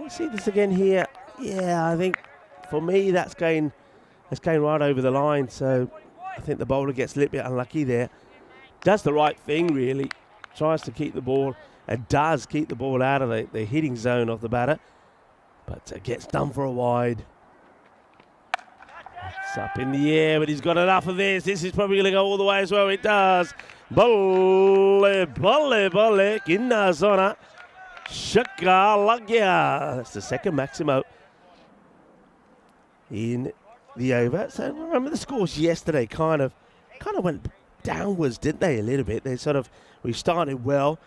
see this again here. Yeah, I think for me that's going right over the line. So I think the bowler gets a little bit unlucky there. Does the right thing really. Tries to keep the ball and does keep the ball out of the hitting zone of the batter. But gets done for a wide. It's up in the air, but he's got enough of this. This is probably going to go all the way as well. It does. Bolle, bolle, bolle. Kinna zona. Shaka lagya. That's the second Maximo in the over. So remember the scores yesterday kind of went downwards, didn't they, a little bit? We started well,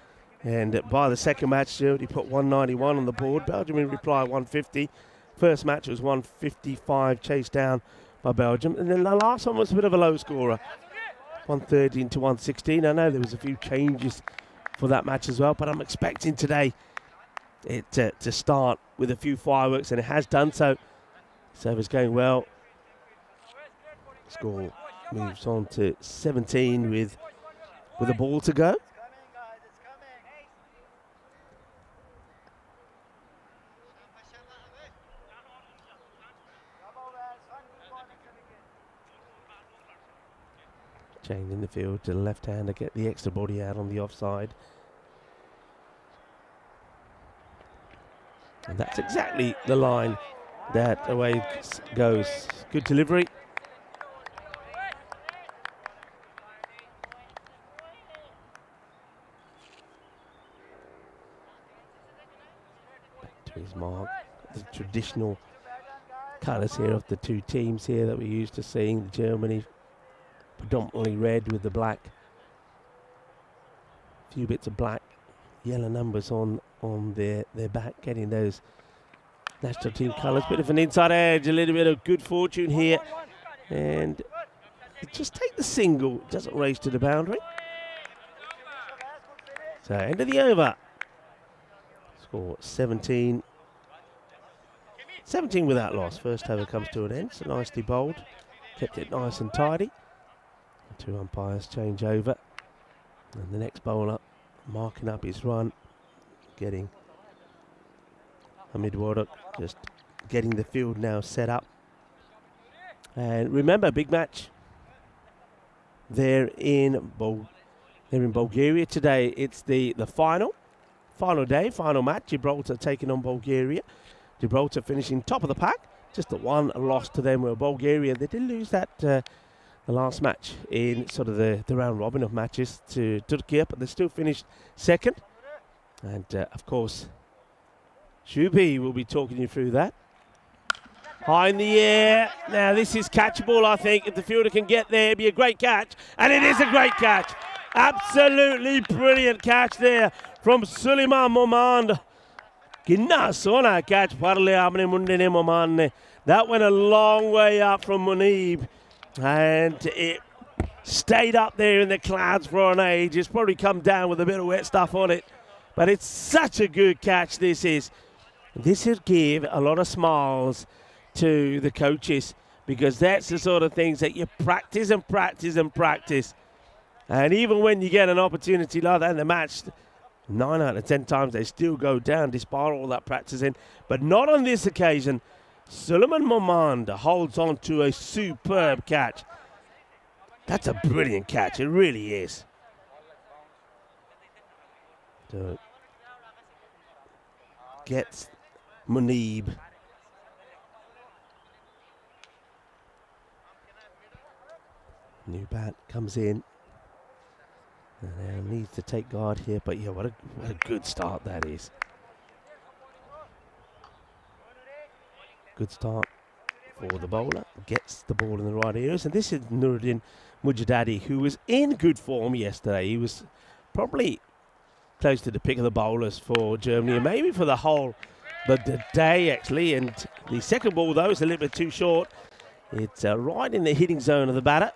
and by the second match, he put 191 on the board. Belgium in reply 150. First match was 155, chased down by Belgium. And then the last one was a bit of a low scorer, 113 to 116. I know there was a few changes for that match as well, but I'm expecting today it to start with a few fireworks, and it has done so. Service going well. Score moves on to 17 with a ball to go. Change in the field to the left hand to get the extra body out on the offside. And that's exactly the line that away goes. Good delivery. Back to his mark. The traditional colours here of the two teams here that we're used to seeing. Germany predominantly red with the black. A few bits of black, yellow numbers on their back, getting those national team colours. Bit of an inside edge, a little bit of good fortune here. And just take the single, doesn't race to the boundary. So end of the over. Score 17. 17 without loss. First over comes to an end, so nicely bowled. Kept it nice and tidy. Two umpires change over. And the next bowler marking up his run. Getting Hamid Wardak, just getting the field now set up. And remember, big match. They're in Bulgaria today. It's the final day, final match. Gibraltar taking on Bulgaria. Gibraltar finishing top of the pack. Just the one loss to them were Bulgaria. They did lose that the last match in sort of the round robin of matches to Turkey, but they still finished second. And of course, Shubi will be talking you through that. High in the air. Now this is catchable, I think. If the fielder can get there, it'd be a great catch. And it is a great catch. Absolutely brilliant catch there from Suleiman Momand. Ginnasona catch. That went a long way up from Munib. And it stayed up there in the clouds for an age. It's probably come down with a bit of wet stuff on it. But it's such a good catch, this is. This would give a lot of smiles to the coaches, because that's the sort of things that you practice and practice and practice. And even when you get an opportunity like that in the match, 9 out of 10 times they still go down despite all that practicing. But not on this occasion. Suleiman Momand holds on to a superb catch. That's a brilliant catch, it really is. So, gets Munib. New bat comes in. And needs to take guard here, but yeah, what a good start that is. Good start for the bowler. Gets the ball in the right areas. And this is Nuruddin Mujadadi, who was in good form yesterday. He was probably close to the pick of the bowlers for Germany, and maybe for the whole the day, actually. And the second ball, though, is a little bit too short. It's right in the hitting zone of the batter.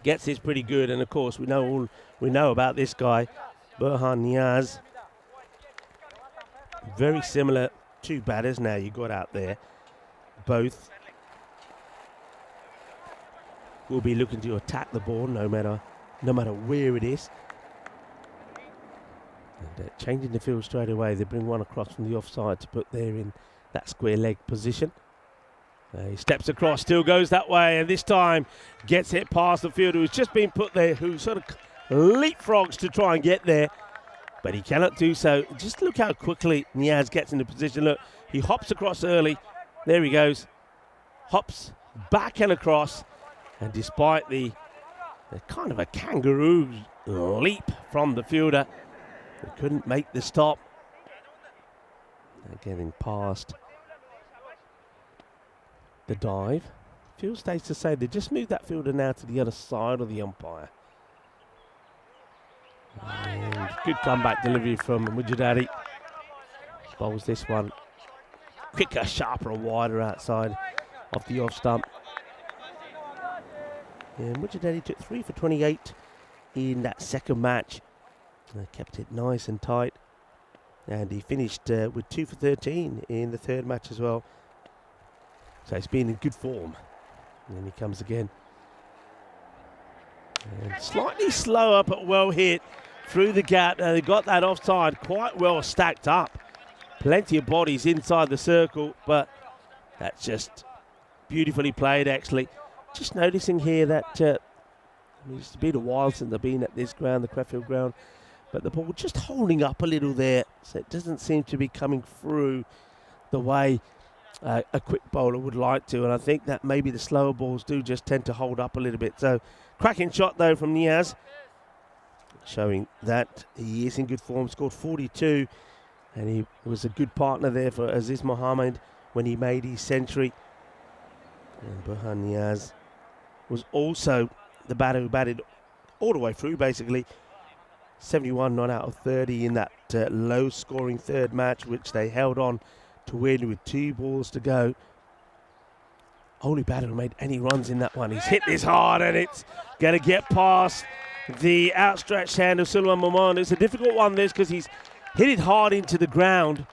Gets this pretty good, and of course we know about this guy, Burhan Niaz. Very similar two batters now you got out there. Both will be looking to attack the ball no matter where it is. And changing the field straight away. They bring one across from the offside to put there in that square leg position. He steps across, still goes that way, and this time gets it past the fielder who's just been put there, who sort of leapfrogs to try and get there, but he cannot do so. Just look how quickly Niaz gets into position. Look, he hops across early. There he goes. Hops back and across, and despite the kind of a kangaroo leap from the fielder, he couldn't make the stop. Getting past the dive. Field stays to say they just moved that fielder now to the other side of the umpire. And good comeback delivery from Mujadari. Bowls this one quicker, sharper and wider outside of the off stump. And Mujadari took 3 for 28 in that second match. Kept it nice and tight. And he finished with 2 for 13 in the third match as well. So he's been in good form. And then he comes again. And slightly slower, but well hit through the gap. And they got that offside quite well stacked up. Plenty of bodies inside the circle, but that's just beautifully played, actually. Just noticing here that it's been a while since I've been at this ground, the Crefeld ground. But the ball just holding up a little there, so it doesn't seem to be coming through the way a quick bowler would like to. And I think that maybe the slower balls do just tend to hold up a little bit. So cracking shot, though, from Niaz, showing that he is in good form. Scored 42, and he was a good partner there for Aziz Mohammed when he made his century. And Burhan Niaz was also the batter who batted all the way through, basically. 71 not out of 30 in that low-scoring third match, which they held on to win with 2 balls to go. Only batter who made any runs in that one. He's hit this hard, and it's going to get past the outstretched hand of Sulaiman Maman. It's a difficult one, this, because he's hit it hard into the ground.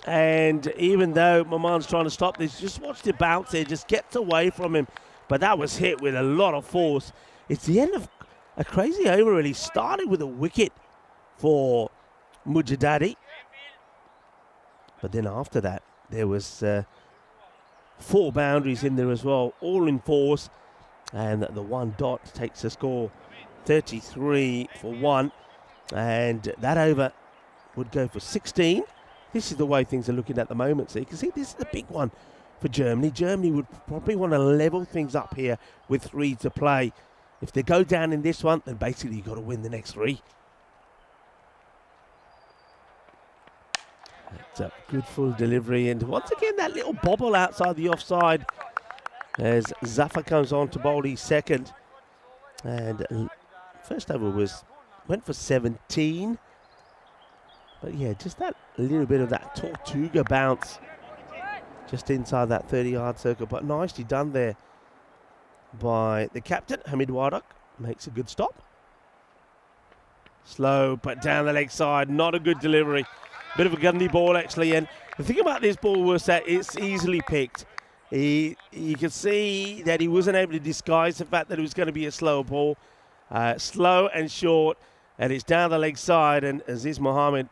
And even though Maman's trying to stop this, just watch it bounce there, just gets away from him. But that was hit with a lot of force. It's the end of a crazy over, really. Started with a wicket for Mujadari. But then after that, there was 4 boundaries in there as well, all in force. And the 1 dot takes the score 33 for 1. And that over would go for 16. This is the way things are looking at the moment. So you can see this is the big one for Germany. Germany would probably want to level things up here with 3 to play. If they go down in this one, then basically you've got to win the next 3. That's a good full delivery. And once again, that little bobble outside the offside as Zafar comes on to bowl his second. And first over went for 17. But yeah, just that little bit of that Tortuga bounce just inside that 30-yard circle. But nicely done there by the captain. Hamid Wardak makes a good stop. Slow, but down the leg side. Not a good delivery. Bit of a gundy ball, actually. And the thing about this ball was that it's easily picked. You could see that he wasn't able to disguise the fact that it was going to be a slow ball. Slow and short. And it's down the leg side. And Aziz Mohammed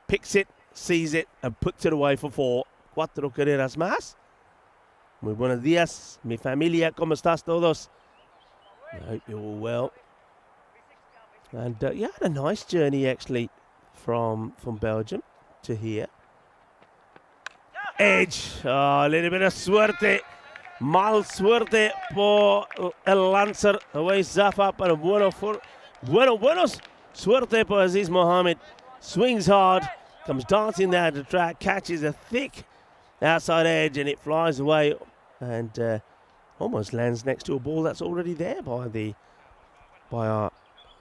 picks it, sees it, and puts it away for 4. 4 carreras más. Muy buenos días, mi familia, ¿cómo estás todos? I hope you're all well. And yeah, had a nice journey actually from Belgium to here. Edge, a little bit of suerte. Mal suerte por el lancer. Away Zafar, pero buenos suerte por Aziz Mohammed. Swings hard, comes dancing down the track, catches a thick outside edge, and it flies away and almost lands next to a ball that's already there by our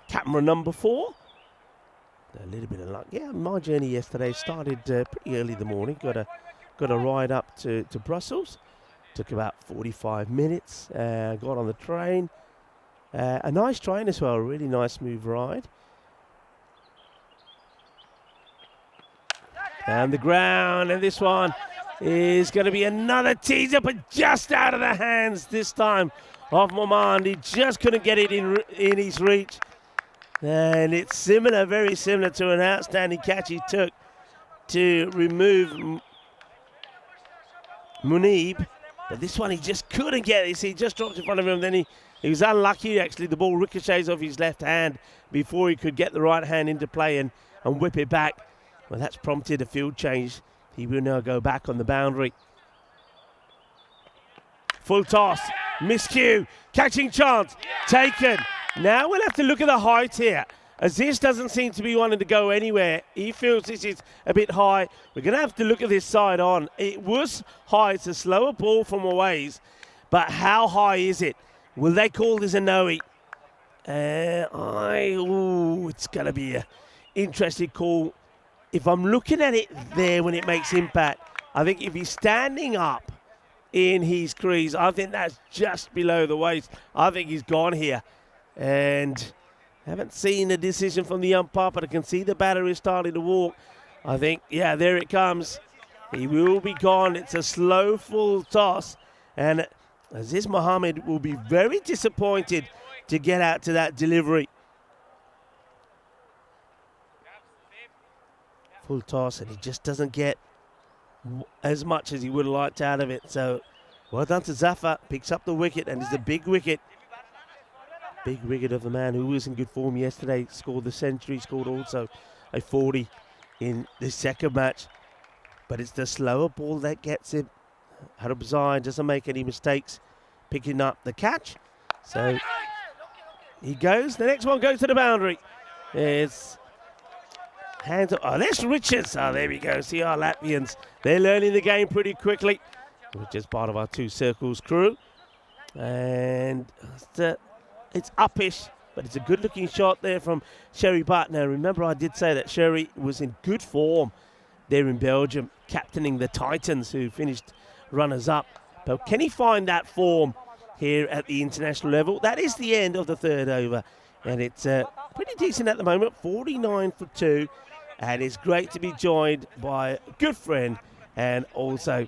camera number 4. A little bit of luck. Yeah, my journey yesterday started pretty early in the morning. Got a ride up to Brussels. Took about 45 minutes. Got on the train. A nice train as well. A really nice smooth ride. And the ground, and this one is going to be another teaser, but just out of the hands this time of Momand. He just couldn't get it in his reach. And it's similar, very similar to an outstanding catch he took to remove Munib. But this one he just couldn't get it. He just dropped in front of him. Then he was unlucky, actually. The ball ricochets off his left hand before he could get the right hand into play and whip it back. Well, that's prompted a field change. He will now go back on the boundary. Full toss, miscue, catching chance, taken. Now we'll have to look at the height here. Aziz doesn't seem to be wanting to go anywhere. He feels this is a bit high. We're going to have to look at this side on. It was high. It's a slower ball from a ways. But how high is it? Will they call this a no-eat? It's going to be an interesting call. If I'm looking at it there when it makes impact, I think if he's standing up in his crease, I think that's just below the waist. I think he's gone here. And haven't seen a decision from the umpire, but I can see the batter is starting to walk. I think, yeah, there it comes. He will be gone. It's a slow full toss. And Aziz Mohammed will be very disappointed to get out to that delivery. Full toss, and he just doesn't get as much as he would have liked out of it. So well done to Zafar. Picks up the wicket, and it's a big wicket. Big wicket of the man who was in good form yesterday. Scored the century, scored also a 40 in the second match. But it's the slower ball that gets him. Harbzai doesn't make any mistakes picking up the catch. So he goes. The next one goes to the boundary. It's hands up. Oh, there's Richards. Oh, there we go. See our Latvians. They're learning the game pretty quickly, which is part of our Two Circles crew. And it's uppish, but it's a good-looking shot there from Sherry Butt. Now, remember, I did say that Sherry was in good form there in Belgium, captaining the Titans, who finished runners-up. But can he find that form here at the international level? That is the end of the third over, and it's pretty decent at the moment, 49 for 2, and it's great to be joined by a good friend and also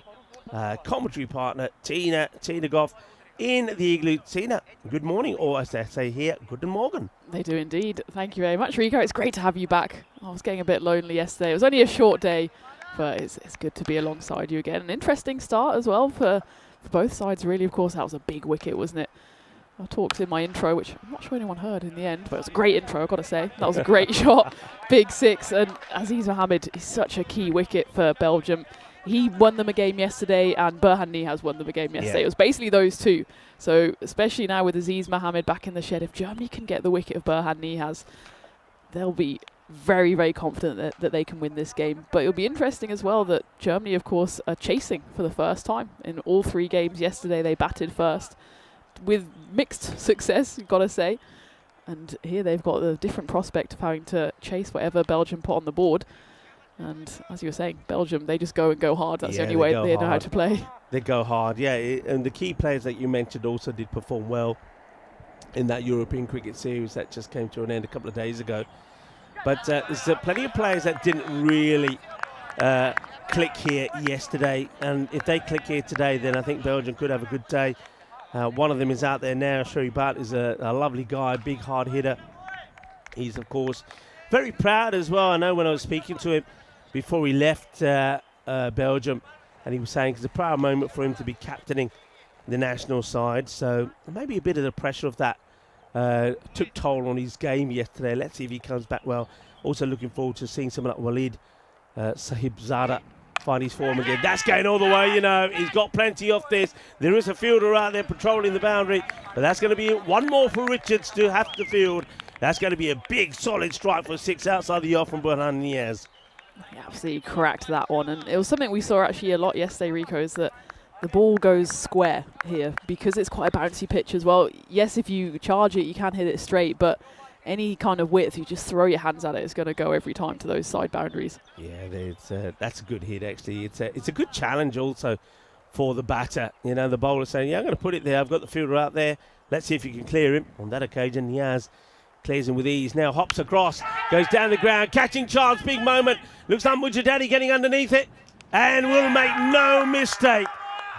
commentary partner, Tina Goff, in the igloo. Tina, good morning, or as I say here, guten Morgen. They do indeed. Thank you very much, Rico. It's great to have you back. I was getting a bit lonely yesterday. It was only a short day, but it's good to be alongside you again. An interesting start as well for both sides, really. Of course, that was a big wicket, wasn't it? I talked in my intro, which I'm not sure anyone heard in the end, but it was a great intro, I've got to say. That was a great shot. Big six. And Aziz Mohammed is such a key wicket for Belgium. He won them a game yesterday, and Burhan Nihaz won them a game yesterday. Yeah. It was basically those two. So especially now with Aziz Mohammed back in the shed, if Germany can get the wicket of Burhan Nihaz, they'll be very, very confident that they can win this game. But it'll be interesting as well that Germany, of course, are chasing for the first time. In all 3 games yesterday, they batted first with mixed success, you've got to say. And here they've got the different prospect of having to chase whatever Belgium put on the board. And as you were saying, Belgium, they just go and go hard. That's the only way they know how to play. They go hard, yeah. And the key players that you mentioned also did perform well in that European cricket series that just came to an end a couple of days ago. But there's plenty of players that didn't really click here yesterday. And if they click here today, then I think Belgium could have a good day. One of them is out there now. Sherry Butt is a lovely guy, big hard hitter. He's, of course, very proud as well. I know when I was speaking to him before he left Belgium, and he was saying it's a proud moment for him to be captaining the national side. So maybe a bit of the pressure of that took toll on his game yesterday. Let's see if he comes back well. Also looking forward to seeing someone like Walid Sahibzada find his form again. That's going all the way, you know. He's got plenty of this. There is a fielder out there patrolling the boundary, but that's going to be one more for Richards to have to field. That's going to be a big, solid strike for 6 outside the off from Burhan Nihaz. He absolutely cracked that one. And it was something we saw actually a lot yesterday, Rico, is that the ball goes square here because it's quite a bouncy pitch as well. Yes, if you charge it, you can hit it straight, but any kind of width, you just throw your hands at it, it's going to go every time to those side boundaries. Yeah, that's a good hit, actually. It's a good challenge also for the batter. You know, the bowler saying, yeah, I'm going to put it there. I've got the fielder out there. Let's see if you can clear him. On that occasion, Nihaz clears him with ease. Now hops across, goes down the ground, catching chance, big moment. Looks like Mujadadi getting underneath it and will make no mistake.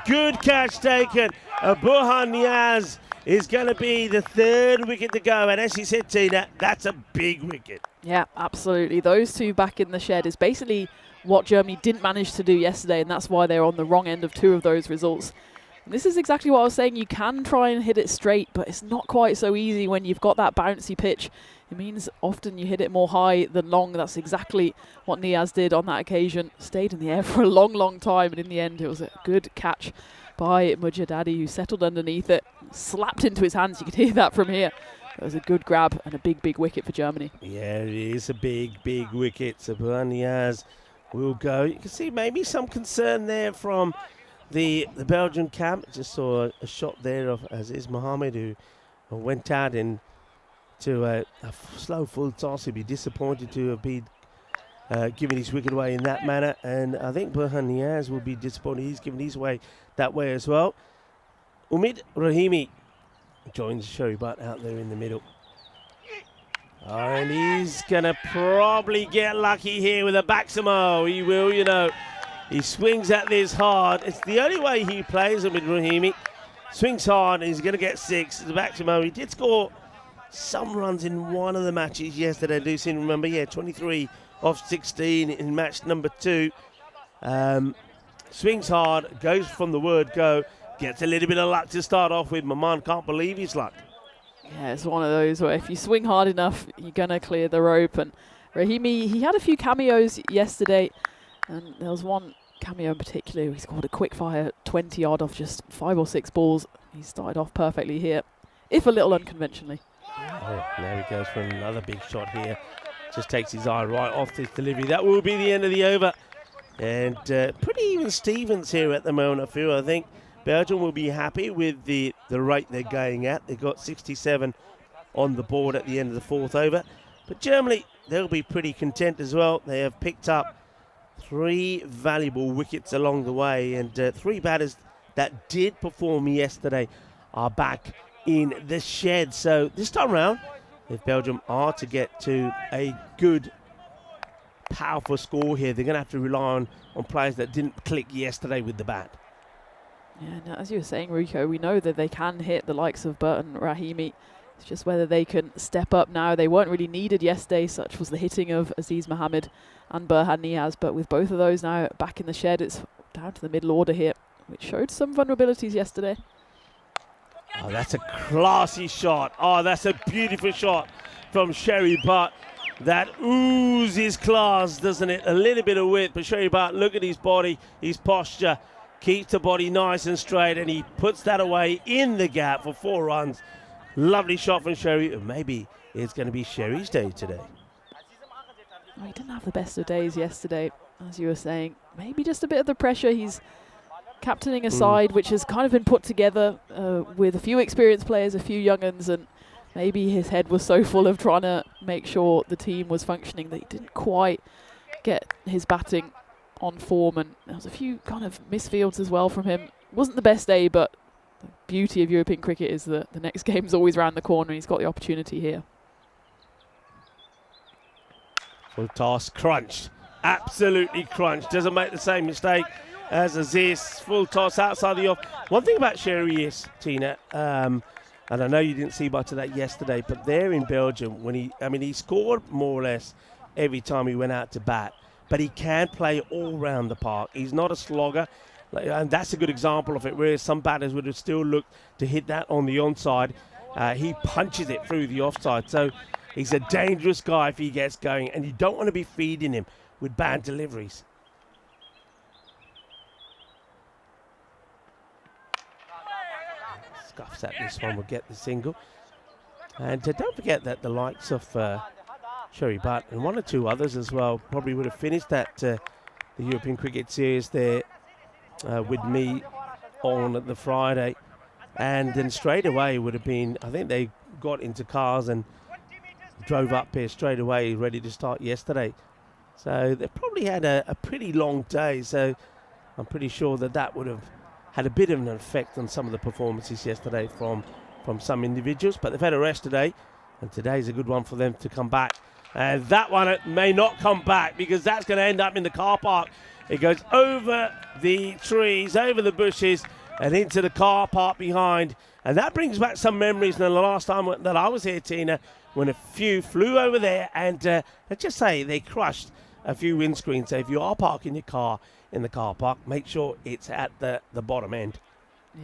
Good catch taken. Burhan Nihaz is going to be the third wicket to go. And as you said, Tina, that's a big wicket. Yeah, absolutely. Those two back in the shed is basically what Germany didn't manage to do yesterday, and that's why they're on the wrong end of two of those results. And this is exactly what I was saying. You can try and hit it straight, but it's not quite so easy when you've got that bouncy pitch. It means often you hit it more high than long. That's exactly what Niaz did on that occasion. Stayed in the air for a long, long time, and in the end it was a good catch by Mujadadi, who settled underneath it, slapped into his hands. You could hear that from here. It was a good grab and a big, big wicket for Germany. Yeah, it is a big, big wicket. So Niaz will go. You can see maybe some concern there from the Belgian camp. Just saw a shot there of Aziz Mohammed, who went out into a slow full toss. He'd be disappointed to have been giving his wicket away in that manner. And I think Burhan Niaz will be disappointed. He's given his way that way as well. Umid Rahimi joins Sherry Butt out there in the middle. Oh, and he's going to probably get lucky here with a Baximo. He will, you know. He swings at this hard. It's the only way he plays Umid Rahimi. Swings hard and he's going to get 6. The Baximo, he did score some runs in one of the matches yesterday. I do seem to remember, yeah, 23 off 16 in match number 2. Swings hard, goes from the word go, gets a little bit of luck to start off with. Maman can't believe his luck. Yeah, it's one of those where if you swing hard enough, you're going to clear the rope. And Rahimi, he had a few cameos yesterday, and there was one cameo in particular. He scored a quick fire 20 odd off just 5 or 6 balls. He started off perfectly here, if a little unconventionally. Oh, there he goes for another big shot here. Just takes his eye right off this delivery. That will be the end of the over. And pretty even Stevens here at the moment, I feel. I think Belgium will be happy with the rate they're going at. They've got 67 on the board at the end of the 4th over. But Germany, they'll be pretty content as well. They have picked up 3 valuable wickets along the way. And 3 batters that did perform yesterday are back in the shed. So this time round, if Belgium are to get to a good, powerful score here, they're going to have to rely on players that didn't click yesterday with the bat. Yeah, no, as you were saying, Rico, we know that they can hit the likes of Burton Rahimi. It's just whether they can step up now. They weren't really needed yesterday, such was the hitting of Aziz Mohammed and Burhan Niaz. But with both of those now back in the shed, it's down to the middle order here, which showed some vulnerabilities yesterday. Oh, that's a classy shot. Oh, that's a beautiful shot from Sherry Butt. That oozes class, doesn't it? A little bit of width, but Sherry Butt, look at his body, his posture. Keeps the body nice and straight, and he puts that away in the gap for 4 runs. Lovely shot from Sherry. Maybe it's going to be Sherry's day today. Oh, he didn't have the best of days yesterday, as you were saying. Maybe just a bit of the pressure. He's captaining a side which has kind of been put together with a few experienced players, a few young-uns, and maybe his head was so full of trying to make sure the team was functioning that he didn't quite get his batting on form, and there was a few kind of misfields as well from him. Wasn't the best day, but the beauty of European cricket is that the next game's always around the corner, and he's got the opportunity here. Full toss, crunched. Absolutely crunched. Doesn't make the same mistake as Aziz. Full toss outside the off. One thing about Sherry is, Tina, and I know you didn't see much of that yesterday, but there in Belgium, when he scored more or less every time he went out to bat. But he can play all round the park. He's not a slogger, and that's a good example of it, whereas some batters would have still looked to hit that on the onside. He punches it through the offside. So he's a dangerous guy if he gets going, and you don't want to be feeding him with bad deliveries. Scuffs at this one, will get the single. And don't forget that the likes of Sherry Butt and 1 or 2 others as well probably would have finished that the European Cricket Series there with me on the Friday, and then straight away would have been, I think they got into cars and drove up here straight away ready to start yesterday. So they probably had a pretty long day, so I'm pretty sure that would have had a bit of an effect on some of the performances yesterday from some individuals, but they've had a rest today, and today's a good one for them to come back. And that one may not come back, because that's going to end up in the car park. It goes over the trees, over the bushes, and into the car park behind. And that brings back some memories than the last time that I was here, Tina, when a few flew over there and let's just say they crushed a few windscreens. So if you are parking your car in the car park, make sure it's at the bottom end.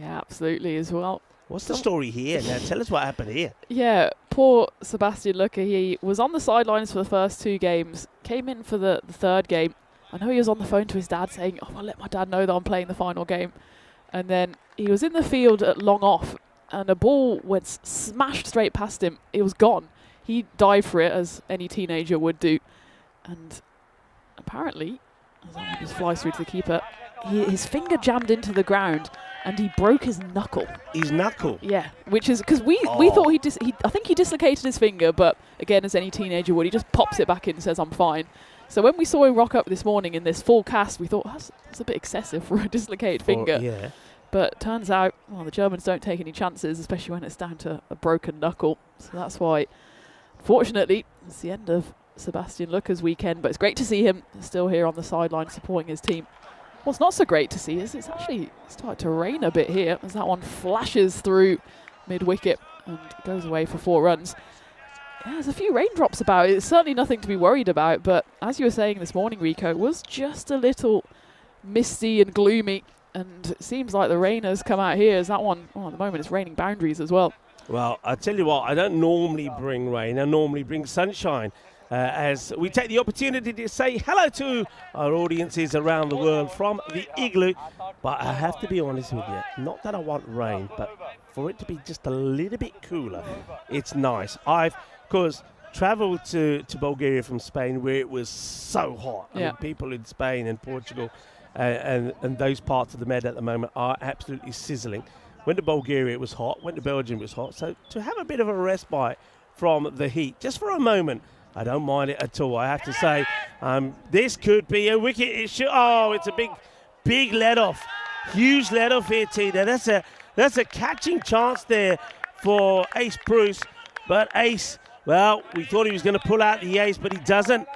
Yeah, absolutely as well. What's the story here? Now, tell us what happened here. Yeah, poor Sebastian Lucke. He was on the sidelines for the first 2 games, came in for the third game. I know he was on the phone to his dad saying, I'll let my dad know that I'm playing the final game. And then he was in the field at long off, and a ball went smashed straight past him. It was gone. He dived for it, as any teenager would do. And apparently, as he just flies through to the keeper, his finger jammed into the ground, and he broke his knuckle. His knuckle? Yeah, which is because we thought I think he dislocated his finger, but again, as any teenager would, he just pops it back in and says, I'm fine. So when we saw him rock up this morning in this full cast, we thought, that's a bit excessive for a dislocated finger. Yeah. But turns out, well, the Germans don't take any chances, especially when it's down to a broken knuckle. So that's why, fortunately, it's the end of Sebastian Lucke's weekend. But it's great to see him still here on the sideline supporting his team. What's not so great to see is it's actually started to rain a bit here, as that one flashes through mid-wicket and goes away for 4 runs. Yeah, there's a few raindrops about. It's certainly nothing to be worried about, but as you were saying this morning, Rico, it was just a little misty and gloomy, and it seems like the rain has come out here, as that one, at the moment, it's raining boundaries as well. Well, I tell you what, I don't normally bring rain. I normally bring sunshine, as we take the opportunity to say hello to our audiences around the world from the Igloo. But I have to be honest with you, not that I want rain, but for it to be just a little bit cooler, it's nice. I've, of course, travelled to Bulgaria from Spain, where it was so hot. I mean, people in Spain and Portugal and those parts of the Med at the moment are absolutely sizzling. Went to Bulgaria, it was hot. Went to Belgium, it was hot. So to have a bit of a respite from the heat, just for a moment, I don't mind it at all. I have to say, this could be a wicket. It's a big let-off. Huge let-off here, Tina. That's a catching chance there for Ace Bruce. But Ace, well, we thought he was going to pull out the ace, but he doesn't.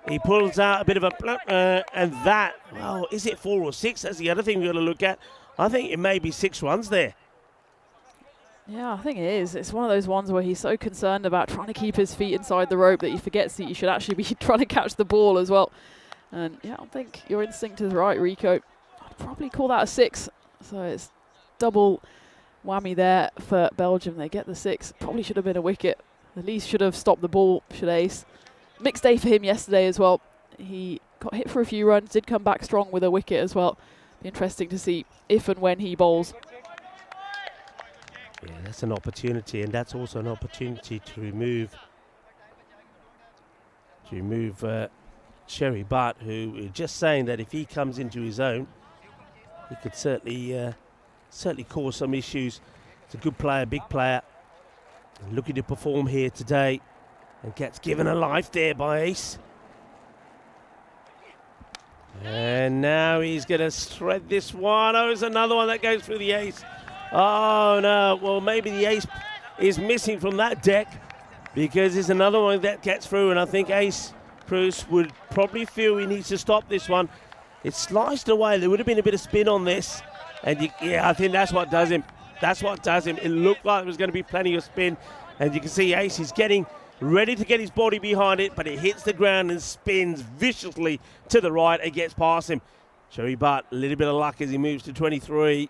He pulls out a bit of a and that, well, is it 4 or 6? That's the other thing we've got to look at. I think it may be 6 runs there. Yeah, I think it is. It's one of those ones where he's so concerned about trying to keep his feet inside the rope that he forgets that you should actually be trying to catch the ball as well. And yeah, I think your instinct is right, Rico. I'd probably call that a 6. So it's double whammy there for Belgium. They get the 6. Probably should have been a wicket. At least should have stopped the ball, should Ace. Mixed day for him yesterday as well. He got hit for a few runs, did come back strong with a wicket as well. Be interesting to see if and when he bowls. Yeah, that's an opportunity, and that's also an opportunity to remove Sherry Butt, who is just saying that if he comes into his own, he could certainly cause some issues. It's a good player, big player, and looking to perform here today, and gets given a life there by Ace. And now he's going to shred this one. Oh, it's another one that goes through the ace. Oh, no. Well, maybe the ace is missing from that deck, because it's another one that gets through, and I think Ace Bruce would probably feel he needs to stop this one. It's sliced away. There would have been a bit of spin on this, and I think that's what does him. That's what does him. It looked like there was going to be plenty of spin, and you can see Ace is getting ready to get his body behind it, but it hits the ground and spins viciously to the right and gets past him. Sherry Butt, a little bit of luck as he moves to 23.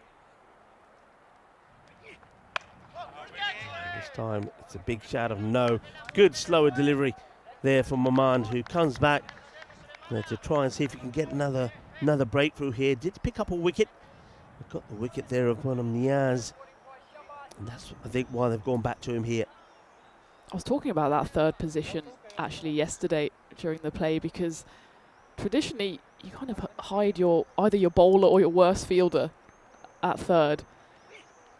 This time it's a big shout of no. Good slower delivery there from Mamand, who comes back to try and see if he can get another breakthrough here. Did pick up a wicket. Got the wicket there of Bonham Niaz, and that's, I think, why they've gone back to him here. I was talking about that third position actually yesterday during the play, because traditionally you kind of hide either your bowler or your worst fielder at third.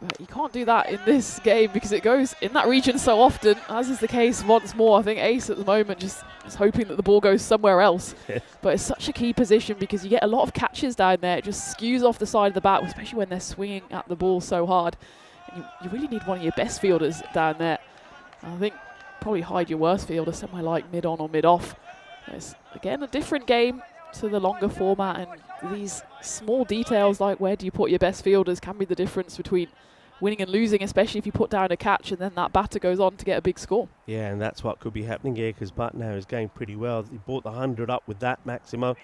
But you can't do that in this game because it goes in that region so often, as is the case once more. I think Ace at the moment just is hoping that the ball goes somewhere else. But it's such a key position because you get a lot of catches down there. It just skews off the side of the bat, especially when they're swinging at the ball so hard. And you really need one of your best fielders down there. I think probably hide your worst fielder somewhere like mid-on or mid-off. It's, again, a different game to the longer format, and these small details like where do you put your best fielders can be the difference between winning and losing, especially if you put down a catch and then that batter goes on to get a big score. Yeah, and that's what could be happening here because Butner is going pretty well. He brought the 100 up with that, Maximo.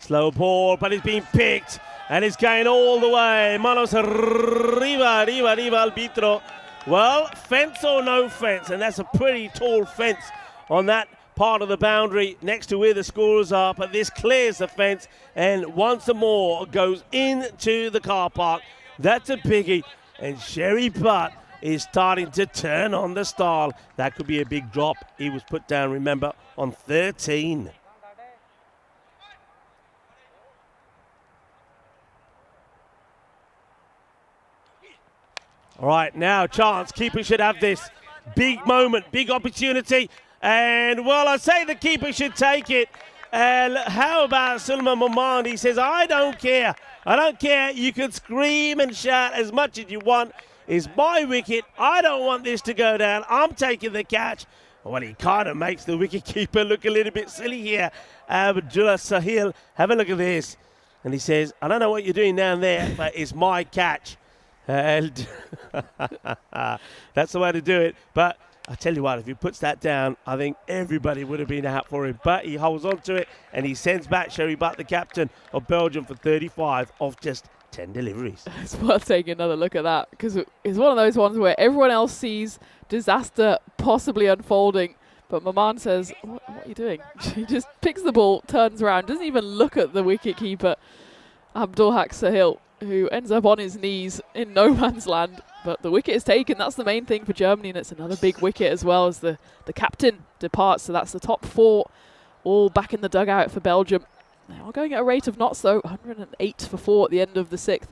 Slow ball, but it's been picked and it's going all the way. Manos arriba, arbitro. Well, fence or no fence, and that's a pretty tall fence on that part of the boundary next to where the scorers are, but this clears the fence and once more goes into the car park. That's a biggie, and Sherry Butt is starting to turn on the style. That could be a big drop. He was put down, remember, on 13. All right, now chance. Keeper should have this. Big moment, big opportunity. And, well, I say the keeper should take it. And how about Sulman Momand? He says, I don't care. I don't care. You can scream and shout as much as you want. It's my wicket. I don't want this to go down. I'm taking the catch. Well, he kind of makes the wicketkeeper look a little bit silly here. Abdullah Sahil, have a look at this. And he says, I don't know what you're doing down there, but it's my catch. And that's the way to do it. But I tell you what, if he puts that down, I think everybody would have been out for him. But he holds on to it and he sends back Sherry Butt, the captain of Belgium, for 35 off just 10 deliveries. It's worth taking another look at that because it's one of those ones where everyone else sees disaster possibly unfolding. But Maman says, what are you doing? She just picks the ball, turns around, doesn't even look at the wicketkeeper, Abdul Haq Sahil, who ends up on his knees in no man's land. But the wicket is taken. That's the main thing for Germany, and it's another big wicket as well as the captain departs. So that's the top 4 all back in the dugout for Belgium. They are going at a rate of knots, though, 108 for 4 at the end of the 6th.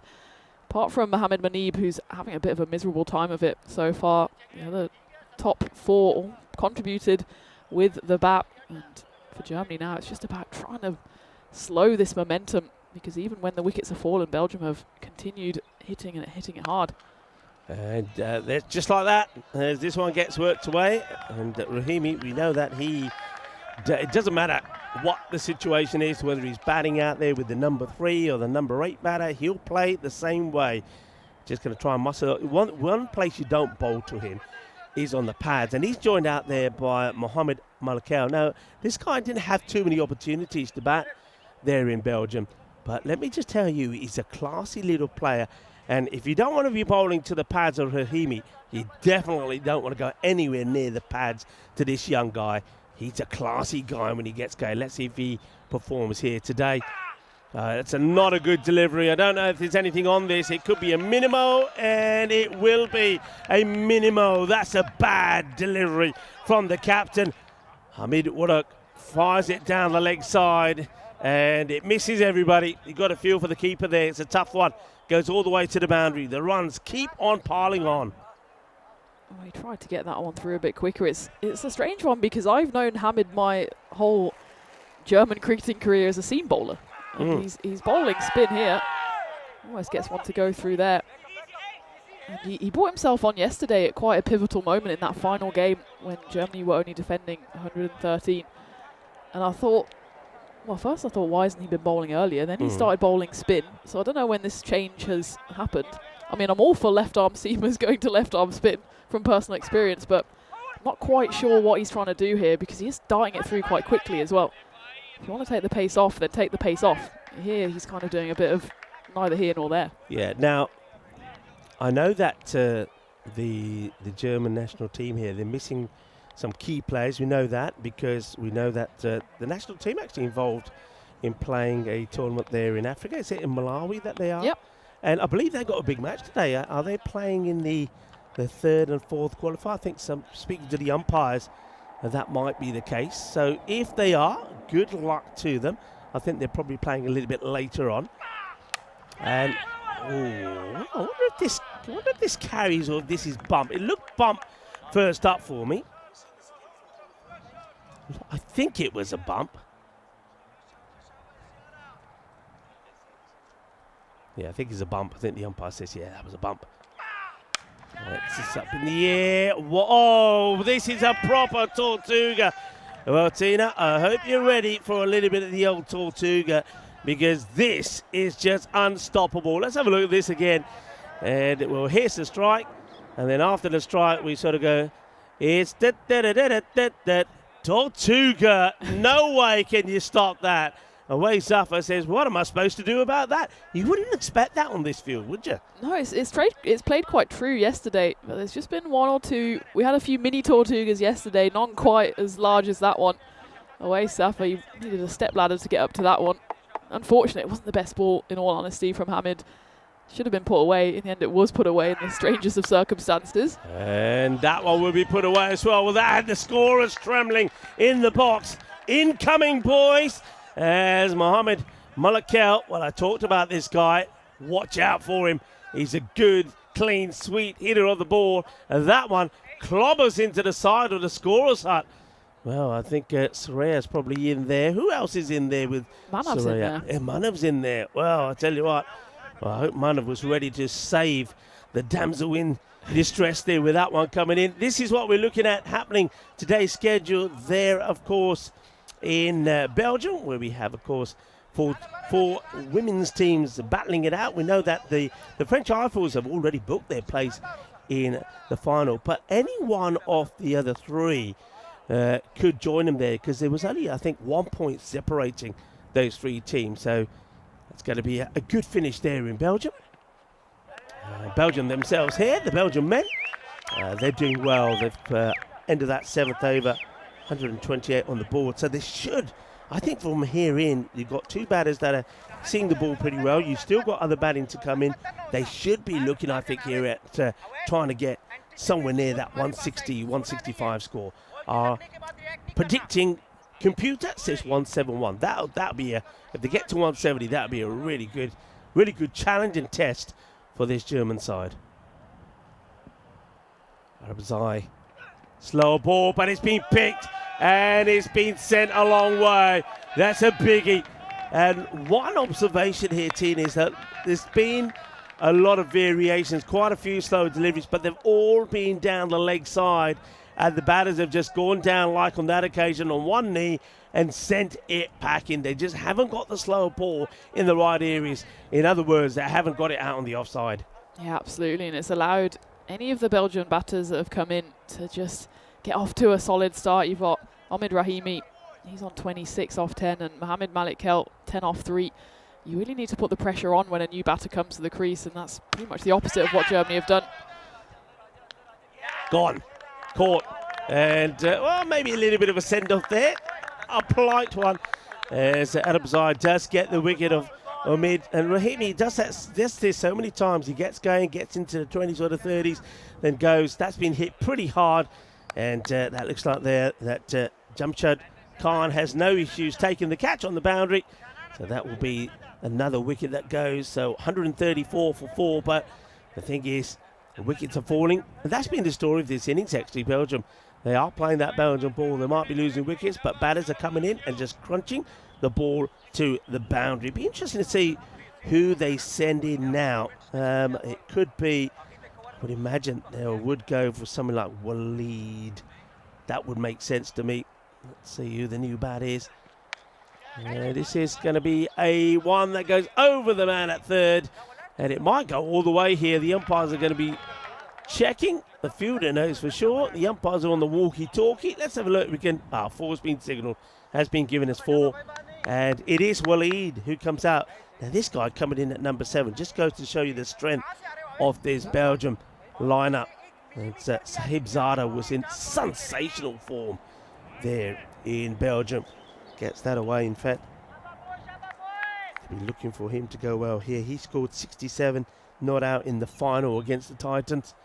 Apart from Mohamed Manib, who's having a bit of a miserable time of it so far. The top 4 all contributed with the bat. And for Germany now, it's just about trying to slow this momentum, because even when the wickets have fallen, Belgium have continued hitting it hard. And just like that, as this one gets worked away, and Rahimi, we know that it doesn't matter what the situation is, whether he's batting out there with the number 3 or the number 8 batter, he'll play the same way. Just going to try and muscle. One place you don't bowl to him is on the pads, and he's joined out there by Mohamed Malakal. Now, this guy didn't have too many opportunities to bat there in Belgium, but let me just tell you, he's a classy little player. And if you don't want to be bowling to the pads of Rahimi, you definitely don't want to go anywhere near the pads to this young guy. He's a classy guy when he gets going. Let's see if he performs here today. It's not a good delivery. I don't know if there's anything on this. It could be a minimo, and it will be a minimo. That's a bad delivery from the captain. Hamid Urak fires it down the leg side, and it misses everybody. You've got to feel for the keeper there. It's a tough one. Goes all the way to the boundary. The runs keep on piling on. Oh, he tried to get that one through a bit quicker. It's a strange one because I've known Hamid my whole German cricketing career as a seam bowler. And he's bowling spin here. Almost gets one to go through there. And he brought himself on yesterday at quite a pivotal moment in that final game when Germany were only defending 113. And I thought, well, first I thought, why hasn't he been bowling earlier? Then he started bowling spin. So I don't know when this change has happened. I mean, I'm all for left-arm seamers going to left-arm spin from personal experience, but I'm not quite sure what he's trying to do here because he is darting it through quite quickly as well. If you want to take the pace off, then take the pace off. Here, he's kind of doing a bit of neither here nor there. Yeah, now, I know that the German national team here, they're missing some key players. We know that because we know that the national team actually involved in playing a tournament there in Africa. Is it in Malawi that they are? Yep. And I believe they got a big match today. Are they playing in the 3rd and 4th qualifier? I think speaking to the umpires, that might be the case. So if they are, good luck to them. I think they're probably playing a little bit later on. And I wonder if this carries or if this is bump. It looked bump first up for me. I think it was a bump. Yeah, I think it's a bump. I think the umpire says, yeah, that was a bump. It's just up in the air. Whoa, this is a proper Tortuga. Well, Tina, I hope you're ready for a little bit of the old Tortuga because this is just unstoppable. Let's have a look at this again. And it will hit the strike. And then after the strike, we sort of go, it's Tortuga. No way can you stop that. Away Zuffer says, what am I supposed to do about that? You wouldn't expect that on this field, would you? No, it's played quite true yesterday, but there's just been one or two. We had a few mini Tortugas yesterday, not quite as large as that one. Away Zuffer, he needed a step ladder to get up to that one. Unfortunately, it wasn't the best ball, in all honesty, from Hamid. Should have been put away. In the end, it was put away in the strangest of circumstances. And that one will be put away as well. Well, that had the scorers trembling in the box. Incoming, boys. As Mohamed Malakel, well, I talked about this guy. Watch out for him. He's a good, clean, sweet hitter of the ball. And that one clobbers into the side of the scorer's hut. Well, I think Soraya's probably in there. Who else is in there with Manav's Soraya? in there. Yeah, Manav's in there. Well, I tell you what. Well, I hope Manav was ready to save the damsel in distress there with that one coming in. This is what we're looking at happening today's schedule there, of course, in Belgium, where we have, of course, four women's teams battling it out. We know that the French Eiffels have already booked their place in the final, but any one of the other three could join them there, because there was only, I think, 1 point separating those three teams. So it's going to be a good finish there in Belgium. Belgium themselves here, the Belgian men, they're doing well. They've ended that 7th over, 128 on the board. So they should, I think from here in, you've got two batters that are seeing the ball pretty well. You've still got other batting to come in. They should be looking, I think, here at trying to get somewhere near that 160, 165 score. Predicting computer says 171. That'll be if they get to 170, that'll be a really good challenge and test for this German side. Arabzai, slow ball, but it's been picked and it's been sent a long way. That's a biggie. And one observation here, Tina, is that there's been a lot of variations, quite a few slow deliveries, but they've all been down the leg side, and the batters have just gone down, like on that occasion, on one knee and sent it packing. They just haven't got the slower ball in the right areas. In other words, they haven't got it out on the offside. Yeah, absolutely, and it's allowed any of the Belgian batters that have come in to just get off to a solid start. You've got Omid Rahimi, he's on 26 off 10, and Mohamed Malik-Kel, 10 off 3. You really need to put the pressure on when a new batter comes to the crease, and that's pretty much the opposite of what Germany have done. Gone. Caught. And, well, maybe a little bit of a send-off there. A polite one. As Arabzai does get the wicket of Omid. And Rahimi does this so many times. He gets going, gets into the 20s or the 30s, then goes. That's been hit pretty hard. And that looks like there that Jamshad Khan has no issues taking the catch on the boundary. So that will be another wicket that goes. So 134 for 4. But the thing is, the wickets are falling. And that's been the story of this innings, actually, Belgium. They are playing that Belgian ball. They might be losing wickets, but batters are coming in and just crunching the ball to the boundary. It'd be interesting to see who they send in now. It could be, I would imagine they would go for something like Waleed. That would make sense to me. Let's see who the new bat is. This is going to be a one that goes over the man at third. And it might go all the way here. The umpires are going to be checking. The fielder knows for sure. The umpires are on the walkie-talkie. Let's have a look. We can. 4's been signalled. Has been given us 4. And it is Waleed who comes out. Now this guy coming in at number 7 just goes to show you the strength of this Belgium lineup. Sahib Zada was in sensational form there in Belgium. Gets that away, in fact. Be looking for him to go well here. He scored 67, not out in the final against the Titans.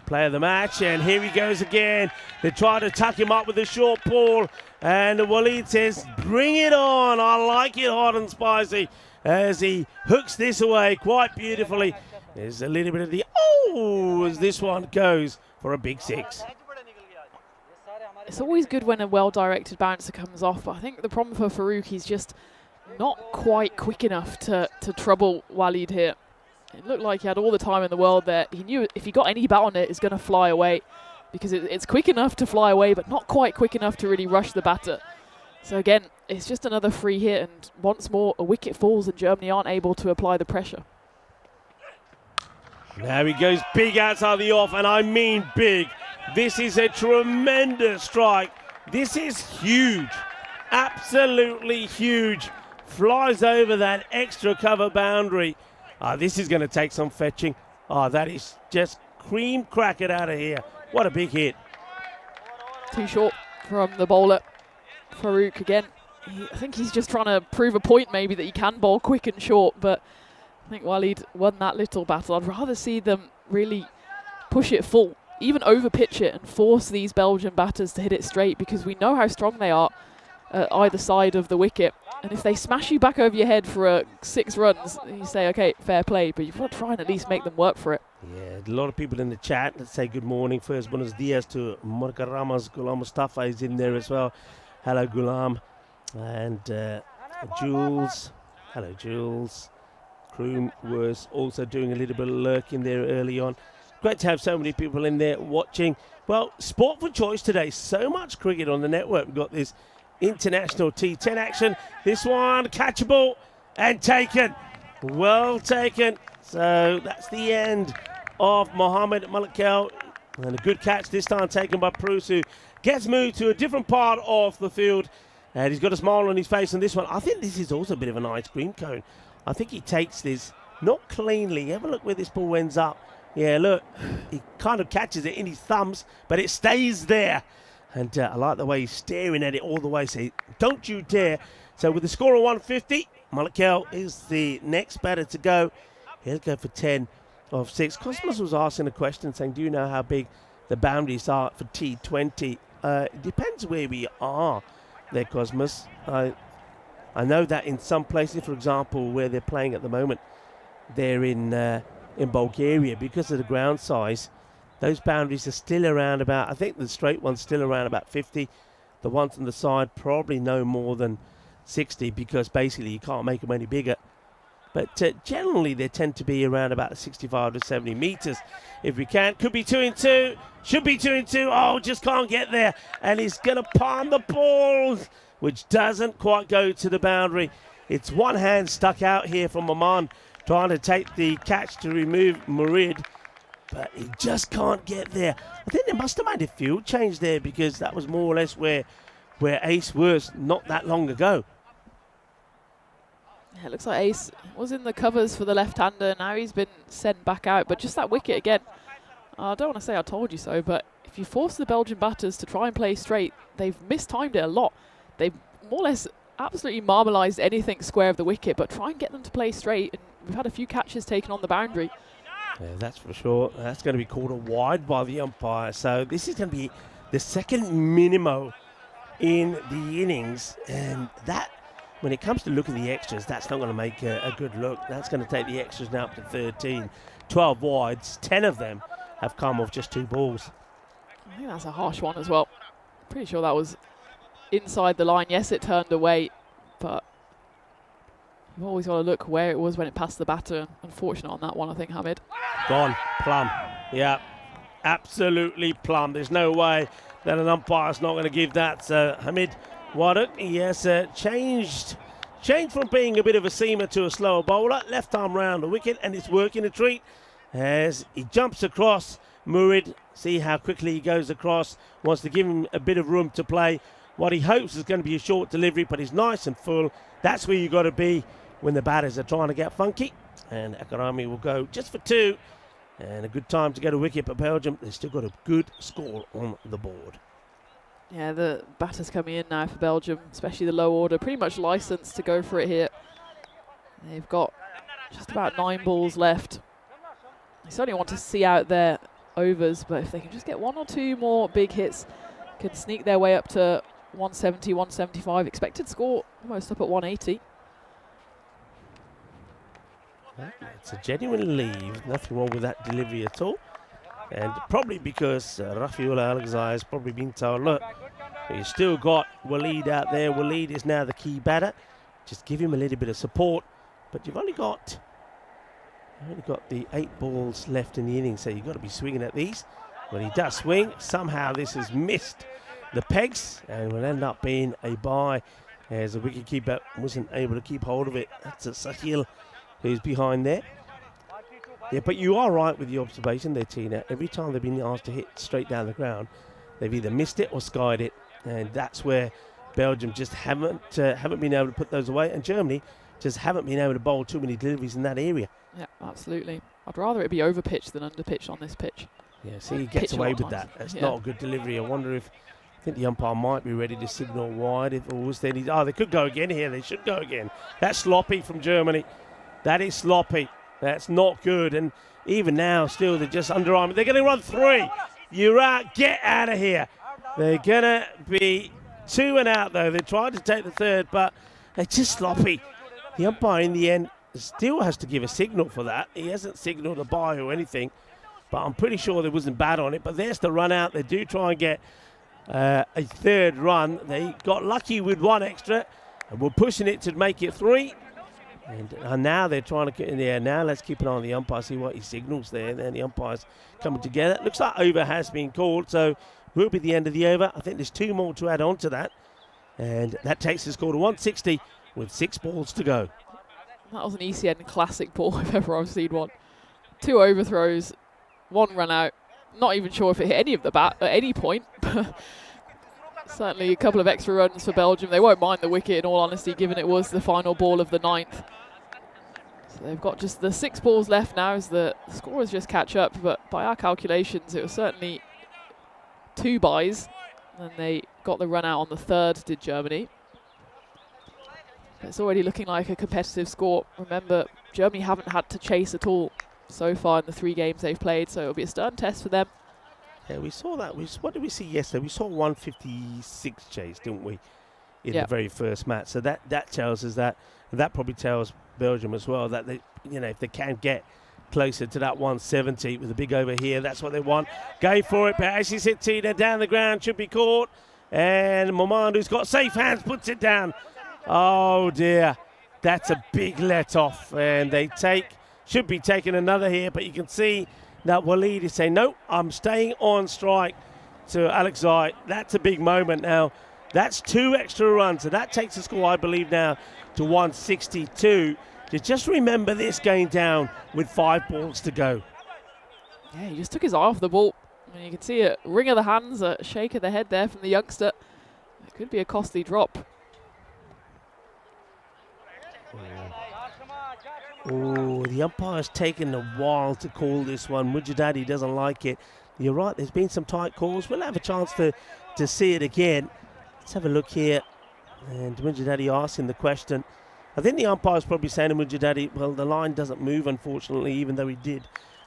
Player of the match, and here he goes again. They try to tuck him up with a short ball, and Waleed says, bring it on. I like it hot and spicy, as he hooks this away quite beautifully. There's a little bit of the as this one goes for a big 6. It's always good when a well-directed bouncer comes off, but I think the problem for Farouk, he's just not quite quick enough to trouble Waleed here. It looked like he had all the time in the world there. He knew if he got any bat on it, it's going to fly away, because it's quick enough to fly away, but not quite quick enough to really rush the batter. So again, it's just another free hit, and once more, a wicket falls and Germany aren't able to apply the pressure. Now he goes big outside the off, and I mean big. This is a tremendous strike. This is huge. Absolutely huge. Flies over that extra cover boundary. This is going to take some fetching. That is just cream cracker out of here. What a big hit. Too short from the bowler. Farouk again. I think he's just trying to prove a point maybe that he can bowl quick and short, but I think Waleed won that little battle. I'd rather see them really push it full, even over pitch it and force these Belgian batters to hit it straight, because we know how strong they are either side of the wicket. And if they smash you back over your head for 6 runs, you say, okay, fair play, but you've got to try and at least make them work for it. Yeah, a lot of people in the chat that say good morning. First, buenos dias to Monica Ramos. Ghulam Mustafa is in there as well. Hello, Ghulam. And Jules. Hello, Jules. Kroom was also doing a little bit of lurking there early on. Great to have so many people in there watching. Well, sport for choice today. So much cricket on the network. We've got this international T10 action. This one catchable and taken. Well taken. So that's the end of Mohamed Malikel. And a good catch this time taken by Bruce, who gets moved to a different part of the field. And he's got a smile on his face on this one. I think this is also a bit of an ice cream cone. I think he takes this not cleanly. Have a look where this ball ends up. Yeah, look, he kind of catches it in his thumbs, but it stays there. And I like the way he's staring at it all the way, saying, don't you dare. So with the score of 150, Malikel is the next batter to go. He'll go for 10 of 6. Cosmos was asking a question saying, do you know how big the boundaries are for T20? It depends where we are there, Cosmos. I know that in some places, for example, where they're playing at the moment, they're in Bulgaria, because of the ground size. Those boundaries are still around about, I think the straight one's still around about 50. The ones on the side probably no more than 60, because basically you can't make them any bigger. But generally they tend to be around about 65 to 70 metres if we can. Could be 2 and 2, should be 2 and 2. Oh, just can't get there. And he's going to palm the ball, which doesn't quite go to the boundary. It's one hand stuck out here from Oman, trying to take the catch to remove Murid, but he just can't get there. I think they must have made a field change there, because that was more or less where Ace was not that long ago. Yeah, it looks like Ace was in the covers for the left-hander. Now he's been sent back out, but just that wicket again. I don't want to say I told you so, but if you force the Belgian batters to try and play straight, they've mistimed it a lot. They've more or less absolutely marmalised anything square of the wicket, but try and get them to play straight. And we've had a few catches taken on the boundary. Yeah, that's for sure. That's going to be called a wide by the umpire. So this is going to be the second minimo in the innings. And that, when it comes to looking at the extras, that's not going to make a good look. That's going to take the extras now up to 13. 12 wides, 10 of them have come off just 2 balls. I think that's a harsh one as well. Pretty sure that was inside the line. Yes, it turned away, but you've always got to look where it was when it passed the batter. Unfortunate on that one, I think, Hamid. Gone. Plum. Yeah, absolutely plum. There's no way that an umpire's not going to give that. So Hamid Waduk, he has changed from being a bit of a seamer to a slower bowler. Left arm round the wicket, and it's working a treat as he jumps across. Murid, see how quickly he goes across. Wants to give him a bit of room to play. What he hopes is going to be a short delivery, but he's nice and full. That's where you got to be when the batters are trying to get funky. And Akarami will go just for 2. And a good time to get a wicket, but Belgium, they've still got a good score on the board. Yeah, the batters coming in now for Belgium, especially the low order, pretty much licensed to go for it here. They've got just about 9 balls left. They certainly want to see out their overs, but if they can just get 1 or 2 more big hits, can sneak their way up to 170, 175. Expected score almost up at 180. It's a genuine leave. Nothing wrong with that delivery at all. And probably because Rafiullah Al-Ghazai has probably been told, look, you've still got Waleed out there. Waleed is now the key batter. Just give him a little bit of support. But you've only got the 8 balls left in the inning, so you've got to be swinging at these. When he does swing, somehow this has missed the pegs and will end up being a bye, as the wicketkeeper wasn't able to keep hold of it. That's a Sahil who's behind there. Yeah, but you are right with the observation there, Tina. Every time they've been asked to hit straight down the ground, they've either missed it or skied it, and that's where Belgium just haven't been able to put those away, and Germany just haven't been able to bowl too many deliveries in that area. Yeah, absolutely. I'd rather it be over pitch than under pitch on this pitch. Yeah, see, he gets away with that. That's not a good delivery. I wonder if, I think the umpire might be ready to signal wide. If it was then, they could go again here. They should go again. That's sloppy from Germany. That is sloppy. That's not good. And even now, still, they're just underarm. They're going to run 3. You're out. Get out of here. They're going to be 2 and out, though. They tried to take the 3rd, but they're just sloppy. The umpire, in the end, still has to give a signal for that. He hasn't signaled a bye or anything, but I'm pretty sure there wasn't bad on it. But there's the run out. They do try and get a 3rd run. They got lucky with 1 extra, and we're pushing it to make it 3. And now they're trying to get in there. Now let's keep an eye on the umpire, see what he signals there. And then the umpire's coming together. Looks like over has been called, so will be the end of the over. I think there's 2 more to add on to that. And that takes the score to 160 with 6 balls to go. That was an ECN classic ball if ever I've seen one. 2 overthrows, 1 run out. Not even sure if it hit any of the bat at any point. Certainly a couple of extra runs for Belgium. They won't mind the wicket, in all honesty, given it was the final ball of the 9th. So they've got just the 6 balls left now as the scorers just catch up. But by our calculations, it was certainly 2 byes. And they got the run out on the 3rd, did Germany. It's already looking like a competitive score. Remember, Germany haven't had to chase at all so far in the 3 games they've played, so it'll be a stern test for them. Yeah, we saw that. What did we see yesterday? We saw 156 chase, didn't we, in the very first match? So that tells us that. And that probably tells Belgium as well that they, if they can get closer to that 170 with a big over here, that's what they want. Go for it, but as you said, Tina, down the ground, should be caught. And Momand, who's got safe hands, puts it down. Oh dear, that's a big let off, and they should be taking another here, but you can see that Waleed is saying, no, I'm staying on strike to Alex Zai. That's a big moment now. That's 2 extra runs, and that takes the score, I believe, now to 162. Just remember this going down with 5 balls to go. Yeah, he just took his eye off the ball. I mean, you can see a wring of the hands, a shake of the head there from the youngster. It could be a costly drop. Oh, the umpire's taken a while to call this one. Mujadadi doesn't like it. You're right, there's been some tight calls. We'll have a chance to see it again. Let's have a look here. And Mujadadi asking the question. I think the umpire's probably saying to Mujadadi, well, the line doesn't move, unfortunately, even though he did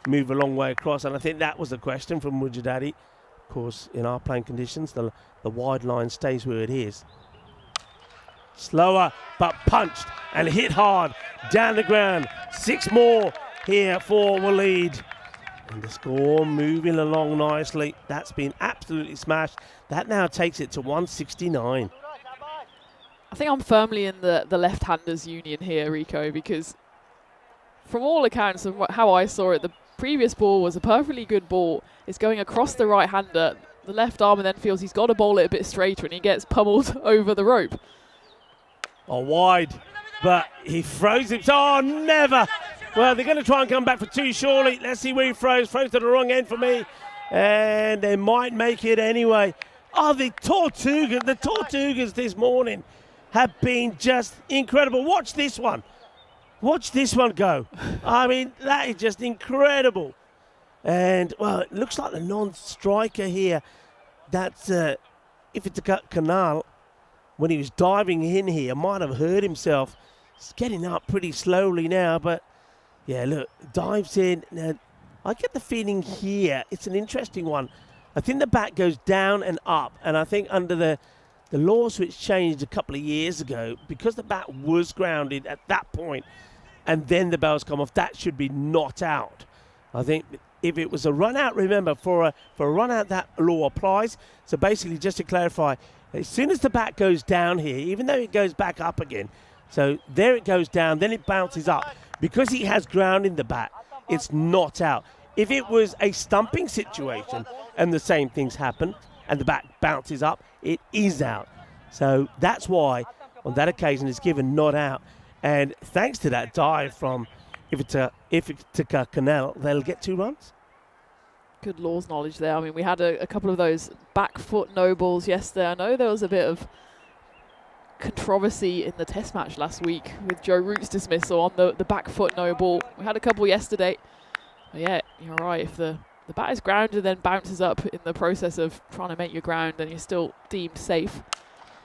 move a long way across. And I think that was the question from Mujadadi. Of course, in our playing conditions, the wide line stays where it is. Slower, but punched and hit hard down the ground. 6 more here for Waleed. And the score moving along nicely. That's been absolutely smashed. That now takes it to 169. I think I'm firmly in the left-handers union here, Rico, because from all accounts of how I saw it, the previous ball was a perfectly good ball. It's going across the right-hander. The left arm and then feels he's got to bowl it a bit straighter, and he gets pummeled over the rope. Oh, wide, but he throws it. Oh, never. Well, they're going to try and come back for 2, surely. Let's see where he throws. Throws to the wrong end for me. And they might make it anyway. Oh, the Tortugas this morning have been just incredible. Watch this one. Watch this one go. I mean, that is just incredible. And, well, it looks like the non-striker here. That's, if it's a canal, when he was diving in here, might have hurt himself. He's getting up pretty slowly now, but yeah, look, dives in. Now, I get the feeling here, it's an interesting one. I think the bat goes down and up, and I think under the laws which changed a couple of years ago, because the bat was grounded at that point, and then the bells come off, that should be not out. I think if it was a run out, remember, for a run out, that law applies. So basically, just to clarify, as soon as the bat goes down here, even though it goes back up again, so there it goes down, then it bounces up. Because he has ground in the bat, it's not out. If it was a stumping situation and the same things happen and the bat bounces up, it is out. So that's why on that occasion it's given not out. And thanks to that dive from if it's a canal, they'll get 2 runs. Good laws knowledge there. I mean, we had a couple of those back foot no balls yesterday. I know there was a bit of controversy in the test match last week with Joe Root's dismissal on the back foot no ball. We had a couple yesterday. But yeah, you're right. If the bat is grounded and then bounces up in the process of trying to make your ground, then you're still deemed safe.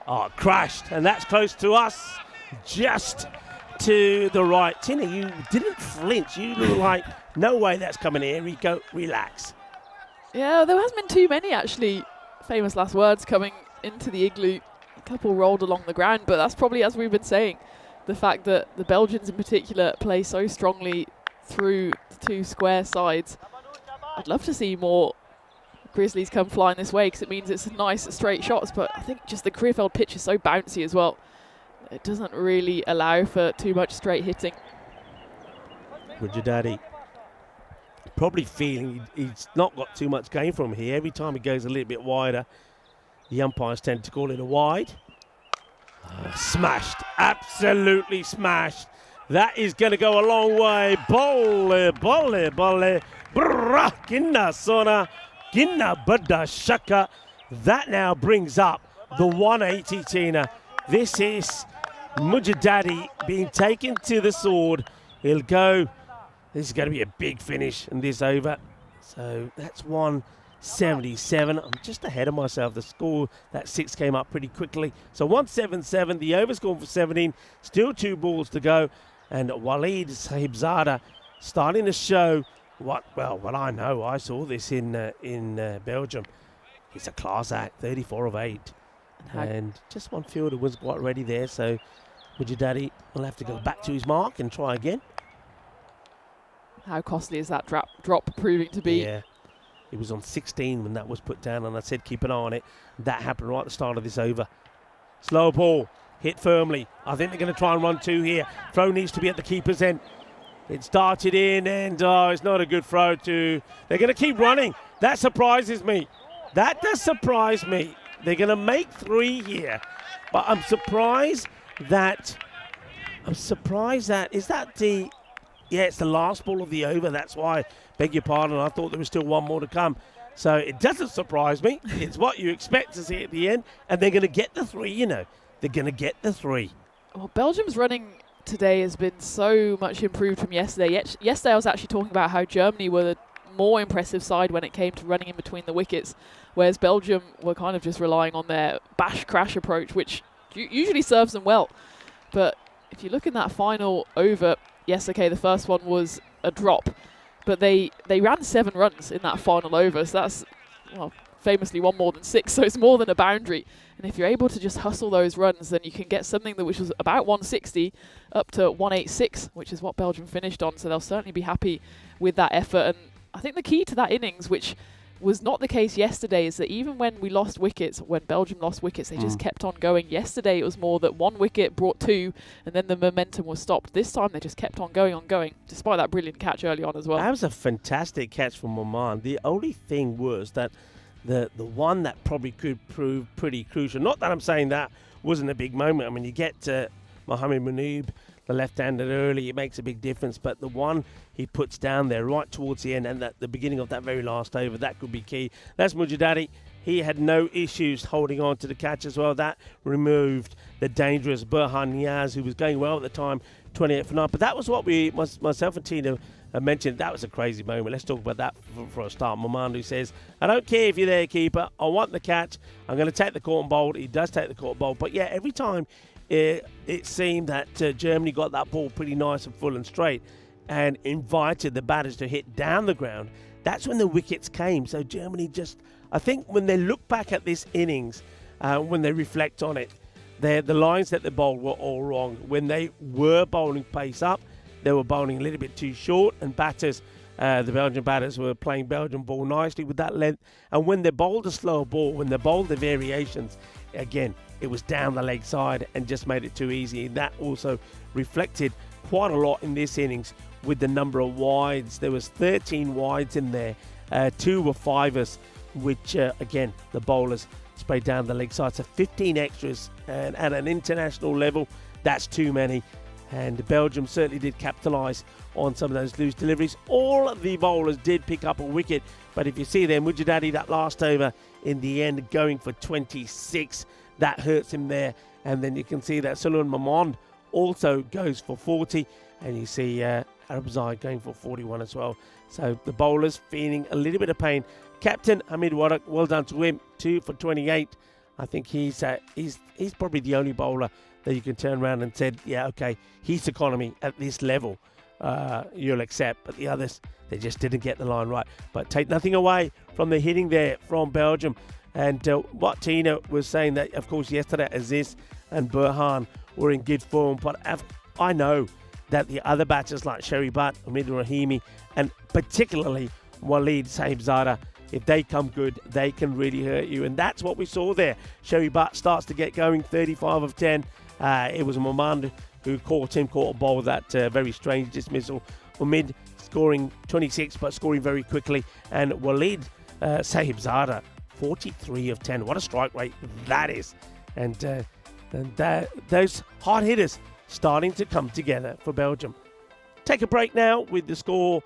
Oh, crashed, and that's close to us, just to the right. Tina, you didn't flinch. You look like, no way that's coming here. Rico, relax. Yeah, there hasn't been too many, actually, famous last words coming into the igloo. A couple rolled along the ground, but that's probably, as we've been saying, the fact that the Belgians in particular play so strongly through the 2 square sides. I'd love to see more Grizzlies come flying this way because it means it's nice straight shots, but I think just the Creerfeld pitch is so bouncy as well. It doesn't really allow for too much straight hitting. Mujadadi probably feeling he's not got too much game from here. Every time he goes a little bit wider, the umpires tend to call it a wide. Smashed, absolutely smashed. That is going to go a long way. Bolle, bolle, bolle. Brrrah, ginna sona, ginna bada shaka. That now brings up the 180, Tina. This is Mujadadi being taken to the sword. He'll go. This is going to be a big finish in this over. So that's 177. I'm just ahead of myself. The score, that 6 came up pretty quickly. So 177. The over's gone for 17. Still 2 balls to go. And Waleed Sahibzada starting to show what I know. I saw this in Belgium. He's a class act, 34 of 8. And just one fielder was quite ready there. So Mujadadi will have to go back to his mark and try again. How costly is that drop proving to be? Yeah, it was on 16 when that was put down, and I said keep an eye on it. That happened right at the start of this over. Slow ball, hit firmly. I think they're going to try and run 2 here. Throw needs to be at the keeper's end. It started in, and it's not a good throw to... They're going to keep running. That surprises me. That does surprise me. They're going to make 3 here, but I'm surprised that... Is that the... Yeah, it's the last ball of the over. That's why, beg your pardon, I thought there was still 1 more to come. So it doesn't surprise me. It's what you expect to see at the end. And they're going to get the 3, you know. They're going to get the 3. Well, Belgium's running today has been so much improved from yesterday. Yesterday I was actually talking about how Germany were the more impressive side when it came to running in between the wickets, whereas Belgium were kind of just relying on their bash-crash approach, which usually serves them well. But if you look in that final over... Yes, okay, the first one was a drop, but they ran 7 runs in that final over, so that's, well, famously 1 more than 6, so it's more than a boundary. And if you're able to just hustle those runs, then you can get something which was about 160 up to 186, which is what Belgium finished on, so they'll certainly be happy with that effort. And I think the key to that innings, which was not the case yesterday, is that even when we lost wickets, when Belgium lost wickets, they just kept on going. Yesterday it was more that 1 wicket brought 2 and then the momentum was stopped. This time they just kept on going, despite that brilliant catch early on as well. That was a fantastic catch from Oman. The only thing was that the one that probably could prove pretty crucial, not that I'm saying that wasn't a big moment. I mean, you get Mohamed Munib, the left-hander early, it makes a big difference, but the one he puts down there right towards the end and at the beginning of that very last over, that could be key. That's Mujadadi. He had no issues holding on to the catch as well. That removed the dangerous Burhan Niaz, who was going well at the time, 28 for 9. But that was what myself and Tina mentioned. That was a crazy moment. Let's talk about that for a start. Mamandu says, I don't care if you're there, keeper. I want the catch. I'm going to take the caught and bowled. He does take the caught and bowled. But yeah, every time it seemed that Germany got that ball pretty nice and full and straight and invited the batters to hit down the ground. That's when the wickets came. So Germany just, I think when they look back at this innings, when they reflect on it, the lines that they bowled were all wrong. When they were bowling pace up, they were bowling a little bit too short, and batters, the Belgian batters were playing Belgian ball nicely with that length. And when they bowled a slow ball, when they bowled the variations, again, it was down the leg side and just made it too easy. That also reflected quite a lot in this innings with the number of wides. There was 13 wides in there. 2 were fivers, which, again, the bowlers sprayed down the leg side. So 15 extras, and at an international level, that's too many. And Belgium certainly did capitalise on some of those loose deliveries. All of the bowlers did pick up a wicket, but if you see there, Mujadadi, that last over in the end going for 26, that hurts him there. And then you can see that Sulaiman Mahmood also goes for 40, and you see Arabzai going for 41 as well. So the bowlers feeling a little bit of pain. Captain Hamid Warak, well done to him, 2 for 28. I think he's probably the only bowler that you can turn around and said, yeah, okay, he's economy at this level. You'll accept, but the others, they just didn't get the line right. But take nothing away from the hitting there from Belgium. And what Tina was saying that, of course, yesterday Aziz and Burhan were in good form, but I know that the other batters like Sherry Butt, Hamid Rahimi, and particularly Waleed Sahibzada, if they come good, they can really hurt you. And that's what we saw there. Sherry Butt starts to get going, 35 of 10. It was Mohammad who caught a ball with that very strange dismissal. Umid scoring 26, but scoring very quickly. And Waleed Sahibzada, 43 of 10. What a strike rate that is. And those hard hitters starting to come together for Belgium. Take a break now with the score.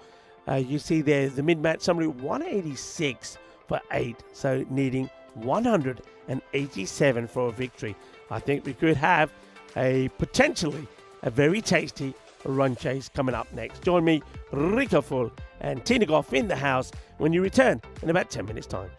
You see there the mid-match summary, 186 for 8. So needing 187 for a victory. I think we could have potentially a very tasty run chase coming up next. Join me, Rico Full and Tina Goff in the house when you return in about 10 minutes' time.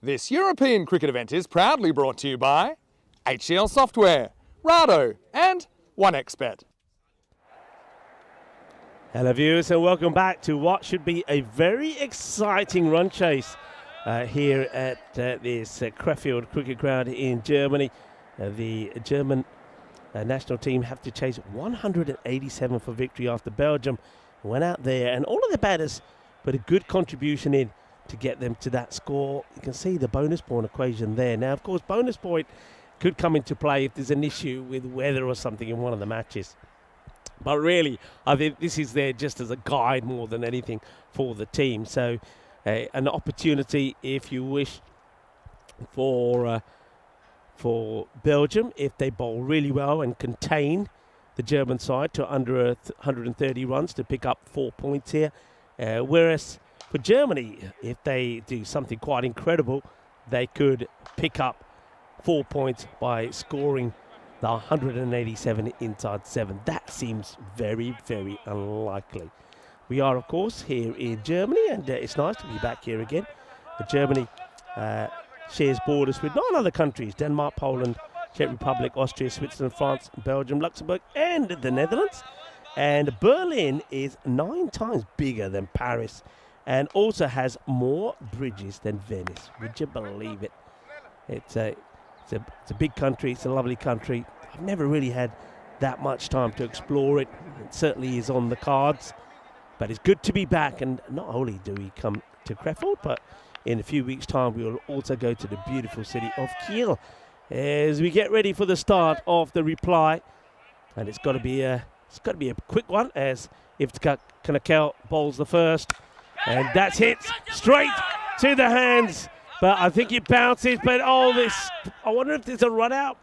This European cricket event is proudly brought to you by HCL Software, Rado and 1xBet. Hello viewers and welcome back to what should be a very exciting run chase here at this Krefeld cricket ground in Germany. The German national team have to chase 187 for victory after Belgium went out there, and all of the batters put a good contribution in to get them to that score. You can see the bonus point equation there. Now, of course, bonus point could come into play if there's an issue with weather or something in one of the matches. But really, I think this is there just as a guide more than anything for the team. So an opportunity, if you wish, for Belgium, if they bowl really well and contain the German side to under 130 runs, to pick up 4 points here. Whereas for Germany, if they do something quite incredible, they could pick up 4 points by scoring the 187 inside 7. That seems very, very unlikely. We are, of course, here in Germany, and it's nice to be back here again. Germany shares borders with 9 other countries: Denmark, Poland, Czech Republic, Austria, Switzerland, France, Belgium, Luxembourg, and the Netherlands. And Berlin is 9 times bigger than Paris and also has more bridges than Venice. Would you believe it? It's a big country. It's a lovely country. I've never really had that much time to explore it. It certainly is on the cards. But it's good to be back. And not only do we come to Krefeld, but in a few weeks' time we will also go to the beautiful city of Kiel as we get ready for the start of the reply. And it's got to be a quick one, as Iftikhar Kanakel bowls the first. And that's hit straight to the hands. But I think it bounces. But I wonder if there's a run out.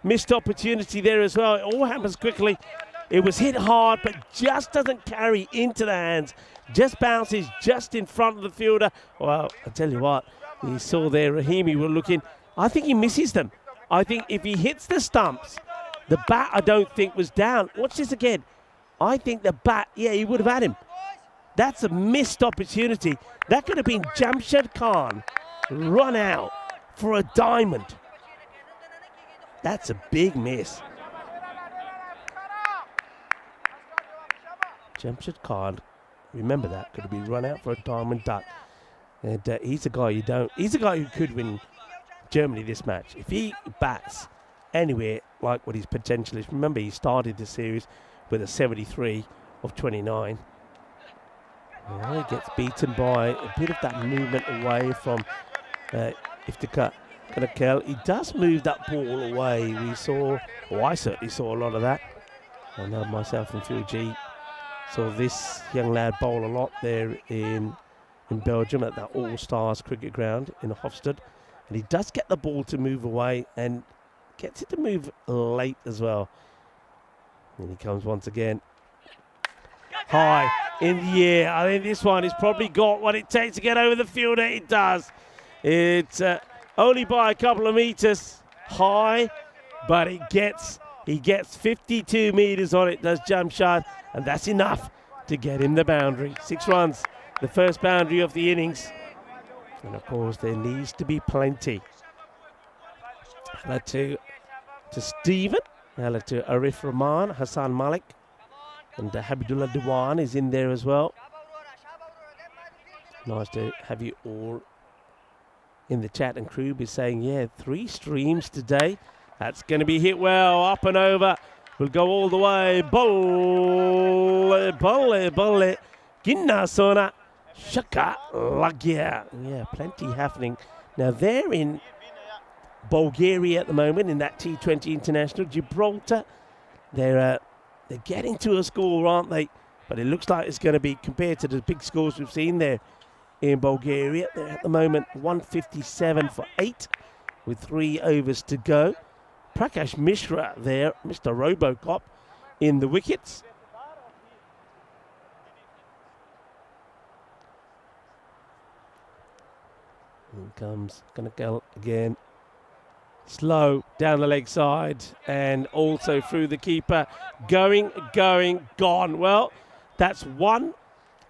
Missed opportunity there as well. It all happens quickly. It was hit hard, but just doesn't carry into the hands. Just bounces just in front of the fielder. Well, I tell you what, you saw there Rahimi were looking. I think he misses them. I think if he hits the stumps, the bat I don't think was down. Watch this again. I think the bat, yeah, he would have had him. That's a missed opportunity. That could have been Jamshed Khan run out for a diamond. That's a big miss. Jamshed Khan, remember that, could have been run out for a diamond duck. And he's a guy who could win Germany this match. If he bats anywhere like what his potential is. Remember, he started the series with a 73 of 29. Well, he gets beaten by a bit of that movement away from Iftikhar Kanakel. He does move that ball away. I certainly saw a lot of that. I know myself and Phil G saw this young lad bowl a lot there in Belgium at that All-Stars cricket ground in Hofstad. And he does get the ball to move away and gets it to move late as well. And he comes once again. High in the air. I think this one has probably got what it takes to get over the fielder. It does. It's only by a couple of meters high, but he gets 52 meters on it, does Jamshed, and that's enough to get him the boundary. 6 runs, the first boundary of the innings. And of course, there needs to be plenty. Hello to Stephen. Hello to Arif Rahman, Hassan Malik. And Habibullah Dewan is in there as well. Nice to have you all in the chat. And Krub is saying, yeah, 3 streams today. That's going to be hit well, up and over. We'll go all the way. Bolle. Ginna Sona. Shaka Lagya. Yeah, plenty happening. Now they're in Bulgaria at the moment in that T20 International. Gibraltar, they're getting to a score, aren't they? But it looks like it's going to be, compared to the big scores we've seen there in Bulgaria. They're at the moment 157 for 8 with 3 overs to go. Prakash Mishra there, Mr. Robocop, in the wickets. Here comes Kanakel again. Slow down the leg side and also through the keeper. Going, gone. Well, that's one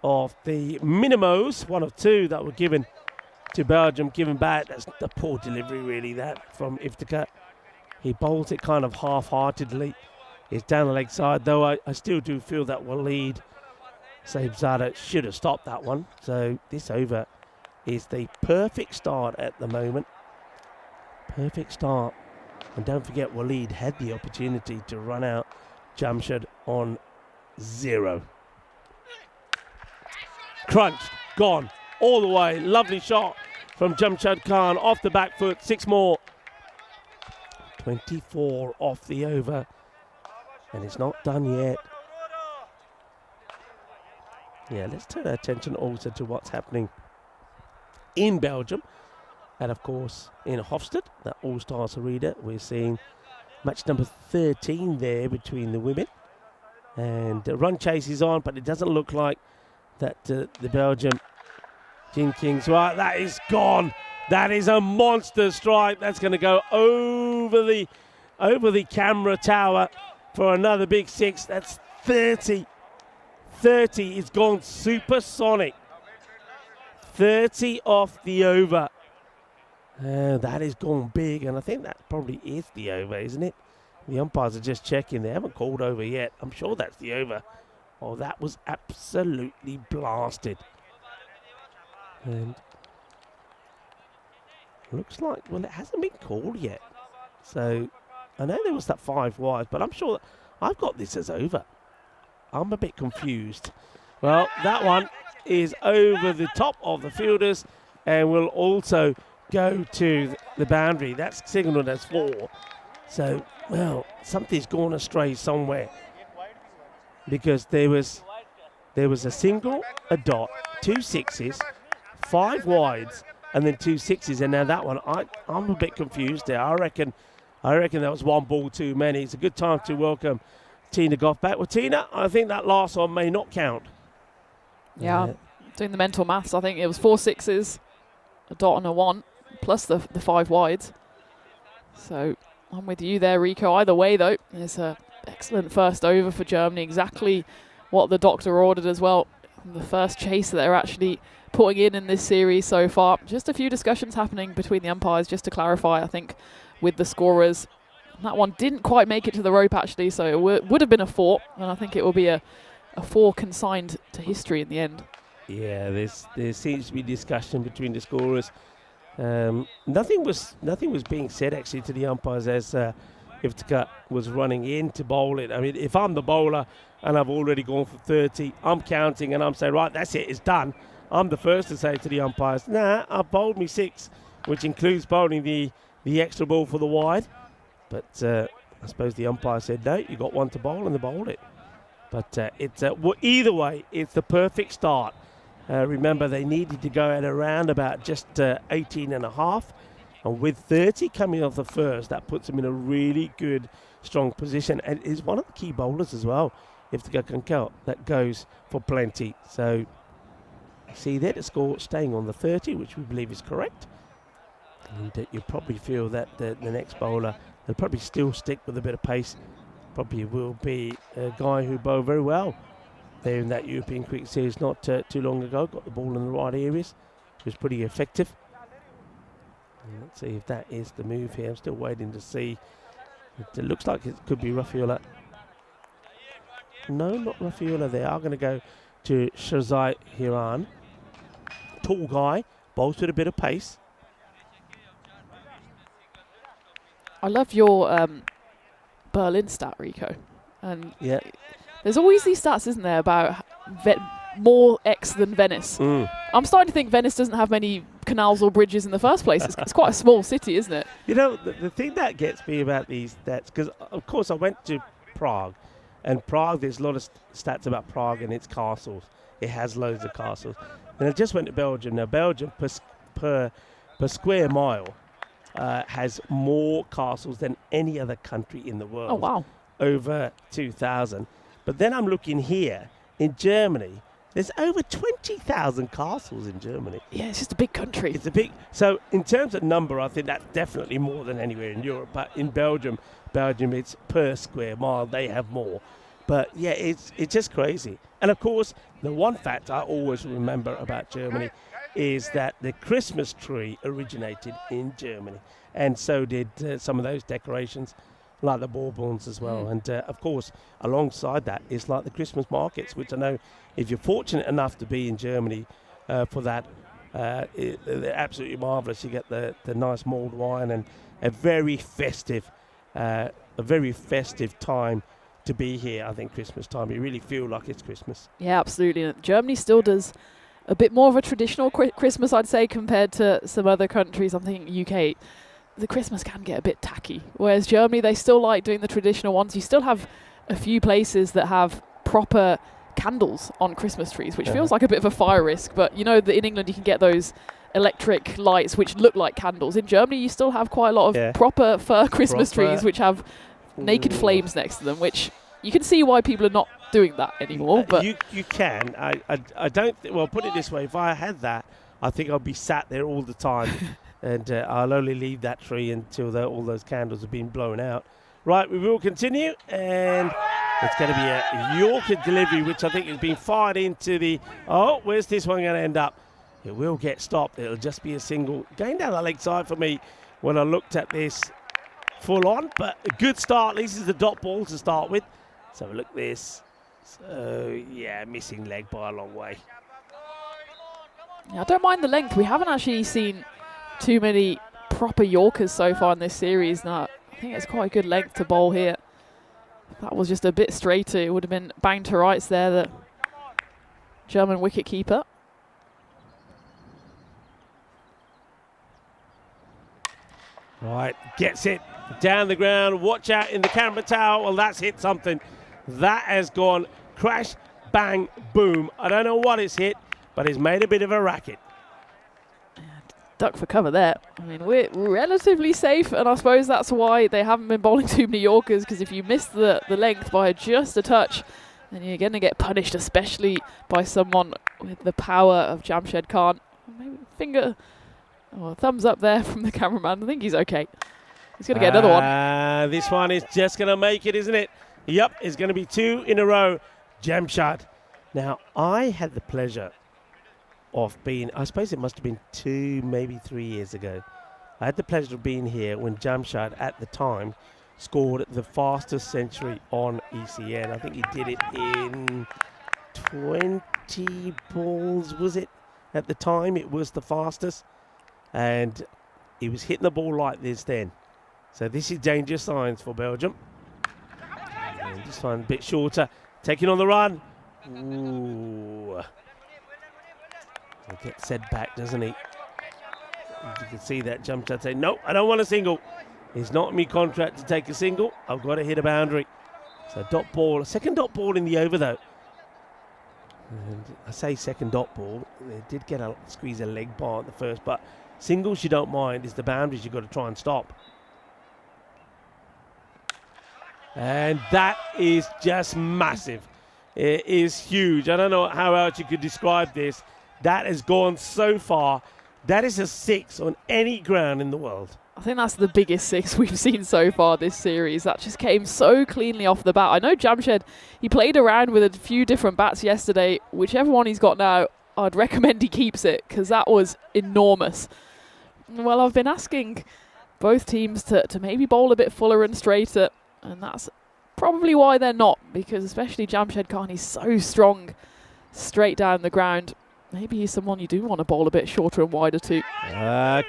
of the minimos, one of 2 that were given to Belgium, giving back. That's a poor delivery, really, that from Iftikhar. He bowls it kind of half-heartedly. It's down the leg side, though I still do feel that Waleed Saibzada should have stopped that one. So this over is the perfect start at the moment. Perfect start. And don't forget, Waleed had the opportunity to run out Jamshid on 0. Crunched, gone, all the way. Lovely shot from Jamshid Khan off the back foot. 6 more. 24 off the over. And it's not done yet. Yeah, let's turn our attention also to what's happening in Belgium. And of course, in Hofstad, that All-Stars Arena, we're seeing match number 13 there between the women. And the run chase is on, but it doesn't look like that the Belgium Jin Kings. Right, that is gone. That is a monster strike. That's going to go over the camera tower for another big 6. That's 30. 30 is gone supersonic. 30 off the over. That is gone big, and I think that probably is the over, isn't it? The umpires are just checking. They haven't called over yet. I'm sure that's the over. Oh, that was absolutely blasted. And looks like, well, it hasn't been called yet. So I know there was that 5 wide, but I'm sure that I've got this as over. I'm a bit confused. Well, that one is over the top of the fielders and will also go to the boundary. That's signalled as 4. So, well, something's gone astray somewhere, because there was a single, a dot, 2 6s, 5 wides, and then 2 6s. And now that one, I'm a bit confused there. I reckon that was 1 ball too many. It's a good time to welcome Tina Goff back. Well, Tina, I think that last one may not count. Yeah, doing the mental maths, I think it was 4 6s, a dot and a 1, plus the 5 wides. So I'm with you there, Rico. Either way, though, it's an excellent first over for Germany. Exactly what the doctor ordered as well. The first chase that they're actually putting in this series so far. Just a few discussions happening between the umpires, just to clarify, I think, with the scorers. That one didn't quite make it to the rope, actually, so it would have been a 4, and I think it will be a 4 consigned to history in the end. Yeah, there seems to be discussion between the scorers. Nothing was being said actually to the umpires as Iftikhar was running in to bowl it. I mean, if I'm the bowler and I've already gone for 30, I'm counting and I'm saying, right, that's it, it's done. I'm the first to say to the umpires, nah, I've bowled me 6, which includes bowling the extra ball for the wide. But I suppose the umpire said, no, you got 1 to bowl, and they bowled it. But well, either way, it's the perfect start. Remember, they needed to go at around about just 18 and a half. And with 30 coming off the first, that puts them in a really good, strong position. And is one of the key bowlers as well, if the can count, that goes for plenty. So, see there, the score staying on the 30, which we believe is correct. And you probably feel that the next bowler, they'll probably still stick with a bit of pace. Probably will be a guy who bowled very well there in that European Cricket Series not too long ago. Got the ball in the right areas. It was pretty effective. And let's see if that is the move here. I'm still waiting to see. It looks like it could be Rafiullah. No, not Rafiullah. They are going to go to Shazai Hiran. Tall guy, bowls with a bit of pace. I love your Berlin stat, Rico. And yeah, there's always these stats, isn't there, about more X than Venice. I'm starting to think Venice doesn't have many canals or bridges in the first place. It's quite a small city, isn't it? You know, the thing that gets me about these stats, because of course I went to Prague, and Prague, there's a lot of stats about Prague and its castles. It has loads of castles. And I just went to Belgium. Now, Belgium, per square mile, has more castles than any other country in the world. Oh, wow. Over 2,000. But then I'm looking here in Germany. There's over 20,000 castles in Germany. Yeah, it's just a big country. It's a big. So in terms of number, I think that's definitely more than anywhere in Europe. But in Belgium, it's per square mile. They have more. But yeah, it's just crazy. And of course, the one fact I always remember about Germany is that the Christmas tree originated in Germany, and so did some of those decorations, like the Bourbons as well. And of course, alongside that is like the Christmas markets, which I know if you're fortunate enough to be in Germany for that, they're absolutely marvellous. You get the nice mulled wine and a very festive time to be here. I think Christmas time, you really feel like it's Christmas. Yeah, absolutely. And Germany still does a bit more of a traditional Christmas, I'd say, compared to some other countries. I'm thinking UK. The Christmas can get a bit tacky, whereas Germany, they still like doing the traditional ones. You still have a few places that have proper candles on Christmas trees, which feels like a bit of a fire risk, but you know that in England you can get those electric lights which look like candles. In Germany you still have quite a lot of proper fir Christmas trees which have naked flames next to them, which you can see why people are not doing that anymore. But you can. I don't. Well, put it this way: if I had that, I think I'd be sat there all the time, and I'll only leave that tree until all those candles have been blown out. Right, we will continue, and it's going to be a Yorker delivery, which I think has been fired into the. Oh, where's this one going to end up? It will get stopped. It'll just be a single. Going down the leg side for me when I looked at this full on, but a good start. This is the dot ball to start with. So look at this. So, yeah, missing leg by a long way. Yeah, I don't mind the length. We haven't actually seen too many proper Yorkers so far in this series. Now, I think it's quite a good length to bowl here. If that was just a bit straighter, it would have been bang to rights there, the German wicket keeper. Right, gets it down the ground. Watch out in the camera tower. Well, that's hit something. That has gone crash, bang, boom. I don't know what it's hit, but it's made a bit of a racket. Duck for cover there. I mean, we're relatively safe, and I suppose that's why they haven't been bowling too many Yorkers, because if you miss the length by just a touch, then you're going to get punished, especially by someone with the power of Jamshed Khan. Maybe finger... Oh, thumbs up there from the cameraman. I think he's okay. He's going to get another one. This one is just going to make it, isn't it? Yep, it's going to be two in a row. Jamshed. Now, I had the pleasure of being, I suppose it must have been 2, maybe 3 years ago. I had the pleasure of being here when Jamshed, at the time, scored the fastest century on ECN. I think he did it in 20 balls, was it? At the time, it was the fastest. And he was hitting the ball like this then. So this is danger signs for Belgium. And this one a bit shorter. Taking on the run. Ooh. He gets set back, doesn't he? You can see that Jamshed say, no, I don't want a single. It's not in my contract to take a single. I've got to hit a boundary. So dot ball, a second dot ball in the over though. And I say second dot ball. They did get a squeeze a leg bar at the first, but singles you don't mind, is the boundaries you've got to try and stop. And that is just massive. It is huge. I don't know how else you could describe this. That has gone so far. That is a 6 on any ground in the world. I think that's the biggest 6 we've seen so far this series. That just came so cleanly off the bat. I know Jamshed, he played around with a few different bats yesterday. Whichever one he's got now, I'd recommend he keeps it, because that was enormous. Well, I've been asking both teams to maybe bowl a bit fuller and straighter, and that's probably why they're not, because especially Jamshed Khan, he's so strong straight down the ground. Maybe he's someone you do want to bowl a bit shorter and wider to.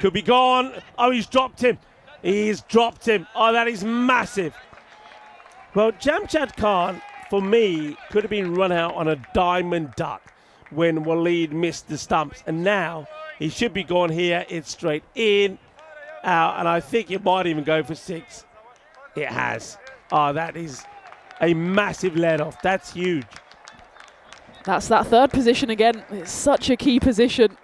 Could be gone. Oh, he's dropped him. He's dropped him. Oh, that is massive. Well, Jamshed Khan, for me, could have been run out on a diamond duck when Waleed missed the stumps, and now he should be gone here. It's straight in, out, and I think it might even go for 6. It has. Oh, that is a massive let-off. That's huge. That's that third position again. It's such a key position.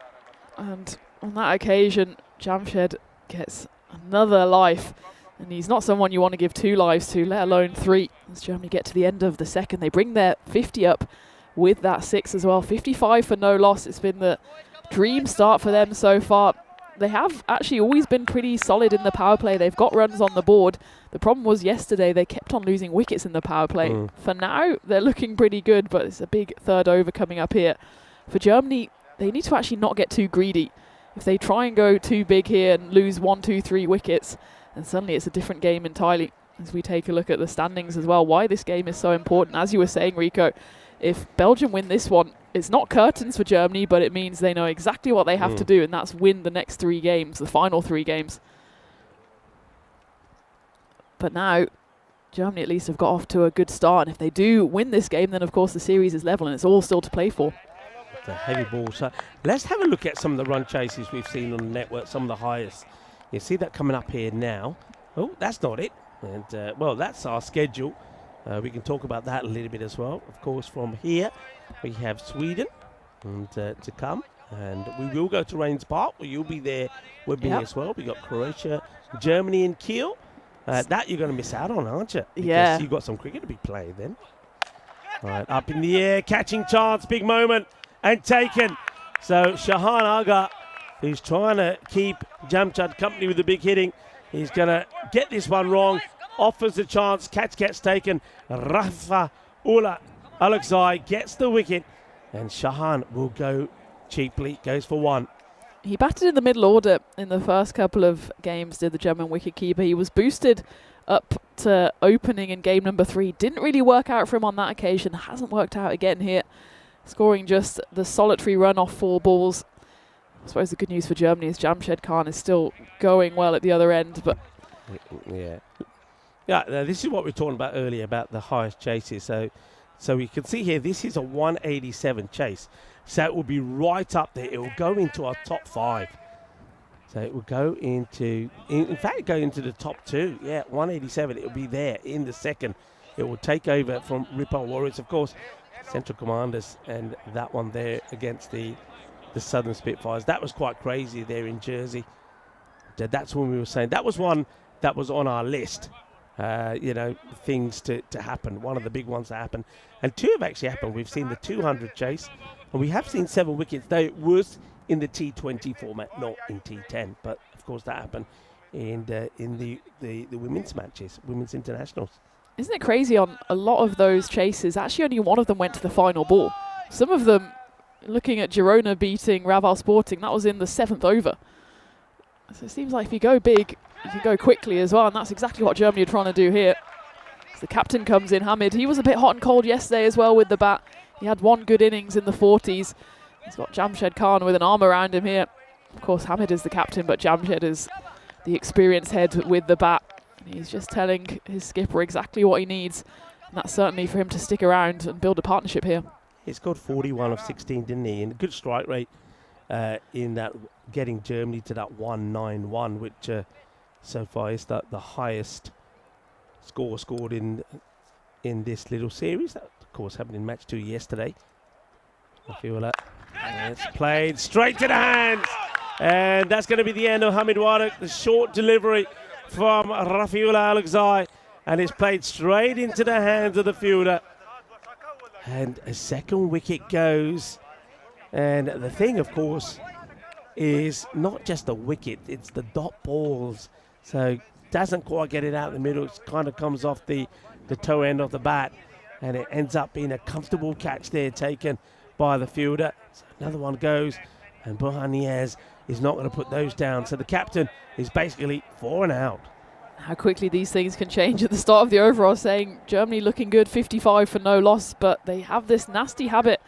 And on that occasion, Jamshed gets another life. And he's not someone you want to give 2 lives to, let alone 3. As Germany get to the end of the second, they bring their 50 up with that 6 as well. 55 for no loss. It's been the dream start for them so far. They have actually always been pretty solid in the power play. They've got runs on the board. The problem was yesterday they kept on losing wickets in the power play. For now, they're looking pretty good, but it's a big third over coming up here. For Germany, they need to actually not get too greedy. If they try and go too big here and lose 1, 2, 3 wickets, then suddenly it's a different game entirely. As we take a look at the standings as well, why this game is so important. As you were saying, Rico, if Belgium win this one, it's not curtains for Germany, but it means they know exactly what they have to do, and that's win the next 3 games, the final 3 games. But now, Germany at least have got off to a good start, and if they do win this game, then of course the series is level and it's all still to play for. It's a heavy ball. So let's have a look at some of the run chases we've seen on the network, some of the highest. You see that coming up here now. Oh, that's not it. And, well, that's our schedule. We can talk about that a little bit as well. Of course, from here, we have Sweden and, to come. And we will go to Rains Park, where you'll be there with me as well. We got Croatia, Germany and Kiel. That you're going to miss out on, aren't you? Because you've got some cricket to be played then. All right, up in the air, catching chance, big moment, and taken. So Shahan Aga, who's trying to keep Jamshad company with the big hitting, he's going to get this one wrong. Offers the chance, catch gets taken. Rafa Ula Alexai gets the wicket, and Shahan will go cheaply, goes for 1. He batted in the middle order in the first couple of games, did the German wicketkeeper. He was boosted up to opening in game number 3. Didn't really work out for him on that occasion. Hasn't worked out again here. Scoring just the solitary run off 4 balls. I suppose the good news for Germany is Jamshed Khan is still going well at the other end. But yeah, this is what we were talking about earlier about the highest chases. So we can see here, this is a 187 chase. So it will be right up there. It will go into our top 5. So it will go into, in fact, go into the top 2. Yeah, 187. It will be there in the second. It will take over from Ripple Warriors, of course, Central Commanders, and that one there against the Southern Spitfires. That was quite crazy there in Jersey. That's when we were saying that was one that was on our list. You know, things to happen. One of the big ones that happened. And 2 have actually happened. We've seen the 200 chase. And we have seen 7 wickets, though it was in the T20 format, not in T10. But, of course, that happened in the women's matches, women's internationals. Isn't it crazy on a lot of those chases, actually only one of them went to the final ball. Some of them, looking at Girona beating Raval Sporting, that was in the 7th over. So it seems like if you go big, you can go quickly as well, and that's exactly what Germany are trying to do here. As the captain comes in, Hamid, he was a bit hot and cold yesterday as well with the bat. He had 1 good innings in the 40s. He's got Jamshed Khan with an arm around him here. Of course, Hamid is the captain, but Jamshed is the experienced head with the bat. And he's just telling his skipper exactly what he needs. And that's certainly for him to stick around and build a partnership here. He scored 41 of 16, didn't he? And a good strike rate in that, getting Germany to that 191, which so far is the highest score scored in this little series. That, of course, happened in match 2 yesterday. I feel that. And it's played straight to the hands. And that's going to be the end of Hamid Warak. The short delivery from Rafiullah Alexai. And it's played straight into the hands of the fielder. And a second wicket goes. And the thing, of course, is not just the wicket. It's the dot balls. So doesn't quite get it out in the middle. It kind of comes off the toe end of the bat. And it ends up being a comfortable catch there taken by the fielder. So another one goes. And Burhan Niaz is not going to put those down. So the captain is basically 4 and out. How quickly these things can change at the start of the over. I was saying Germany looking good, 55 for no loss, but they have this nasty habit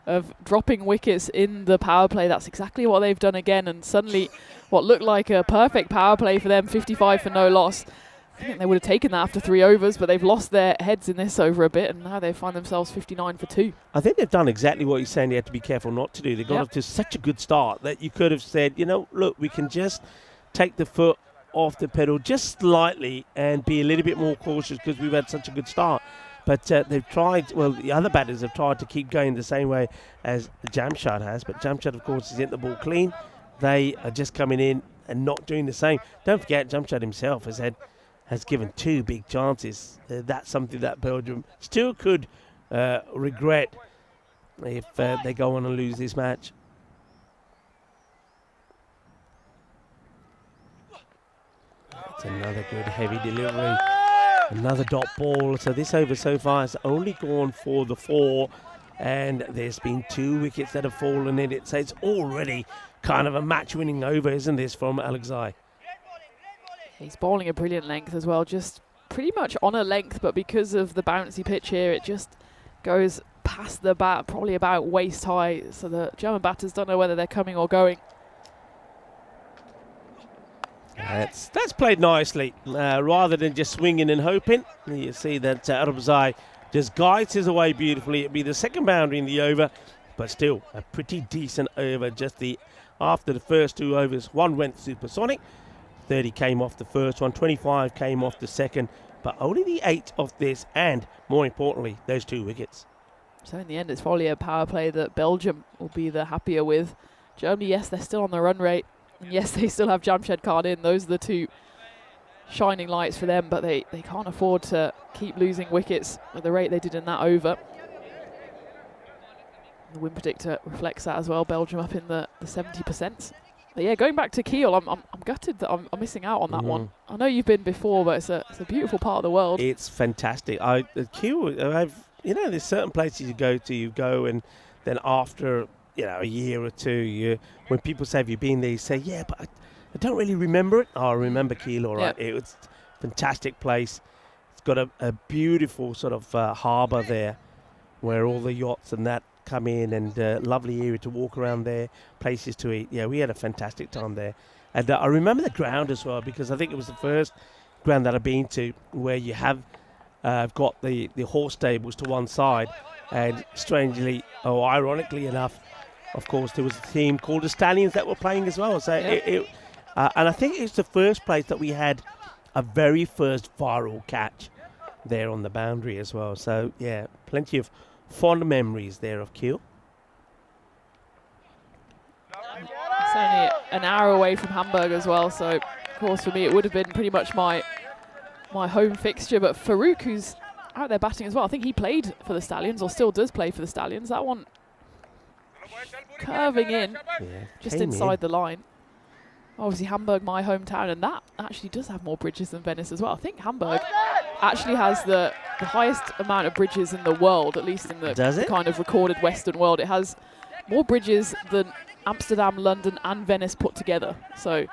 of dropping wickets in the power play. That's exactly what they've done again, and suddenly what looked like a perfect power play for them, 55 for no loss. I think they would have taken that after 3 overs, but they've lost their heads in this over a bit, and now they find themselves 59 for 2. I think they've done exactly what you're saying they had to be careful not to do. They got off to such a good start that you could have said, you know, look, we can just take the foot off the pedal just slightly and be a little bit more cautious because we've had such a good start. But they've tried, well, the other batters have tried to keep going the same way as Jamshad has. But Jamshad, of course, is hitting the ball clean. They are just coming in and not doing the same. Don't forget, Jamshad himself has given 2 big chances. That's something that Belgium still could regret if they go on and lose this match. That's another good heavy delivery. Another dot ball. So this over so far has only gone for the 4. and there's been 2 wickets that have fallen in it. So it's already kind of a match-winning over, isn't this, from Alexei? He's bowling a brilliant length as well, just pretty much on a length, but because of the bouncy pitch here, it just goes past the bat, probably about waist high, so the German batters don't know whether they're coming or going. That's played nicely, rather than just swinging and hoping. You see that Alexei just guides his away beautifully. It'll be the second boundary in the over, but still a pretty decent over. After the first 2 overs, one went supersonic, 30 came off the first one, 25 came off the second, but only the 8 of this, and more importantly, those 2 wickets. So in the end, it's probably a power play that Belgium will be the happier with. Germany, yes, they're still on the run rate. And yes, they still have Jamshed Khan in. Those are the 2 shining lights for them, but they can't afford to keep losing wickets at the rate they did in that over. The win predictor reflects that as well. Belgium up in the 70%. But yeah, going back to Kiel, I'm gutted that I'm missing out on that one. I know you've been before, but it's a beautiful part of the world. It's fantastic. Kiel, there's certain places you go, and then after a year or two, when people say, have you been there, you say, yeah, but I don't really remember it. Oh, I remember Kiel, all right. It was a fantastic place. It's got a beautiful sort of harbour there where all the yachts and that come in, and lovely area to walk around there, places to eat. Yeah, we had a fantastic time there. And I remember the ground as well, because I think it was the first ground that I've been to where you have got the horse stables to one side, and strangely, ironically enough, of course, there was a team called the Stallions that were playing as well. So and I think it's the first place that we had a very first viral catch there on the boundary as well. So yeah, plenty of fond memories there of Kiel. It's only an hour away from Hamburg as well, so of course for me it would have been pretty much my home fixture. But Farouk, who's out there batting as well, I think he played for the Stallions, or still does play for the Stallions. That one curving in, just inside the line. Obviously Hamburg, my hometown, and that actually does have more bridges than Venice as well. I think Hamburg actually has the highest amount of bridges in the world, at least in the kind of recorded Western world. It has more bridges than Amsterdam, London and Venice put together. So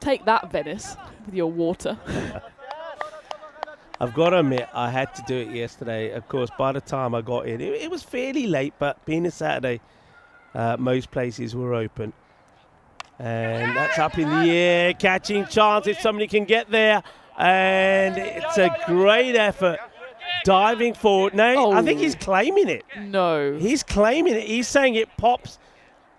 take that, Venice, with your water. I've got to admit, I had to do it yesterday. Of course, by the time I got in, it was fairly late, but being a Saturday, most places were open. And that's up in the air, catching chance if somebody can get there. And it's a great effort, diving forward. No, I think he's claiming it. No. He's claiming it. He's saying it pops.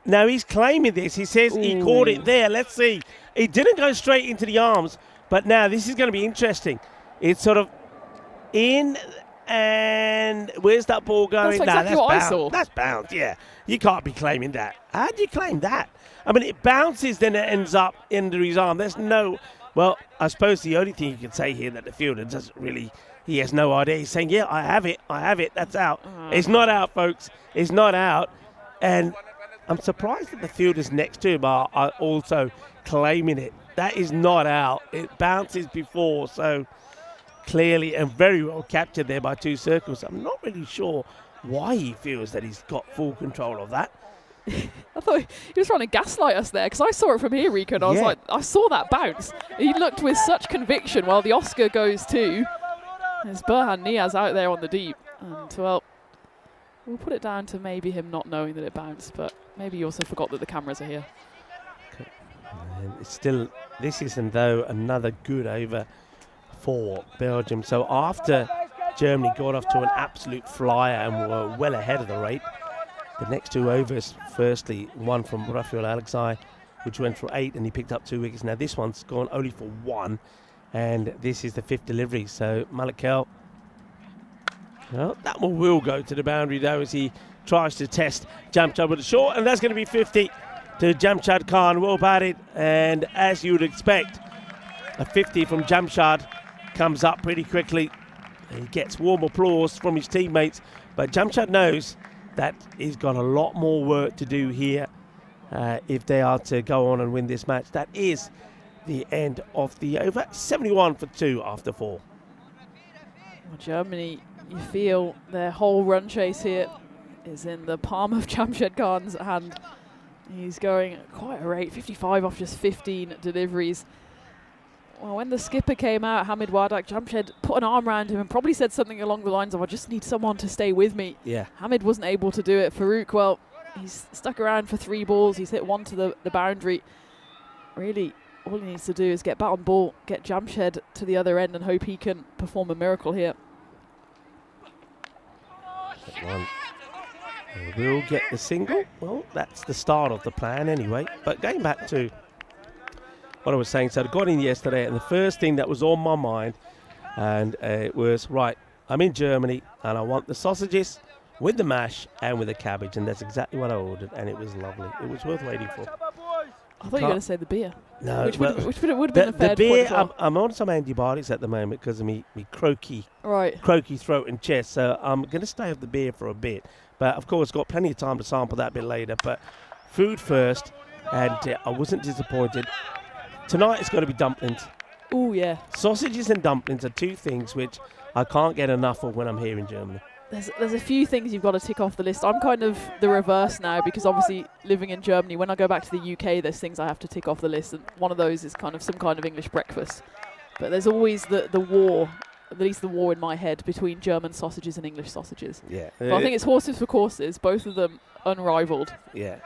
No, he's claiming this. He says he caught it there. Let's see. It didn't go straight into the arms, but now this is going to be interesting. It's sort of in, and where's that ball going? That's exactly what I saw. That's bounce, yeah. You can't be claiming that. How do you claim that? I mean, it bounces, then it ends up into his arm. There's no... Well, I suppose the only thing you can say here that the fielder doesn't really... He has no idea. He's saying, yeah, I have it, that's out. It's not out, folks. It's not out. And I'm surprised that the fielders next to him are also claiming it. That is not out. It bounces before, so clearly and very well captured there by 2 circles. I'm not really sure why he feels that he's got full control of that. I thought he was trying to gaslight us there, because I saw it from here, Rico, and I was like, I saw that bounce. He looked with such conviction, while the Oscar goes to. There's Burhan Niaz out there on the deep. And, well, we'll put it down to maybe him not knowing that it bounced, but maybe he also forgot that the cameras are here. Okay. And it's still, this isn't, though, another good over for Belgium. So after Germany got off to an absolute flyer and were well ahead of the rate, the next 2 overs, firstly, one from Rafael Alexei, which went for 8, and he picked up 2 wickets. Now this one's gone only for 1, and this is the 5th delivery. So Malik Kell, well, that one will go to the boundary, though, as he tries to test Jamshad with a short, and that's going to be 50 to Jamshad Khan. Well batted, and as you would expect, a 50 from Jamshad comes up pretty quickly. He gets warm applause from his teammates, but Jamshad knows that he's got a lot more work to do here if they are to go on and win this match. That is the end of the over. 71 for 2 after 4. Well, Germany, you feel their whole run chase here is in the palm of Jamshed Khan's hand. He's going at quite a rate, 55 off just 15 deliveries. Well, when the skipper came out, Hamid Wardak, Jamshed put an arm around him and probably said something along the lines of, I just need someone to stay with me. Yeah. Hamid wasn't able to do it. Farouk, well, he's stuck around for 3 balls. He's hit 1 to the boundary. Really, all he needs to do is get bat on ball, get Jamshed to the other end and hope he can perform a miracle here. We'll get the single. Well, that's the start of the plan anyway. But going back to what I was saying, so I got in yesterday and the first thing that was on my mind, and it was, right, I'm in Germany and I want the sausages with the mash and with the cabbage, and that's exactly what I ordered, and it was lovely. It was worth waiting for. I thought you were going to say the beer. No, which would have been a fair the beer, point as well. I'm on some antibiotics at the moment because of me croaky throat and chest, so I'm going to stay off the beer for a bit. But of course, got plenty of time to sample that a bit later. But food first, and I wasn't disappointed. Tonight it's going to be dumplings. Oh yeah. Sausages and dumplings are 2 things which I can't get enough of when I'm here in Germany. There's a few things you've got to tick off the list. I'm kind of the reverse now because obviously living in Germany, when I go back to the UK, there's things I have to tick off the list, and one of those is kind of some kind of English breakfast. But there's always the war, at least the war in my head, between German sausages and English sausages. Yeah. But I think it's horses for courses, both of them unrivaled. Yeah.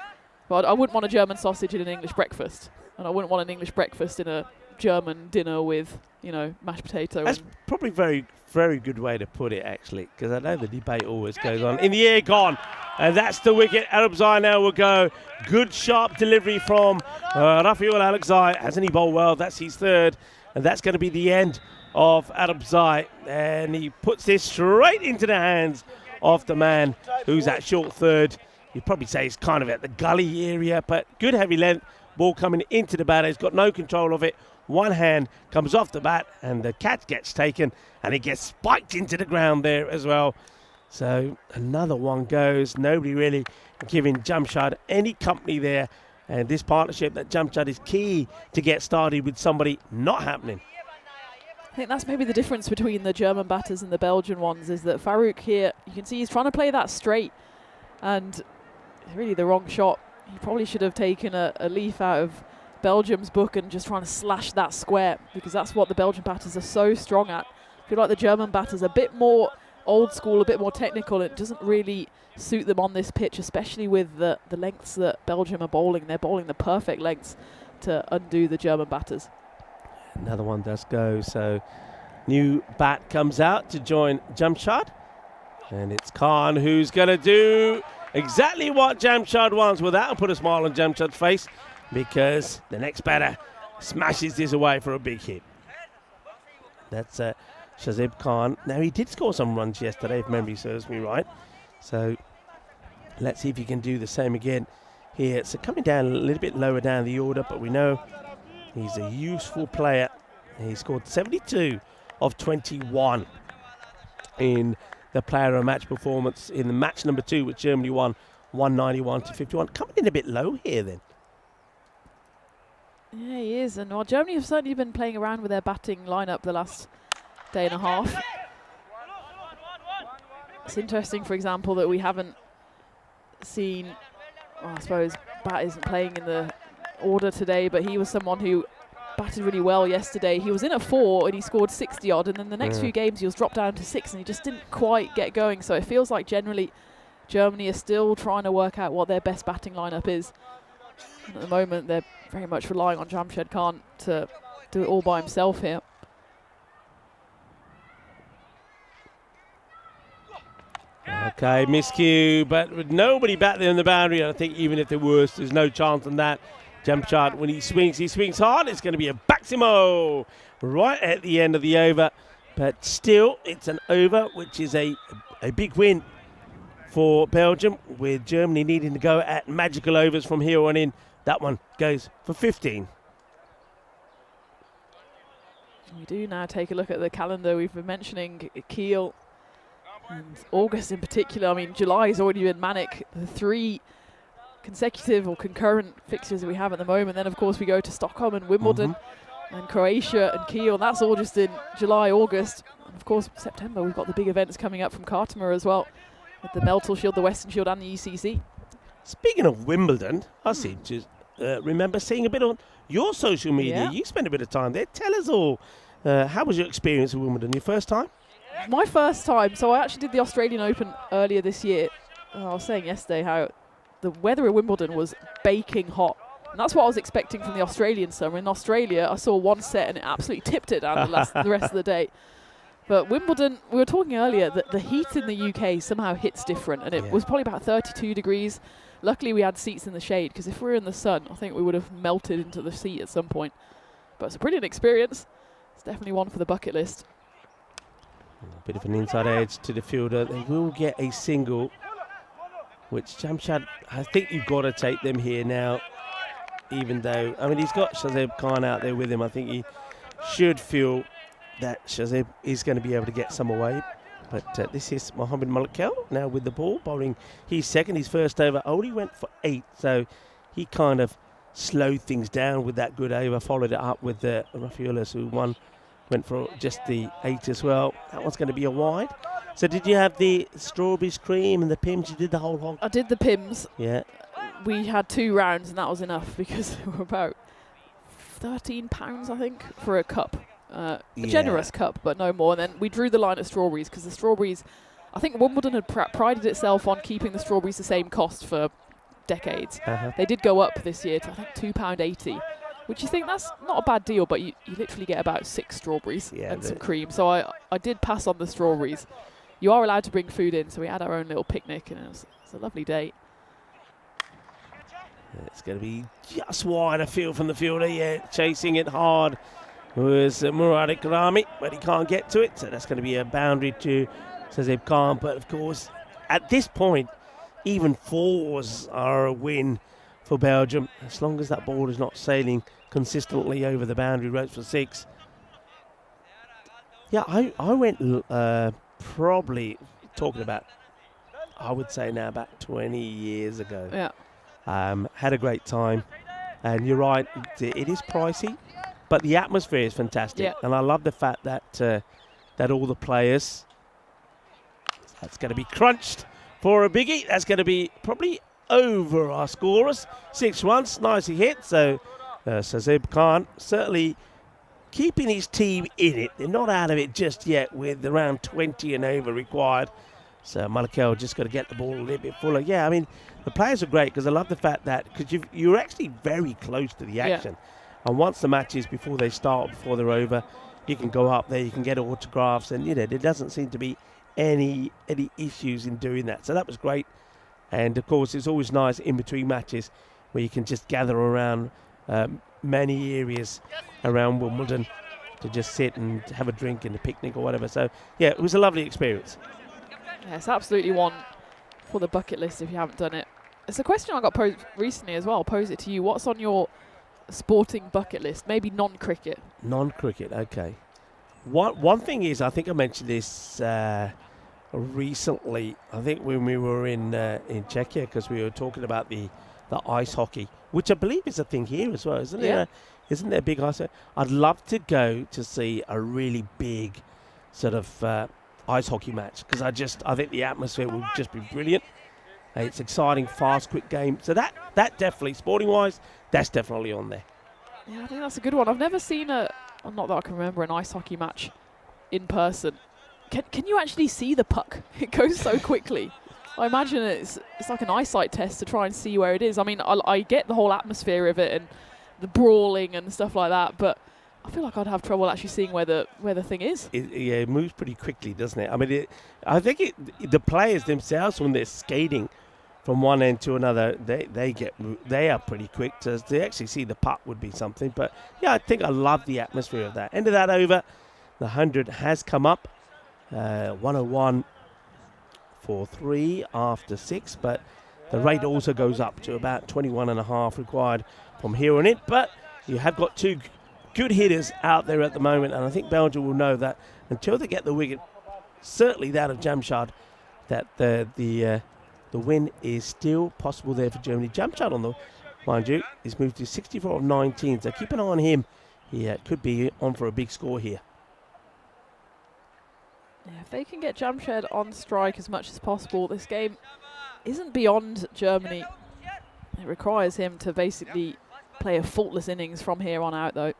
But I wouldn't want a German sausage in an English breakfast, and I wouldn't want an English breakfast in a German dinner with, you know, mashed potato. That's probably very, very good way to put it, actually, because I know the debate always goes on. In the air, gone. And that's the wicket. Alexei now will go. Good, sharp delivery from Rafael Alexei. Hasn't he bowled well? That's his 3rd. And that's going to be the end of Alexei. And he puts this straight into the hands of the man who's at short 3rd. You'd probably say he's kind of at the gully area, but good heavy length. Ball coming into the batter. He's got no control of it. One hand comes off the bat and the catch gets taken and it gets spiked into the ground there as well. So another one goes. Nobody really giving Jamshed any company there. And this partnership that Jamshed is key to get started with somebody not happening. I think that's maybe the difference between the German batters and the Belgian ones, is that Farouk here, you can see he's trying to play that straight and really the wrong shot. He probably should have taken a leaf out of Belgium's book and just trying to slash that square, because that's what the Belgian batters are so strong at. I feel like the German batters are a bit more old school, a bit more technical. It doesn't really suit them on this pitch, especially with the lengths that Belgium are bowling. They're bowling the perfect lengths to undo the German batters. Another one does go, so new bat comes out to join Jamshed, and it's Khan who's going to do exactly what Jamshed wants. Well, that'll put a smile on Jamshed's face, because the next batter smashes this away for a big hit. That's Shazib Khan. Now, he did score some runs yesterday, if memory serves me right. So let's see if he can do the same again here. So coming down a little bit lower down the order, but we know he's a useful player. He scored 72 of 21 in the player of match performance in the match number 2, which Germany won 191 to 51. Coming in a bit low here then. Yeah, he is. And well, Germany have certainly been playing around with their batting lineup the last day and a half. It's interesting, for example, that we haven't seen, well, I suppose Bat isn't playing in the order today, but he was someone who batted really well yesterday. He was in at 4 and he scored 60 odd, and then the next few games he was dropped down to 6 and he just didn't quite get going. So it feels like generally Germany are still trying to work out what their best batting lineup is. And at the moment they're very much relying on Jamshed Khan to do it all by himself here. Okay, miscue, but with nobody back there in the boundary. I think even if there was, there's no chance on that. Jamshed, when he swings hard. It's going to be a Baximo right at the end of the over. But still, it's an over, which is a big win for Belgium, with Germany needing to go at magical overs from here on in. That one goes for 15. We do now take a look at the calendar. We've been mentioning Kiel and August in particular. I mean, July has already been manic. The 3 consecutive or concurrent fixtures that we have at the moment. Then, of course, we go to Stockholm and Wimbledon and Croatia and Kiel. And that's all just in July, August. And, of course, September, we've got the big events coming up from Khartoum as well. with the Meltle Shield, the Western Shield and the ECC. Speaking of Wimbledon, I seem to remember seeing a bit on your social media. Yeah. You spent a bit of time there. Tell us all, how was your experience at Wimbledon? Your first time? My first time. So I actually did the Australian Open earlier this year. I was saying yesterday how the weather at Wimbledon was baking hot. And that's what I was expecting from the Australian summer. In Australia, I saw one set and it absolutely tipped it down the rest of the day. But Wimbledon, we were talking earlier that the heat in the UK somehow hits different. And it was probably about 32 degrees. Luckily, we had seats in the shade, because if we were in the sun, I think we would have melted into the seat at some point. But it's a brilliant experience. It's definitely one for the bucket list. A bit of an inside edge to the fielder. They will get a single, which Jamshad, I think you've got to take them here now, even though, I mean, he's got Shazib Khan out there with him. I think he should feel that Shazib is going to be able to get some away. But this is Mohammed Malkel now with the ball, bowling his second. His first over only went for 8, so he kind of slowed things down with that good over, followed it up with Rafiulis, who went for just the 8 as well. That one's going to be a wide. So did you have the strawberries cream and the Pims? You did the whole hog? I did the Pims. Yeah. We had 2 rounds and that was enough, because they were about £13, I think, for a cup. A generous cup, but no more. And then we drew the line at strawberries, because the strawberries, I think Wimbledon had prided itself on keeping the strawberries the same cost for decades. They did go up this year to, I think, £2.80, which you think that's not a bad deal, but you literally get about 6 strawberries and some cream. So I did pass on the strawberries. You are allowed to bring food in, so we had our own little picnic, and it was a lovely day. It's going to be just wide afield from the fielder, chasing it hard was Murad Ikrami, but he can't get to it, so that's going to be a boundary to Shazib Khan. But of course, at this point, even 4s are a win for Belgium, as long as that ball is not sailing consistently over the boundary ropes for 6. Yeah, I went probably talking about, I would say now about 20 years ago. Yeah. Had a great time, and you're right, it is pricey. But the atmosphere is fantastic, and I love the fact that that all the players, that's going to be crunched for a biggie. That's going to be probably over our scorers. 6 runs, nicely hit. So Shazib Khan certainly keeping his team in it. They're not out of it just yet with around 20 and over required. So Malakel just got to get the ball a little bit fuller. Yeah, I mean, the players are great, because I love the fact that you're actually very close to the action. And once the matches, before they start, before they're over, you can go up there, you can get autographs, and there doesn't seem to be any issues in doing that. So that was great. And of course, it's always nice in between matches where you can just gather around many areas around Wimbledon to just sit and have a drink and a picnic or whatever. So yeah, it was a lovely experience. Yeah, it's absolutely one for the bucket list if you haven't done it. It's a question I got posed recently as well. I'll pose it to you. What's on your sporting bucket list? Maybe non-cricket. Non-cricket, okay. One thing is, I think I mentioned this recently. I think when we were in Czechia, because we were talking about the ice hockey, which I believe is a thing here as well, isn't it? Isn't there a big ice hockey? I'd love to go to see a really big sort of ice hockey match, because I think the atmosphere will just be brilliant. It's exciting, fast, quick game. So that definitely, sporting-wise, that's definitely on there. Yeah, I think that's a good one. I've never seen not that I can remember, an ice hockey match in person. Can you actually see the puck? It goes so quickly. I imagine it's like an eyesight test to try and see where it is. I mean, I get the whole atmosphere of it and the brawling and stuff like that, but I feel like I'd have trouble actually seeing where the thing is. It moves pretty quickly, doesn't it? I mean, I think the players themselves, when they're skating from one end to another, they are pretty quick. To actually see the puck would be something. But yeah, I think I love the atmosphere of that. End of that over, the 100 has come up, 101 for 3 after 6, but the rate also goes up to about 21.5 required from here on in. But you have got 2 good hitters out there at the moment, and I think Belgium will know that until they get the wicket, certainly that of Jamshad, that the win is still possible there for Germany. Jamshad, mind you, is moved to 64 of 19, so keep an eye on him. He could be on for a big score here. Yeah, if they can get Jamshed on strike as much as possible, this game isn't beyond Germany. It requires him to basically play a faultless innings from here on out, though.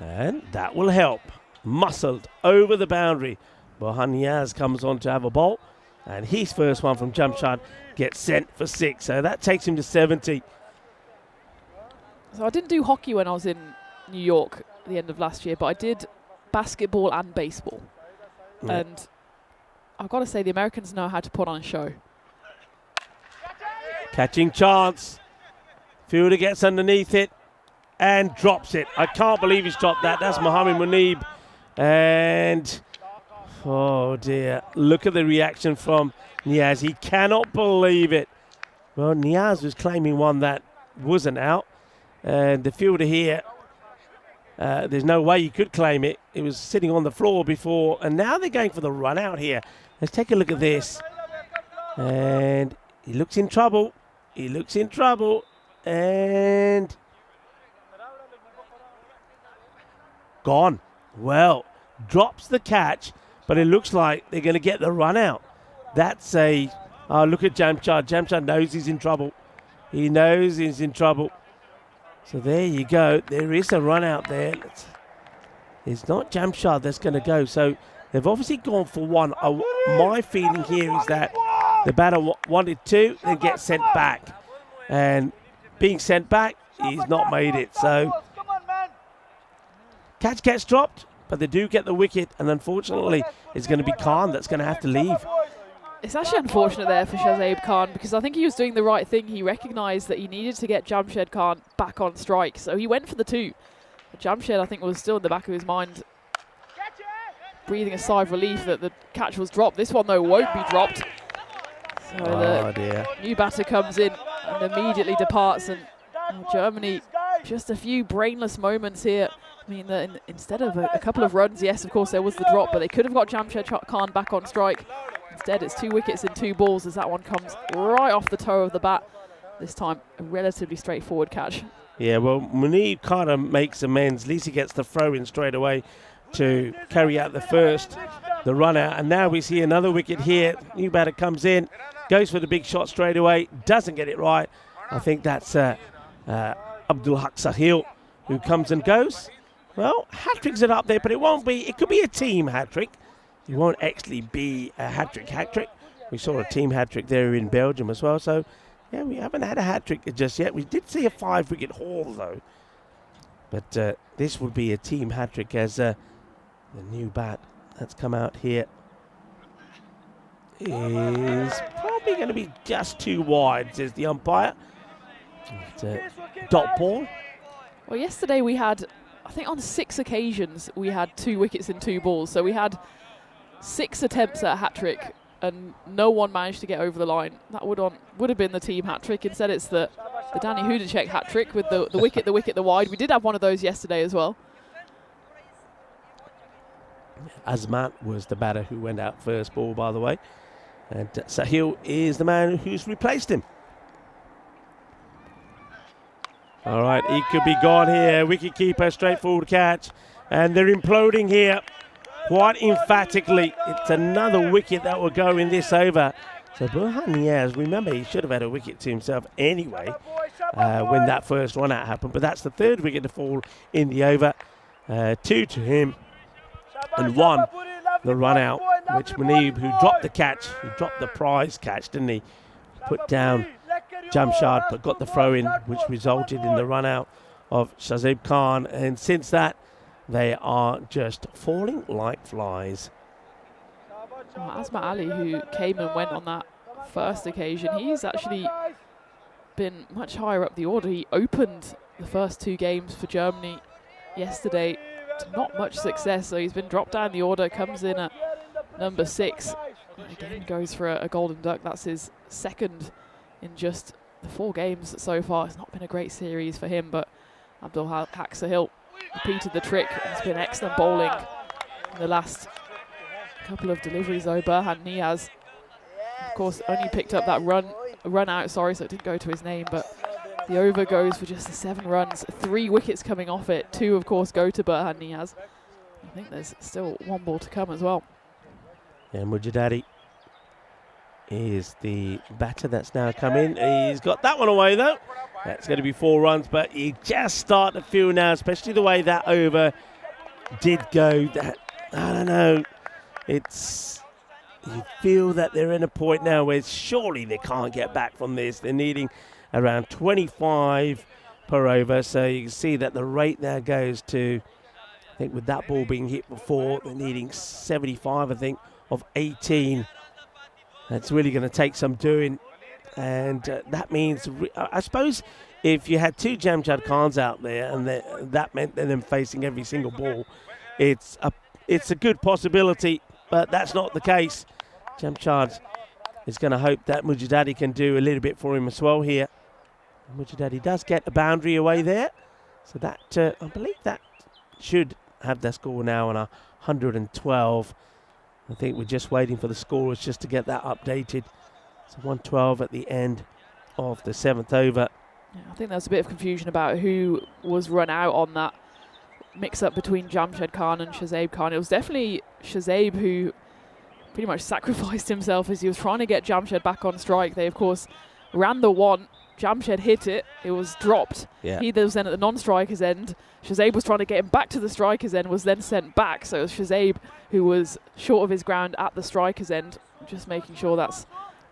And that will help. Muscled over the boundary. Bohan Niaz comes on to have a bowl. And his first one from Jamshed gets sent for 6. So that takes him to 70. So I didn't do hockey when I was in New York at the end of last year, but I did basketball and baseball. Yeah. And I've got to say, the Americans know how to put on a show. Catching chance. Fielder gets underneath it and drops it. I can't believe he's dropped that. That's Mohamed Munib. And, oh dear, look at the reaction from Niaz. He cannot believe it. Well, Niaz was claiming one that wasn't out. And the fielder here, there's no way you could claim it. It was sitting on the floor before. And now they're going for the run out here. Let's take a look at this. And he looks in trouble. He looks in trouble. And gone. Well, drops the catch, but it looks like they're going to get the run out. That's a, look at Jamshed. Jamshed knows he's in trouble. He knows he's in trouble. So there you go. There is a run out there. It's not Jamshed that's going to go. So they've obviously gone for one. My feeling here is that the batter wanted to, then get sent back. And being sent back, he's not made it. So catch gets dropped, but they do get the wicket. And unfortunately, it's going to be Khan that's going to have to leave. It's actually unfortunate there for Shahzaib Khan, because I think he was doing the right thing. He recognised that he needed to get Jamshed Khan back on strike, so he went for the 2. But Jamshed, I think, was still in the back of his mind, breathing a sigh of relief that the catch was dropped. This one, though, won't be dropped. So the new batter comes in and immediately departs, and Germany, just a few brainless moments here. I mean, instead of a couple of runs, yes, of course, there was the drop, but they could have got Jamshed Khan back on strike. Instead, it's 2 wickets in 2 balls as that one comes right off the toe of the bat. This time, a relatively straightforward catch. Yeah, well, Munib kind of makes amends. At least he gets the throw in straight away to carry out the run out. And now we see another wicket here. New batter comes in, goes for the big shot straight away, doesn't get it right. I think that's Abdul Haq Sahil who comes and goes. Well, hat-tricks it up there, but it won't be. It could be a team hat-trick. It won't actually be a hat-trick. We saw a team hat-trick there in Belgium as well. So, yeah, we haven't had a hat-trick just yet. We did see a 5-wicket haul, though. But this would be a team hat-trick as the new bat that's come out here is probably going to be just too wide, says the umpire. It's a dot ball. Well, yesterday we had, I think on 6 occasions, we had 2 wickets in 2 balls. So we had 6 attempts at a hat-trick, and no one managed to get over the line. That would have been the team hat-trick. Instead, it's the Danny Hudacek hat-trick with the wicket, the wide. We did have one of those yesterday as well. Azmat was the batter who went out first ball, by the way. And Sahil is the man who's replaced him. All right, he could be gone here. Wicket keeper, straightforward catch. And they're imploding here quite emphatically. It's another wicket that will go in this over. So Burhan Niaz, remember, he should have had a wicket to himself anyway when that first run out happened. But that's the 3rd wicket to fall in the over. 2 to him and 1 the run out, which Munib, who dropped the catch, he dropped the prize catch, didn't he? Put down Jamshed, but got the throw in, which resulted in the run out of Shahzaib Khan. And since that, they are just falling like flies. Well, Asma Ali, who came and went on that first occasion, he's actually been much higher up the order. He opened the first 2 games for Germany yesterday to not much success, so he's been dropped down the order, comes in at number 6. And again, goes for a golden duck. That's his 2nd in just the 4 games so far. It's not been a great series for him, but Abdul Haq Sahil repeated the trick. It's been excellent bowling in the last couple of deliveries, though. Burhan Niaz, of course, only picked up that run out, so it didn't go to his name, but The over goes for just the 7 runs, 3 wickets coming off it. 2, of course, go to Burhan Niaz. I think there's still 1 ball to come as well. Yeah, Mujadadi is the batter that's now come in. He's got that one away, though. That's going to be 4 runs, but you just start to feel now, especially the way that over did go, that, I don't know, you feel that they're in a point now where surely they can't get back from this. They're needing around 25 per over, so you can see that the rate there goes to, I think with that ball being hit before, they're needing 75, I think, of 18. That's really going to take some doing, and that means, I suppose, if you had 2 Jamshad Khans out there and that meant them facing every single ball, it's a good possibility, but that's not the case. Jamshad is going to hope that Mujadadi can do a little bit for him as well here. Mujadadi does get a boundary away there, so that I believe that should have their score now on 112. I think we're just waiting for the scorers just to get that updated. So 112 at the end of the 7th over. Yeah, I think there's a bit of confusion about who was run out on that mix-up between Jamshed Khan and Shazib Khan. It was definitely Shazib who pretty much sacrificed himself as he was trying to get Jamshed back on strike. They, of course, ran the 1. Jamshed hit it. It was dropped. Yeah. He was then at the non-striker's end. Shazib was trying to get him back to the striker's end, was then sent back. So it was Shazib who was short of his ground at the striker's end, just making sure that's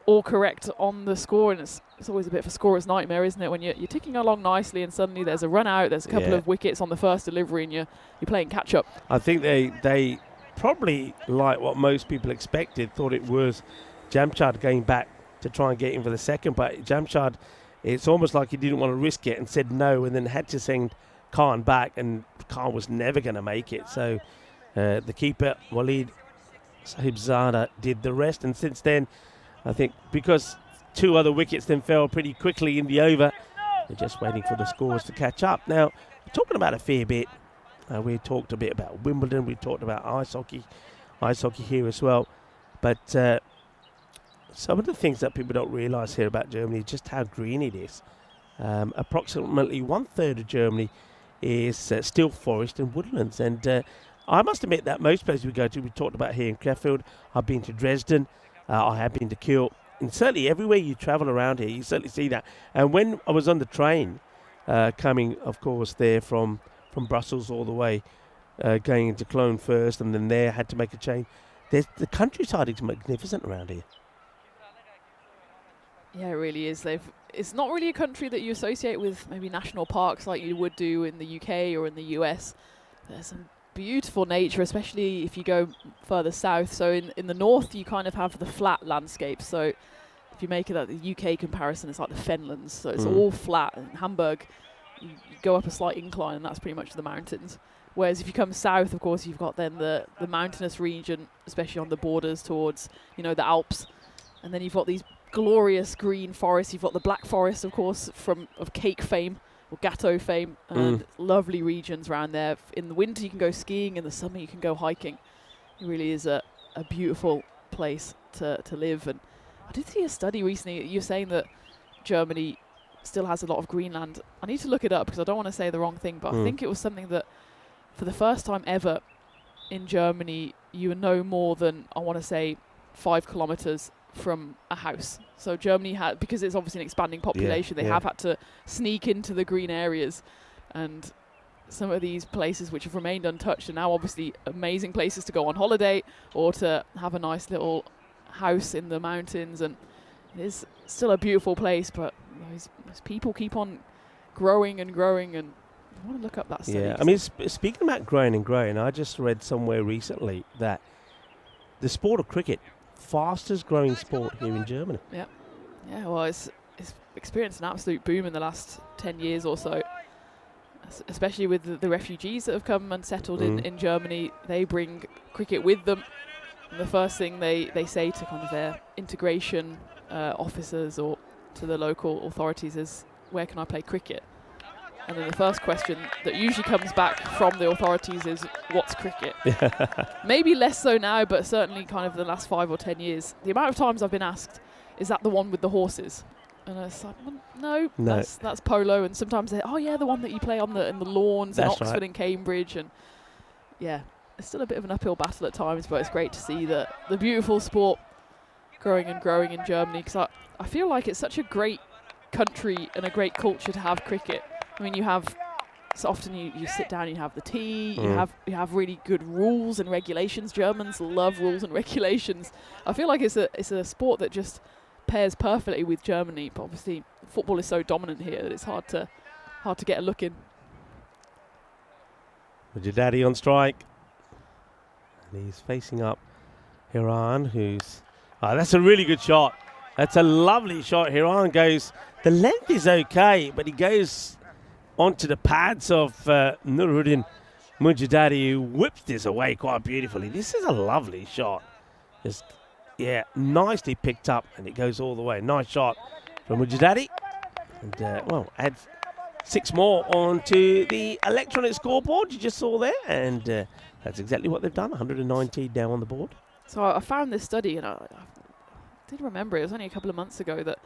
all correct on the score. And it's always a bit of a scorer's nightmare, isn't it, when you're ticking along nicely and suddenly there's a run out, there's a couple of wickets on the first delivery and you're playing catch-up. I think they probably, like what most people expected, thought it was Jamshad going back to try and get him for the second, but Jamshad, it's almost like he didn't want to risk it and said no, and then had to send Khan back, and Khan was never going to make it. So the keeper, Waleed Sahibzada, did the rest, and since then, I think because 2 other wickets then fell pretty quickly in the over, they're just waiting for the scores to catch up. Now, we're talking about a fair bit. We talked a bit about Wimbledon, we talked about ice hockey here as well, but some of the things that people don't realise here about Germany is just how green it is. Approximately 1/3 of Germany is still forest and woodlands, and I must admit that most places we go to, we talked about here in Krefeld, I've been to Dresden, I have been to Kiel, and certainly everywhere you travel around here, you certainly see that. And when I was on the train, coming, of course, there from Brussels all the way, going into Cologne first, and then there had to make a change. The countryside is magnificent around here. Yeah, it really is. It's not really a country that you associate with maybe national parks like you would do in the UK or in the US. There's some beautiful nature, especially if you go further south. So in the north, you kind of have the flat landscape. So if you make it like the UK comparison, it's like the Fenlands. So it's all flat. In Hamburg, you go up a slight incline, and that's pretty much the mountains. Whereas if you come south, of course, you've got then the mountainous region, especially on the borders towards, the Alps. And then you've got these glorious green forests. You've got the Black Forest, of course, of cake fame or Gatto fame, and lovely regions around there. In the winter, you can go skiing. In the summer, you can go hiking. It really is a beautiful place to live. And I did see a study recently. You're saying that Germany still has a lot of greenland. I need to look it up because I don't want to say the wrong thing, but I think it was something that for the first time ever in Germany, you are no more than, I want to say, 5 kilometers from a house. So Germany had, because it's obviously an expanding population, they have had to sneak into the green areas, and some of these places which have remained untouched are now obviously amazing places to go on holiday or to have a nice little house in the mountains. And it is still a beautiful place, but those people keep on growing and growing, and I want to look up that study. Yeah, I mean, speaking about growing and growing, I just read somewhere recently that the sport of cricket, fastest growing sport here in Germany. Yeah, well, it's experienced an absolute boom in the last 10 years or so, especially with the refugees that have come and settled in Germany. They bring cricket with them, and the first thing they say to kind of their integration officers or to the local authorities is, where can I play cricket? And then the first question that usually comes back from the authorities is, what's cricket? Maybe less so now, but certainly kind of the last 5 or 10 years. The amount of times I've been asked, is that the one with the horses? And it's like, well, no, No. that's polo. And sometimes they're, oh yeah, the one that you play on in the lawns in That's Oxford right. and Cambridge. And yeah, it's still a bit of an uphill battle at times, but it's great to see that the beautiful sport growing and growing in Germany, because I feel like it's such a great country and a great culture to have cricket. I mean, you have, so often you sit down, you have the tea, you have really good rules and regulations. Germans love rules and regulations. I feel like it's a sport that just pairs perfectly with Germany, but obviously football is so dominant here that it's hard to get a look in. Mujadadi on strike. And he's facing up Hiran, who's... that's a really good shot. That's a lovely shot. Hiran goes... The length is okay, but he goes onto the pads of Nuruddin Mujadadi, who whips this away quite beautifully. This is a lovely shot. Just, yeah, nicely picked up, and it goes all the way. Nice shot from Mujadadi. And, add 6 more onto the electronic scoreboard you just saw there, and that's exactly what they've done. 119 now on the board. So I found this study, and I did remember it was only a couple of months ago that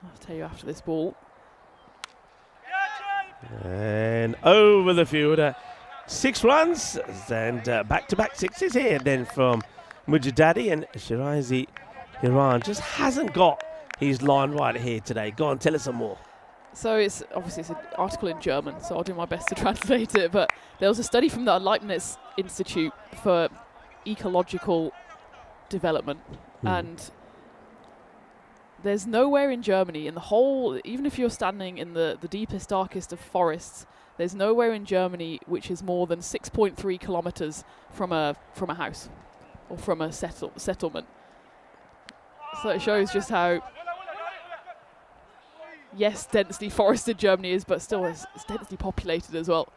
I'll tell you after this ball. And over the fielder, 6 runs, and back-to-back sixes here then from Mujadadi, and Shirazi Hiran just hasn't got his line right here today. Go on, tell us some more. So it's obviously it's an article in German, so I'll do my best to translate it. But there was a study from the Leibniz Institute for Ecological Development, and there's nowhere in Germany, in the whole, even if you're standing in the deepest, darkest of forests, there's nowhere in Germany which is more than 6.3 kilometers from a house or from a settlement. So it shows just how, yes, densely forested Germany is, but still it's densely populated as well.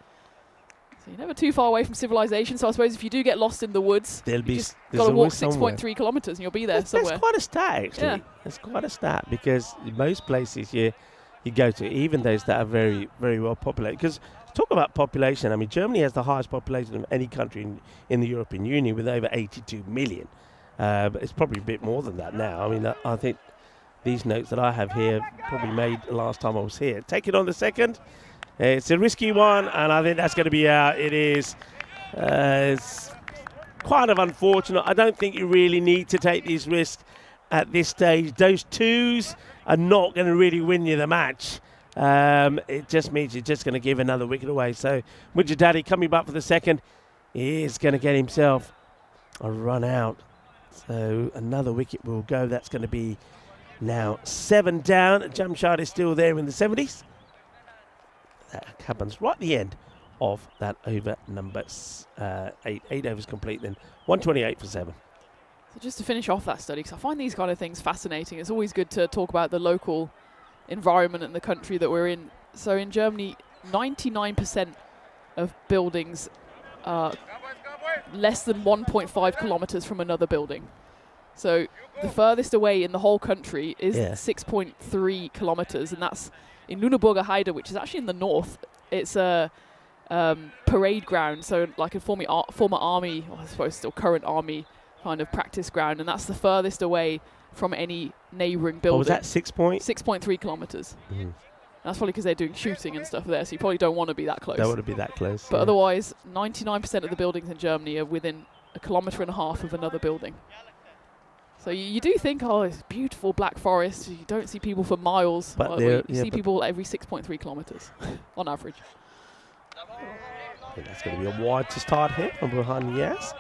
So you're never too far away from civilization. So I suppose if you do get lost in the woods, you just got to walk 6.3 kilometers and you'll be there somewhere. That's quite a stat, actually. Yeah. That's quite a stat, because in most places you go to, even those that are very, very well populated. Because talk about population, I mean, Germany has the highest population of any country in the European Union with over 82 million. But it's probably a bit more than that now. I mean, I think these notes that I have here probably made the last time I was here. Take it on the second. It's a risky one, and I think that's going to be out. It is. It's kind of unfortunate. I don't think you really need to take these risks at this stage. Those twos are not going to really win you the match. It just means you're just going to give another wicket away. So Mujadadi coming back for the second is going to get himself a run out. So another wicket will go. That's going to be now 7 down. Jamshad is still there in the 70s. That happens right at the end of that over number 8. 8 overs complete then. 128 for 7. So just to finish off that study, because I find these kind of things fascinating. It's always good to talk about the local environment and the country that we're in. So in Germany, 99% of buildings are less than 1.5 kilometers from another building. So the furthest away in the whole country is 6.3 kilometers, and that's in Lüneburger Heide, which is actually in the north. It's a parade ground, so like a former army, or I suppose still current army kind of practice ground, and that's the furthest away from any neighbouring building. Was that 6.3 kilometres. That's probably because they're doing shooting and stuff there, so you probably don't want to be that close. Don't want to be that close. But otherwise, 99% of the buildings in Germany are within 1.5 kilometres of another building. So you do think, oh, it's beautiful black forest. You don't see people for miles. But you see people every 6.3 kilometres on average. I think that's going to be a wide to start here from Burhan Niaz.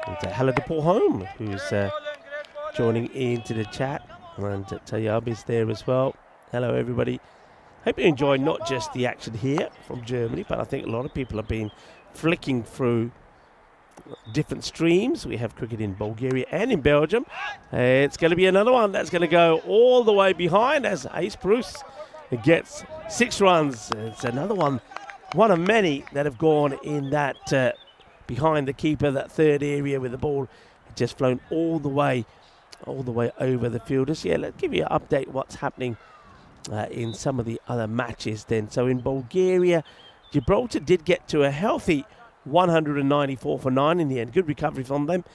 And Halid Porhome, who's joining into the chat. And Tayyab is there as well. Hello, everybody. Hope you enjoy not just the action here from Germany, but I think a lot of people have been flicking through different streams. We have cricket in Bulgaria and in Belgium. It's going to be another one that's going to go all the way behind as Ace Bruce gets 6 runs. It's another one of many that have gone in that behind the keeper, that third area with the ball just flown all the way over the fielders. Yeah, let's give you an update what's happening in some of the other matches then. So in Bulgaria, Gibraltar did get to a healthy 194 for 9 in the end. Good recovery from them.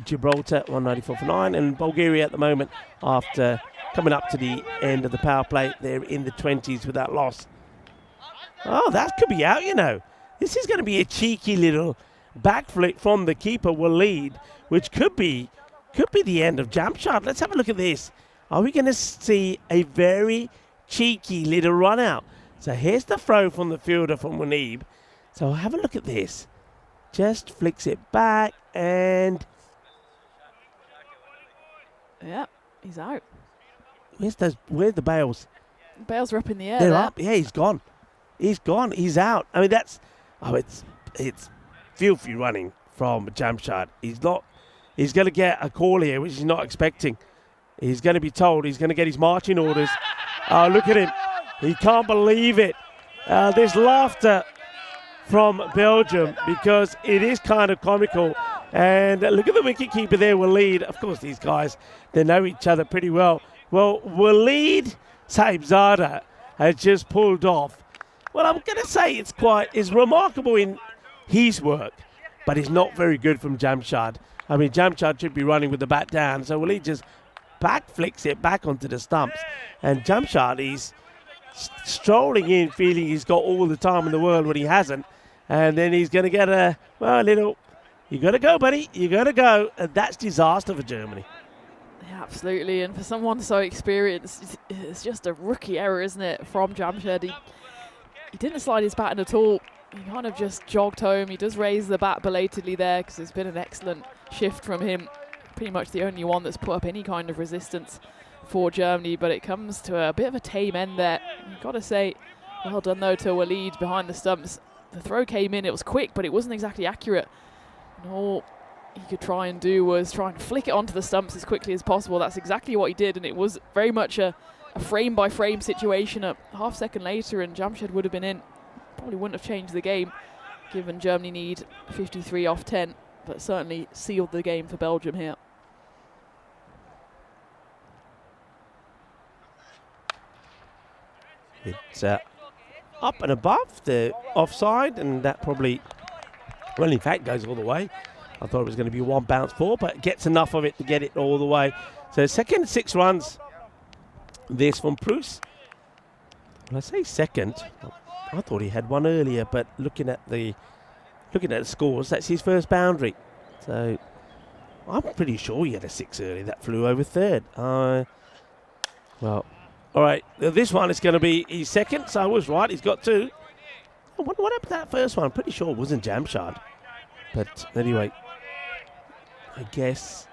Gibraltar 194 for 9, and Bulgaria at the moment, after coming up to the end of the power play, they're in the 20s with that loss. Oh, that could be out, you know. This is going to be a cheeky little backflip from the keeper, Waleed, which could be the end of Jamshad. Let's have a look at this. Are we going to see a very cheeky little run out? So here's the throw from the fielder from Muneeb. So have a look at this. Just flicks it back and... Yeah, he's out. Where's the bails? Bales are up in the air. They're there. up. Yeah, he's gone. He's gone. He's out. I mean, that's... Oh, it's filthy running from Jamshad. He's going to get a call here, which he's not expecting. He's going to be told. He's going to get his marching orders. Oh, look at him. He can't believe it. There's laughter from Belgium because it is kind of comical. And look at the wicketkeeper there, Waleed. Of course, these guys, they know each other pretty well. Well, Waleed Saibzada has just pulled off. Well, I'm going to say it's remarkable in his work, but it's not very good from Jamshad. I mean, Jamshad should be running with the bat down, so Waleed just flicks it back onto the stumps. And Jamshad, he's strolling in, feeling he's got all the time in the world when he hasn't. And then he's going to get a little, you got to go, buddy, you got to go. And that's disaster for Germany. Yeah, absolutely. And for someone so experienced, it's just a rookie error, isn't it, from Jamshad? He didn't slide his bat in at all. He kind of just jogged home. He does raise the bat belatedly there because it's been an excellent shift from him. Pretty much the only one that's put up any kind of resistance for Germany, but it comes to a bit of a tame end there. You've got to say, well done though to Waleed behind the stumps. The throw came in, it was quick, but it wasn't exactly accurate. And all he could try and do was try and flick it onto the stumps as quickly as possible. That's exactly what he did, and it was very much a frame-by-frame situation. A half second later, and Jamshad would have been in. Probably wouldn't have changed the game, given Germany need 53 off 10, but certainly sealed the game for Belgium here. It's up and above the offside, and that probably, well, in fact, goes all the way. I thought it was going to be one bounce four, but gets enough of it to get it all the way. So second, 6 runs. This from Proust. When I say second, I thought he had one earlier, but looking at the scores, that's his first boundary. So I'm pretty sure he had a 6 earlier that flew over third. Well, all right, this one is going to be his second, so I was right. He's got 2. What happened to that first one? I'm pretty sure it wasn't Jamshad. But anyway, I guess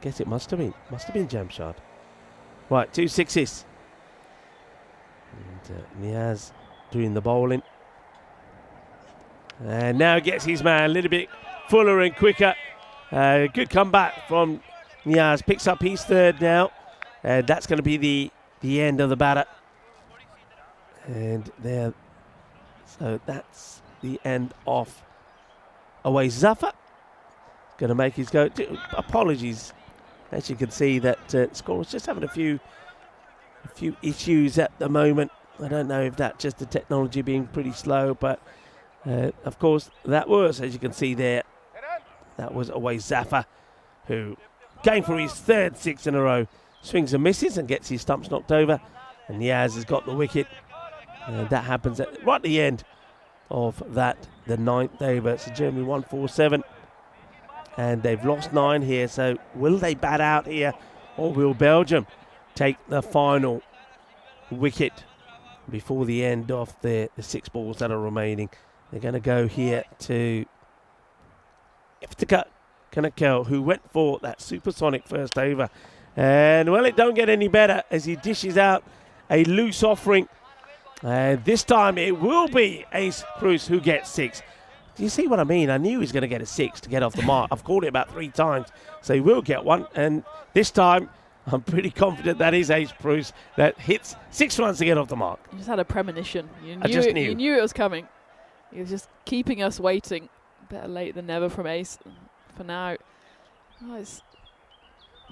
it must have been Jamshad. Right, 2 6s. And Niaz doing the bowling. And now gets his man a little bit fuller and quicker. Good comeback from Niaz. Picks up his third now. And that's going to be the end of the batter. And there. So that's the end of away Zafar. Going to make his go. Apologies. As you can see, that score is just having a few issues at the moment. I don't know if that's just the technology being pretty slow, but of course that was, as you can see there, that was away Zafar, who going for his third 6 in a row, swings and misses and gets his stumps knocked over, and Niaz has got the wicket, and that happens right at the end of that, the 9th over. So Germany 147. And they've lost 9 here, so will they bat out here, or will Belgium take the final wicket before the end of the 6 balls that are remaining? They're going to go here to Iftikhar Kanakel, who went for that supersonic first over. And, well, it don't get any better as he dishes out a loose offering. And this time it will be Ace Cruz who gets 6. Do you see what I mean? I knew he was going to get a 6 to get off the mark. I've called it about 3 times, so he will get one. And this time, I'm pretty confident that is Ace Bruce that hits 6 runs to get off the mark. You just had a premonition. You knew it was coming. He was just keeping us waiting. Better late than never from Ace. For now, it's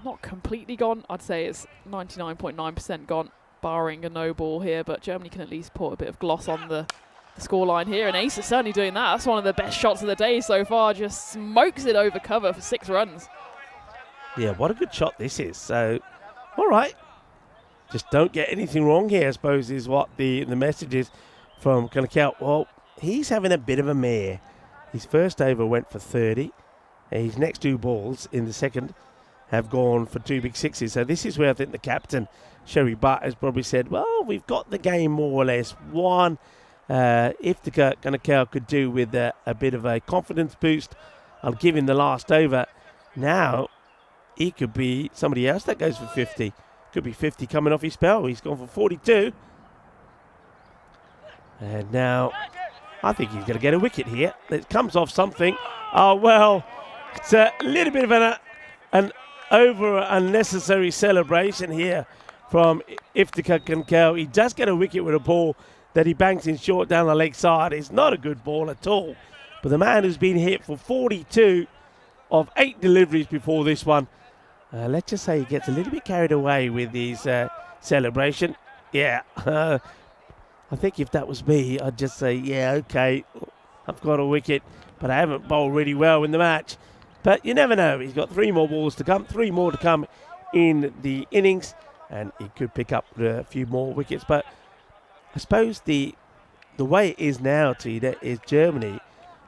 not completely gone. I'd say it's 99.9% gone, barring a no ball here. But Germany can at least put a bit of gloss on the the scoreline here, and Ace is certainly doing that. That's one of the best shots of the day so far. Just smokes it over cover for 6 runs. Yeah, what a good shot this is. So, all right. Just don't get anything wrong here, I suppose, is what the message is from Kanakau. Well, he's having a bit of a mare. His first over went for 30. And his next 2 balls in the second have gone for 2 big sixes. So this is where I think the captain, Sherry Butt, has probably said, well, we've got the game more or less won. If the Kanakau could do with a bit of a confidence boost, I'll give him the last over. Now, he could be somebody else that goes for 50. Could be 50 coming off his spell. He's gone for 42. And now, I think he's going to get a wicket here. It comes off something. Oh, well, it's a little bit of an unnecessary celebration here from Iftikhar Kanakau. He does get a wicket with a ball that he banks in short down the leg side. It's not a good ball at all. But the man who's been hit for 42 of 8 deliveries before this one, let's just say he gets a little bit carried away with his celebration. Yeah, I think if that was me, I'd just say, yeah, okay, I've got a wicket, but I haven't bowled really well in the match. But you never know. He's got 3 more balls to come, 3 more to come in the innings, and he could pick up a few more wickets. But I suppose the way it is now, Tina, is Germany,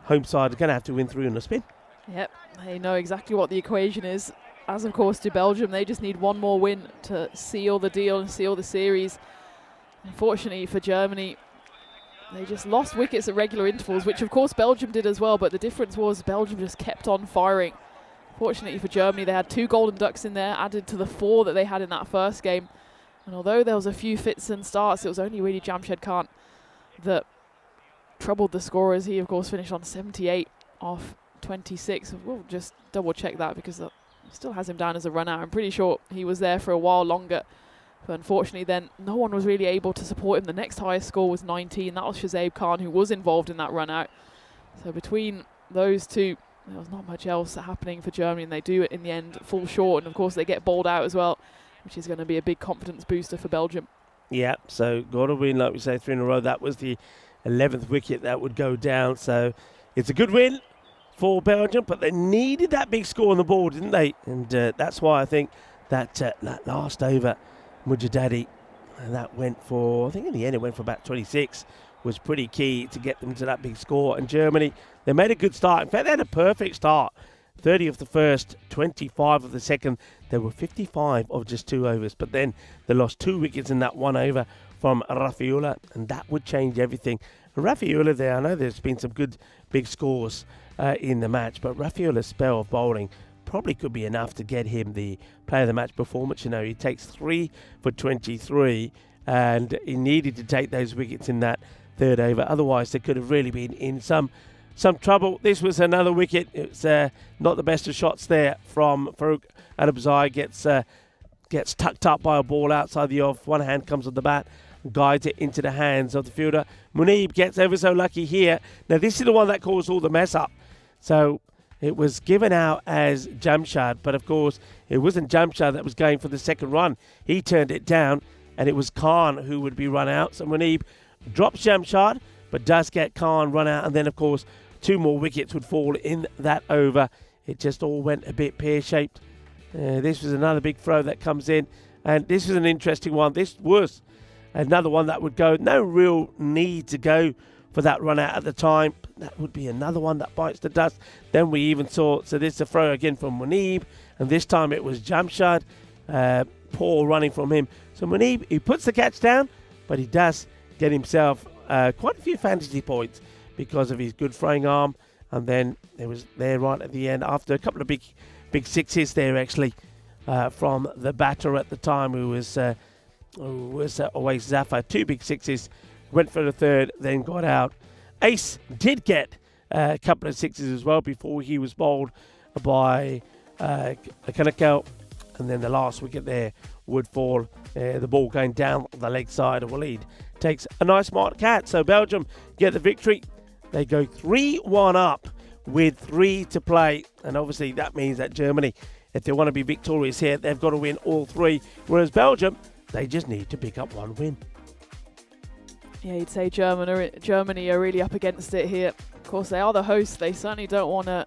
home side, are going to have to win 3 on the spin. Yep, they know exactly what the equation is. As, of course, to Belgium, they just need 1 more win to seal the deal and seal the series. Unfortunately for Germany, they just lost wickets at regular intervals, which, of course, Belgium did as well, but the difference was Belgium just kept on firing. Fortunately for Germany, they had 2 golden ducks in there, added to the 4 that they had in that first game. And although there was a few fits and starts, it was only really Jamshed Khan that troubled the scorers. He, of course, finished on 78 off 26. We'll just double-check that because still has him down as a run out. I'm pretty sure he was there for a while longer. But unfortunately then, no one was really able to support him. The next highest score was 19. That was Shazaib Khan, who was involved in that run out. So between those two, there was not much else happening for Germany, and they do it in the end fall short. And of course they get bowled out as well, which is going to be a big confidence booster for Belgium. Yeah, so got to win, like we say, 3 in a row. That was the 11th wicket that would go down. So it's a good win for Belgium, but they needed that big score on the board, didn't they? And that's why I think that that last over, Mujadadi, and that went for, I think in the end it went for about 26, was pretty key to get them to that big score. And Germany, they made a good start. In fact, they had a perfect start. 30 of the first, 25 of the second. They were 55 of just 2 overs, but then they lost 2 wickets in that 1 over from Rafiullah, and that would change everything. And Rafiullah there, I know there's been some good big scores in the match, but Rafiullah's spell of bowling probably could be enough to get him the player of the match performance. You know, he takes 3 for 23, and he needed to take those wickets in that 3rd over. Otherwise, they could have really been in some trouble. This was another wicket. It's not the best of shots there from Farooq Adabzai. Gets tucked up by a ball outside the off. One hand comes on the bat, guides it into the hands of the fielder. Muneeb gets ever so lucky here. Now, this is the one that caused all the mess up. So it was given out as Jamshad, but of course it wasn't Jamshad that was going for the second run. He turned it down, and it was Khan who would be run out. So Muneeb drops Jamshad, but does get Khan run out, and then of course 2 more wickets would fall in that over. It just all went a bit pear-shaped. This was another big throw that comes in, and this was an interesting one. This was another one that would go. No real need to go for that run out at the time. That would be another one that bites the dust. Then we even saw, so this is a throw again from Muneeb, and this time it was Jamshad. Poor running from him. So Muneeb, he puts the catch down, but he does get himself quite a few fantasy points because of his good throwing arm. And then it was there right at the end after a couple of big sixes there actually from the batter at the time, who was always Zafar. 2 big sixes, went for the 3rd, then got out. Ace did get a couple of sixes as well before he was bowled by Kanakau, and then the last wicket there would fall. The ball going down the leg side of Waleed takes a nice smart catch. So Belgium get the victory. They go 3-1 up with 3 to play, and obviously that means that Germany, if they want to be victorious here, they've got to win all 3, whereas Belgium, they just need to pick up 1 win. Yeah, you'd say Germany are really up against it here. Of course, they are the hosts. They certainly don't want to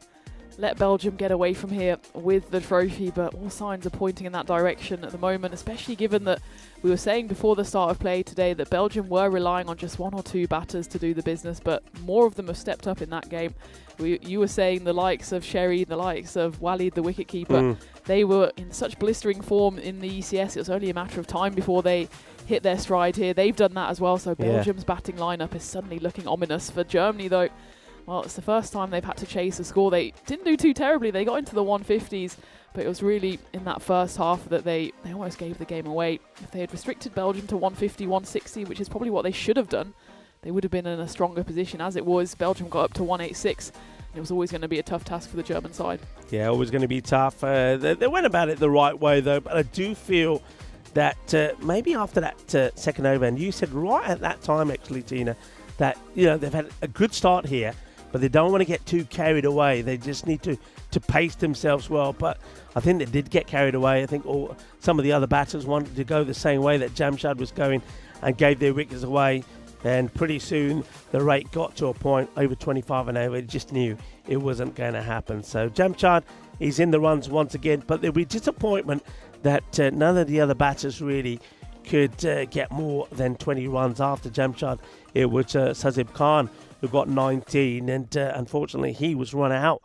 let Belgium get away from here with the trophy, but all signs are pointing in that direction at the moment, especially given that we were saying before the start of play today that Belgium were relying on just one or two batters to do the business, but more of them have stepped up in that game. You were saying the likes of Sherry, the likes of Walid, the wicketkeeper, they were in such blistering form in the ECS. It was only a matter of time before they hit their stride here. They've done that as well, so Belgium's batting lineup is suddenly looking ominous. For Germany, though, well, it's the first time they've had to chase a score. They didn't do too terribly. They got into the 150s, but it was really in that first half that they almost gave the game away. If they had restricted Belgium to 150, 160, which is probably what they should have done, they would have been in a stronger position. As it was, Belgium got up to 186. It was always going to be a tough task for the German side. Yeah, always going to be tough. They went about it the right way, though, but I do feel that maybe after that second over, and you said right at that time, actually, Tina, that they've had a good start here, but they don't want to get too carried away. They just need to pace themselves well. But I think they did get carried away. I think some of the other batters wanted to go the same way that Jamshad was going and gave their wickets away. And pretty soon the rate got to a point over 25 and over. It just knew it wasn't going to happen. So Jamshad is in the runs once again, but there'll be disappointment that none of the other batters really could get more than 20 runs after Jamshad. It was Sazib Khan who got 19, and unfortunately he was run out,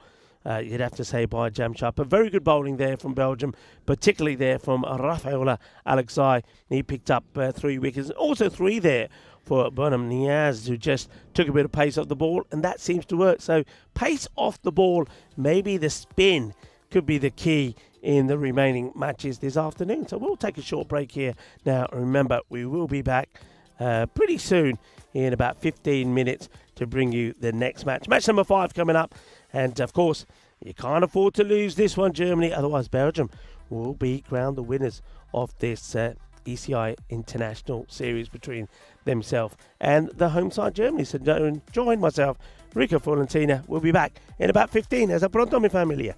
you'd have to say, by Jamshad. But very good bowling there from Belgium, particularly there from Rafaela Alexei. He picked up 3 wickets, also 3 there for Burnham Niaz, who just took a bit of pace off the ball, and that seems to work. So pace off the ball, maybe the spin could be the key in the remaining matches this afternoon. So we'll take a short break here. Now, remember, we will be back pretty soon in about 15 minutes to bring you the next match. Match number 5 coming up. And, of course, you can't afford to lose this one, Germany. Otherwise, Belgium will be crowned the winners of this ECI International Series between themselves and the home side Germany. So join myself, Rico Florentina. We'll be back in about 15. Hasta pronto, mi familia.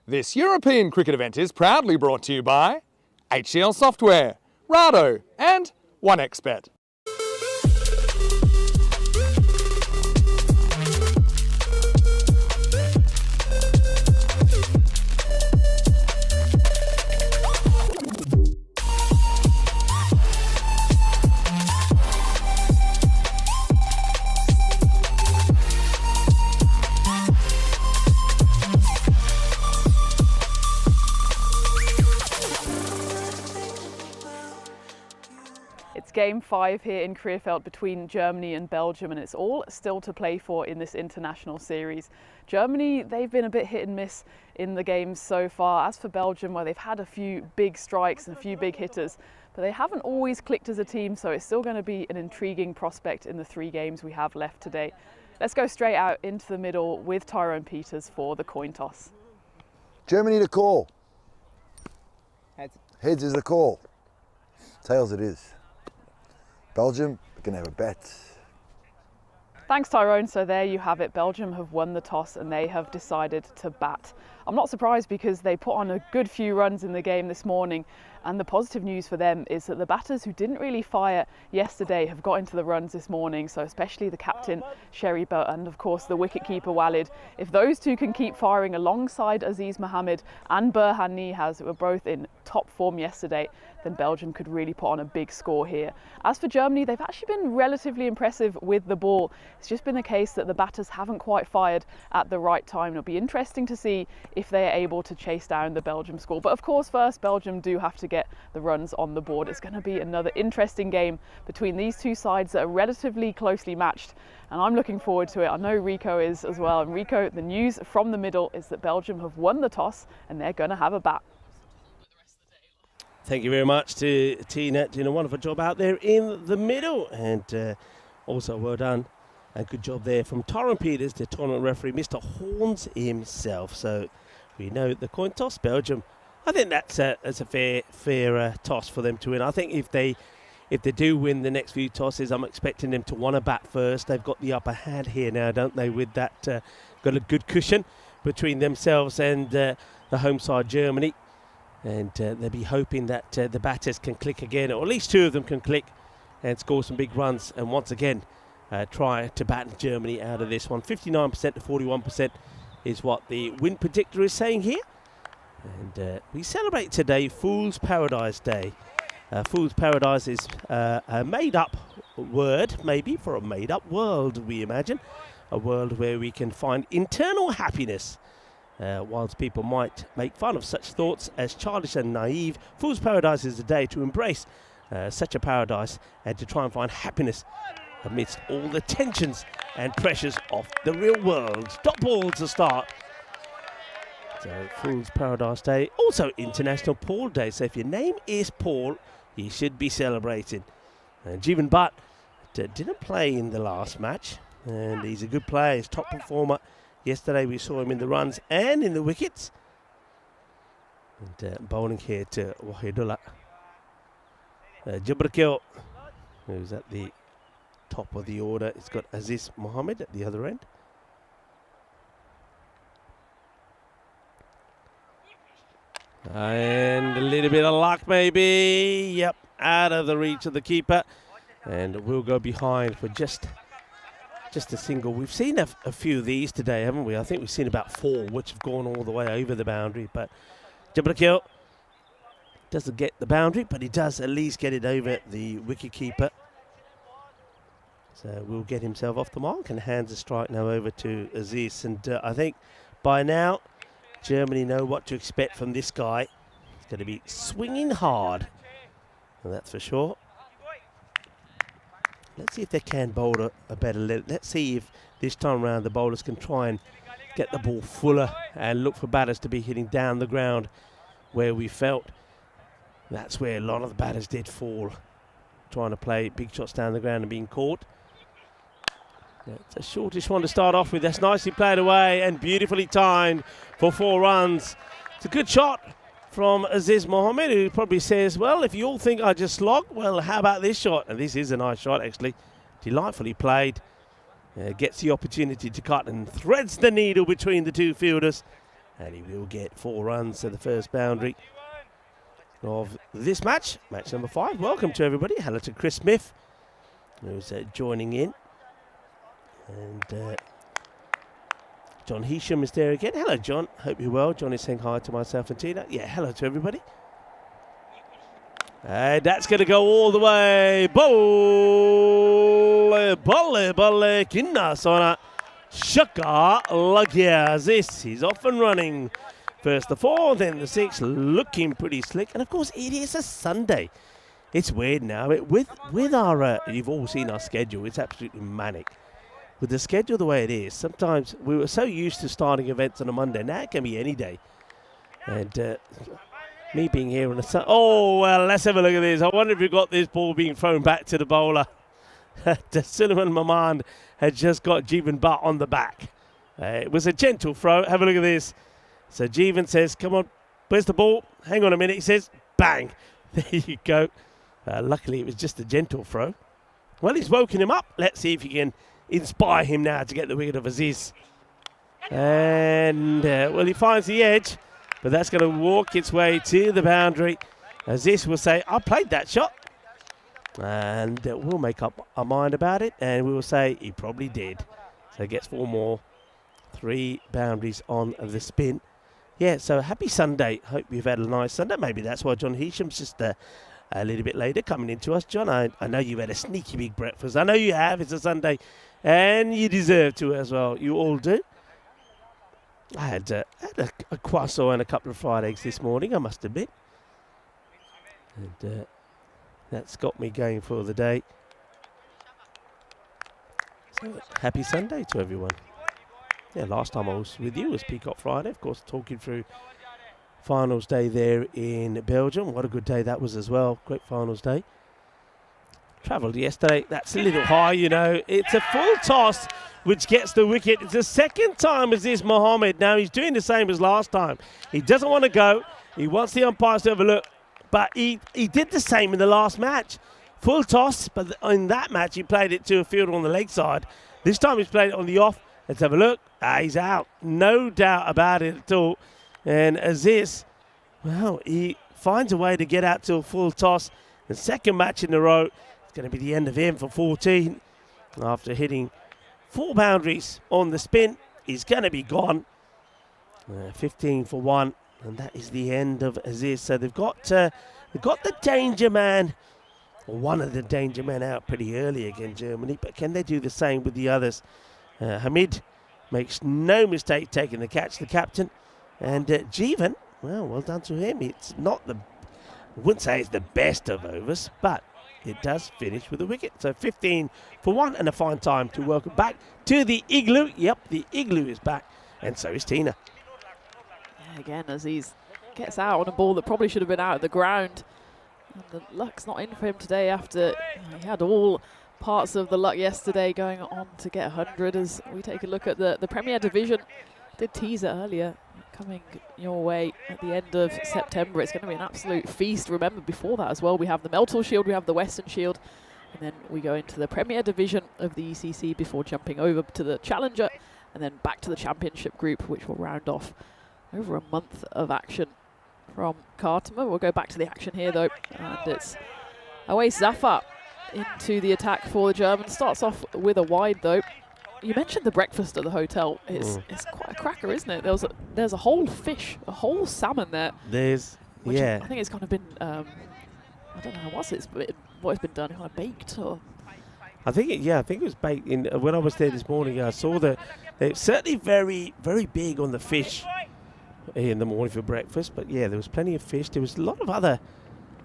This European cricket event is proudly brought to you by HCL Software, Rado and 1xBet. Game 5 here in Krefeld between Germany and Belgium, and it's all still to play for in this international series. Germany, they've been a bit hit and miss in the games so far. As for Belgium, well, they've had a few big strikes and a few big hitters, but they haven't always clicked as a team, so it's still going to be an intriguing prospect in the 3 games we have left today. Let's go straight out into the middle with Tyrone Peters for the coin toss. Germany to call. Heads. Heads is the call. Tails it is. Belgium, we're going to have a bet. Thanks, Tyrone. So there you have it. Belgium have won the toss and they have decided to bat. I'm not surprised because they put on a good few runs in the game this morning, and the positive news for them is that the batters who didn't really fire yesterday have got into the runs this morning, so especially the captain Sherry Bell and of course the wicketkeeper Walid. If those two can keep firing alongside Aziz Mohammed and Burhan Nihaz, who were both in top form yesterday, then Belgium could really put on a big score here. As for Germany, they've actually been relatively impressive with the ball. It's just been the case that the batters haven't quite fired at the right time. It'll be interesting to see if they are able to chase down the Belgium score. But of course, first, Belgium do have to get the runs on the board. It's going to be another interesting game between these two sides that are relatively closely matched, and I'm looking forward to it. I know Rico is as well. And Rico, the news from the middle is that Belgium have won the toss and they're going to have a bat. Thank you very much to Tina doing a wonderful job out there in the middle, and also well done and good job there from Tyrone Peters, the tournament referee, Mr. Horns himself. So we know the coin toss, Belgium. I think that's a fair toss for them to win. I think if they do win the next few tosses, I'm expecting them to want to bat first. They've got the upper hand here now, don't they? With that, got a good cushion between themselves and the home side, Germany. And they'll be hoping that the batters can click again, or at least 2 of them can click and score some big runs. And once again, try to bat Germany out of this one. 59% to 41% is what the win predictor is saying here. And we celebrate today Fool's Paradise Day. Fool's Paradise is a made-up word, maybe, for a made-up world, we imagine. A world where we can find internal happiness. Whilst people might make fun of such thoughts as childish and naive, Fool's Paradise is a day to embrace such a paradise and to try and find happiness amidst all the tensions and pressures of the real world. Dot ball to start. So Fool's Paradise Day, also International Paul Day. So if your name is Paul, you should be celebrating. And Jeevan Butt didn't play in the last match, and he's a good player. He's top performer. Yesterday we saw him in the runs and in the wickets. And bowling here to Wahidullah. Jabrakil, who's at the top of the order. It's got Aziz Mohammed at the other end. And a little bit of luck maybe. Yep, out of the reach of the keeper. And we'll go behind for just a single. We've seen a few of these today, haven't we? I think we've seen about 4 which have gone all the way over the boundary. But Jabrakil doesn't get the boundary, but he does at least get it over the wicketkeeper. So we'll get himself off the mark and hands the strike now over to Aziz. And I think by now Germany know what to expect from this guy. He's going to be swinging hard, and that's for sure. Let's see if they can bowl a better let. Let's see if this time around the bowlers can try and get the ball fuller and look for batters to be hitting down the ground, where we felt that's where a lot of the batters did fall, trying to play big shots down the ground and being caught. It's a shortish one to start off with. That's nicely played away and beautifully timed for 4 runs. It's a good shot from Aziz Mohammed, who probably says, well, if you all think I just slogged, well, how about this shot? And this is a nice shot, actually. Delightfully played. Gets the opportunity to cut and threads the needle between the 2 fielders. And he will get 4 runs to the first boundary of this match, match number 5. Welcome to everybody. Hello to Chris Smith, who's joining in. And John Heasham is there again. Hello, John. Hope you're well. John is saying hi to myself and Tina. Yeah, hello to everybody. And that's going to go all the way. Bolle, kinna sona. Shaka Lagia. This is off and running. First the 4, then the 6, looking pretty slick. And of course, it is a Sunday. It's weird now. With our, you've all seen our schedule. It's absolutely manic. With the schedule the way it is, sometimes we were so used to starting events on a Monday. Now it can be any day. And me being here on a Sunday. Oh, well, let's have a look at this. I wonder if you got this ball being thrown back to the bowler. Suleiman Maman had just got Jeevan Bhatt on the back. It was a gentle throw. Have a look at this. So Jeevan says, come on, where's the ball? Hang on a minute. He says, bang. There you go. Luckily, it was just a gentle throw. Well, he's woken him up. Let's see if he can inspire him now to get the wicket of Aziz. And, well, he finds the edge, but that's going to walk its way to the boundary. Aziz will say, I played that shot. And we'll make up our mind about it, and we will say he probably did. So he gets 4 more. 3 boundaries on the spin. Yeah, so happy Sunday. Hope you've had a nice Sunday. Maybe that's why John Heasham's just a little bit later coming into us. John, I know you had a sneaky big breakfast. I know you have. It's a Sunday. And you deserve to as well. You all do. I had a croissant and a couple of fried eggs this morning, I must admit. And that's got me going for the day. So, happy Sunday to everyone. Yeah, last time I was with you was Peacock Friday, of course, talking through finals day there in Belgium. What a good day that was as well. Great finals day. Travelled yesterday. That's a little high, you know. It's a full toss, which gets the wicket. It's the second time as this Mohammed. Now, he's doing the same as last time. He doesn't want to go. He wants the umpires to have a look. But he did the same in the last match. Full toss, but in that match, he played it to a fielder on the leg side. This time, he's played it on the off. Let's have a look. He's out. No doubt about it at all. And Aziz, well, he finds a way to get out to a full toss. The second match in a row. It's going to be the end of him for 14. After hitting 4 boundaries on the spin, he's going to be gone. 15 for 1. And that is the end of Aziz. So they've got the danger man, or one of the danger men out pretty early against Germany. But can they do the same with the others? Hamid makes no mistake taking the catch, the captain. And Jeevan, well done to him. It's not I wouldn't say it's the best of overs, but it does finish with a wicket. So 15 for 1 and a fine time to welcome back to the Igloo. Yep, the Igloo is back, and so is Tina. Yeah, again, Aziz gets out on a ball that probably should have been out of the ground. And the luck's not in for him today after he had all parts of the luck yesterday going on to get 100. As we take a look at the Premier Division, did tease it earlier, coming your way at the end of September. It's going to be an absolute feast. Remember, before that as well, we have the Melton Shield, we have the Western Shield, and then we go into the Premier Division of the ECC before jumping over to the Challenger, and then back to the Championship group, which will round off over a month of action from Khartoum. We'll go back to the action here though, and it's away Zafar into the attack for the Germans. Starts off with a wide though. You mentioned the breakfast at the hotel. It's quite a cracker, isn't it? There's a whole fish, a whole salmon there. Yeah. I think it's kind of been, I don't know what it's been done, kind of baked or. I think it was baked in. When I was there this morning, I saw that they're certainly very, very big on the fish in the morning for breakfast. But yeah, there was plenty of fish. There was a lot of other.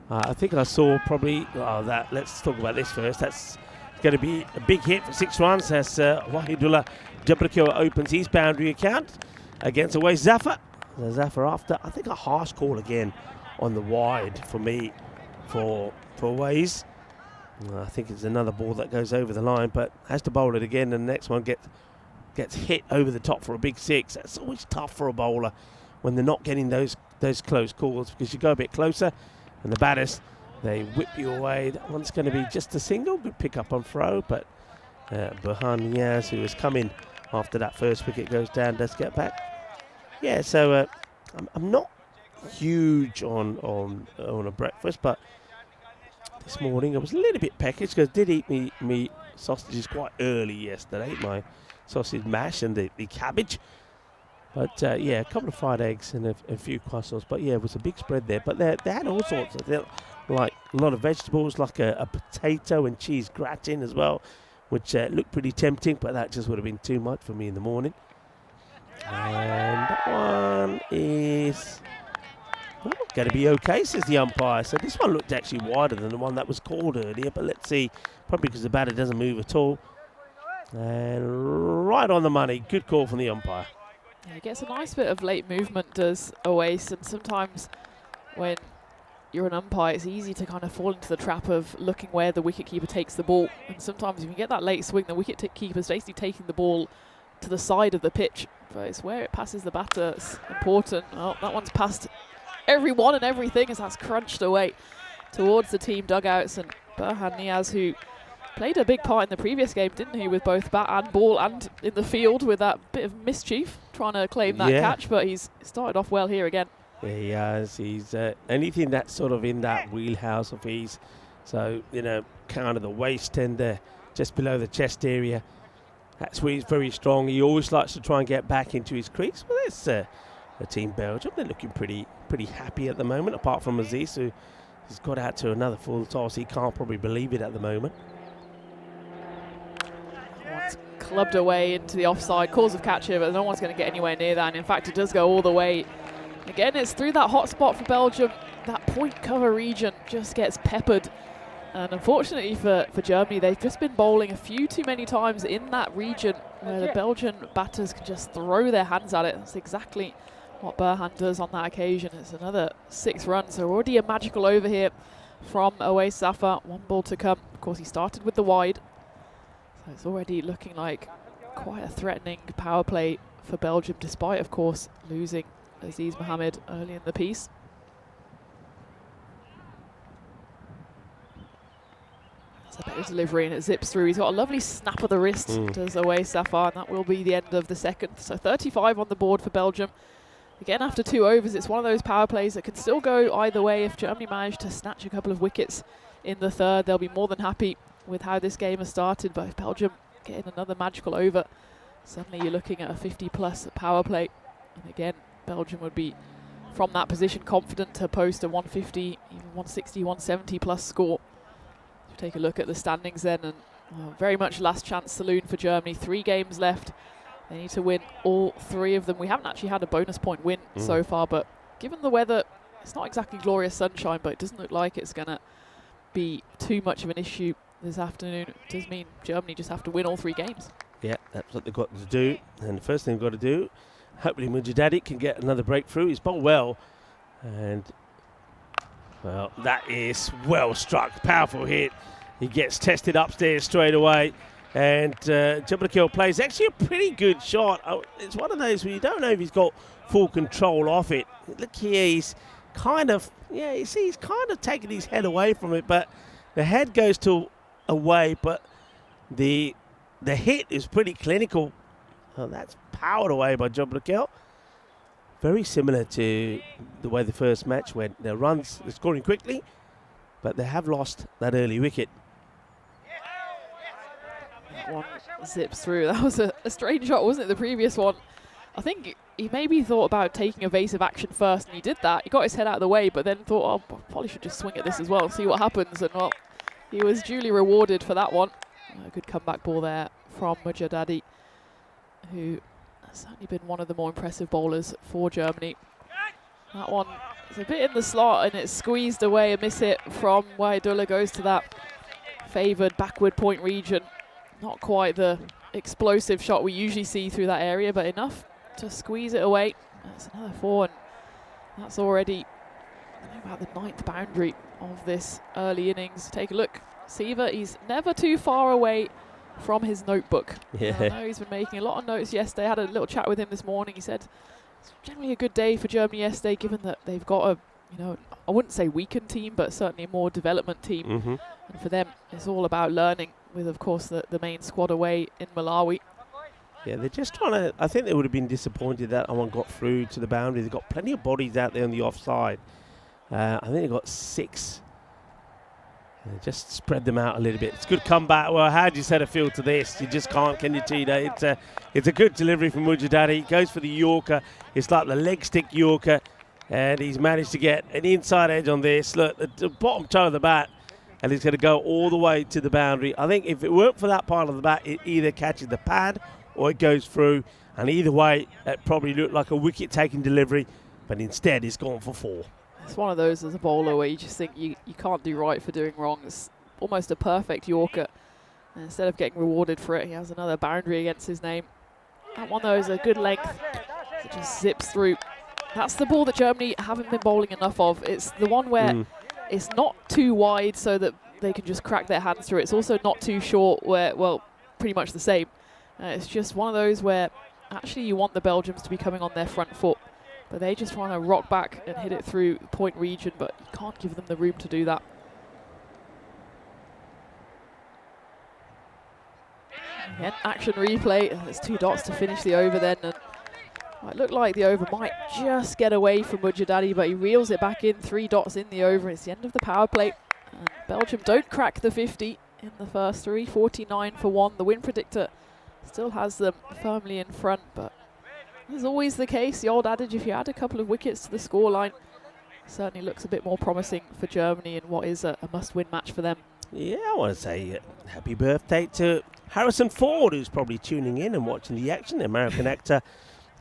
I think I saw probably that. Let's talk about this first. That's going to be a big hit for 6 runs as Wahidullah Jabrakil opens his boundary account against away Zafar. Zafar after, I think, a harsh call again on the wide for me for Ways. I think it's another ball that goes over the line, but has to bowl it again, and the next one gets hit over the top for a big 6. That's always tough for a bowler when they're not getting those close calls, because you go a bit closer and the batters, they whip you away. That one's going to be just a single. Good pick up on throw, but Burhan Niaz, who has come in after that first wicket goes down, does get back. Yeah, so I'm not huge on a breakfast, but this morning I was a little bit peckish because I did eat me sausages quite early yesterday, my sausage mash and the cabbage. But yeah, a couple of fried eggs and a few croissants. But yeah, it was a big spread there. But they had all sorts of, like a lot of vegetables, like a potato and cheese gratin as well, which looked pretty tempting, but that just would have been too much for me in the morning. And that one is going to be okay, says the umpire. So this one looked actually wider than the one that was called earlier. But let's see, probably because the batter doesn't move at all. And right on the money. Good call from the umpire. Yeah, he gets a nice bit of late movement, does Oase, and sometimes when you're an umpire, it's easy to kind of fall into the trap of looking where the wicketkeeper takes the ball. And sometimes if you get that late swing, the wicketkeeper's basically taking the ball to the side of the pitch. But it's where it passes the batter that's important. Oh, that one's passed everyone and everything as that's crunched away towards the team dugouts. And Burhan Niaz, who played a big part in the previous game, didn't he, with both bat and ball and in the field with that bit of mischief, trying to claim that catch, but he's started off well here again. Yeah, he has. He's anything that's sort of in that wheelhouse of his. So, you know, kind of the waist tender, just below the chest area. That's where he's very strong. He always likes to try and get back into his crease. Well, there's the team Belgium. They're looking pretty happy at the moment, apart from Aziz, who has got out to another full toss. He can't probably believe it at the moment. One's clubbed away into the offside, cause of catch here, but no one's going to get anywhere near that. And in fact, it does go all the way. Again, it's through that hot spot for Belgium. That point cover region just gets peppered. And unfortunately for Germany, they've just been bowling a few too many times in that region where the Belgian batters can just throw their hands at it. That's exactly what Burhan does on that occasion. It's another 6 runs. So already a magical over here from Oase Zafar. 1 ball to come. Of course, he started with the wide. So it's already looking like quite a threatening power play for Belgium, despite, of course, losing Aziz Mohammed early in the piece. That's a better delivery and it zips through. He's got a lovely snap of the wrist, does Oase Zafar, and that will be the end of the second. So 35 on the board for Belgium. Again, after 2 overs, it's one of those power plays that can still go either way. If Germany manage to snatch a couple of wickets in the third, they'll be more than happy with how this game has started. But if Belgium getting another magical over, suddenly you're looking at a 50+ power play. And again, Belgium would be, from that position, confident to post a 150, even 160, 170 plus score. So take a look at the standings then, and very much last chance saloon for Germany. 3 games left. They need to win all 3 of them. We haven't actually had a bonus point win so far, but given the weather, it's not exactly glorious sunshine, but it doesn't look like it's going to be too much of an issue this afternoon. It does mean Germany just have to win all 3 games. Yeah, that's what they've got to do. And the first thing they've got to do, hopefully Mujadadi can get another breakthrough. He's bowled well. And, well, that is well struck. Powerful hit. He gets tested upstairs straight away. And Jabrakil plays actually a pretty good shot. Oh, it's one of those where you don't know if he's got full control off it. Look here, he's kind of, yeah, you see, he's kind of taking his head away from it, but the head goes away, but the hit is pretty clinical. Oh, that's powered away by Jabrakil. Very similar to the way the first match went. Their runs, they're scoring quickly, but they have lost that early wicket. That one zips through. That was a strange shot, wasn't it, the previous one? I think he maybe thought about taking evasive action first, and he did that. He got his head out of the way, but then thought, oh, I probably should just swing at this as well and see what happens. And, well, he was duly rewarded for that one. A good comeback ball there from Mujadadi, who has certainly been one of the more impressive bowlers for Germany. That one is a bit in the slot, and it's squeezed away. A miss hit from Wahidullah goes to that favoured backward point region. Not quite the explosive shot we usually see through that area, but enough to squeeze it away. That's another 4, and that's already about the 9th boundary of this early innings. Take a look. Siva, he's never too far away from his notebook. Yeah. I know he's been making a lot of notes yesterday. I had a little chat with him this morning. He said it's generally a good day for Germany yesterday, given that they've got a, you know, I wouldn't say weakened team, but certainly a more development team. And for them, it's all about learning with, of course, the main squad away in Malawi. Yeah, they're just trying to. I think they would have been disappointed that no one got through to the boundary. They've got plenty of bodies out there on the offside. I think they've got 6. Just spread them out a little bit. It's a good comeback. Well, how do you set a field to this? You just can't, can you, Tita? It's a good delivery from Mujadadi. He goes for the Yorker. It's like the leg stick Yorker. And he's managed to get an inside edge on this. Look, the bottom toe of the bat. And he's going to go all the way to the boundary. I think if it weren't for that part of the bat, it either catches the pad or it goes through. And either way, it probably looked like a wicket-taking delivery. But instead, it's gone for 4. It's one of those as a bowler where you just think you can't do right for doing wrong. It's almost a perfect Yorker. And instead of getting rewarded for it, he has another boundary against his name. That one, though, is a good length. It just zips through. That's the ball that Germany haven't been bowling enough of. It's the one where it's not too wide so that they can just crack their hands through it. It's also not too short where, well, pretty much the same. It's just one of those where actually you want the Belgians to be coming on their front foot. But they're just trying to rock back and hit it through point region, but you can't give them the room to do that. Again, action replay. There's 2 dots to finish the over then. And it looked like the over might just get away from Mujadadi, but he reels it back in. 3 dots in the over. It's the end of the power play. And Belgium don't crack the 50 in the first 3. 49 for 1. The win predictor still has them firmly in front, but as always the case, the old adage, if you add a couple of wickets to the scoreline, certainly looks a bit more promising for Germany in what is a must-win match for them. Yeah, I want to say happy birthday to Harrison Ford, who's probably tuning in and watching the action, the American actor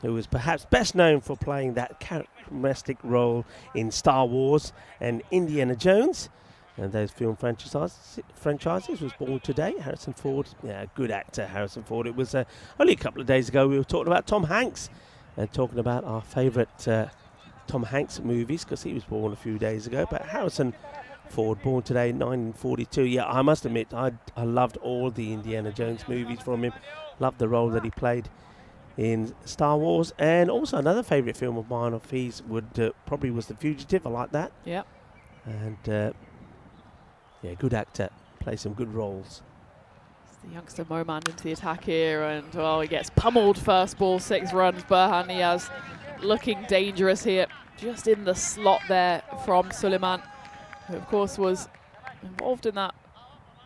who was perhaps best known for playing that characteristic role in Star Wars and Indiana Jones. And those film franchises was born today. Harrison Ford, yeah, good actor, Harrison Ford. It was only a couple of days ago we were talking about Tom Hanks and talking about our favourite Tom Hanks movies because he was born a few days ago. But Harrison Ford, born today, 1942. Yeah, I must admit, I loved all the Indiana Jones movies from him. Loved the role that he played in Star Wars. And also another favourite film of mine of his would probably was The Fugitive. I like that. Yeah. And yeah, good actor, plays some good roles. It's the youngster Moman into the attack here, and well, he gets pummeled first ball, 6 runs. Burhan Niaz looking dangerous here, just in the slot there from Suleiman, who of course was involved in that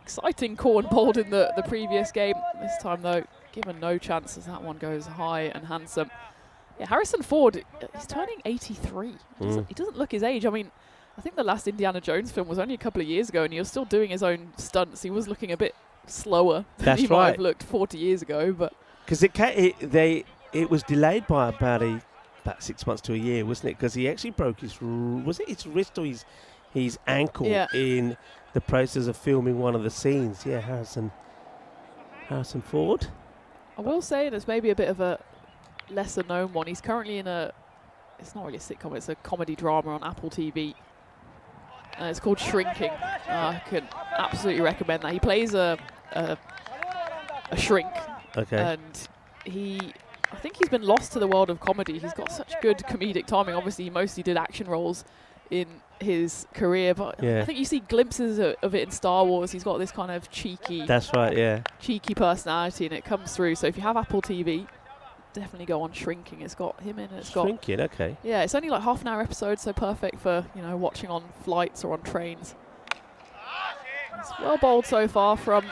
exciting corn bowled in the previous game. This time though, given no chance as that one goes high and handsome. Yeah, Harrison Ford, he's turning 83. He doesn't look his age. I mean, I think the last Indiana Jones film was only a couple of years ago, and he was still doing his own stunts. He was looking a bit slower than he might have looked 40 years ago. But because it was delayed by about 6 months to a year, wasn't it? Because he actually broke his his wrist or his ankle in the process of filming one of the scenes. Yeah, Harrison Ford. I will say, and it's maybe a bit of a lesser known one. He's currently in it's not really a sitcom. It's a comedy drama on Apple TV. It's called Shrinking. I can absolutely recommend that. He plays a shrink. Okay. And I think he's been lost to the world of comedy. He's got such good comedic timing. Obviously, he mostly did action roles in his career, but I think you see glimpses of it in Star Wars. He's got this kind of cheeky. That's right, yeah. Cheeky personality, and it comes through. So if you have Apple TV, definitely go on Shrinking. It's got him in, and it's got Shrinking, okay. Yeah, it's only like half an hour episode, so perfect for watching on flights or on trains. It's well bowled so far from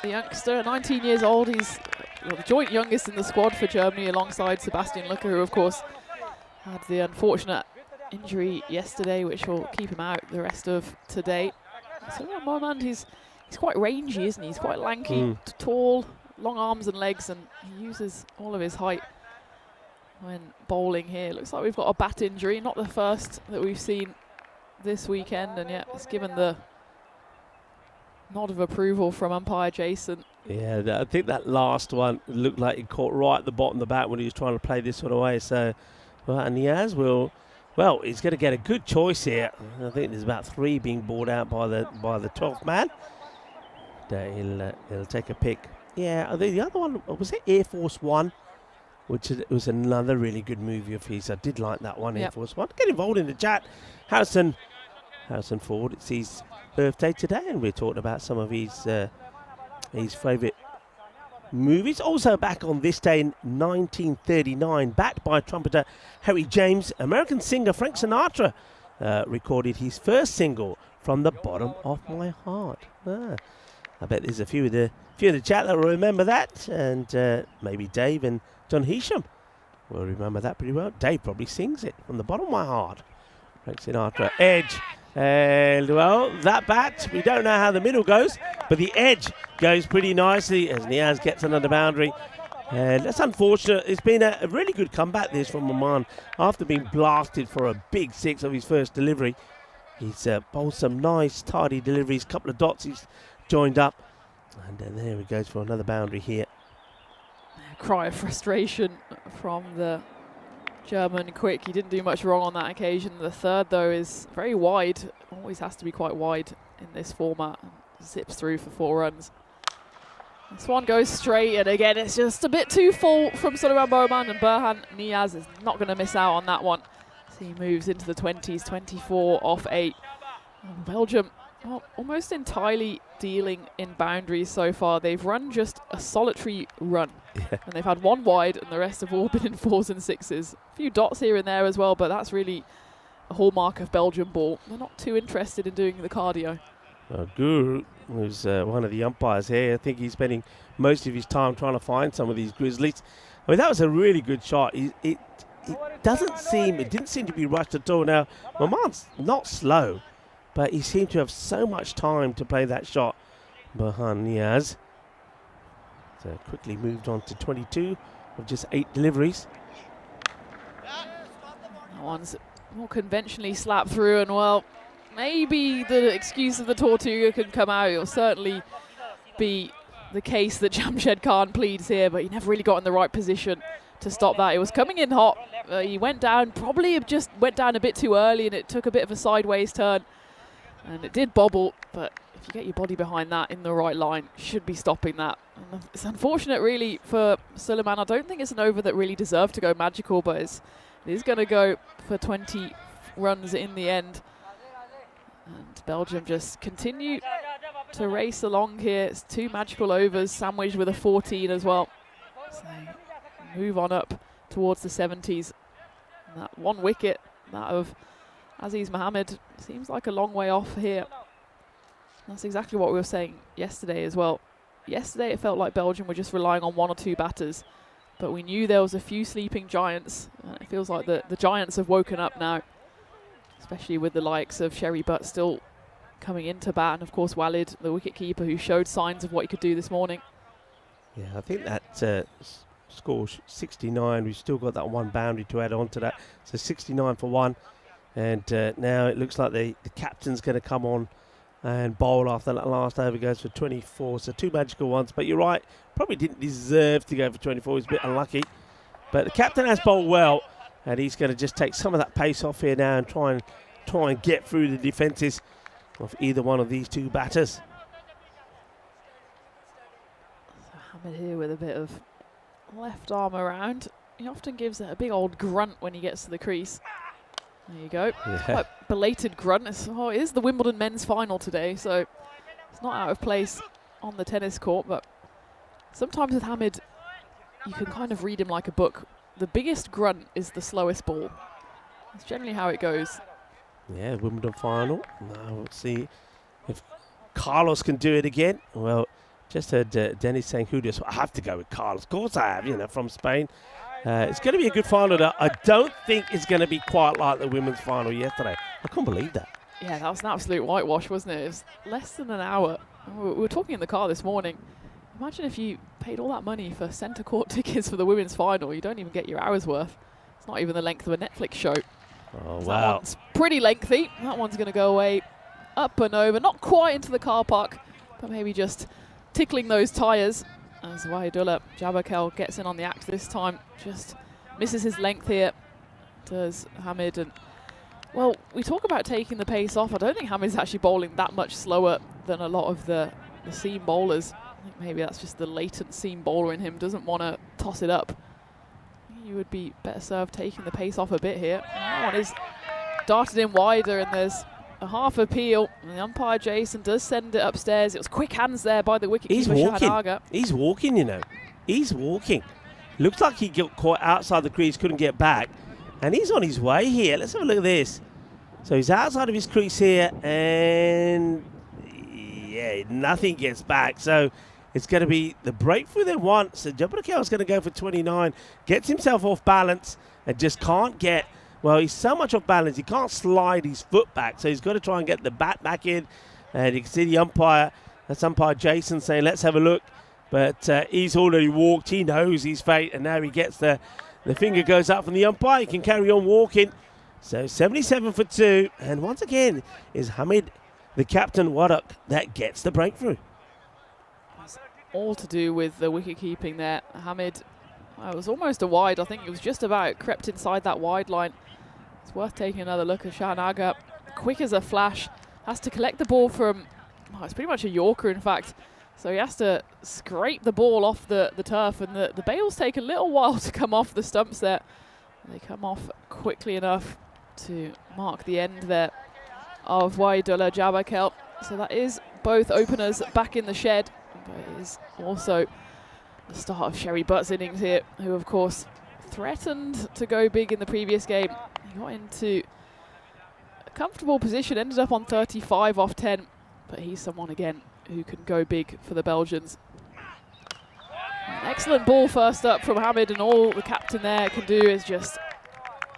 the youngster, 19 years old. He's the joint youngest in the squad for Germany, alongside Sebastian Lücke, who of course had the unfortunate injury yesterday, which will keep him out the rest of today. So on one hand, he's quite rangy, isn't he? He's quite lanky, tall, long arms and legs, and he uses all of his height when bowling here. Looks like we've got a bat injury, not the first that we've seen this weekend, and yet it's given the nod of approval from umpire Jason. Yeah, I think that last one looked like he caught right at the bottom of the bat when he was trying to play this sort of way. So, and Niaz he's going to get a good choice here. I think there's about 3 being brought out by the 12th man. He'll take a pick. Yeah, the other one, was it Air Force One? Which was another really good movie of his. I did like that one, Air Force One. Get involved in the chat. Harrison Ford, it's his birthday today, and we're talking about some of his favourite movies. Also back on this day in 1939, backed by trumpeter Harry James, American singer Frank Sinatra recorded his first single, From the Bottom of My Heart. I bet there's a few of the chat that will remember that, and maybe Dave and John Heasham will remember that pretty well. Dave probably sings it, From the Bottom of My Heart. Frank Sinatra, edge. And, well, that bat, we don't know how the middle goes, but the edge goes pretty nicely as Niaz gets another boundary. And that's unfortunate. It's been a really good comeback, this, from Maman. After being blasted for a big six of his first delivery, he's bowled some nice, tidy deliveries, couple of dots he's joined up. And then there he goes for another boundary here. A cry of frustration from the German quick. He didn't do much wrong on that occasion. The third, though, is very wide. Always has to be quite wide in this format. Zips through for 4 runs. This one goes straight, and again, it's just a bit too full from Suleiman Bowman, and Burhan Niaz is not going to miss out on that one. So he moves into the 20s, 24 off 8. Belgium, well, almost entirely dealing in boundaries so far. They've run just a solitary run. Yeah. And they've had 1 wide, and the rest have all been in 4s and 6s. A few dots here and there as well, but that's really a hallmark of Belgian ball. They're not too interested in doing the cardio. Guru, who's one of the umpires here, I think he's spending most of his time trying to find some of these Grizzlies. I mean, that was a really good shot. It didn't seem to be rushed at all. Now, Maman's not slow, but he seemed to have so much time to play that shot. Burhan Niaz. So quickly moved on to 22 of just 8 deliveries. That one's more conventionally slapped through, and well, maybe the excuse of the Tortuga can come out. It'll certainly be the case that Jamshed Khan pleads here, but he never really got in the right position to stop that. It was coming in hot. He went down, probably just went down a bit too early, and it took a bit of a sideways turn. And it did bobble, but if you get your body behind that in the right line, should be stopping that. And it's unfortunate, really, for Suleiman. I don't think it's an over that really deserved to go magical, but it is going to go for 20 runs in the end. And Belgium just continue to race along here. It's 2 magical overs, sandwiched with a 14 as well. So move on up towards the 70s. And that 1 wicket, that of Aziz Mohammed, seems like a long way off here. That's exactly what we were saying yesterday as well. Yesterday it felt like Belgium were just relying on 1 or 2 batters, but we knew there was a few sleeping giants, and it feels like the giants have woken up now, especially with the likes of Sherry Butt still coming into bat, and of course Walid, the wicketkeeper, who showed signs of what he could do this morning. Yeah, I think that score 69. We've still got that 1 boundary to add on to that, so 69 for 1. And now it looks like the captain's going to come on and bowl after that last over. Goes for 24, so 2 magical ones. But you're right, probably didn't deserve to go for 24. He's a bit unlucky. But the captain has bowled well, and he's going to just take some of that pace off here now and try and get through the defences of either one of these 2 batters. So Hamid here with a bit of left arm around. He often gives a big old grunt when he gets to the crease. There you go. Yeah. Quite belated grunt. It is the Wimbledon men's final today, so it's not out of place on the tennis court, but sometimes with Hamid, you can kind of read him like a book. The biggest grunt is the slowest ball. That's generally how it goes. Yeah, Wimbledon final. Now we'll see if Carlos can do it again. Well, just heard Dennis saying, who does I have to go with Carlos? Of course I have, from Spain. It's going to be a good final. I don't think it's going to be quite like the women's final yesterday. I can't believe that. Yeah, that was an absolute whitewash, wasn't it? It was less than an hour. We were talking in the car this morning. Imagine if you paid all that money for centre court tickets for the women's final. You don't even get your hour's worth. It's not even the length of a Netflix show. Oh, So wow. that one's pretty lengthy. That one's going to go away up and over. Not quite into the car park, but maybe just tickling those tyres. As Wahidullah Jabakel gets in on the act this time. Just misses his length here. Does Hamid. And well, we talk about taking the pace off. I don't think Hamid's actually bowling that much slower than a lot of the seam bowlers. I think maybe that's just the latent seam bowler in him. Doesn't want to toss it up. You would be better served taking the pace off a bit here. And that one is darted in wider, and there's a half appeal. And the umpire, Jason, does send it upstairs. It was quick hands there by the wicketkeeper, He's walking. Shahanaga. He's walking, you know. He's walking. Looks like he got caught outside the crease, couldn't get back. And he's on his way here. Let's have a look at this. So he's outside of his crease here, and yeah, nothing gets back. So it's going to be the breakthrough they want. So Jabarakel's going to go for 29, gets himself off balance, and just can't get, well, he's so much off balance, he can't slide his foot back. So he's got to try and get the bat back in. And you can see the umpire, that's umpire Jason, saying, let's have a look. But he's already walked. He knows his fate, and now he gets the finger goes up from the umpire. He can carry on walking. So 77 for 2. And once again, is Hamid, the captain, Waddock, that gets the breakthrough. It's all to do with the wicket keeping there. Hamid, it was almost a wide. I think it was just about crept inside that wide line. It's worth taking another look at Shahanaga. Quick as a flash. Has to collect the ball from, it's pretty much a Yorker, in fact. So he has to scrape the ball off the turf, and the bails take a little while to come off the stumps there. They come off quickly enough to mark the end there of Waidullah Jabarakel. So that is both openers back in the shed, but it is also the start of Sherry Butt's innings here, who of course threatened to go big in the previous game. He got into a comfortable position, ended up on 35 off 10, but he's someone again who can go big for the Belgians. An excellent ball first up from Hamid, and all the captain there can do is just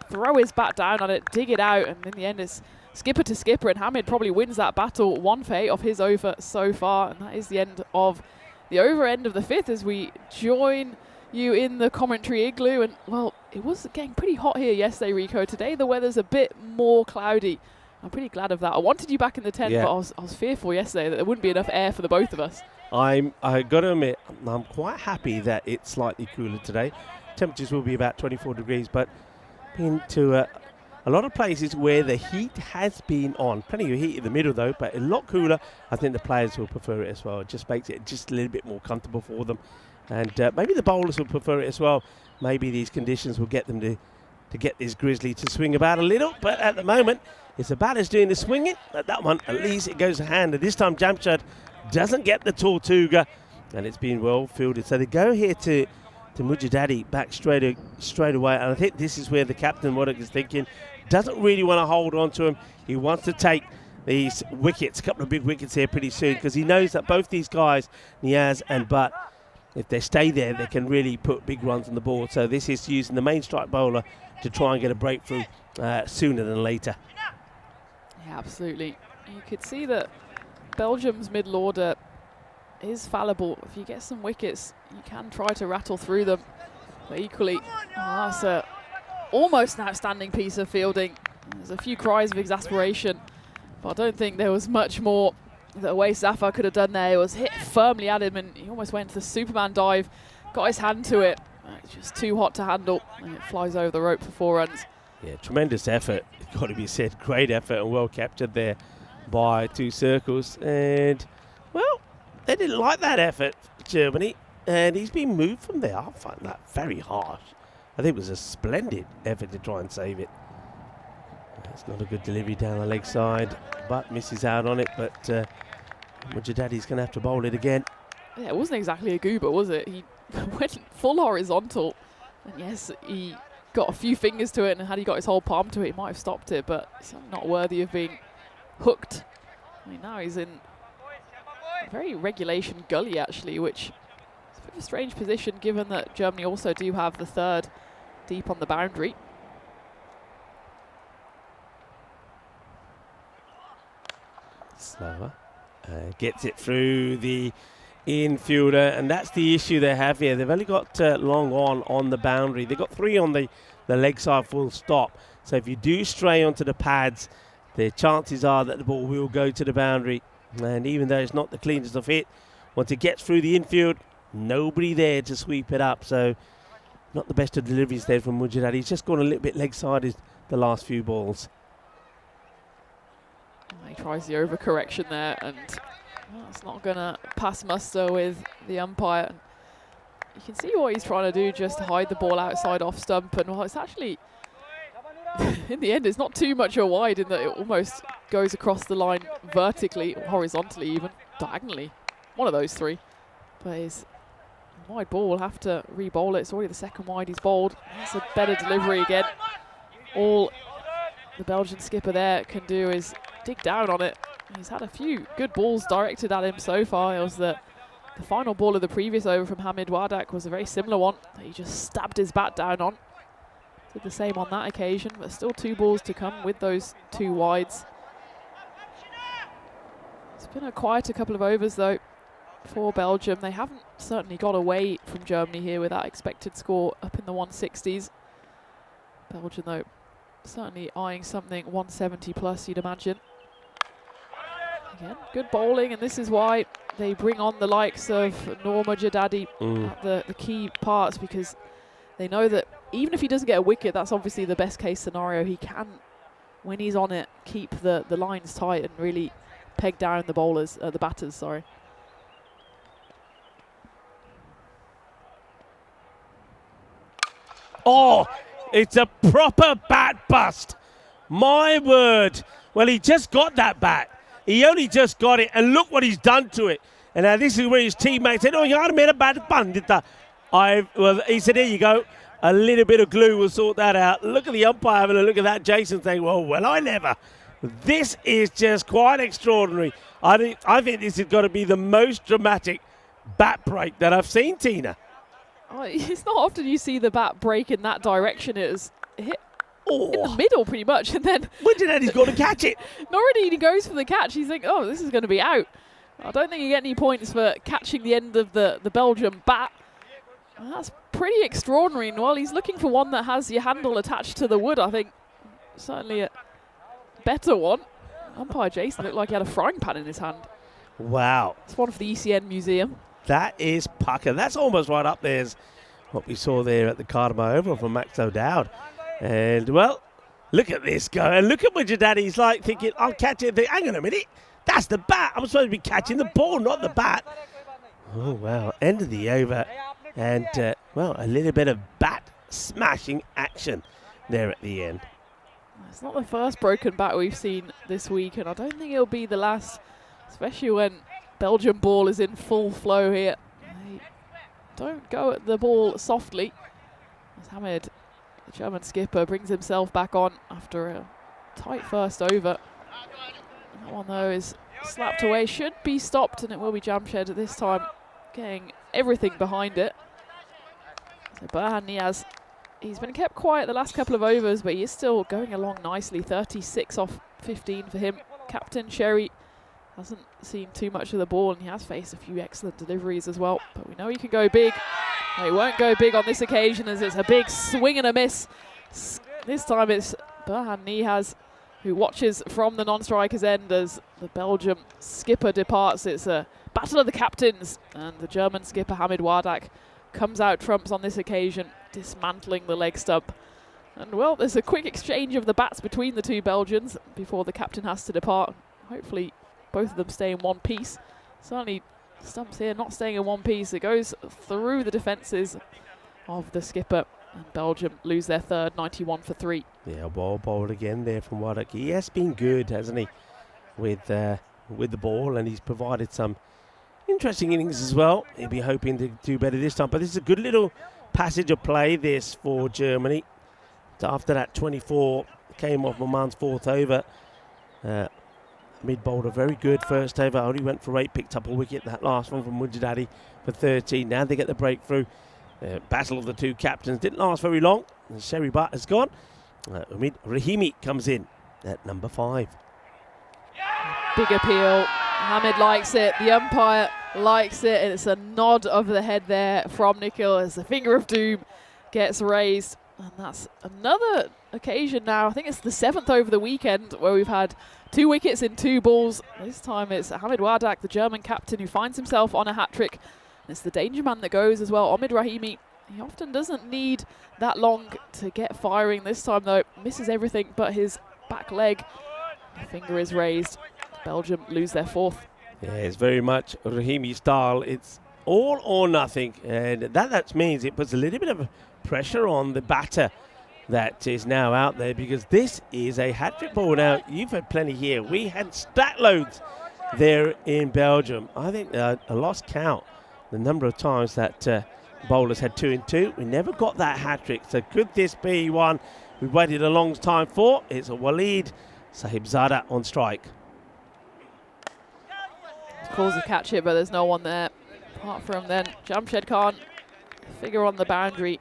throw his bat down on it, dig it out, and in the end it's skipper to skipper, and Hamid probably wins that battle 1 for 8 of his over so far, and that is the end of the over end of the 5th as we join you in the commentary igloo. And well, it was getting pretty hot here yesterday, Rico. Today the weather's a bit more cloudy. I'm pretty glad of that. I wanted you back in the tent, but I was fearful yesterday that there wouldn't be enough air for the both of us. I got to admit, I'm quite happy that it's slightly cooler today. Temperatures will be about 24 degrees, but been to a lot of places where the heat has been on. Plenty of heat in the middle though, but a lot cooler. I think the players will prefer it as well. It just makes it just a little bit more comfortable for them. And maybe the bowlers will prefer it as well. Maybe these conditions will get them to get this Grizzly to swing about a little, but at the moment, it's the batters doing the swinging. But that one, at least it goes to hand. And this time, Jamshad doesn't get the Tortuga, and it's been well fielded. So they go here to Mujadadi back straight away. And I think this is where the captain, Waddock, is thinking, doesn't really want to hold on to him. He wants to take these wickets, a couple of big wickets here pretty soon, because he knows that both these guys, Niaz and Butt, if they stay there, they can really put big runs on the board. So this is using the main strike bowler to try and get a breakthrough sooner than later. Yeah, absolutely. You could see that Belgium's middle order is fallible. If you get some wickets, you can try to rattle through them. But equally, that's almost an outstanding piece of fielding. There's a few cries of exasperation, but I don't think there was much more that Awais Zafar could have done there. It was hit firmly at him, and he almost went to the Superman dive, got his hand to it. It's just too hot to handle, and it flies over the rope for 4 runs. Yeah, tremendous effort, got to be said. Great effort and well captured there by 2 circles. And, well, they didn't like that effort, Germany, and he's been moved from there. I find that very harsh. I think it was a splendid effort to try and save it. It's not a good delivery down the leg side, but misses out on it. But Mujadadi's going to have to bowl it again. Yeah, it wasn't exactly a goober, was it? He went full horizontal, and yes, he got a few fingers to it, and had he got his whole palm to it, he might have stopped it, but it's not worthy of being hooked. I mean, now he's in a very regulation gully, actually, which is a bit of a strange position, given that Germany also do have the 3rd deep on the boundary. Slower. Gets it through the infielder, and that's the issue they have here. They've only got long on the boundary. They've got 3 on the leg side full stop. So if you do stray onto the pads, the chances are that the ball will go to the boundary. And even though it's not the cleanest of hit, once it gets through the infield, nobody there to sweep it up. So not the best of deliveries there from Mujadadi. He's just gone a little bit leg-sided the last few balls. He tries the overcorrection there, and it's not going to pass muster with the umpire. And you can see what he's trying to do, just hide the ball outside off stump. And well, it's actually in the end, it's not too much or wide in that it almost goes across the line vertically, or horizontally even, diagonally. One of those three. But his wide ball will have to re-bowl it. It's already the second wide he's bowled. That's a better delivery again. All the Belgian skipper there can do is dig down on it. He's had a few good balls directed at him so far. It was the final ball of the previous over from Hamid Wardak was a very similar one that he just stabbed his bat down on. Did the same on that occasion, but still 2 balls to come with those 2 wides. It's been a quieter couple of overs though for Belgium. They haven't certainly got away from Germany here with that expected score up in the 160s. Belgium though certainly eyeing something 170 plus, you'd imagine. Again, good bowling, and this is why they bring on the likes of Norma Jadadi at the key parts, because they know that even if he doesn't get a wicket, that's obviously the best case scenario. He can, when he's on it, keep the lines tight and really peg down the bowlers, the batters, sorry. Oh, it's a proper bat bust. My word. Well, he just got that bat. He only just got it, and look what he's done to it. And now this is where his teammate said, "Oh, you haven't made a bad pun, did that?" Well, he said, "There you go. A little bit of glue will sort that out." Look at the umpire having a look at that. Jason saying, well, I never. This is just quite extraordinary. I think this has got to be the most dramatic bat break that I've seen, Tina. Oh, it's not often you see the bat break in that direction. It was hit in the middle pretty much, and then Widgedaddy's got to catch it. not already he goes for the catch. He's thinking, oh, this is going to be out. I don't think you get any points for catching the end of the Belgian bat. And that's pretty extraordinary. And while he's looking for one that has your handle attached to the wood, I think certainly a better one. Umpire Jason looked like he had a frying pan in his hand. Wow. It's one for the ECN museum. That is pucker. That's almost right up there as what we saw there at the Cardamom Oval from Max O'Dowd. And, well, look at this guy. And look at what your daddy's like thinking, I'll catch it. Hang on a minute. That's the bat. I'm supposed to be catching the ball, not the bat. Oh, wow. End of the over. And, well, a little bit of bat smashing action there at the end. It's not the first broken bat we've seen this week, and I don't think it'll be the last, especially when Belgian ball is in full flow here. They don't go at the ball softly. As Hamid, the German skipper, brings himself back on after a tight first over. That one, though, is slapped away. Should be stopped, and it will be Jamshed at this time, getting everything behind it. So Burhan Niaz, he's been kept quiet the last couple of overs, but he is still going along nicely. 36 off 15 for him. Captain Sherry hasn't seen too much of the ball, and he has faced a few excellent deliveries as well. But we know he can go big. He won't go big on this occasion, as it's a big swing and a miss. This time it's Burhan Niaz who watches from the non-striker's end as the Belgium skipper departs. It's a battle of the captains, and the German skipper Hamid Wardak comes out trumps on this occasion, dismantling the leg stump. And, well, there's a quick exchange of the bats between the two Belgians before the captain has to depart. Hopefully both of them stay in one piece. Certainly stumps here not staying in one piece. It goes through the defences of the skipper, and Belgium lose their third, 91 for 3. Yeah, well bowled again there from Wardak. He has been good, hasn't he, with the ball, and he's provided some interesting innings as well. He'll be hoping to do better this time, but this is a good little passage of play this for Germany. So after that 24 came off Maman's fourth over. Mid bowled a very good first over, only went for 8, picked up a wicket. That last one from Mujadadi for 13. Now they get the breakthrough. Battle of the two captains didn't last very long. Sherry Butt has gone. Umid Rahimi comes in at number 5. Big appeal. Hamid likes it. The umpire likes it. And it's a nod of the head there from Nikhil as the finger of doom gets raised. And that's another occasion now. I think it's the 7th over the weekend where we've had 2 wickets in 2 balls. This time it's Hamid Wardak, the German captain, who finds himself on a hat-trick. And it's the danger man that goes as well. Omid Rahimi, he often doesn't need that long to get firing. This time, though, misses everything but his back leg. The finger is raised. Belgium lose their 4th. Yeah, it's very much Rahimi style. It's all or nothing. And that means it puts a little bit of pressure on the batter that is now out there, because this is a hat-trick ball. Now, you've had plenty here. We had stat loads there in Belgium. I think I lost count the number of times that bowlers had 2 and 2. We never got that hat-trick. So could this be one we've waited a long time for? It's a Waleed Sahibzada on strike. Calls a catch it, but there's no one there. Apart from then Jamshed Khan, figure on the boundary.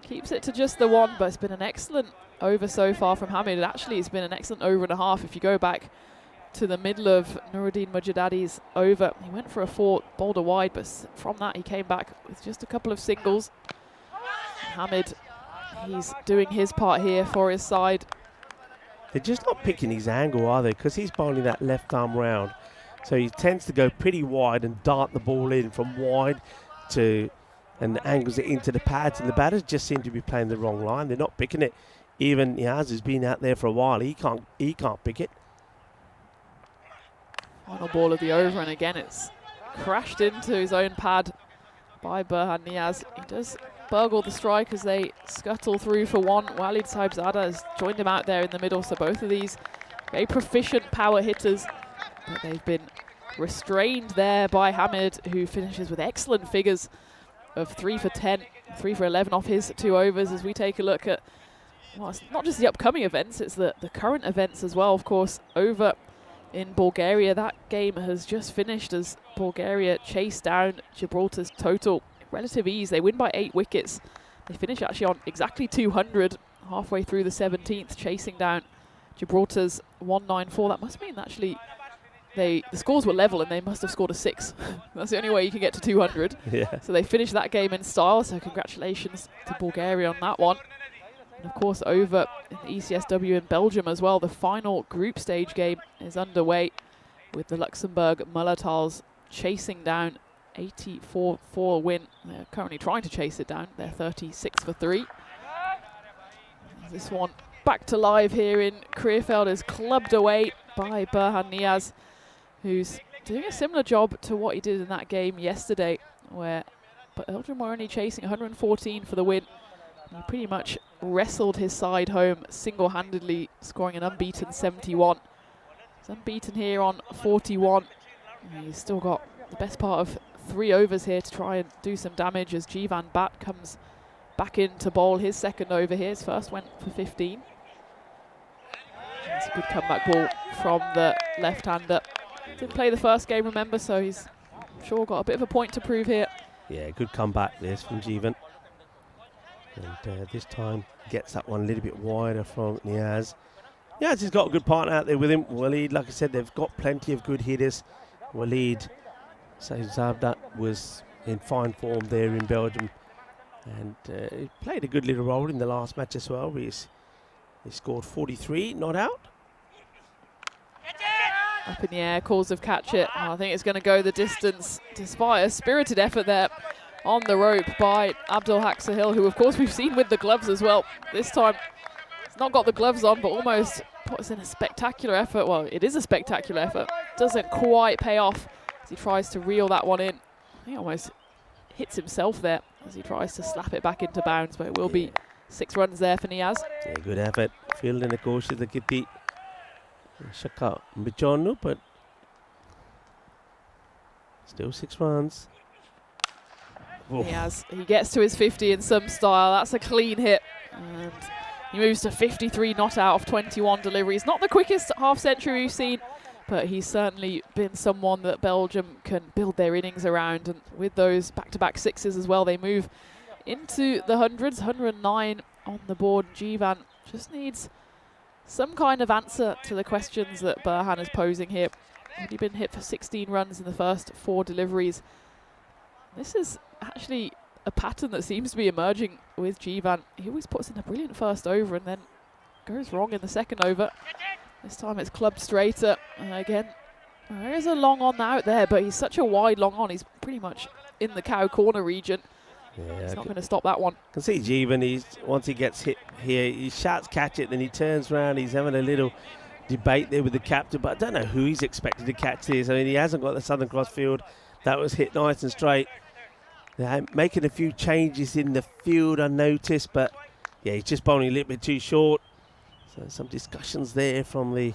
Keeps it to just the 1, but it's been an excellent over so far from Hamid. Actually, it's been an excellent over and a half. If you go back to the middle of Nuruddin Mujadadi's over, he went for a 4, bowled a wide, but from that he came back with just a couple of singles. Hamid, he's doing his part here for his side. They're just not picking his angle, are they? Because he's bowling that left arm round. So he tends to go pretty wide and dart the ball in from wide to, and angles it into the pads, and the batters just seem to be playing the wrong line. They're not picking it. Even Niaz has been out there for a while. He can't pick it. Final ball of the over, and again it's crashed into his own pad by Burhan Niaz. He does burgle the strike as they scuttle through for 1. Waleed Sahibzada has joined him out there in the middle, so both of these very proficient power hitters, but they've been restrained there by Hamid, who finishes with excellent figures of 3 for 10, 3 for 11 off his 2 overs. As we take a look at, well, it's not just the upcoming events, it's the current events as well. Of course, over in Bulgaria, that game has just finished as Bulgaria chased down Gibraltar's total. Relative ease, they win by 8 wickets. They finish actually on exactly 200 halfway through the 17th, chasing down Gibraltar's 194. That must mean actually the scores were level and they must have scored a 6. That's the only way you can get to 200. Yeah. So they finished that game in style, so congratulations to Bulgaria on that one. And of course, over in the ECSW in Belgium as well, the final group stage game is underway with the Luxembourg Mullatals chasing down 84 for a win. They're currently trying to chase it down. They're 36 for 3. This one back to live here in Creerfeld is clubbed away by Burhan Niaz, who's doing a similar job to what he did in that game yesterday, where Belgium were only chasing 114 for the win. He pretty much wrestled his side home single-handedly, scoring an unbeaten 71. He's unbeaten here on 41. He's still got the best part of 3 overs here to try and do some damage as Jivan Bhatt comes back in to bowl his second over here. His first went for 15. It's a good comeback ball from the left-hander. Didn't play the first game, remember, so he's sure got a bit of a point to prove here. Yeah, good comeback this from Jivan. And this time gets that one a little bit wider from Niaz. Niaz has got a good partner out there with him. Waleed, like I said, they've got plenty of good hitters. Waleed Sahibzada was in fine form there in Belgium. And he played a good little role in the last match as well. He scored 43, not out. Up in the air, calls of catch it. I think it's going to go the distance despite a spirited effort there on the rope by Abdul Haq Sahil, who of course we've seen with the gloves as well. This time he's not got the gloves on, but almost puts in a spectacular effort. Well, it is a spectacular effort. Doesn't quite pay off as he tries to reel that one in. He almost hits himself there as he tries to slap it back into bounds, but it will be 6 runs there for Niaz. Yeah, good effort. Fielding the coach to the kitty. Shaka Mbichonu, but still 6 runs. Niaz, he gets to his 50 in some style. That's a clean hit. And he moves to 53 not out of 21 deliveries. Not the quickest half century we've seen, but he's certainly been someone that Belgium can build their innings around. And with those back-to-back 6s as well, they move into the hundreds. 109 on the board. Jivan just needs some kind of answer to the questions that Burhan is posing here. Already been hit for 16 runs in the first 4 deliveries. This is actually a pattern that seems to be emerging with Jivan. He always puts in a brilliant first over and then goes wrong in the second over. This time it's clubbed straighter. Again, there is a long on out there, but he's such a wide long on. He's pretty much in the cow corner region. Yeah, it's not going to stop that one. Can see Jivan, once he gets hit here, he shouts catch it, then he turns around. He's having a little debate there with the captain, but I don't know who he's expected to catch this. I mean, he hasn't got the Southern Cross field. That was hit nice and straight. They're making a few changes in the field, I noticed, but Yeah, he's just bowling a little bit too short. So some discussions there from the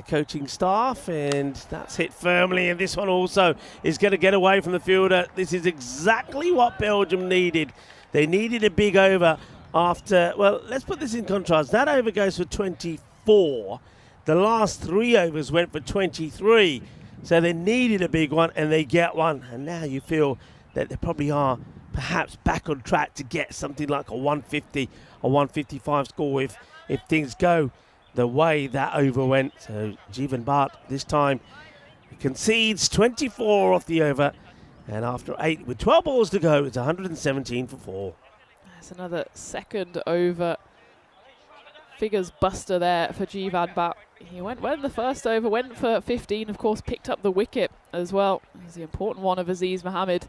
coaching staff, and that's hit firmly, and this one also is going to get away from the fielder. This is exactly what Belgium needed. They needed a big over after, well, let's put this in contrast. That over goes for 24. The last 3 overs went for 23. So they needed a big one, and they get one. And now you feel that they probably are perhaps back on track to get something like a 150 or 155 score if things go the way that over went. So Jeevan Bhatt this time concedes 24 off the over, and after 8 with 12 balls to go, it's 117 for 4. That's another second over figures buster there for Jeevan Bhatt. He went well in the first over, went for 15, of course, picked up the wicket as well. It was the important one of Aziz Mohammed.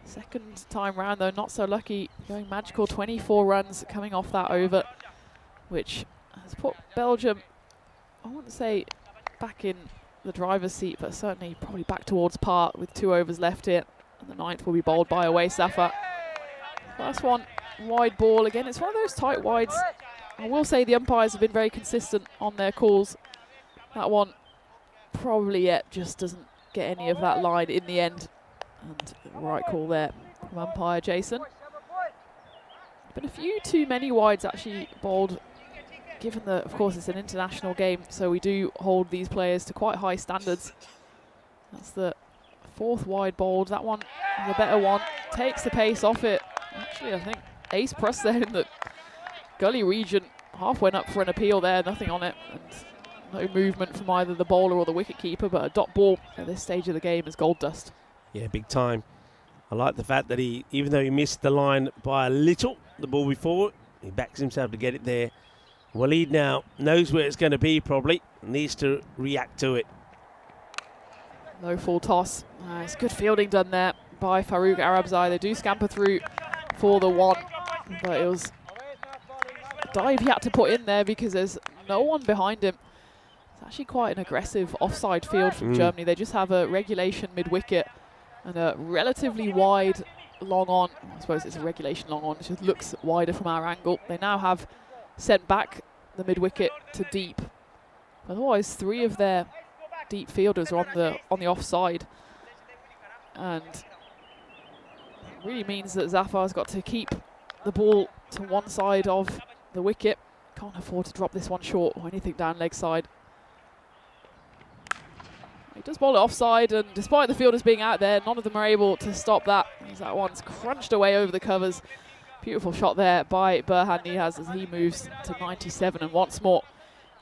Second time round though, not so lucky, going magical 24 runs coming off that over, which has put Belgium, I wouldn't say back in the driver's seat, but certainly probably back towards par with 2 overs left here. And the 9th will be bowled by Awais Safar. First one, wide ball again. It's one of those tight wides. I will say the umpires have been very consistent on their calls. That one probably yet just doesn't get any of that line in the end. And right call there from umpire Jason. Been a few too many wides actually bowled, given that, of course, it's an international game, so we do hold these players to quite high standards. That's the 4th wide bowled. That one, the better one, takes the pace off it. Actually, I think ace plus there in the gully region. Half went up for an appeal there, nothing on it. And no movement from either the bowler or the wicketkeeper, but a dot ball at this stage of the game is gold dust. Yeah, big time. I like the fact that he, even though he missed the line by a little, the ball before, he backs himself to get it there. Waleed now knows where it's going to be probably, needs to react to it. Low full toss. It's good fielding done there by Farouk Arabzai. They do scamper through for the 1, but it was a dive he had to put in there because there's no one behind him. It's actually quite an aggressive offside field from Germany. They just have a regulation mid-wicket and a relatively wide long on. I suppose it's a regulation long on. It just looks wider from our angle. They now have sent back the mid-wicket to deep. Otherwise, 3 of their deep fielders are on the offside. And it really means that Zafar's got to keep the ball to one side of the wicket. Can't afford to drop this one short or anything down leg side. He does bowl it offside, and despite the fielders being out there, none of them are able to stop that, as that one's crunched away over the covers. Beautiful shot there by Burhan Nihaz as he moves to 97, and once more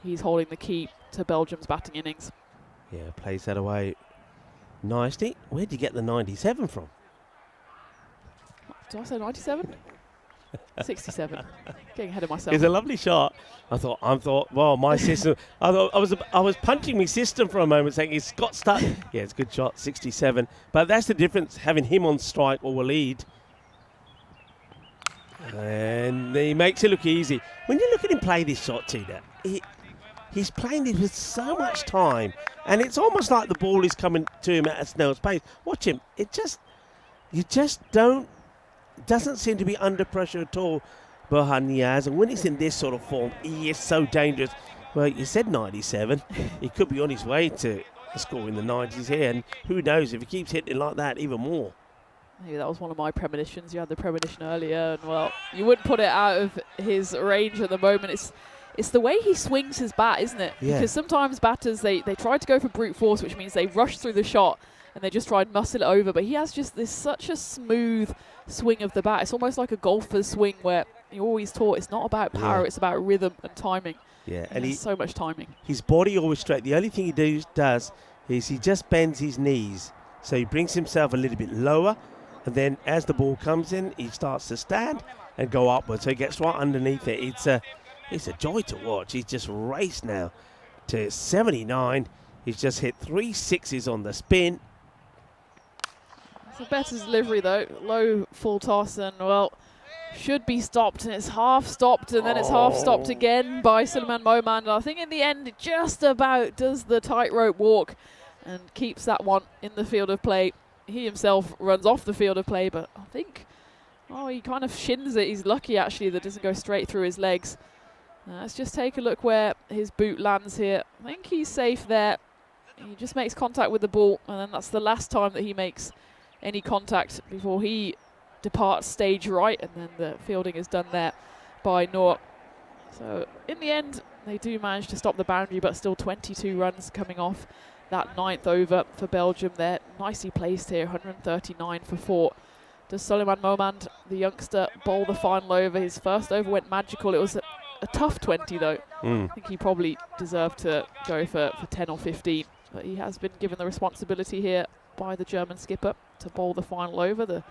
he's holding the key to Belgium's batting innings. Yeah, plays that away nicely. Where did you get the 97 from? Did I say 97? 67. Getting ahead of myself. It's a lovely shot. I thought, well, my system. I was punching my system for a moment, saying he's got stuck. Yeah, it's a good shot, 67. But that's the difference, having him on strike or Waleed. And he makes it look easy. When you look at him play this shot, Tina, he's playing this with so much time, and it's almost like the ball is coming to him at a snail's pace. Watch him. Doesn't seem to be under pressure at all, Burhan Niyaz. And when he's in this sort of form, he is so dangerous. Well, you said 97. He could be on his way to score in the 90s here, and who knows if he keeps hitting like that even more. Maybe that was one of my premonitions. You had the premonition earlier, and well, you wouldn't put it out of his range at the moment. It's the way he swings his bat, isn't it? Yeah. Because sometimes batters, they try to go for brute force, which means they rush through the shot and they just try and muscle it over. But he has just such a smooth swing of the bat. It's almost like a golfer's swing where you're always taught it's not about power, it's about rhythm and timing. Yeah, and he has so much timing. His body always straight. The only thing he does is he just bends his knees. So he brings himself a little bit lower, and then as the ball comes in, he starts to stand and go upwards. So he gets right underneath it. It's a joy to watch. He's just raced now to 79. He's just hit 3 sixes on the spin. It's a better delivery though. Low full toss, and well, should be stopped, and it's half stopped, and then it's half stopped again by Suleiman Moman. I think in the end it just about does the tightrope walk and keeps that one in the field of play. He himself runs off the field of play, but I think Oh, he kind of shins it. He's lucky, actually, that doesn't go straight through his legs. Let's just take a look where his boot lands here. I think he's safe there. He just makes contact with the ball, and then that's the last time that he makes any contact before he departs stage right, and then the fielding is done there by Noor. So in the end, they do manage to stop the boundary, but still 22 runs coming off that 9th over for Belgium there. Nicely placed here, 139 for 4. Does Suleiman Momand, the youngster, bowl the final over? His first over went magical. It was a tough 20 though. I think he probably deserved to go for 10 or 15, but he has been given the responsibility here by the German skipper to bowl the final over, the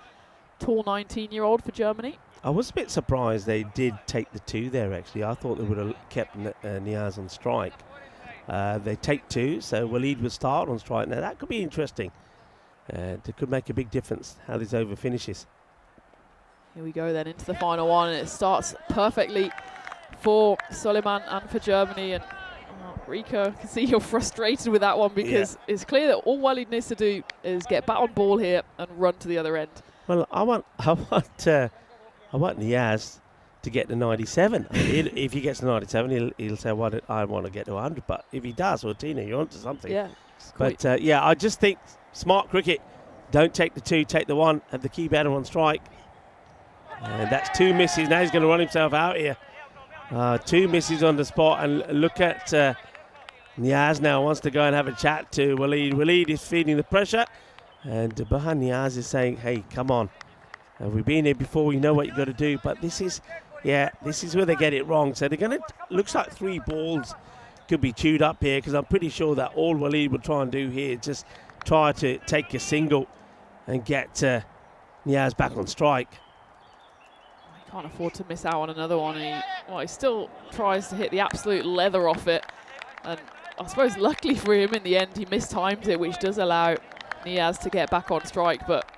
tall 19-year-old for Germany. I was a bit surprised they did take the 2 there, actually. I thought they would have kept Niaz on strike. They take 2, so Waleed would start on strike. Now, that could be interesting. It could make a big difference how this over finishes. Here we go then into the final one, and it starts perfectly for Suleiman and for Germany. And Rico, I can see you're frustrated with that one, because it's clear that all Waleed needs to do is get back on ball here and run to the other end. Well, I want Niaz to get to 97. If he gets to 97, he'll say, "Well, I want to get to 100." But if he does, well, Tina, you're onto something. Yeah. But I just think smart cricket. Don't take the 2, take the 1, have the key batter on strike. And that's 2 misses. Now he's going to run himself out here. 2 misses on the spot, and look at Niaz now wants to go and have a chat to Waleed. Waleed is feeding the pressure, and behind Niaz is saying, "Hey, come on. We've been here before. We know what you've got to do." But this is where they get it wrong. So they're going to, looks like 3 balls could be chewed up here, because I'm pretty sure that all Waleed will try and do here is just try to take a single and get Niaz back on strike. He can't afford to miss out on another one. He still tries to hit the absolute leather off it. And I suppose luckily for him in the end, he mistimed it, which does allow Niaz to get back on strike. But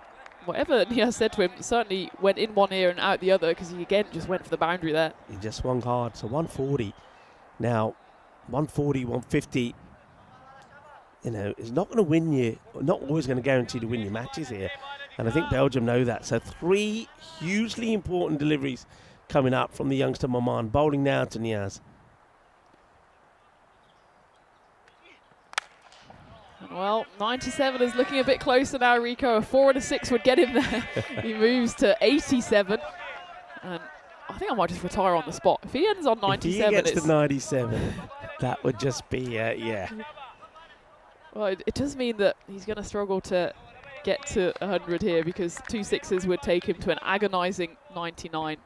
whatever Niaz said to him certainly went in one ear and out the other, because he again just went for the boundary there. He just swung hard. So 140. Now, 140, 150, is not going to win you, not always going to guarantee to win your matches here. And I think Belgium know that. So 3 hugely important deliveries coming up from the youngster Maman, bowling now to Niaz. Well, 97 is looking a bit closer now, Rico. A 4 and a 6 would get him there. He moves to 87. And I think I might just retire on the spot. If he ends on 97, if he gets to 97, that would just be, Well, it does mean that he's going to struggle to get to 100 here, because 2 6s would take him to an agonising 99.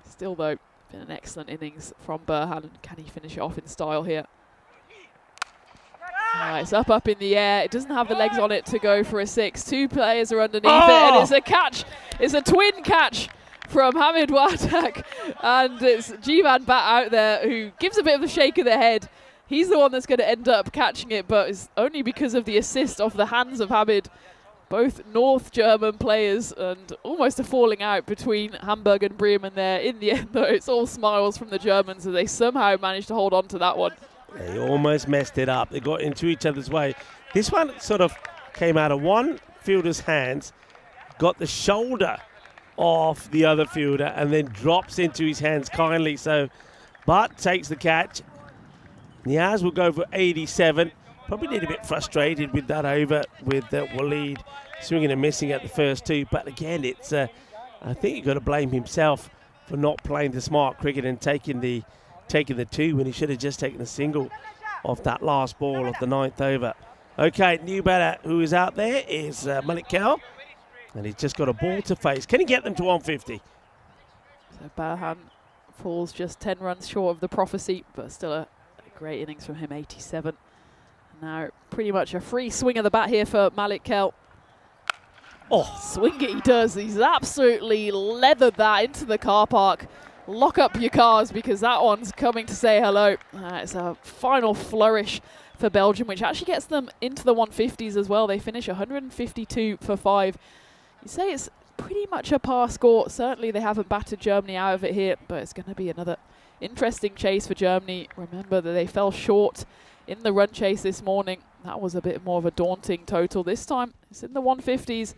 Still, though, been an excellent innings from Burhan. And can he finish it off in style here? It's up in the air. It doesn't have the legs on it to go for a 6. 2 players are underneath it, and it's a catch. It's a twin catch from Hamid Wardak, and it's Jivan Bat out there who gives a bit of a shake of the head. He's the one that's going to end up catching it, but it's only because of the assist off the hands of Hamid. Both North German players, and almost a falling out between Hamburg and Bremen there. In the end, though, it's all smiles from the Germans as they somehow managed to hold on to that one. They almost messed it up. They got into each other's way. This one sort of came out of one fielder's hands, got the shoulder off the other fielder, and then drops into his hands kindly. So Bart takes the catch. Niaz will go for 87. Probably need a bit frustrated with that over, with Waleed swinging and missing at the first 2. But again, it's I think you've got to blame himself for not playing the smart cricket and taking the 2 when he should have just taken a single off that last ball of the 9th over. Okay, new batter who is out there is Malik Kell, and he's just got a ball to face. Can he get them to 150? So Burhan falls just 10 runs short of the prophecy, but still a great innings from him, 87. Now pretty much a free swing of the bat here for Malik Kell. Oh, swing it he does. He's absolutely leathered that into the car park. Lock up your cars, because that one's coming to say hello. It's a final flourish for Belgium, which actually gets them into the 150s as well. They finish 152 for 5. You say it's pretty much a par score. Certainly they haven't battered Germany out of it here, but it's going to be another interesting chase for Germany. Remember that they fell short in the run chase this morning. That was a bit more of a daunting total. This time it's in the 150s.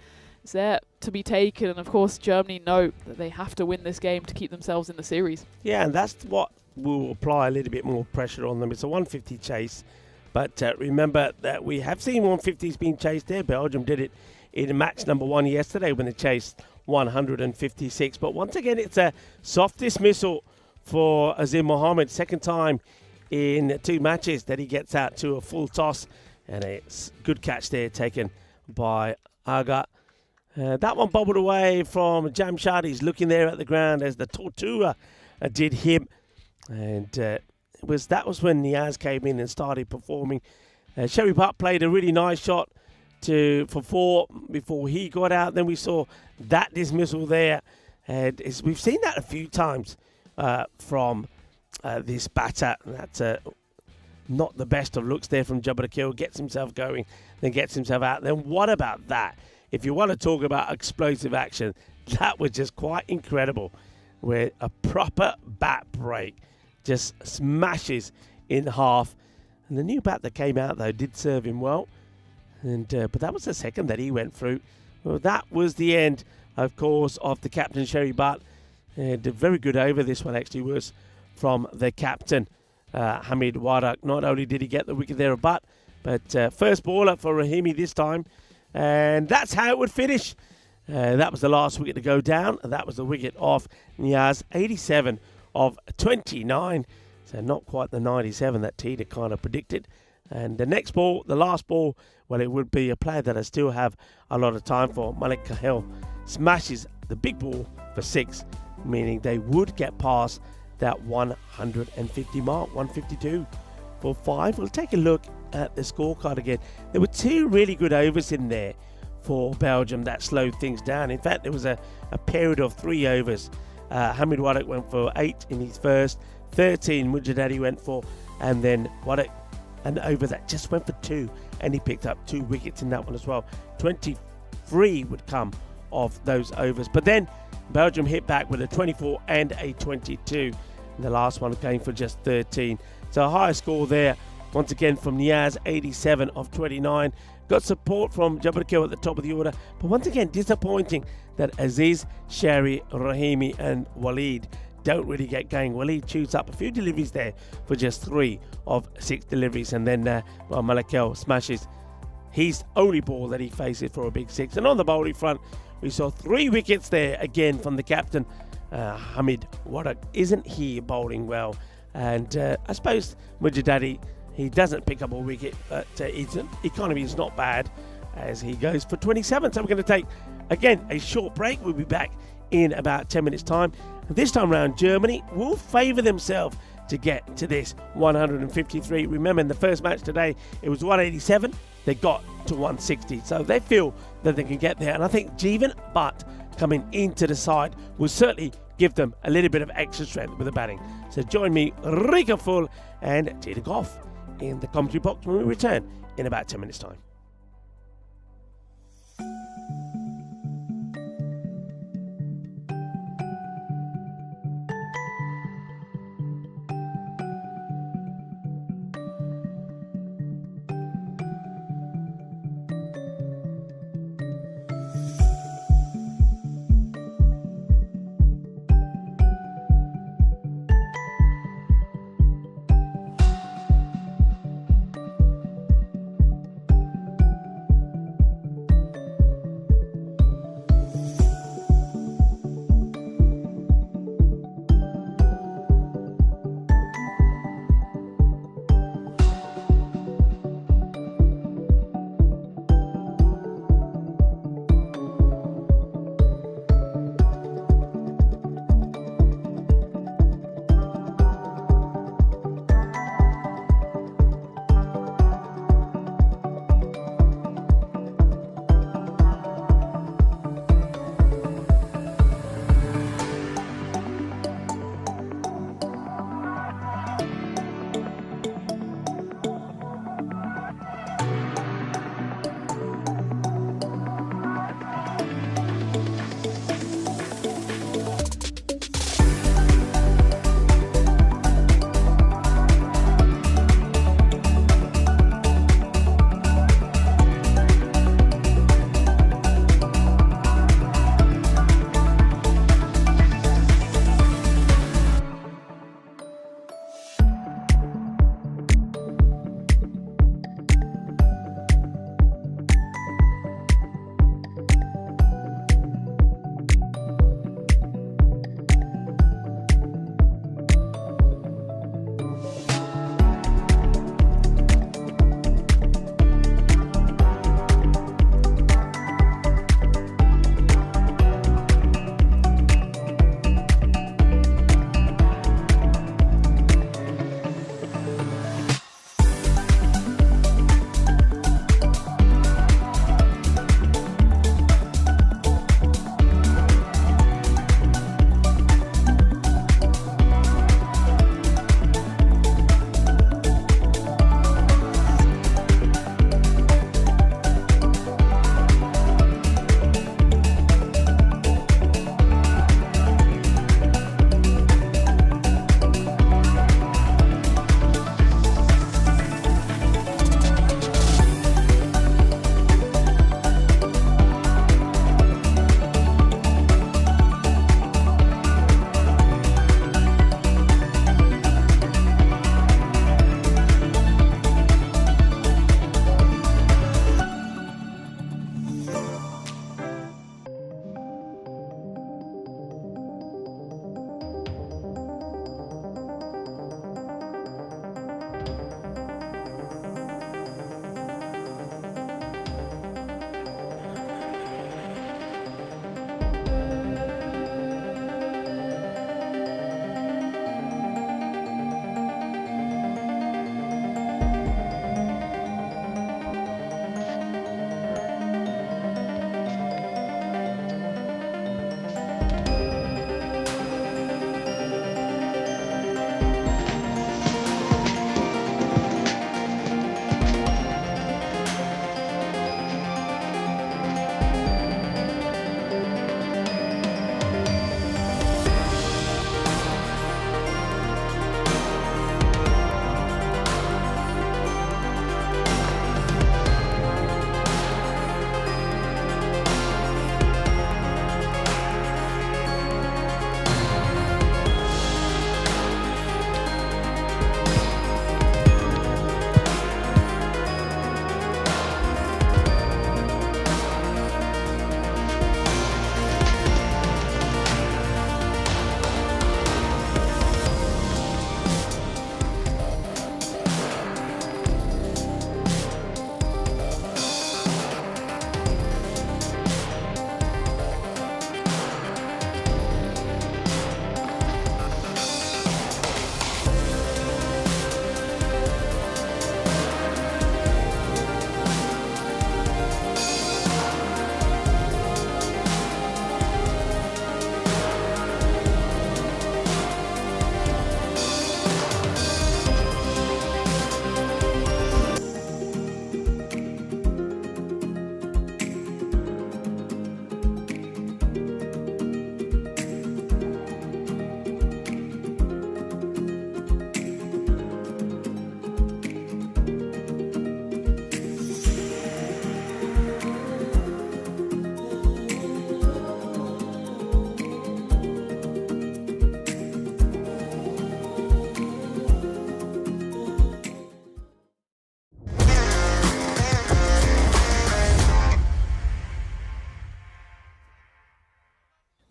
It's there to be taken, and of course Germany know that they have to win this game to keep themselves in the series. Yeah, and that's what will apply a little bit more pressure on them. It's a 150 chase, but remember that we have seen 150s being chased there. Belgium did it in match number 1 yesterday when they chased 156. But once again, it's a soft dismissal for Azim Mohammed. Second time in 2 matches that he gets out to a full toss, and it's good catch there taken by Aga. That one bobbled away from Jamshad. He's looking there at the ground as the Tortura did him. And that was when Niaz came in and started performing. Sherry Butt played a really nice shot for 4 before he got out. Then we saw that dismissal there. And we've seen that a few times from this batter. That's not the best of looks there from Jabbar Akil. Gets himself going, then gets himself out. Then what about that? If you want to talk about explosive action, that was just quite incredible, where a proper bat break just smashes in half. And the new bat that came out, though, did serve him well. And but that was the second that he went through. Well, that was the end, of course, of the captain, Sherry Butt. And a very good over this one actually was from the captain, Hamid Warak. Not only did he get the wicket there, but first baller for Rahimi this time. And that's how it would finish. That was the last wicket to go down. That was the wicket of Niaz, 87 of 29. So not quite the 97 that Tita kind of predicted. And the next ball, the last ball, well, it would be a player that I still have a lot of time for. Malik Kahil smashes the big ball for 6, meaning they would get past that 150 mark, 152 for 5. We'll take a look at the scorecard again. There were 2 really good overs in there for Belgium that slowed things down. In fact, there was a period of 3 overs. Hamid Wadak went for 8 in his first, 13 Mujadadi went for, and then Wadak an over that just went for 2, and he picked up 2 wickets in that one as well. 23 would come of those overs, but then Belgium hit back with a 24 and a 22, and the last one came for just 13. So a higher score there once again from Niaz, 87 of 29. Got support from Jabbar Akil at the top of the order, but once again disappointing that Aziz, Sherry, Rahimi and Waleed don't really get going. Waleed shoots up a few deliveries there for just 3 of 6 deliveries, and then Malakel smashes his only ball that he faces for a big 6. And on the bowling front, we saw 3 wickets there again from the captain, Hamid Wadak. Isn't he bowling well? And I suppose Mujadadi, he doesn't pick up a wicket, but his economy is not bad as he goes for 27. So we're going to take, again, a short break. We'll be back in about 10 minutes' time. This time around, Germany will favour themselves to get to this 153. Remember, in the first match today, it was 187. They got to 160. So they feel that they can get there. And I think Jeevan Butt coming into the side will certainly give them a little bit of extra strength with the batting. So join me, Rika Full and Tita Goff in the commentary box when we return in about 10 minutes' time.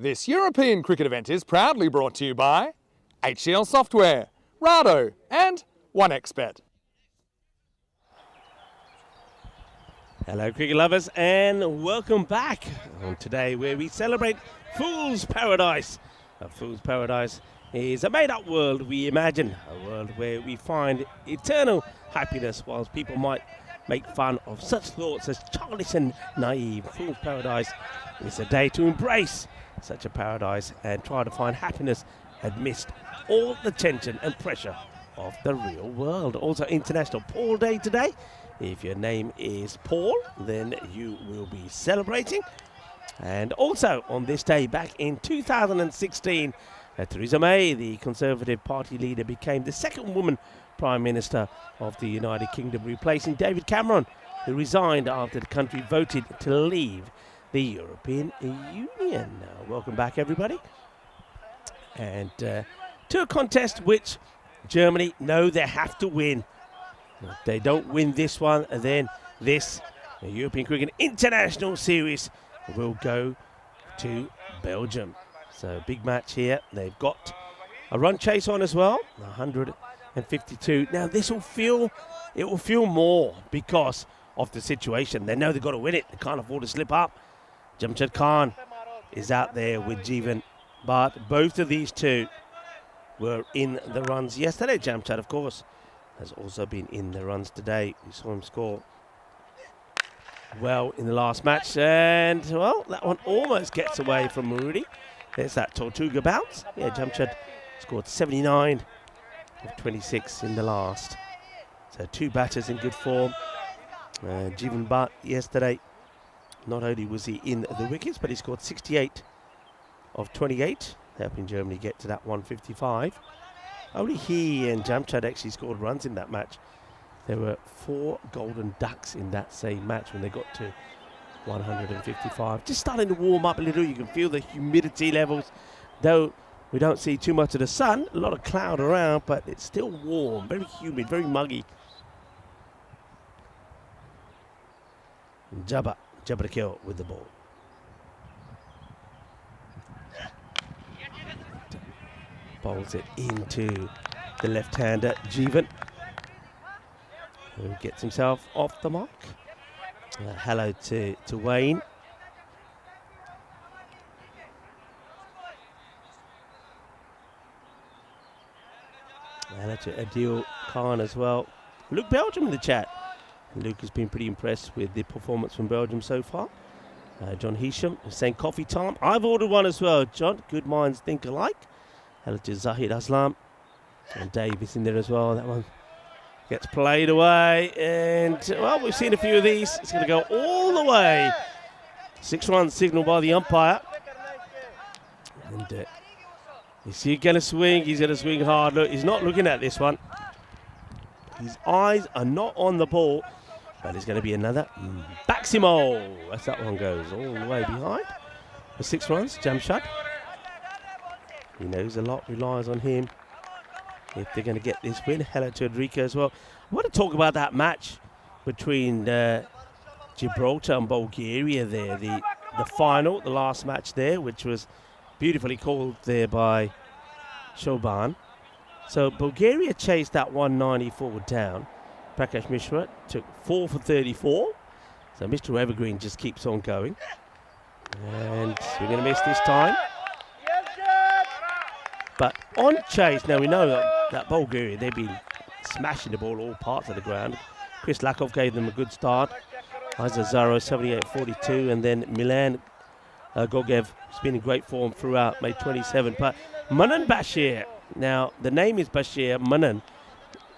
This European cricket event is proudly brought to you by HCL Software, Rado and 1xBet. Hello cricket lovers and welcome back on today where we celebrate Fool's Paradise. A Fool's Paradise is a made-up world we imagine, a world where we find eternal happiness whilst people might make fun of such thoughts as childish and naive. Fool's Paradise is a day to embrace such a paradise and try to find happiness amidst all the tension and pressure of the real world. Also International Paul Day today. If your name is Paul, then you will be celebrating. And also on this day back in 2016, Theresa May, the Conservative Party leader, became the second woman Prime Minister of the United Kingdom, replacing David Cameron, who resigned after the country voted to leave the European Union. Welcome back, everybody. And to a contest which Germany know they have to win. If they don't win this one, then this European Cricket International Series will go to Belgium. So big match here. They've got a run chase on as well, 152. Now this will feel more because of the situation. They know they've got to win it. They can't afford to slip up. Jamshad Khan is out there with Jeevan, but both of these two were in the runs yesterday. Jamshad, of course, has also been in the runs today. We saw him score well in the last match, and well, that one almost gets away from Marudi. There's that Tortuga bounce. Yeah, Jamshad scored 79 of 26 in the last. So two batters in good form. Jeevan Bhatt yesterday, not only was he in the wickets, but he scored 68 of 28, helping Germany get to that 155. Only he and Jamshad actually scored runs in that match. There were 4 golden ducks in that same match when they got to 155. Just starting to warm up a little. You can feel the humidity levels. Though we don't see too much of the sun, a lot of cloud around, but it's still warm, very humid, very muggy. Jabbar to kill with the ball. Bowls it into the left-hander, Jeevan, who gets himself off the mark. Hello to Wayne. Hello to Adil Khan as well. Luke Belgium in the chat. Luke has been pretty impressed with the performance from Belgium so far. John Hisham is saying coffee time. I've ordered one as well, John. Good minds think alike. Hello to Zahid Aslam. And Dave is in there as well. That one gets played away. And, well, we've seen a few of these. It's going to go all the way. 6-run signal by the umpire. And is he going to swing? He's going to swing hard. Look, he's not looking at this one. His eyes are not on the ball. But it's going to be another Baximo. As that one goes all the way behind. For 6 runs, Jamshad. He knows a lot relies on him if they're going to get this win. Hello to Enrique as well. I want to talk about that match between Gibraltar and Bulgaria there. The final, the last match there, which was beautifully called there by Shoban. So Bulgaria chased that 194 down. Prakash Mishra took 4 for 34. So Mr. Evergreen just keeps on going. And we're going to miss this time. But on chase, now we know that Bulgaria, they've been smashing the ball all parts of the ground. Chris Lakov gave them a good start. Isaac Zaro, 78-42. And then Milan Gogev has been in great form throughout, made 27. But Manan Bashir, now the name is Bashir Manan.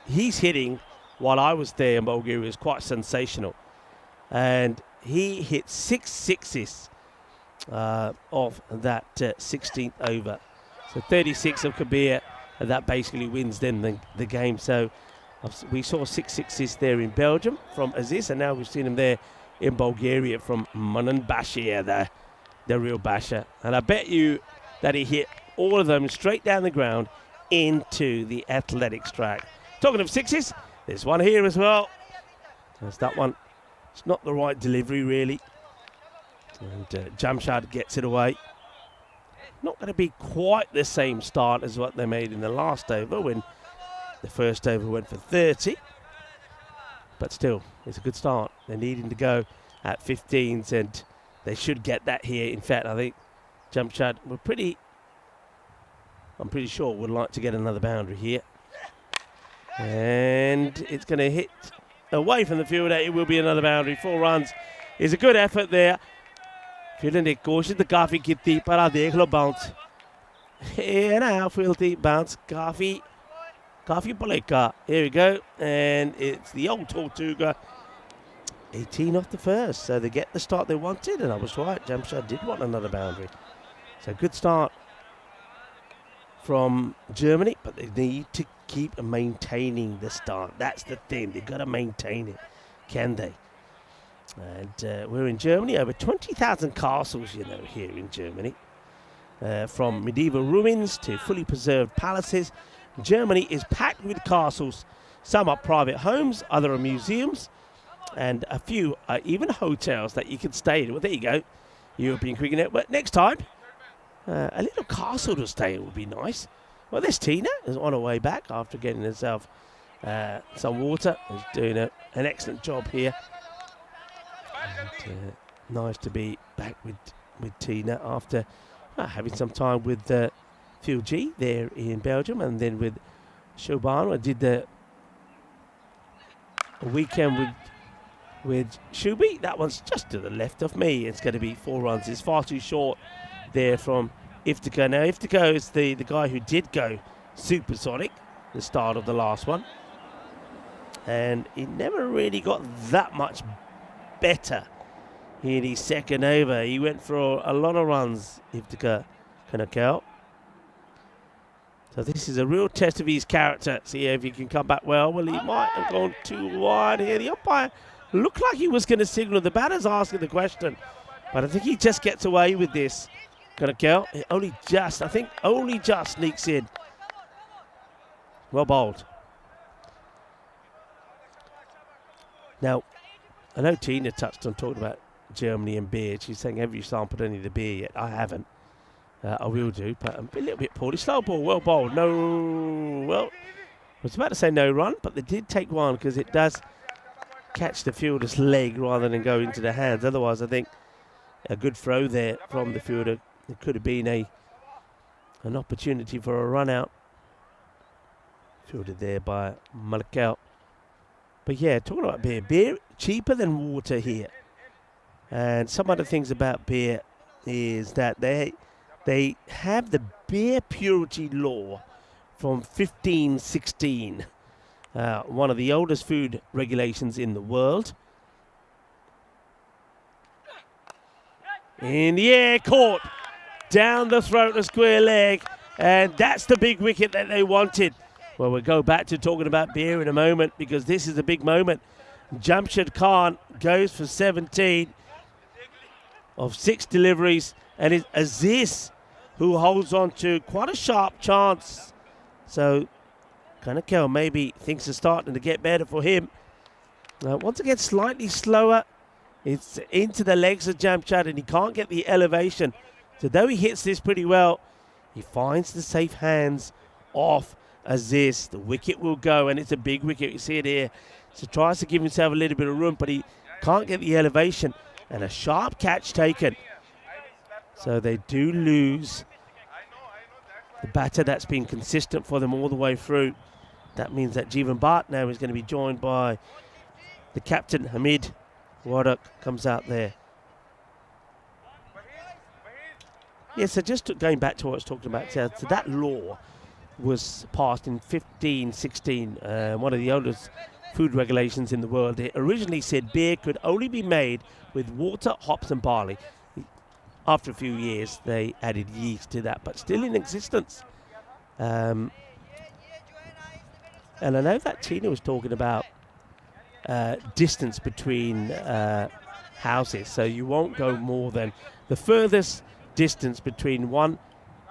He's hitting, while I was there in Bulgaria, is quite sensational. And he hit 6 sixes of that 16th over. So 36 of Kabir, and that basically wins them the game. So we saw 6 sixes there in Belgium from Aziz, and now we've seen him there in Bulgaria from Manan Bashir, the real basher. And I bet you that he hit all of them straight down the ground into the athletics track. Talking of sixes, there's one here as well. There's that one. It's not the right delivery, really. And Jamshad gets it away. Not going to be quite the same start as what they made in the last over when the first over went for 30. But still, it's a good start. They're needing to go at 15s, and they should get that here. In fact, I think Jamshad I'm pretty sure would like to get another boundary here. And it's going to hit away from the fielder. It will be another boundary. 4 runs is a good effort there. Fielder ने कोशिश तो काफ़ी की थी, पर आप देख लो bounce. And outfield deep bounce, काफ़ी पलेका. Here we go, and it's the old Tortuga. 18 off the first, so they get the start they wanted, and I was right. Jamshad did want another boundary. So good start from Germany, but they need to keep maintaining the start. That's the thing. They've got to maintain it. Can they? And we're in Germany. Over 20,000 castles, you know, here in Germany. From medieval ruins to fully preserved palaces, Germany is packed with castles. Some are private homes, other are museums, and a few are even hotels that you can stay in. Well, there you go, European Cricket Network. Next time, a little castle to stay in would be nice. Well, this Tina is on her way back after getting herself some water. She's doing an excellent job here. And, nice to be back with Tina after having some time with Phil G there in Belgium, and then with Shoban. I did a weekend with Shubi. That one's just to the left of me. It's going to be 4 runs. It's far too short there from Iftikhar. Now, Iftikhar is the guy who did go supersonic the start of the last one, and he never really got that much better in his second over. He went for a lot of runs, Iftikhar Kanakal. So this is a real test of his character. See if he can come back well. Well, he might have gone too wide here. The umpire looked like he was going to signal. The batter's asking the question, but I think he just gets away with this. Kanakal, only just sneaks in. Well bowled. Now, I know Tina touched on talking about Germany and beer. She's saying, have you sampled any of the beer yet? I haven't. I will do, but I'm a little bit poorly. Slow ball, well bowled. No, well, I was about to say no run, but they did take one because it does catch the fielder's leg rather than go into the hands. Otherwise, I think a good throw there from the fielder. It could have been an opportunity for a run out. Fielded there by Malakal. But yeah, talking about beer. Beer cheaper than water here. And some other things about beer is that they have the beer purity law from 1516. One of the oldest food regulations in the world. In the air, caught. Down the throat, a square leg. And that's the big wicket that they wanted. Well, we'll go back to talking about beer in a moment, because this is a big moment. Jamshad Khan goes for 17 of 6 deliveries, and it's Aziz who holds on to quite a sharp chance. So Kanakal maybe things are starting to get better for him. Once again, slightly slower. It's into the legs of Jamshad, and he can't get the elevation. So though he hits this pretty well, he finds the safe hands off Aziz. The wicket will go, and it's a big wicket. You see it here. So tries to give himself a little bit of room, but he can't get the elevation. And a sharp catch taken. So they do lose the batter that's been consistent for them all the way through. That means that Jeevan Bhatt now is going to be joined by the captain, Hamid Wadak, comes out there. Yeah, so just going back to what I was talking about, so that law was passed in 1516, one of the oldest food regulations in the world. It originally said beer could only be made with water, hops and barley. After a few years, they added yeast to that, but still in existence. And I know that Tina was talking about distance between houses, so you won't go more than the furthest distance between one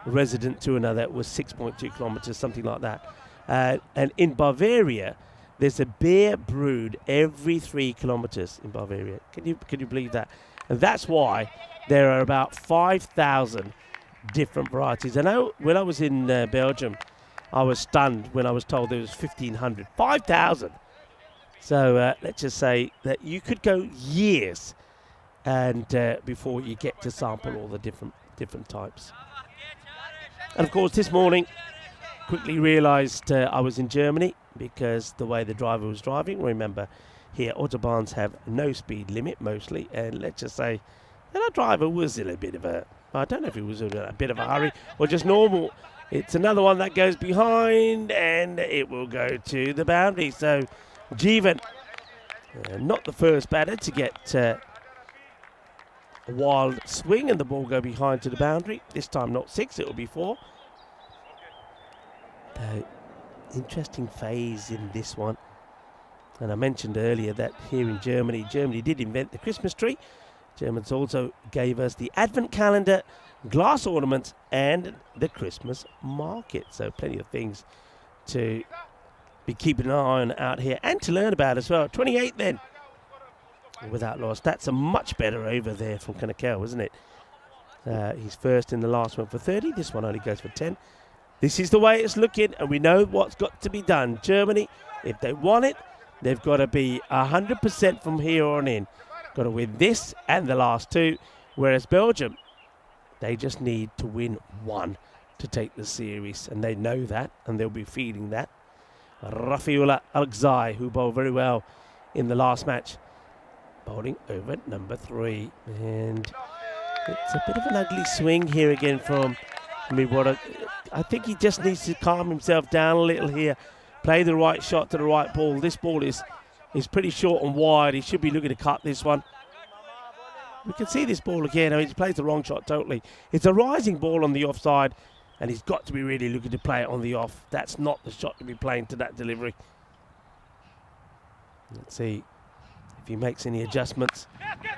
resident to another was 6.2 kilometers, something like that. And in Bavaria, there's a beer brewed every 3 kilometers in Bavaria. Can you believe that? And that's why there are about 5,000 different varieties. I know when I was in Belgium, I was stunned when I was told there was 1,500, 5,000. So let's just say that you could go years and before you get to sample all the different types. And of course, this morning, quickly realised I was in Germany because the way the driver was driving. Remember, here autobahns have no speed limit mostly, and let's just say that our driver was in a bit of a, I don't know if he was in a bit of a hurry or just normal. It's another one that goes behind, and it will go to the boundary. So Jeevan, not the first batter to get a wild swing and the ball go behind to the boundary. This time not 6, it will be 4. Interesting phase in this one. And I mentioned earlier that here in Germany did invent the Christmas tree. Germans also gave us the advent calendar, glass ornaments, and the Christmas market. So plenty of things to be keeping an eye on out here and to learn about as well. 28 then, without loss. That's a much better over there from Kanakel, isn't it? He's first in the last one for 30. This one only goes for 10. This is the way it's looking, and we know what's got to be done. Germany, if they want it, they've got to be 100% from here on in. Got to win this and the last 2, whereas Belgium, they just need to win 1 to take the series, and they know that, and they'll be feeling that. Rafiullah Algzai, who bowled very well in the last match, bowling over number 3. And it's a bit of an ugly swing here again from Midwater. I think he just needs to calm himself down a little here, play the right shot to the right ball. This ball is pretty short and wide. He should be looking to cut this one. We can see this ball again. I mean, he plays the wrong shot totally. It's a rising ball on the offside, and he's got to be really looking to play it on the off. That's not the shot to be playing to that delivery. Let's see if he makes any adjustments.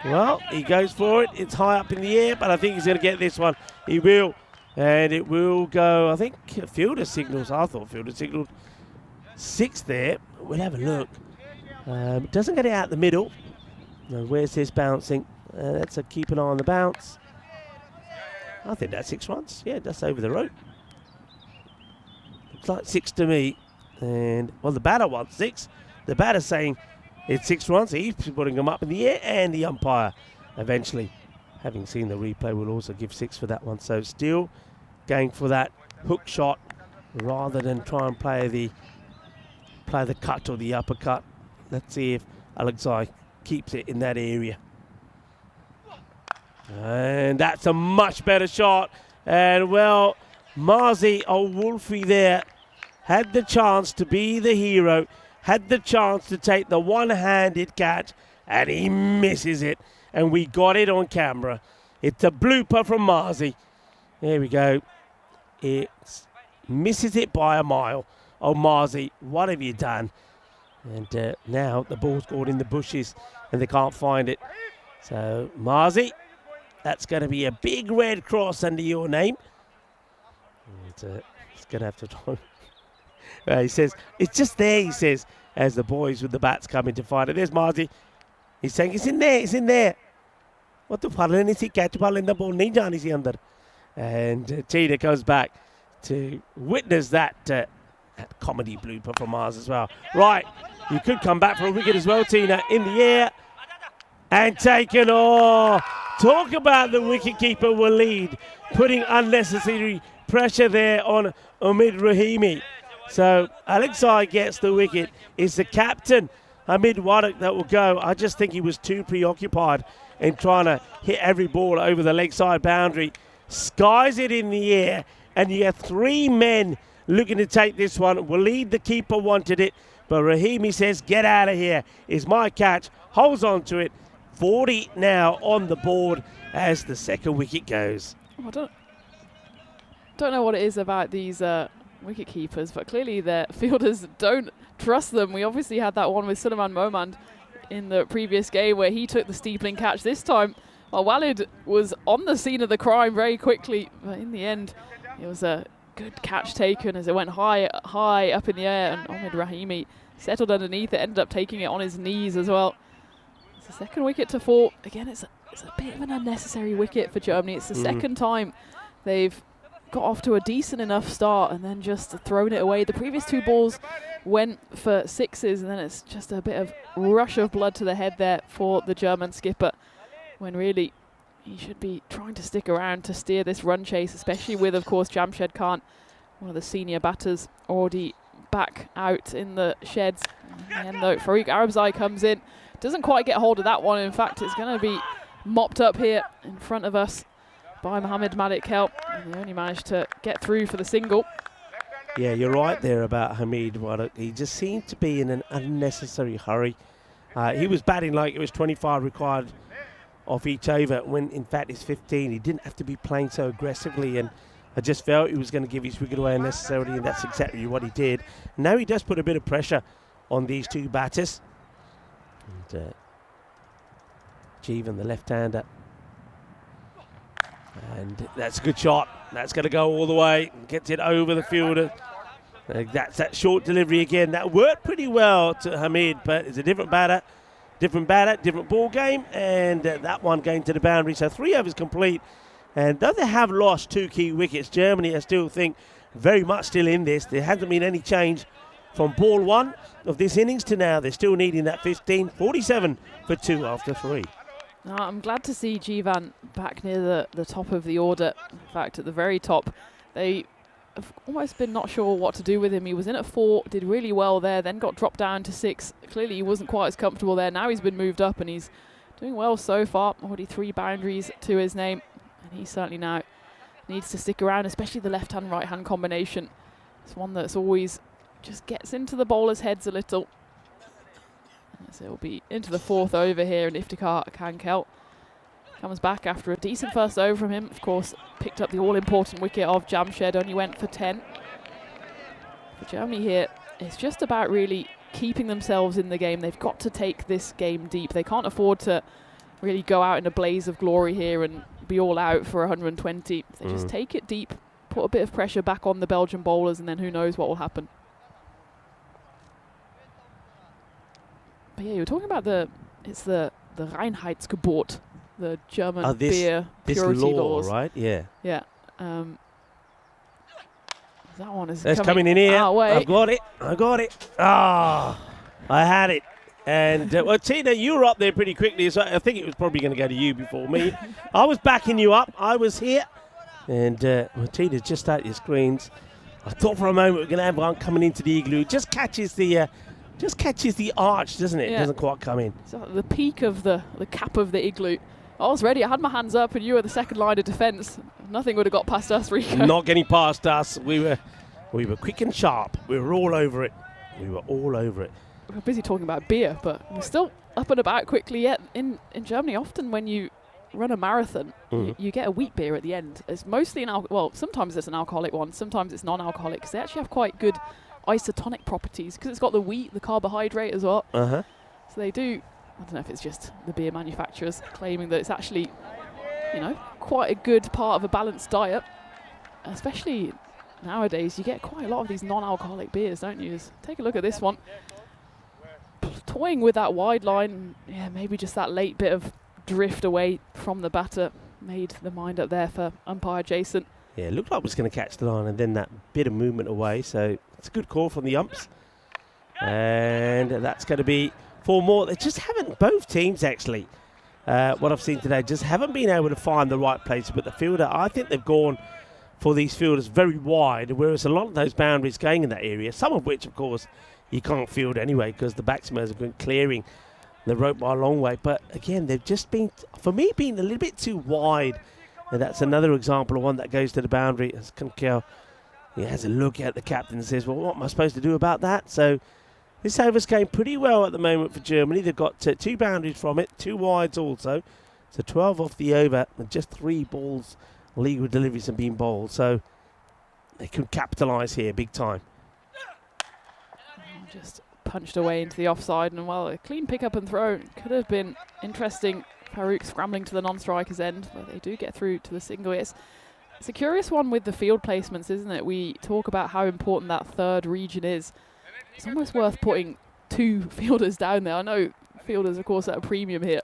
Well, he goes for it. It's high up in the air, but I think he's going to get this one. He will. And it will go, I think, fielder signals. I thought fielder signaled 6 there. We'll have a look. Doesn't get it out the middle. Now, where's this bouncing? Let's keep an eye on the bounce. I think that's 6 runs. Yeah, that's over the rope. Looks like 6 to me. And, well, the batter wants 6. The batter's saying it's 6 runs. He's putting them up in the air, and the umpire eventually, having seen the replay, will also give 6 for that one. So still going for that hook shot rather than try and play the cut or the uppercut. Let's see if Alexei keeps it in that area. And that's a much better shot. And, well, Marzi, old Wolfie there, had the chance to be the hero, had the chance to take the one-handed catch, and he misses it. And we got it on camera. It's a blooper from Marzi. There we go. It misses it by a mile. Oh, Marzi, what have you done? And now the ball's caught in the bushes and they can't find it. So, Marzi, that's going to be a big red cross under your name. It's going to have to try. He says, it's just there, he says, as the boys with the bats come in to find it. There's Marzi. He's saying, it's in there, it's in there. What the fuck is he catch ball in the ball? Nahi jaani si andar. And Tina comes back to witness that comedy blooper from Mars as well. Right, you could come back for a wicket as well, Tina. In the air and taken. Oh, talk about the wicketkeeper Waleed putting unnecessary pressure there on Omid Rahimi. So Alexei gets the wicket. It's the captain, Hamid Wadak, that will go. I just think he was too preoccupied in trying to hit every ball over the leg side boundary. Skies it in the air, and you have 3 men looking to take this one. Waleed, the keeper, wanted it, but Rahimi says, get out of here. It's my catch. Holds on to it. 40 now on the board as the second wicket goes. I don't know what it is about these wicket keepers, but clearly their fielders don't trust them. We obviously had that one with Suleiman Momand in the previous game where he took the steepling catch. This time, Walid was on the scene of the crime very quickly, but in the end, it was a good catch taken as it went high up in the air, and Omid Rahimi settled underneath it, ended up taking it on his knees as well. It's the second wicket to fall. Again, it's a bit of an unnecessary wicket for Germany. It's the second time they've got off to a decent enough start and then just thrown it away. The previous 2 balls went for 6s, and then it's just a bit of rush of blood to the head there for the German skipper, when really he should be trying to stick around to steer this run chase, especially with, of course, Jamshed Khan, one of the senior batters, already back out in the sheds. And though Farouk Arabzai comes in, doesn't quite get hold of that one. In fact, it's going to be mopped up here in front of us by Mohammed Malik Kel. And he only managed to get through for the single. Yeah, you're right there about Hamid Warraq. He just seemed to be in an unnecessary hurry. He was batting like it was 25 required off each over, when in fact it's 15. He didn't have to be playing so aggressively, and I just felt he was going to give his wicket away unnecessarily, and that's exactly what he did. Now he does put a bit of pressure on these 2 batters. And Jeevan, the left-hander. And that's a good shot. That's going to go all the way. Gets it over the fielder. That's that short delivery again. That worked pretty well to Hamid, but it's a different batter, different ball game. And that one going to the boundary. So 3 overs complete. And though they have lost 2 key wickets, Germany, I still think, very much still in this. There hasn't been any change from ball 1 of this innings to now. They're still needing that 15, 47 for 2 after 3. I'm glad to see Jeevan back near the top of the order. In fact, at the very top. They have almost been not sure what to do with him. He was in at 4, did really well there, then got dropped down to 6. Clearly he wasn't quite as comfortable there. Now he's been moved up and he's doing well so far. Already 3 boundaries to his name. And he certainly now needs to stick around, especially the left-hand, right-hand combination. It's one that's always just gets into the bowlers' heads a little. So it'll be into the 4th over here, and Iftikhar Khankel comes back after a decent first over from him. Of course, picked up the all-important wicket of Jamshed, only went for 10. For Germany here, it's just about really keeping themselves in the game. They've got to take this game deep. They can't afford to really go out in a blaze of glory here and be all out for 120. They just take it deep, put a bit of pressure back on the Belgian bowlers, and then who knows what will happen. But yeah, you were talking about the Reinheitsgebot, the German beer purity law, laws, right? Yeah. Yeah. That one is coming in here. Our way. I've got it. I had it. And well, Tina, you were up there pretty quickly, so I think it was probably going to go to you before me. I was backing you up. I was here. And Tina, just out your screens. I thought for a moment we we're going to have one coming into the igloo. Just catches the arch, doesn't it? Yeah. It doesn't quite come in. So the peak of the cap of the igloo. I was ready. I had my hands up, and you were the second line of defence. Nothing would have got past us, Rico. Not getting past us. We were quick and sharp. We were all over it. We're busy talking about beer, but we're still up and about quickly yet. In Germany, often when you run a marathon, you get a wheat beer at the end. It's mostly sometimes it's an alcoholic one, sometimes it's non-alcoholic, because they actually have quite good isotonic properties, because it's got the wheat, the carbohydrate as well. So they do, I don't know if it's just the beer manufacturers claiming that it's actually, quite a good part of a balanced diet. Especially nowadays, you get quite a lot of these non-alcoholic beers, don't you? Just take a look at this one. Toying with that wide line, maybe just that late bit of drift away from the batter made the mind up there for umpire Jason. Yeah, it looked like it was going to catch the line, and then that bit of movement away, so it's a good call from the umps. And that's going to be 4 more. They just haven't, both teams actually, what I've seen today, just haven't been able to find the right place to put the fielder. I think they've gone for these fielders very wide, whereas a lot of those boundaries going in that area, some of which, of course, you can't field anyway because the batsmen have been clearing the rope by a long way. But again, they've just been, for me, been a little bit too wide. And that's another example of one that goes to the boundary. As Khankel, he has a look at the captain and says, well, what am I supposed to do about that? So this over's going pretty well at the moment for Germany. They've got 2 boundaries from it, 2 wides also. So 12 off the over and just 3 balls, legal deliveries have been bowled. So they could capitalise here big time. Just punched away into the offside, and a clean pick up and throw. Could have been interesting. Farouk scrambling to the non-striker's end, but they do get through to the single. It's a curious one with the field placements, isn't it? We talk about how important that third region is. It's almost worth putting 2 fielders down there. I know fielders, of course, at a premium here,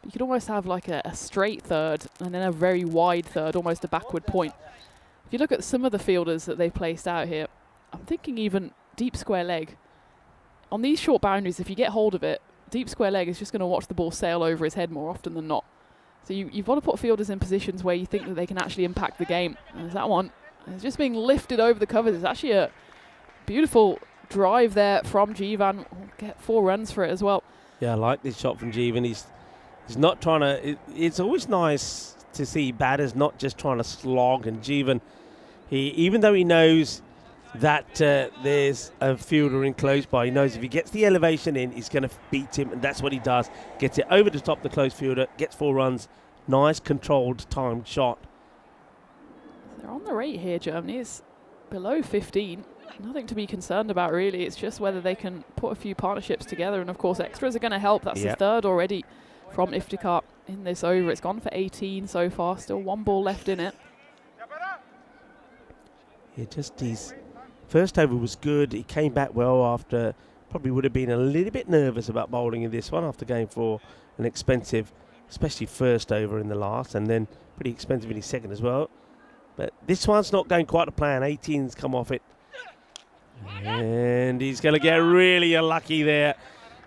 You could almost have like a straight third and then a very wide third, almost a backward point. If you look at some of the fielders that they've placed out here, I'm thinking even deep square leg. On these short boundaries, if you get hold of it, deep square leg is just going to watch the ball sail over his head more often than not. So you've got to put fielders in positions where you think that they can actually impact the game. And there's that one. It's just being lifted over the covers. It's actually a beautiful drive there from Jivan. We'll get 4 runs for it as well. Yeah, I like this shot from Jivan. He's not trying to... It's always nice to see batters not just trying to slog. And Jivan, even though he knows that there's a fielder in close by, he knows if he gets the elevation in, he's going to beat him, and that's what he does. Gets it over the top of the close fielder, gets 4 runs. Nice, controlled, timed shot. They're on the rate here, Germany. It's below 15. Nothing to be concerned about, really. It's just whether they can put a few partnerships together, and of course extras are going to help. That's the third already from Iftikhar in this over. It's gone for 18 so far. Still 1 ball left in it. Yeah, just his first over was good. He came back well after. Probably would have been a little bit nervous about bowling in this one after going for an expensive, especially first over in the last, and then pretty expensive in his second as well. But this one's not going quite to plan. 18's come off it. And he's going to get really unlucky there.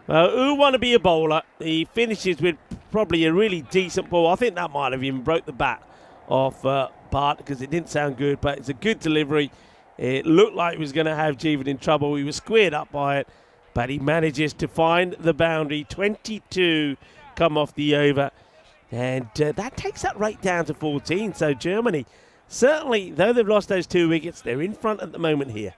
Who want to be a bowler? He finishes with probably a really decent ball. I think that might have even broke the bat off Bart because it didn't sound good, but it's a good delivery. It looked like he was going to have Jivan in trouble. He was squared up by it, but he manages to find the boundary. 22 come off the over. And that takes that rate down to 14. So Germany, certainly, though they've lost those 2 wickets, they're in front at the moment here.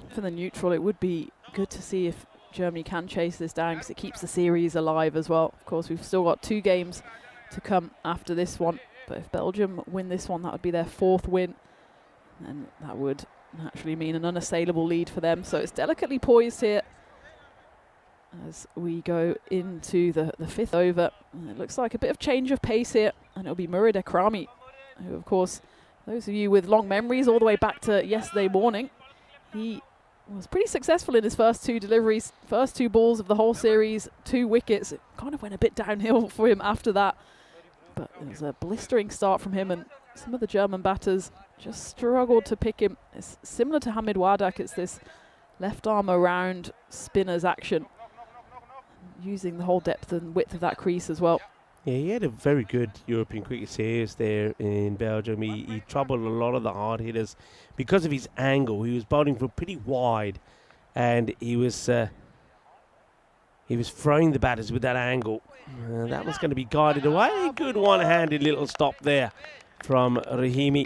For the neutral, it would be good to see if Germany can chase this down because it keeps the series alive as well. Of course, we've still got 2 games to come after this one. But if Belgium win this one, that would be their 4th win. And that would naturally mean an unassailable lead for them. So it's delicately poised here as we go into the 5th over. And it looks like a bit of change of pace here. And it'll be Murid Ekrami, who, of course, those of you with long memories all the way back to yesterday morning, he was pretty successful in his first 2 deliveries, first 2 balls of the whole series, 2 wickets. It kind of went a bit downhill for him after that. But it was a blistering start from him, and some of the German batters just struggled to pick him. It's similar to Hamid Wardak. It's this left arm around spinners action, using the whole depth and width of that crease as well. Yeah, he had a very good European cricket series there in Belgium. He troubled a lot of the hard hitters because of his angle. He was bowling from pretty wide, and he was throwing the batters with that angle. That was going to be guided away. Good one-handed little stop there from Rahimi.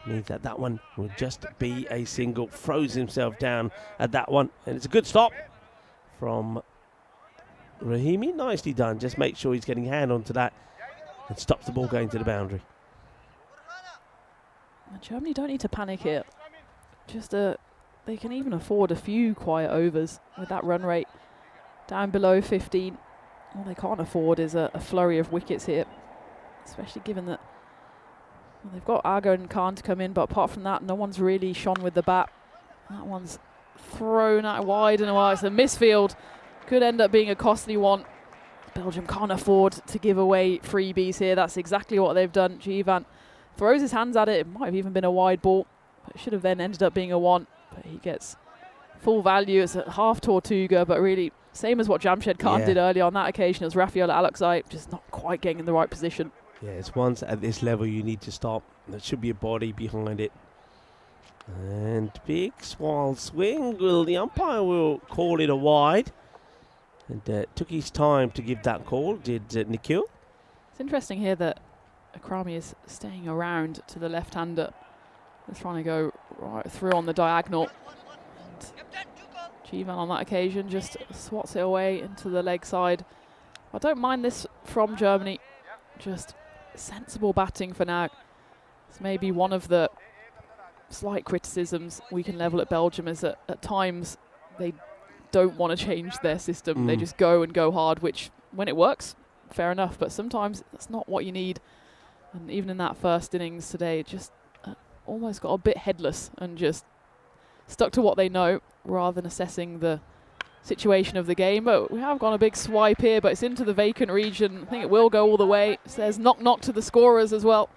Means that one will just be a single. Throws himself down at that one, and it's a good stop from Rahimi. Nicely done. Just make sure he's getting hand onto that and stops the ball going to the boundary. Germany don't need to panic here. Just they can even afford a few quiet overs with that run rate down below 15. All they can't afford is a flurry of wickets here, especially given that they've got Argo and Khan to come in, but apart from that, no one's really shone with the bat. That one's thrown out wide and wide. It's a misfield. Could end up being a costly one. Belgium can't afford to give away freebies here. That's exactly what they've done. Jivan throws his hands at it. It might have even been a wide ball, but it should have then ended up being a 1. But he gets full value. It's a half Tortuga, but really same as what Jamshed Khan did earlier on that occasion. It was Rafael Alokzai just not quite getting in the right position. Yeah, it's once at this level you need to stop. There should be a body behind it. And big wild swing. Well, the umpire will call it a wide. And took his time to give that call, did Nikhil. It's interesting here that Ekrami is staying around to the left-hander. They're trying to go right through on the diagonal. Jivan on that occasion just swats it away into the leg side. I don't mind this from Germany. Just sensible batting for now. It's maybe one of the slight criticisms we can level at Belgium is that at times they don't want to change their system. They just go and go hard, which when it works, fair enough, but sometimes that's not what you need. And even in that first innings today, just almost got a bit headless and just stuck to what they know rather than assessing the situation of the game, but we have gone a big swipe here, but it's into the vacant region. I think it will go all the way. It says knock to the scorers as well,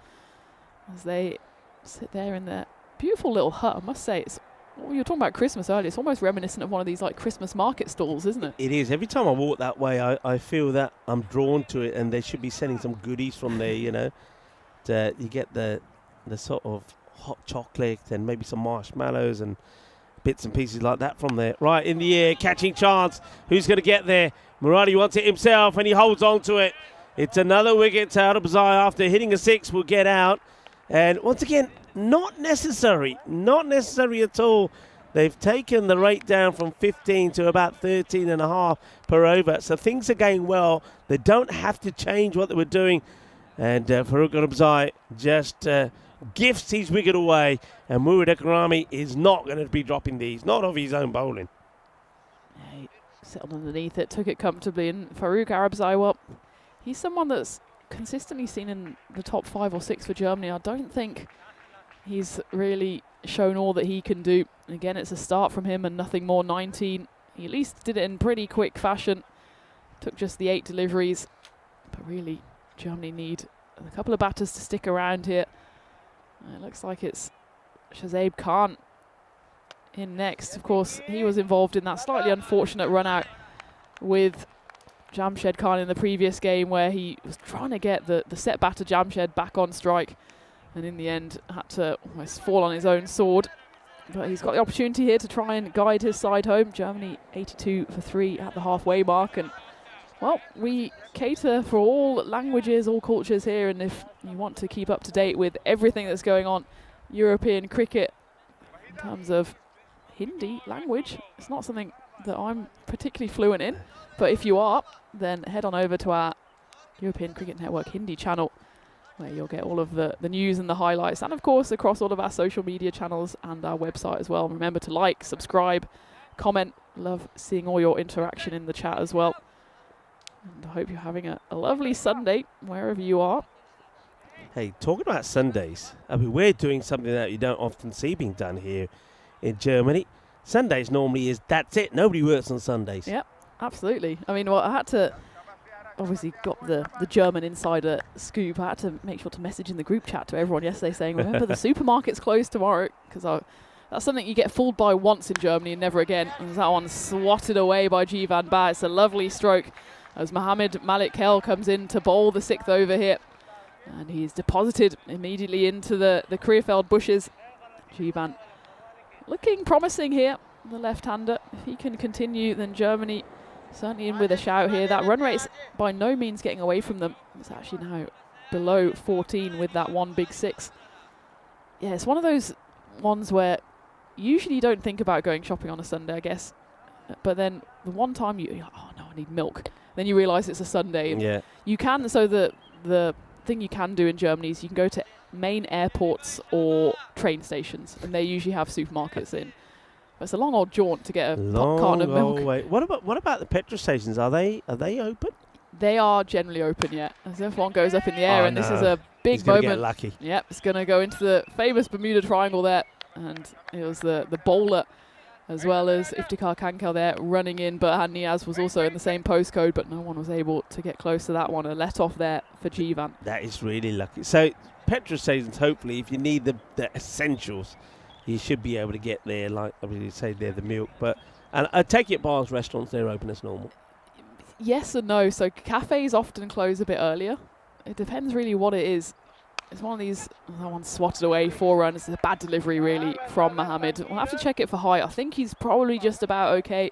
as they sit there in their beautiful little hut. I must say, it's, well, you were talking about Christmas earlier, it's almost reminiscent of one of these like Christmas market stalls, isn't it? It is. Every time I walk that way, I feel that I'm drawn to it, and they should be sending some goodies from there, you know. You get the sort of hot chocolate and maybe some marshmallows and bits and pieces like that from there. Right in the air, catching chance. Who's going to get there? Muradi wants it himself, and he holds on to it. It's another wicket. Out of Bazai after hitting a 6 will get out. And once again, not necessary at all. They've taken the rate down from 15 to about 13.5 per over. So things are going well. They don't have to change what they were doing. And Farooq Rabzai just gifts his wicket away, and Murid Akrami is not going to be dropping these, not of his own bowling. Yeah, he settled underneath it, took it comfortably, and Farooq Arabzai, well, he's someone that's consistently seen in the top 5 or 6 for Germany. I don't think he's really shown all that he can do. Again, it's a start from him and nothing more. 19. He at least did it in pretty quick fashion. Took just the 8 deliveries, but really Germany need a couple of batters to stick around here. It looks like it's Shazib Khan in next. Of course, he was involved in that slightly unfortunate run out with Jamshed Khan in the previous game, where he was trying to get the set batter Jamshed back on strike, and in the end had to almost fall on his own sword. But he's got the opportunity here to try and guide his side home. Germany 82 for 3 at the halfway mark, and well, we cater for all languages, all cultures here, and if you want to keep up to date with everything that's going on European cricket in terms of Hindi language, it's not something that I'm particularly fluent in, but if you are, then head on over to our European Cricket Network Hindi channel, where you'll get all of the news and the highlights, and of course across all of our social media channels and our website as well. Remember to like, subscribe, comment. Love seeing all your interaction in the chat as well. And I hope you're having a lovely Sunday wherever you are. Hey, talking about Sundays, I mean, we're doing something that you don't often see being done here in Germany. Sundays normally is, that's it, nobody works on Sundays. Yep, absolutely. I mean, well, I had to, obviously got the German insider scoop. I had to make sure to message in the group chat to everyone yesterday saying, remember the supermarket's closed tomorrow, because that's something you get fooled by once in Germany and never again. And that one swatted away by Jivan Ba. It's a lovely stroke as Mohammed Malik Kel comes in to bowl the 6th over here. And he's deposited immediately into the Creerfeld bushes. Jivan looking promising here, the left-hander. If he can continue, then Germany certainly in with a shout here. That run rate's by no means getting away from them. It's actually now below 14 with that one big 6. Yeah, it's one of those ones where usually you don't think about going shopping on a Sunday, I guess. But then the one time you're like, oh no, I need milk. Then you realise it's a Sunday. And yeah. You can, so the thing you can do in Germany is you can go to main airports or train stations, and they usually have supermarkets in. But it's a long old jaunt to get a carton of milk. Way. What about the petrol stations? Are they open? They are generally open, yeah. As if one goes up in the air, and no. this is a big He's gonna moment. get lucky. Yep, it's going to go into the famous Bermuda Triangle there, and it was the bowler as well as Iftikhar Kankel there running in. Burhan Niaz was also in the same postcode, but no one was able to get close to that one. A let off there for Jivan. That is really lucky. So petrol stations, hopefully, if you need the essentials, you should be able to get there, like I mean, you say there, the milk. But and I take it bars, restaurants, they're open as normal. Yes and no. So cafes often close a bit earlier. It depends really what it is. It's one of these, that one's swatted away, 4 runs. It's a bad delivery, really, from Mohammed. We'll have to check it for height. I think he's probably just about okay.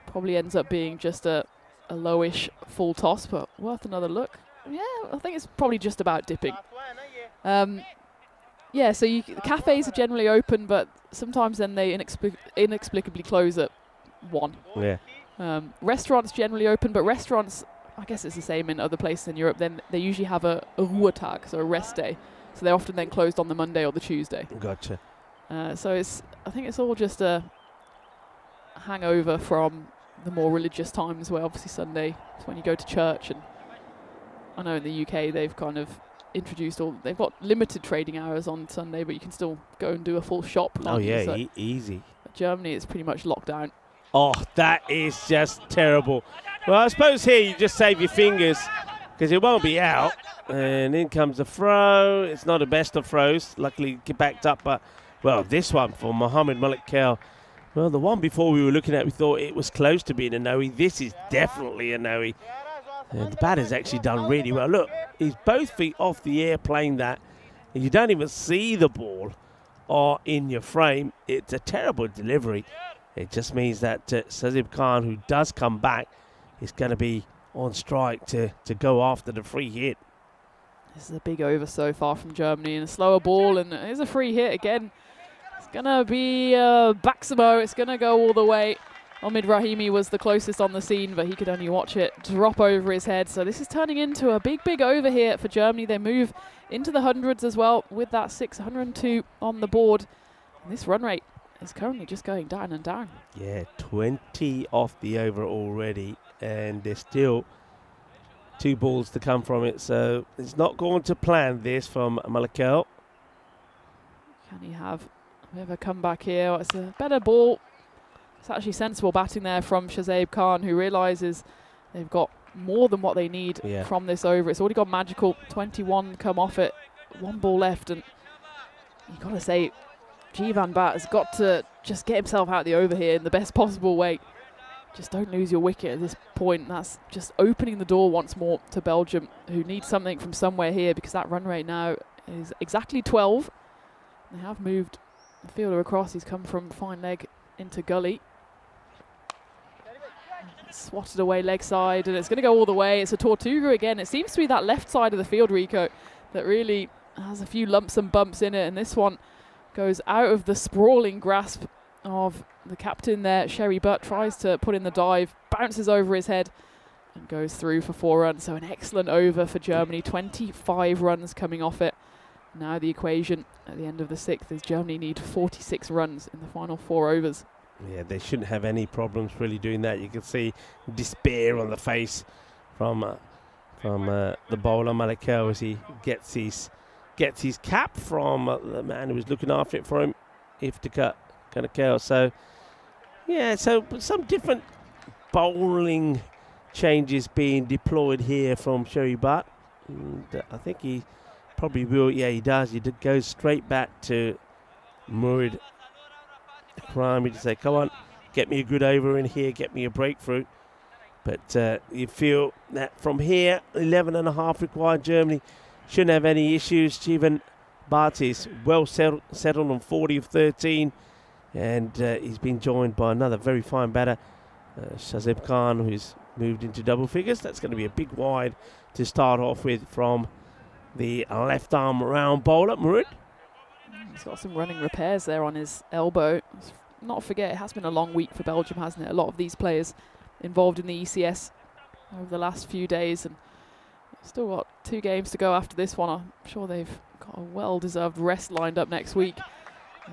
Probably ends up being just a lowish full toss, but worth another look. Yeah, I think it's probably just about dipping. Yeah, so cafes are generally open, but sometimes then they inexplicably close at 1. Yeah. Restaurants generally open, but restaurants, I guess it's the same in other places in Europe, then they usually have a Ruhetag, so a rest day. So they're often then closed on the Monday or the Tuesday. Gotcha. So I think it's all just a hangover from the more religious times, where obviously Sunday is when you go to church. And I know in the UK they've kind of introduced they've got limited trading hours on Sunday, but you can still go and do a full shop. Oh yeah, so easy. Germany is pretty much locked down Oh, that is just terrible. Well, I suppose here you just save your fingers because it won't be out. And in comes the throw. It's not the best of throws. Luckily, get backed up. But, well, this one for Mohamed Malik-Kel. Well, the one before we were looking at, we thought it was close to being a no-e. This is definitely a no-e. And the batter's actually done really well. Look, he's both feet off the air playing that. And you don't even see the ball or in your frame. It's a terrible delivery. It just means that Shazib Khan, who does come back, is going to be on strike to go after the free hit. This is a big over so far from Germany, and a slower ball, and it is a free hit again. It's going to be Baximo. It's going to go all the way. Omid Rahimi was the closest on the scene, but he could only watch it drop over his head. So this is turning into a big, big over here for Germany. They move into the hundreds as well with that 602 on the board. And this run rate is currently just going down and down. Yeah, 20 off the over already, and there's still 2 balls to come from it. So it's not going to plan this from Malik-Kel. Can he have a bit of a comeback here? It's a better ball. It's actually sensible batting there from Shazib Khan, who realises they've got more than what they need from this over. It's already got magical 21 come off it. 1 ball left, and you've got to say, Jivan Bhatt has got to just get himself out the over here in the best possible way. Just don't lose your wicket at this point. That's just opening the door once more to Belgium, who need something from somewhere here, because that run rate now is exactly 12. They have moved the fielder across. He's come from fine leg into gully. Swatted away leg side, and it's going to go all the way. It's a Tortuga again. It seems to be that left side of the field, Rico, that really has a few lumps and bumps in it, and this one goes out of the sprawling grasp of the captain there. Sherry Butt tries to put in the dive, bounces over his head, and goes through for 4 runs. So an excellent over for Germany. 25 runs coming off it. Now the equation at the end of the 6th is Germany need 46 runs in the final 4 overs. Yeah, they shouldn't have any problems really doing that. You can see despair on the face from the bowler Malik-Kel as he gets his cap from the man who was looking after it for him, Iftikhar Kanakel. So yeah, so some different bowling changes being deployed here from Sherry Butt. I think he probably will. Yeah, he does. He goes straight back to Murid Akrami to say, come on, get me a good over in here, get me a breakthrough. But you feel that from here, 11.5 required. Germany shouldn't have any issues. Jivan Bhatt is well settled on 40 of 13. And he's been joined by another very fine batter, Shazib Khan, who's moved into double figures. That's going to be a big wide to start off with from the left arm round bowler, Murid. He's got some running repairs there on his elbow. Let's not forget, it has been a long week for Belgium, hasn't it? A lot of these players involved in the ECS over the last few days, and still got 2 games to go after this one. I'm sure they've got a well-deserved rest lined up next week.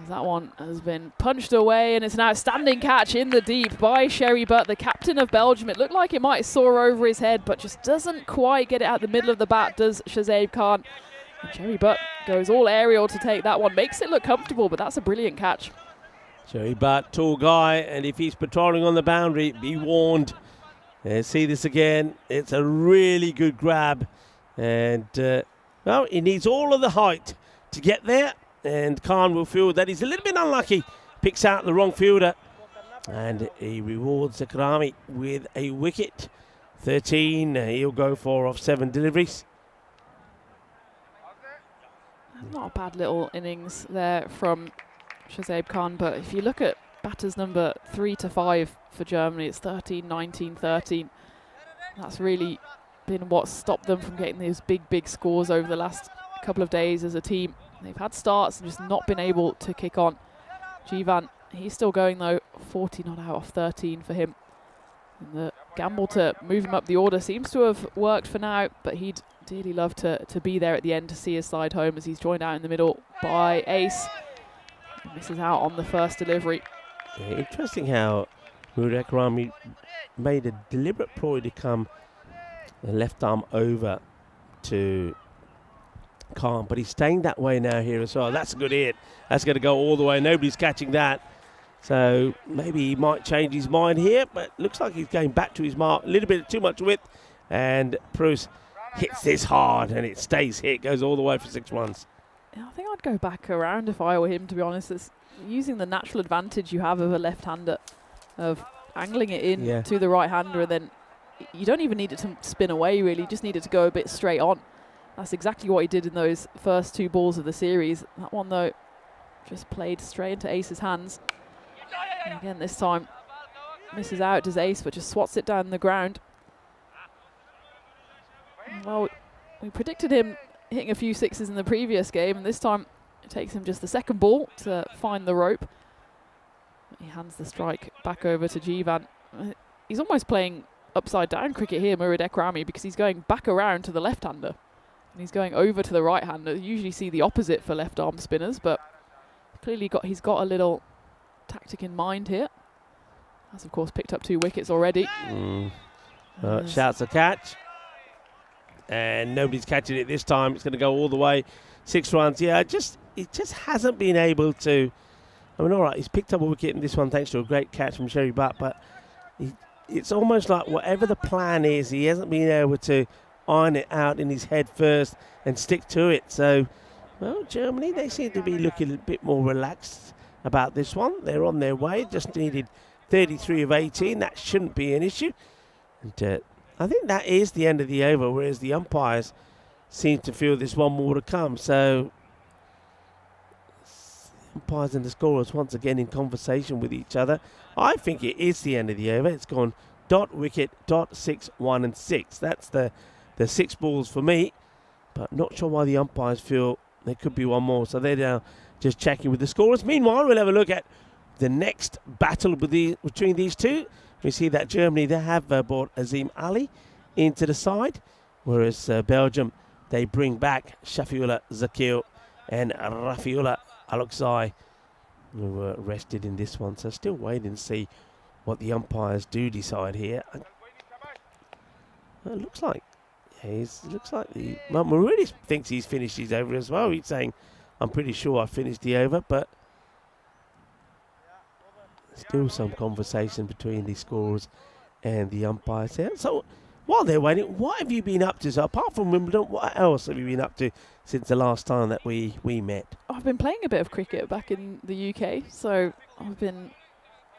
As that one has been punched away, and it's an outstanding catch in the deep by Sherry Butt, the captain of Belgium. It looked like it might soar over his head, but just doesn't quite get it out the middle of the bat, does Shazib Khan. And Sherry Butt goes all aerial to take that one. Makes it look comfortable, but that's a brilliant catch. Sherry Butt, tall guy, and if he's patrolling on the boundary, be warned. See this again. It's a really good grab. And, well, he needs all of the height to get there. And Khan will feel that he's a little bit unlucky. Picks out the wrong fielder. And he rewards Akrami with a wicket. 13. He'll go 4 off 7 deliveries. Not a bad little innings there from Shazib Khan, but if you look at batters number 3 to 5 for Germany, it's 13, 19, 13. That's really been what stopped them from getting those big, big scores over the last couple of days as a team. They've had starts and just not been able to kick on. Jivan, he's still going though, 40 not out off 13 for him. And the gamble to move him up the order seems to have worked for now, but he'd dearly love to be there at the end to see his side home, as he's joined out in the middle by Ace. He misses out on the first delivery. Yeah, interesting how Murid Akrami made a deliberate ploy to come the left arm over to Khan, but he's staying that way now here as well. That's a good hit. That's going to go all the way. Nobody's catching that. So maybe he might change his mind here, but looks like he's going back to his mark. A little bit too much width, and Bruce hits this hard, and it stays hit, goes all the way for 6 runs. Yeah, I think I'd go back around if I were him, to be honest. It's using the natural advantage you have of a left-hander, of angling it in to the right-hander, and then you don't even need it to spin away, really. You just need it to go a bit straight on. That's exactly what he did in those first 2 balls of the series. That one, though, just played straight into Ace's hands. And again, this time, misses out, does Ace, but just swats it down the ground. Well, we predicted him hitting a few 6s in the previous game, and this time it takes him just the second ball to find the rope. He hands the strike back over to Jivan. He's almost playing upside down cricket here, Murid Ekrami, because he's going back around to the left-hander. And he's going over to the right-hander. You usually see the opposite for left-arm spinners, but clearly he's got a little tactic in mind here. Has, of course, picked up 2 wickets already. Shouts a catch. And nobody's catching it this time. It's going to go all the way. 6 runs. Yeah, it just hasn't been able to. I mean, all right, he's picked up a wicket in this one thanks to a great catch from Sherry Butt, but it's almost like whatever the plan is, he hasn't been able to iron it out in his head first and stick to it. So, well, Germany, they seem to be looking a bit more relaxed about this one. They're on their way. Just needed 33 of 18. That shouldn't be an issue. And I think that is the end of the over, whereas the umpires seem to feel there's one more to come. So, umpires and the scorers once again in conversation with each other. I think it is the end of the over. It's gone dot, wicket, dot, 6, 1 and 6. That's the 6 balls for me, but not sure why the umpires feel there could be one more. So they're now just checking with the scorers. Meanwhile, we'll have a look at the next battle between these two. We see that Germany, they have brought Azim Ali into the side, whereas Belgium, they bring back Shafiullah Zakir and Rafiullah Aloksai, who were rested in this one. So still waiting to see what the umpires do decide here. Well, it looks like Marudi thinks he's finished his over as well. He's saying, I'm pretty sure I finished the over, but still some conversation between the scorers and the umpires here. So while they're waiting, what have you been up to? So apart from Wimbledon, what else have you been up to since the last time that we met? I've been playing a bit of cricket back in the UK. So I've been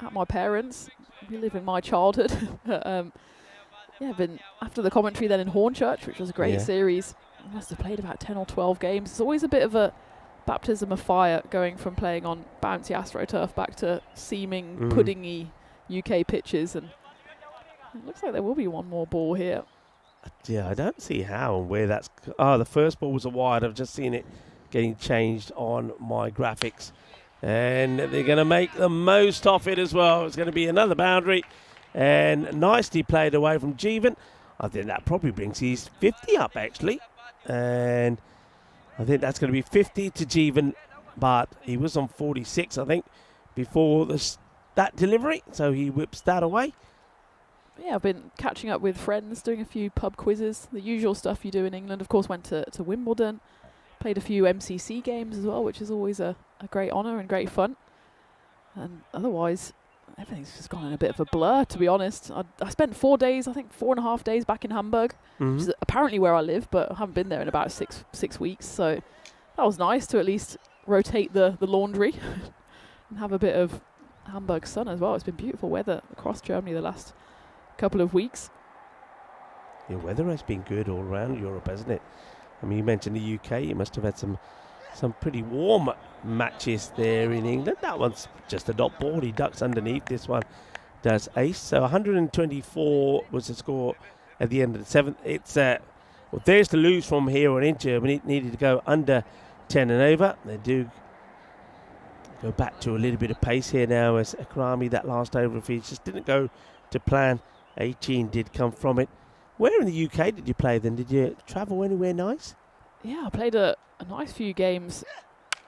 at my parents', reliving my childhood. I've been after the commentary then in Hornchurch, which was a great series. I must have played about 10 or 12 games. It's always a bit of a baptism of fire going from playing on bouncy AstroTurf back to seeming puddingy UK pitches, and it looks like there will be one more ball here. Yeah, I don't see how and where that's. The first ball was a wide. I've just seen it getting changed on my graphics, and they're going to make the most of it as well. It's going to be another boundary, and nicely played away from Jeevan. I think that probably brings his 50 up actually, and I think that's going to be 50 to Jeevan, but he was on 46, I think, before that delivery, so he whips that away. Yeah, I've been catching up with friends, doing a few pub quizzes, the usual stuff you do in England. Of course, went to Wimbledon, played a few MCC games as well, which is always a great honour and great fun. And otherwise, everything's just gone in a bit of a blur, to be honest. I spent 4 days, I think 4.5 days back in Hamburg, which is apparently where I live, but I haven't been there in about six weeks. So that was nice to at least rotate the laundry and have a bit of Hamburg sun as well. It's been beautiful weather across Germany the last couple of weeks. The weather has been good all around Europe, hasn't it? I mean, you mentioned the UK. You must have had some pretty warm matches there in England. That one's just a dot ball. He ducks underneath. This one does ace. So 124 was the score at the end of the 7th. It's there's to lose from here on in Germany. It needed to go under 10 and over. They do go back to a little bit of pace here now as Akrami, that last over of his, just didn't go to plan. 18 did come from it. Where in the UK did you play then? Did you travel anywhere nice? Yeah, I played a nice few games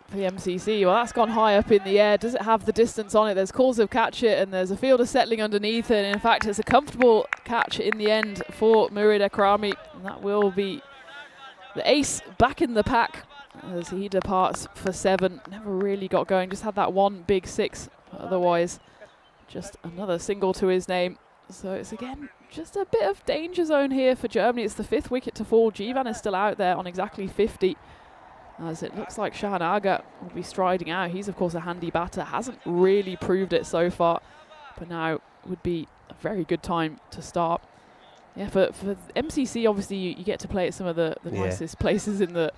for the MCC. Well, that's gone high up in the air. Does it have the distance on it? There's calls of catch it, and there's a fielder settling underneath it. And in fact, it's a comfortable catch in the end for Murid Ekrami. And that will be the ace back in the pack as he departs for 7. Never really got going, just had that one big 6 Otherwise, just another single to his name. So it's again just a bit of danger zone here for Germany. It's the 5th wicket to fall. Jivan is still out there on exactly 50. As it looks like Shahan Aga will be striding out. He's of course a handy batter. Hasn't really proved it so far. But now would be a very good time to start. Yeah, for MCC, obviously you get to play at some of the nicest places in the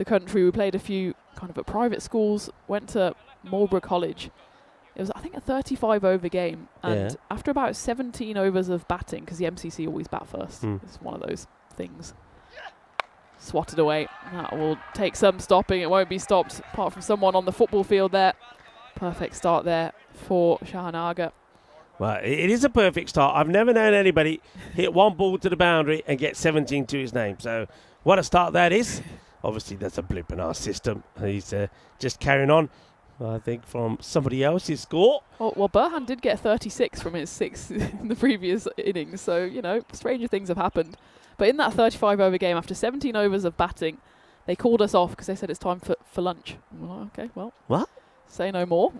country. We played a few kind of at private schools. Went to Marlborough College. It was, I think, a 35-over game, and after about 17 overs of batting, because the MCC always bat first, it's one of those things, swatted away. That will take some stopping. It won't be stopped, apart from someone on the football field there. Perfect start there for Shahan Aga. Well, it is a perfect start. I've never known anybody hit one ball to the boundary and get 17 to his name. So what a start that is. Obviously, that's a blip in our system. He's just carrying on. I think from somebody else's score. Well, Burhan did get 36 from his 6 in the previous innings, so, you know, stranger things have happened. But in that 35-over game, after 17 overs of batting, they called us off because they said it's time for lunch. Well, okay, well. What? Say no more.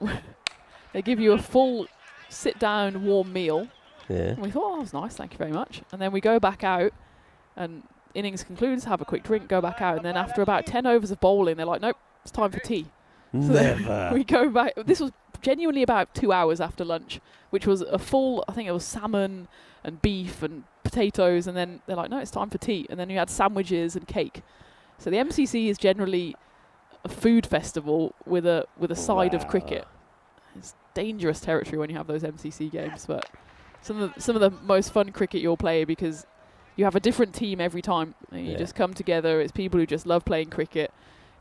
They give you a full sit-down warm meal. Yeah. And we thought, oh, that was nice, thank you very much. And then we go back out, and innings concludes, have a quick drink, go back out, and then after about 10 overs of bowling, they're like, nope, it's time for tea. So Never. we go back. This was genuinely about 2 hours after lunch, which was a full, I think it was salmon and beef and potatoes, and then they're like, no, it's time for tea. And then we had sandwiches and cake. So the MCC is generally a food festival with a side of cricket. It's dangerous territory when you have those MCC games, but some of the most fun cricket you'll play, because you have a different team every time. And you just come together. It's people who just love playing cricket.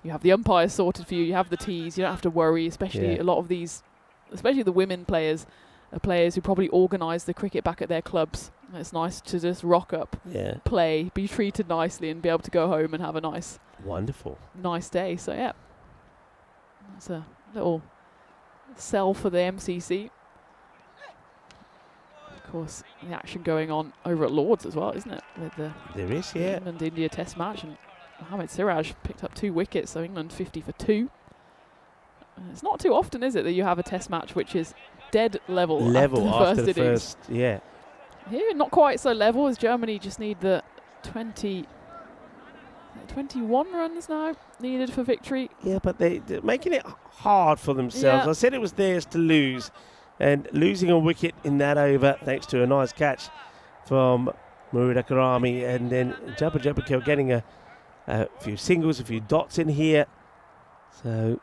You have the umpires sorted for you. You have the tees. You don't have to worry, especially a lot of these, especially the women players, are players who probably organise the cricket back at their clubs. It's nice to just rock up, play, be treated nicely, and be able to go home and have a nice day. So, yeah, that's a little sell for the MCC. Of course, the action going on over at Lords as well, isn't it? With the England-India Test match. And Mohammad Siraj picked up 2 wickets, so England 50 for 2. It's not too often, is it, that you have a test match which is dead level after the first innings. Here, not quite so level, as Germany just need the 21 runs now needed for victory. Yeah, but they're making it hard for themselves. I said it was theirs to lose, and losing a wicket in that over, thanks to a nice catch from Murida Karami, and then Jabba Jabba getting a few singles, a few dots in here. So,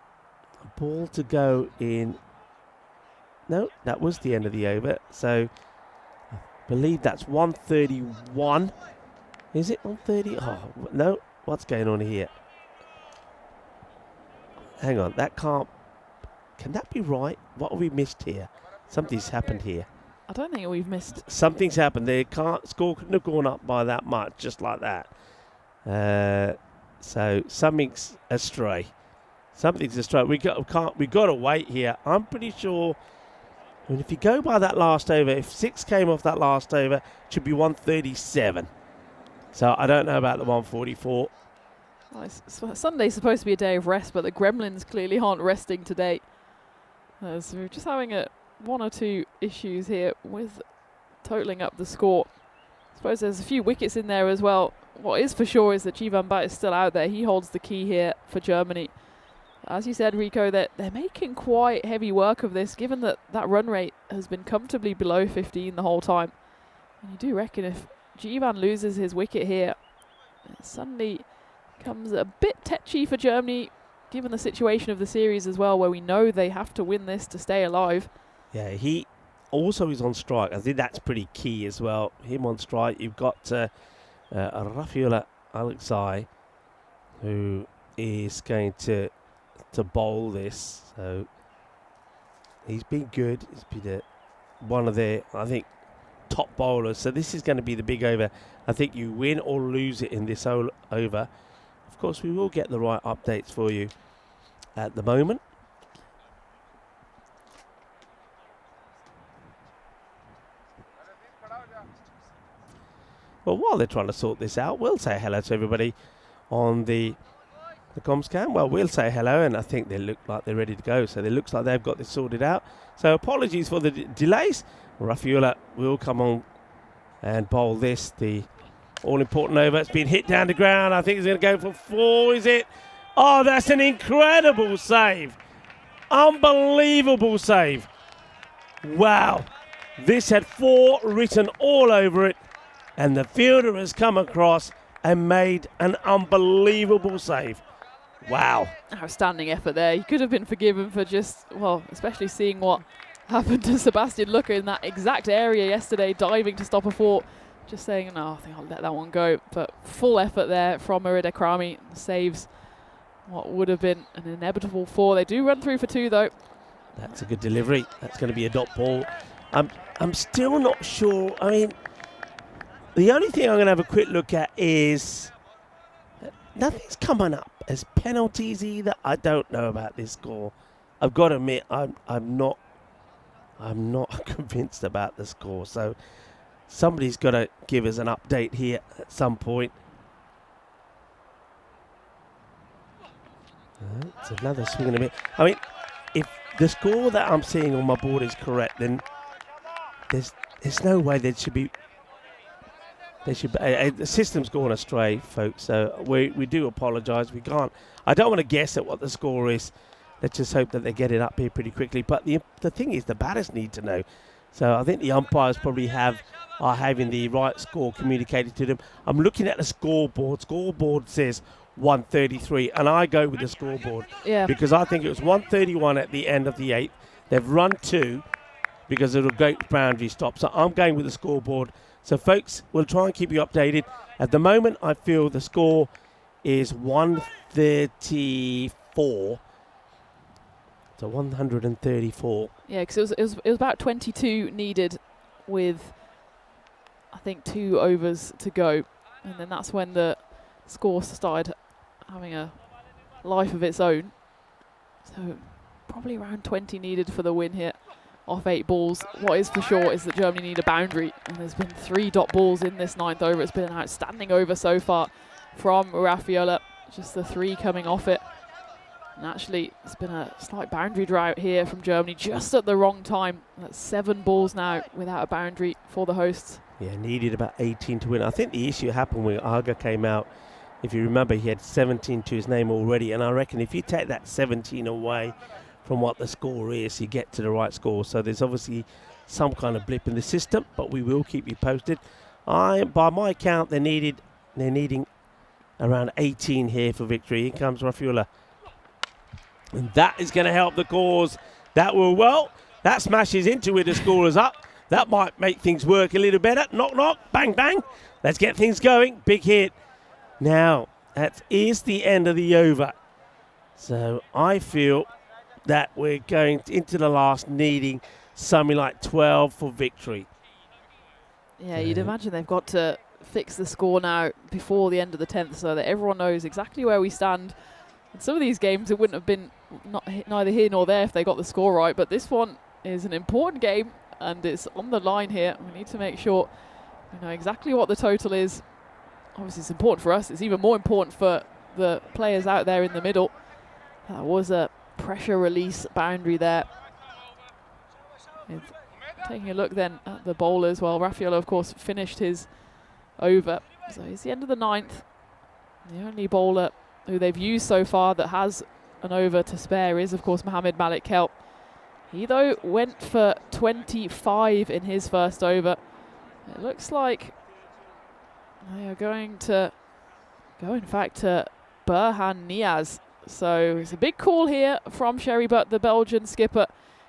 a ball to go in. No, that was the end of the over. So, I believe that's 131. Is it 130? Oh, no. What's going on here? Hang on. That can't. Can that be right? What have we missed here? Something's happened here. I don't think we've missed. Something's happened. The score couldn't have gone up by that much, just like that. So something's astray. Something's astray. We got to wait here. I'm pretty sure. I mean, if you go by that last over, if 6 came off that last over, it should be 137. So I don't know about the 144. Well, Sunday's supposed to be a day of rest, but the Gremlins clearly aren't resting today. So we're just having 1 or 2 issues here with totalling up the score. I suppose there's a few wickets in there as well. What is for sure is that Jivan Bhatt is still out there. He holds the key here for Germany. As you said, Rico, they're making quite heavy work of this, given that that run rate has been comfortably below 15 the whole time. And you do reckon if Jivan loses his wicket here, it suddenly becomes a bit tetchy for Germany, given the situation of the series as well, where we know they have to win this to stay alive. Yeah, he also is on strike. I think that's pretty key as well. Him on strike. You've got Rafiullah Alexei, who is going to bowl this. So he's been good. He's been one of their, I think, top bowlers. So this is going to be the big over. I think you win or lose it in this over. Of course, we will get the right updates for you at the moment. Well, while they're trying to sort this out, we'll say hello to everybody on the the comms can. Well, we'll say hello, and I think they look like they're ready to go. So it looks like they've got this sorted out. So apologies for the delays. Raffaella will come on and bowl this, the all-important over. It's been hit down the ground. I think he's going to go for 4, is it? Oh, that's an incredible save. Unbelievable save. Wow. This had 4 written all over it, and the fielder has come across and made an unbelievable save. Wow. Outstanding effort there. He could have been forgiven for just, well, especially seeing what happened to Sebastian Looker in that exact area yesterday, diving to stop a 4. Just saying, no, I think I'll let that one go. But full effort there from Murid Ekrami. Saves what would have been an inevitable 4. They do run through for 2, though. That's a good delivery. That's going to be a dot ball. I'm still not sure. I mean, the only thing I'm going to have a quick look at is nothing's coming up as penalties either. I don't know about this score. I've got to admit, I'm not convinced about the score. So somebody's got to give us an update here at some point. It's another swing and a bit. I mean, if the score that I'm seeing on my board is correct, then there's no way there should be. The system's gone astray, folks. So we do apologise. We can't. I don't want to guess at what the score is. Let's just hope that they get it up here pretty quickly. But the thing is, the batters need to know. So I think the umpires probably are having the right score communicated to them. I'm looking at the scoreboard. Scoreboard says 133, and I go with the scoreboard because I think it was 131 at the end of the 8th. They've run 2 because of a great boundary stop. So I'm going with the scoreboard. So folks, we'll try and keep you updated. At the moment, I feel the score is 134. So 134. Yeah, because it was about 22 needed with, I think, 2 overs to go. And then that's when the score started having a life of its own. So probably around 20 needed for the win here off 8 balls. What is for sure is that Germany need a boundary. And there's been 3 dot balls in this 9th over. It's been an outstanding over so far from Raffaella. Just the 3 coming off it. And actually, it's been a slight boundary drought here from Germany just at the wrong time. That's 7 balls now without a boundary for the hosts. Yeah, needed about 18 to win. I think the issue happened when Aga came out. If you remember, he had 17 to his name already. And I reckon if you take that 17 away from what the score is, you get to the right score. So there's obviously some kind of blip in the system, but we will keep you posted. By my count, they're needing around 18 here for victory. Here comes Raffaella. And that is going to help the cause. That smashes into it. The score is up. That might make things work a little better. Knock, knock, bang, bang. Let's get things going. Big hit. Now, that is the end of the over. So I feel that we're going into the last needing something like 12 for victory. Yeah, you'd imagine they've got to fix the score now before the end of the 10th so that everyone knows exactly where we stand. In some of these games, it wouldn't have been neither here nor there if they got the score right, but this one is an important game and it's on the line here. We need to make sure we know exactly what the total is. Obviously, it's important for us. It's even more important for the players out there in the middle. That was a pressure release boundary there. Taking a look then at the bowlers. Well, Raffaella, of course, finished his over. So it's the end of the 9th. The only bowler who they've used so far that has an over to spare is, of course, Mohammed Malik Kelp. He, though, went for 25 in his first over. It looks like they are going to go, in fact, to Burhan Niaz. So it's a big call here from Sherry, but the Belgian skipper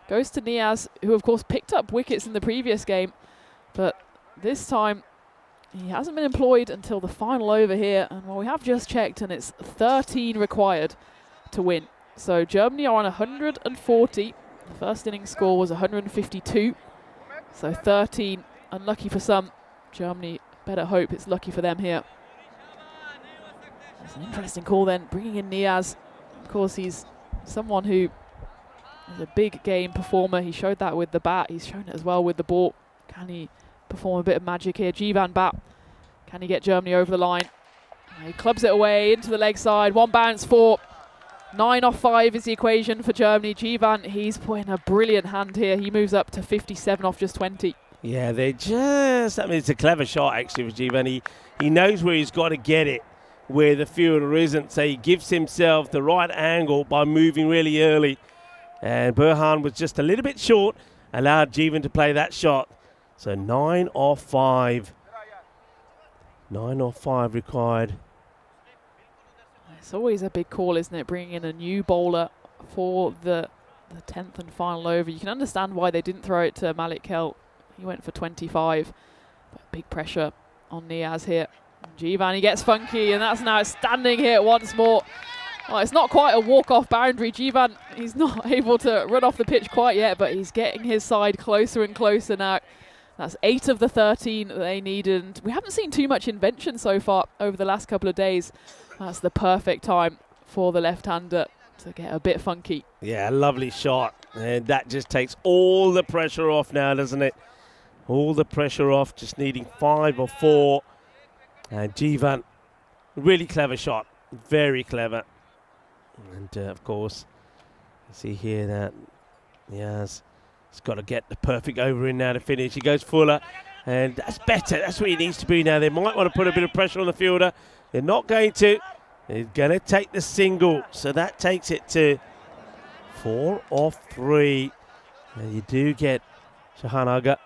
goes to Niaz, who, of course, picked up wickets in the previous game. But this time, he hasn't been employed until the final over here. And well, we have just checked, and it's 13 required to win. So Germany are on 140. The first innings score was 152. So 13, unlucky for some. Germany, better hope it's lucky for them here. It's an interesting call then, bringing in Niaz. Of course, he's someone who is a big game performer. He showed that with the bat. He's shown it as well with the ball. Can he perform a bit of magic here? Jivan Bat, can he get Germany over the line? He clubs it away into the leg side. One bounce for 9 off 5 is the equation for Germany. Jivan, he's putting a brilliant hand here. He moves up to 57 off just 20. Yeah, I mean, it's a clever shot actually for Givan. He knows where he's got to get it, where the fielder isn't. So he gives himself the right angle by moving really early. And Burhan was just a little bit short, allowed Jivan to play that shot. So 9 off 5. 9 off 5 required. It's always a big call, isn't it, bringing in a new bowler for the 10th and final over. You can understand why they didn't throw it to Malik Kell. He went for 25. But big pressure on Niaz here. Jivan, he gets funky, and that's now a standing hit once more. Well, it's not quite a walk-off boundary. Jivan, he's not able to run off the pitch quite yet, but he's getting his side closer and closer now. That's 8 of the 13 that they needed. And we haven't seen too much invention so far over the last couple of days. That's the perfect time for the left-hander to get a bit funky. Yeah, lovely shot. And that just takes all the pressure off now, doesn't it? All the pressure off, just needing 5 or 4. And Jivan, really clever shot. Very clever. And, of course, you see here that Niaz has got to get the perfect over in now to finish. He goes fuller, and that's better. That's what he needs to be now. They might want to put a bit of pressure on the fielder. They're not going to. They're going to take the single. So that takes it to 4 off 3. And you do get Shahanaga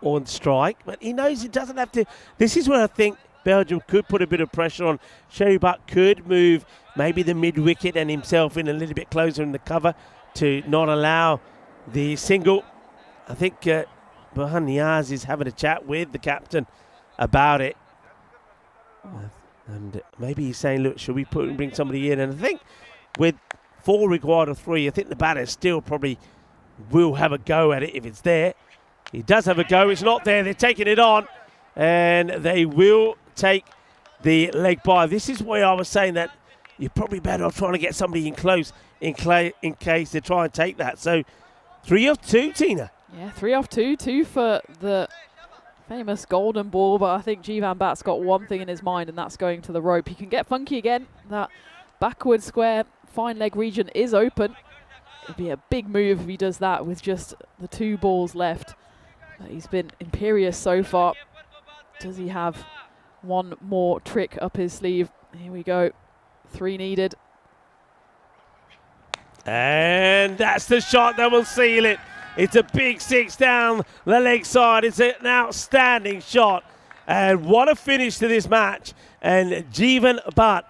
on strike, but he knows he doesn't have to. This is where I think Belgium could put a bit of pressure on. Sherry Buck could move maybe the mid-wicket and himself in a little bit closer in the cover to not allow the single. I think Burhan Niaz is having a chat with the captain about it. And maybe he's saying, look, should we bring somebody in? And I think with 4 required of 3, I think the batter still probably will have a go at it if it's there. He does have a go. It's not there. They're taking it on. And they will take the leg by. This is where I was saying that you're probably better off trying to get somebody in close in case they try and take that. So 3 off 2, Tina. Yeah, 3 off 2. 2 for the famous golden ball. But I think Jivan Bat's got one thing in his mind, and that's going to the rope. He can get funky again. That backward square fine leg region is open. It'd be a big move if he does that with just the 2 balls left. But he's been imperious so far. Does he have one more trick up his sleeve? Here we go. 3 needed. And that's the shot that will seal it. It's a big 6 down the leg side. It's an outstanding shot. And what a finish to this match. And Jivan Bhatt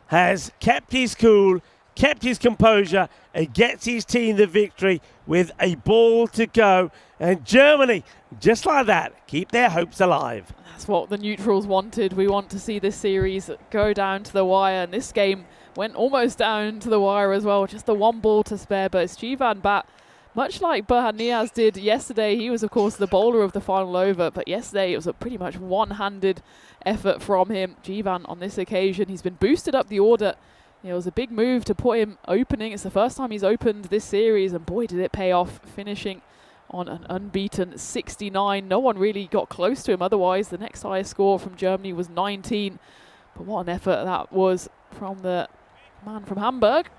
has kept his cool, kept his composure, and gets his team the victory with a ball to go. And Germany, just like that, keep their hopes alive. That's what the neutrals wanted. We want to see this series go down to the wire. And this game went almost down to the wire as well. Just the 1 ball to spare. But it's Jivan Bhatt, much like Burhan Niaz did yesterday. He was, of course, the bowler of the final over. But yesterday it was a pretty much one-handed effort from him. Jivan, on this occasion, he's been boosted up the order. It was a big move to put him opening. It's the first time he's opened this series. And boy, did it pay off, finishing on an unbeaten 69. No one really got close to him otherwise. The next highest score from Germany was 19. But what an effort that was from the man from Hamburg.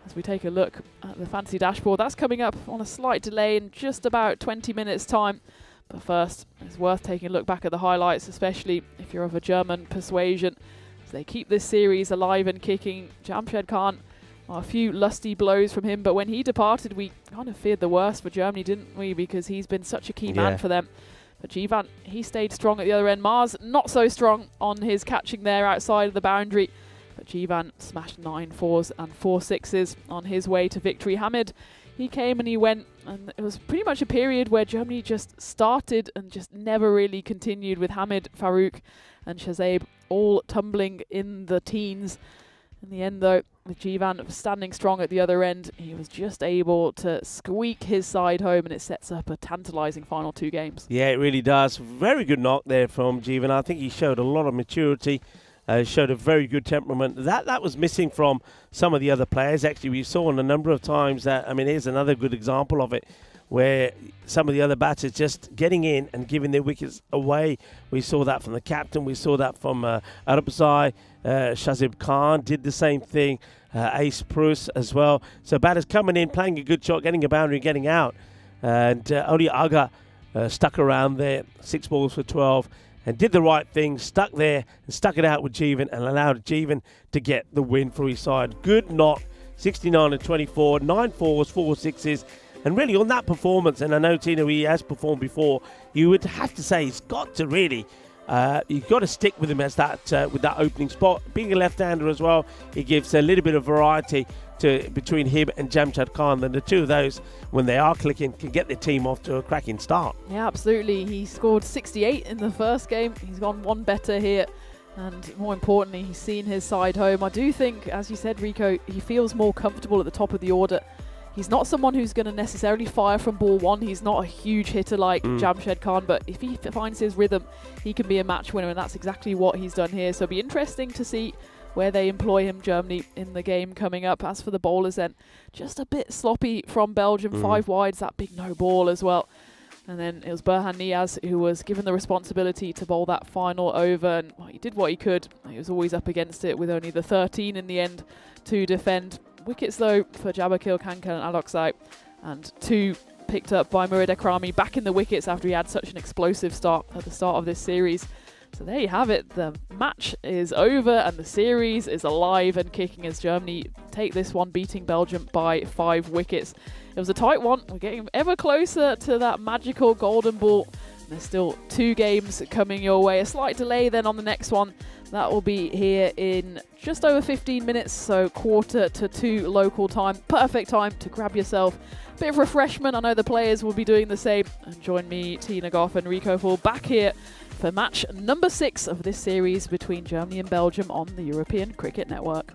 As we take a look at the fancy dashboard, that's coming up on a slight delay in just about 20 minutes time. But first, it's worth taking a look back at the highlights, especially if you're of a German persuasion. As they keep this series alive and kicking. Jamshed Khan, a few lusty blows from him, but when he departed, we kind of feared the worst for Germany, didn't we? Because he's been such a key man for them. But Jivan, he stayed strong at the other end. Mars, not so strong on his catching there outside of the boundary. But Jivan smashed 9 4s and 4 6s on his way to victory. Hamid, he came and he went, and it was pretty much a period where Germany just started and just never really continued, with Hamid, Farouk and Shazib all tumbling in the teens. In the end, though, with Jivan standing strong at the other end, he was just able to squeak his side home, and it sets up a tantalising final 2 games. Yeah, it really does. Very good knock there from Jivan. I think he showed a lot of maturity, showed a very good temperament. That was missing from some of the other players. Actually, we saw on a number of times that, I mean, here's another good example of it, where some of the other batters just getting in and giving their wickets away. We saw that from the captain. We saw that from Arabzai. Shazib Khan did the same thing. Ace Bruce as well. So batters coming in, playing a good shot, getting a boundary, getting out. And only Aga stuck around there, 6 balls for 12, and did the right thing, stuck there and stuck it out with Jeevan and allowed Jeevan to get the win for his side. Good knock, 69 and 24, 9 fours, 4 sixes. And really on that performance, and I know Tino, he has performed before, you would have to say he's got to really, you've got to stick with him as that with that opening spot. Being a left-hander as well, he gives a little bit of variety between him and Jamshad Khan. And the two of those, when they are clicking, can get their team off to a cracking start. Yeah, absolutely. He scored 68 in the first game. He's gone one better here. And more importantly, he's seen his side home. I do think, as you said, Rico, he feels more comfortable at the top of the order. He's not someone who's going to necessarily fire from ball one. He's not a huge hitter like Jamshed Khan, but if he finds his rhythm, he can be a match winner, and that's exactly what he's done here. So it'll be interesting to see where they employ him, Germany, in the game coming up. As for the bowlers then, just a bit sloppy from Belgium, 5 wides, that big no ball as well. And then it was Burhan Niaz who was given the responsibility to bowl that final over, and he did what he could. He was always up against it with only the 13 in the end to defend. Wickets though for Jabakil, Kankan and Aloksai, and 2 picked up by Murid Ekrami, back in the wickets after he had such an explosive start at the start of this series. So there you have it, the match is over and the series is alive and kicking as Germany take this one, beating Belgium by 5 wickets. It was a tight one, we're getting ever closer to that magical golden ball. There's still 2 games coming your way, a slight delay then on the next one. That will be here in just over 15 minutes, so 1:45 local time. Perfect time to grab yourself a bit of refreshment. I know the players will be doing the same. And join me, Tina Goff and Rico Fall, back here for match number 6 of this series between Germany and Belgium on the European Cricket Network.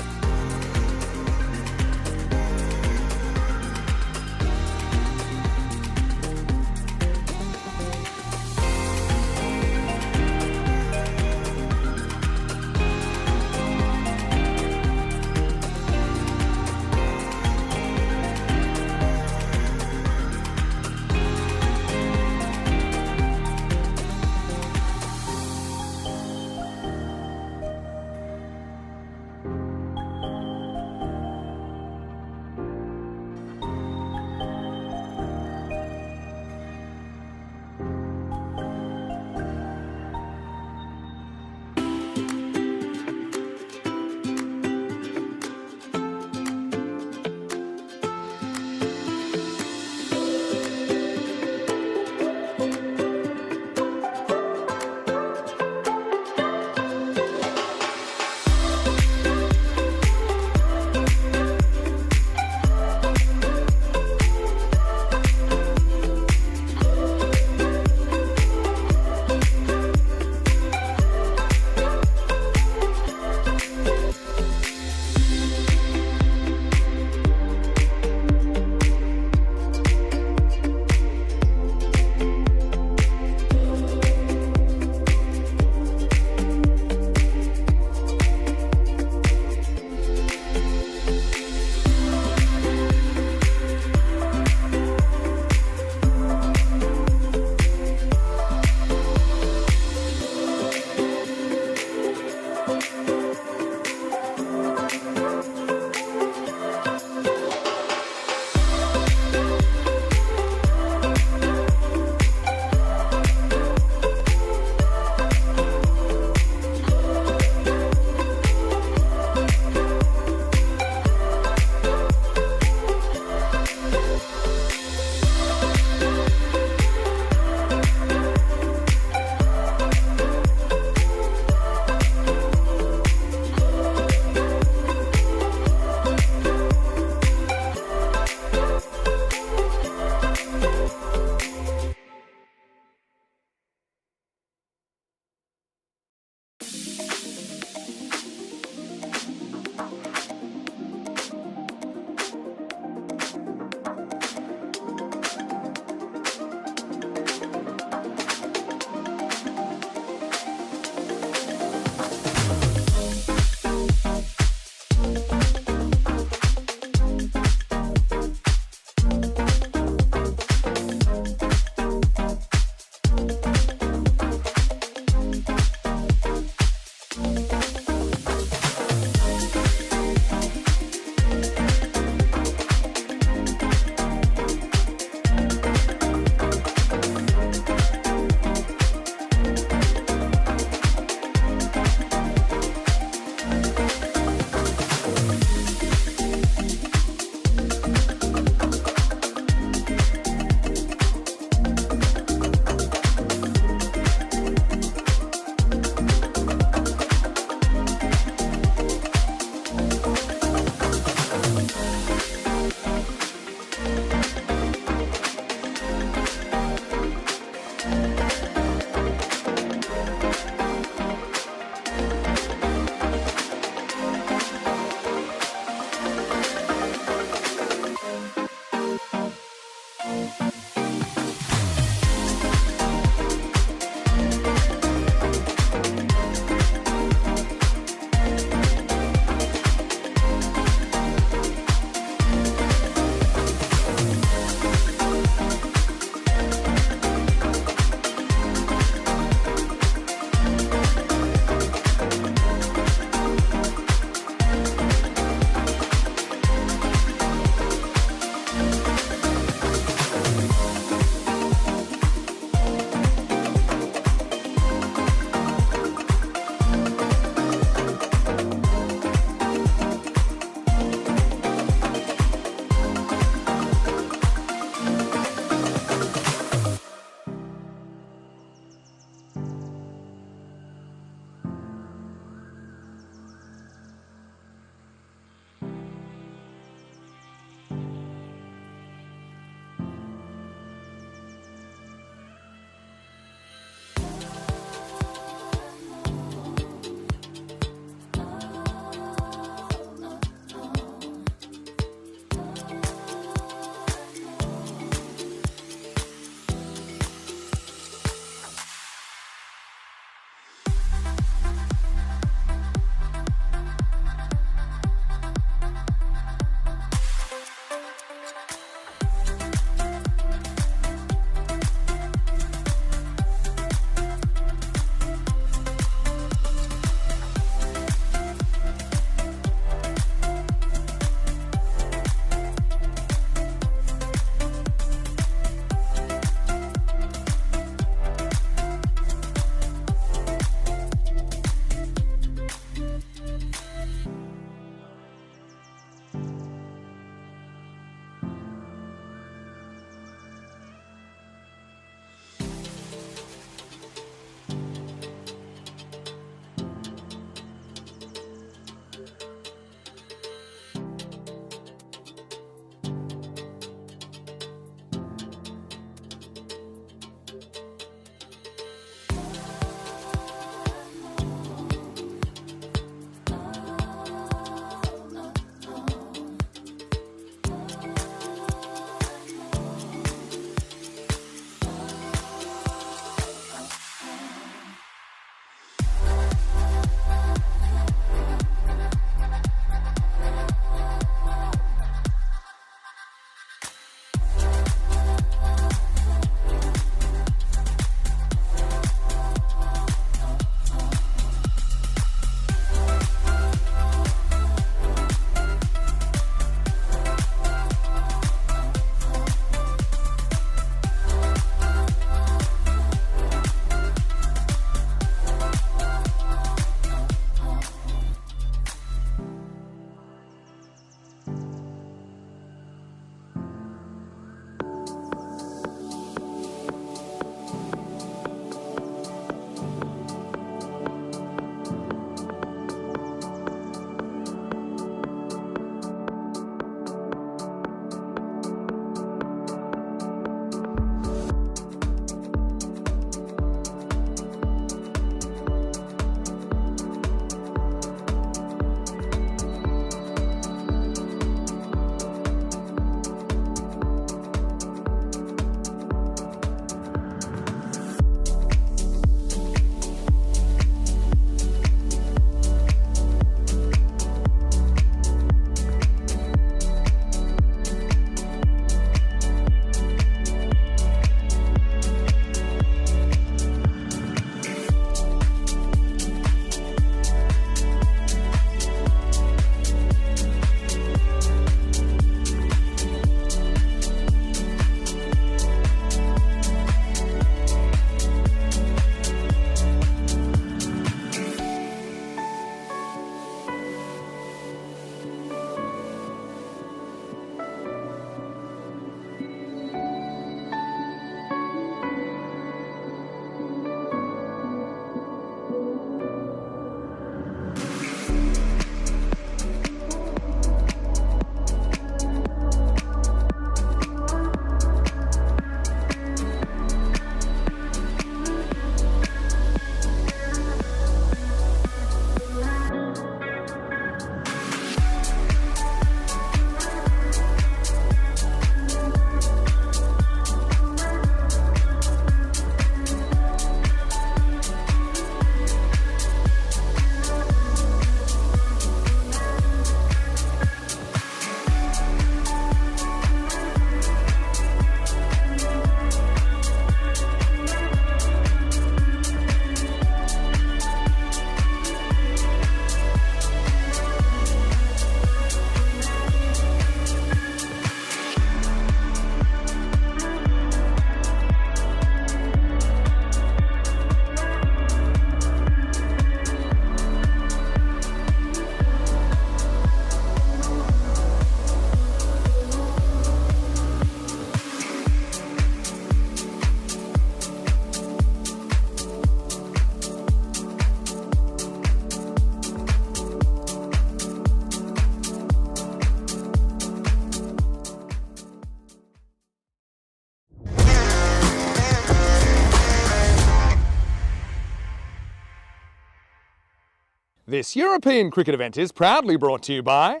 This European cricket event is proudly brought to you by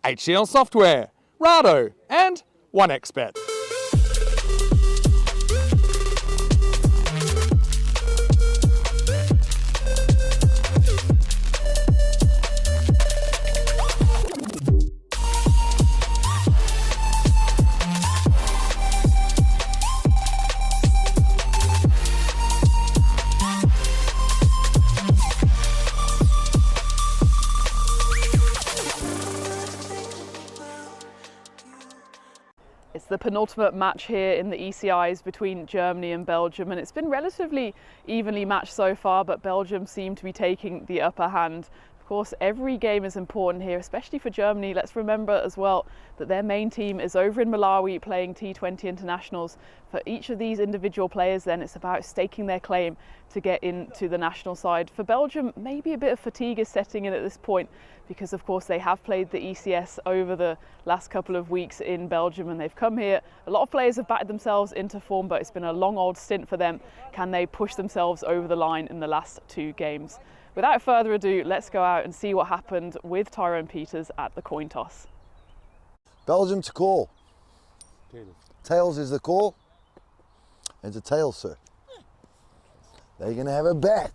HCL Software, Rado and 1xBet. It's the penultimate match here in the ECIs between Germany and Belgium, and it's been relatively evenly matched so far, but Belgium seem to be taking the upper hand. Of course, every game is important here, especially for Germany. Let's remember as well that their main team is over in Malawi playing T20 internationals. For each of these individual players then, it's about staking their claim to get into the national side. For Belgium, maybe a bit of fatigue is setting in at this point because of course they have played the ECS over the last couple of weeks in Belgium and they've come here. A lot of players have batted themselves into form, but it's been a long old stint for them. Can they push themselves over the line in the last two games? Without further ado, let's go out and see what happened with Tyrone Peters at the coin toss. Belgium to call. Tails is the call. It's a tail, sir. They're going to have a bet.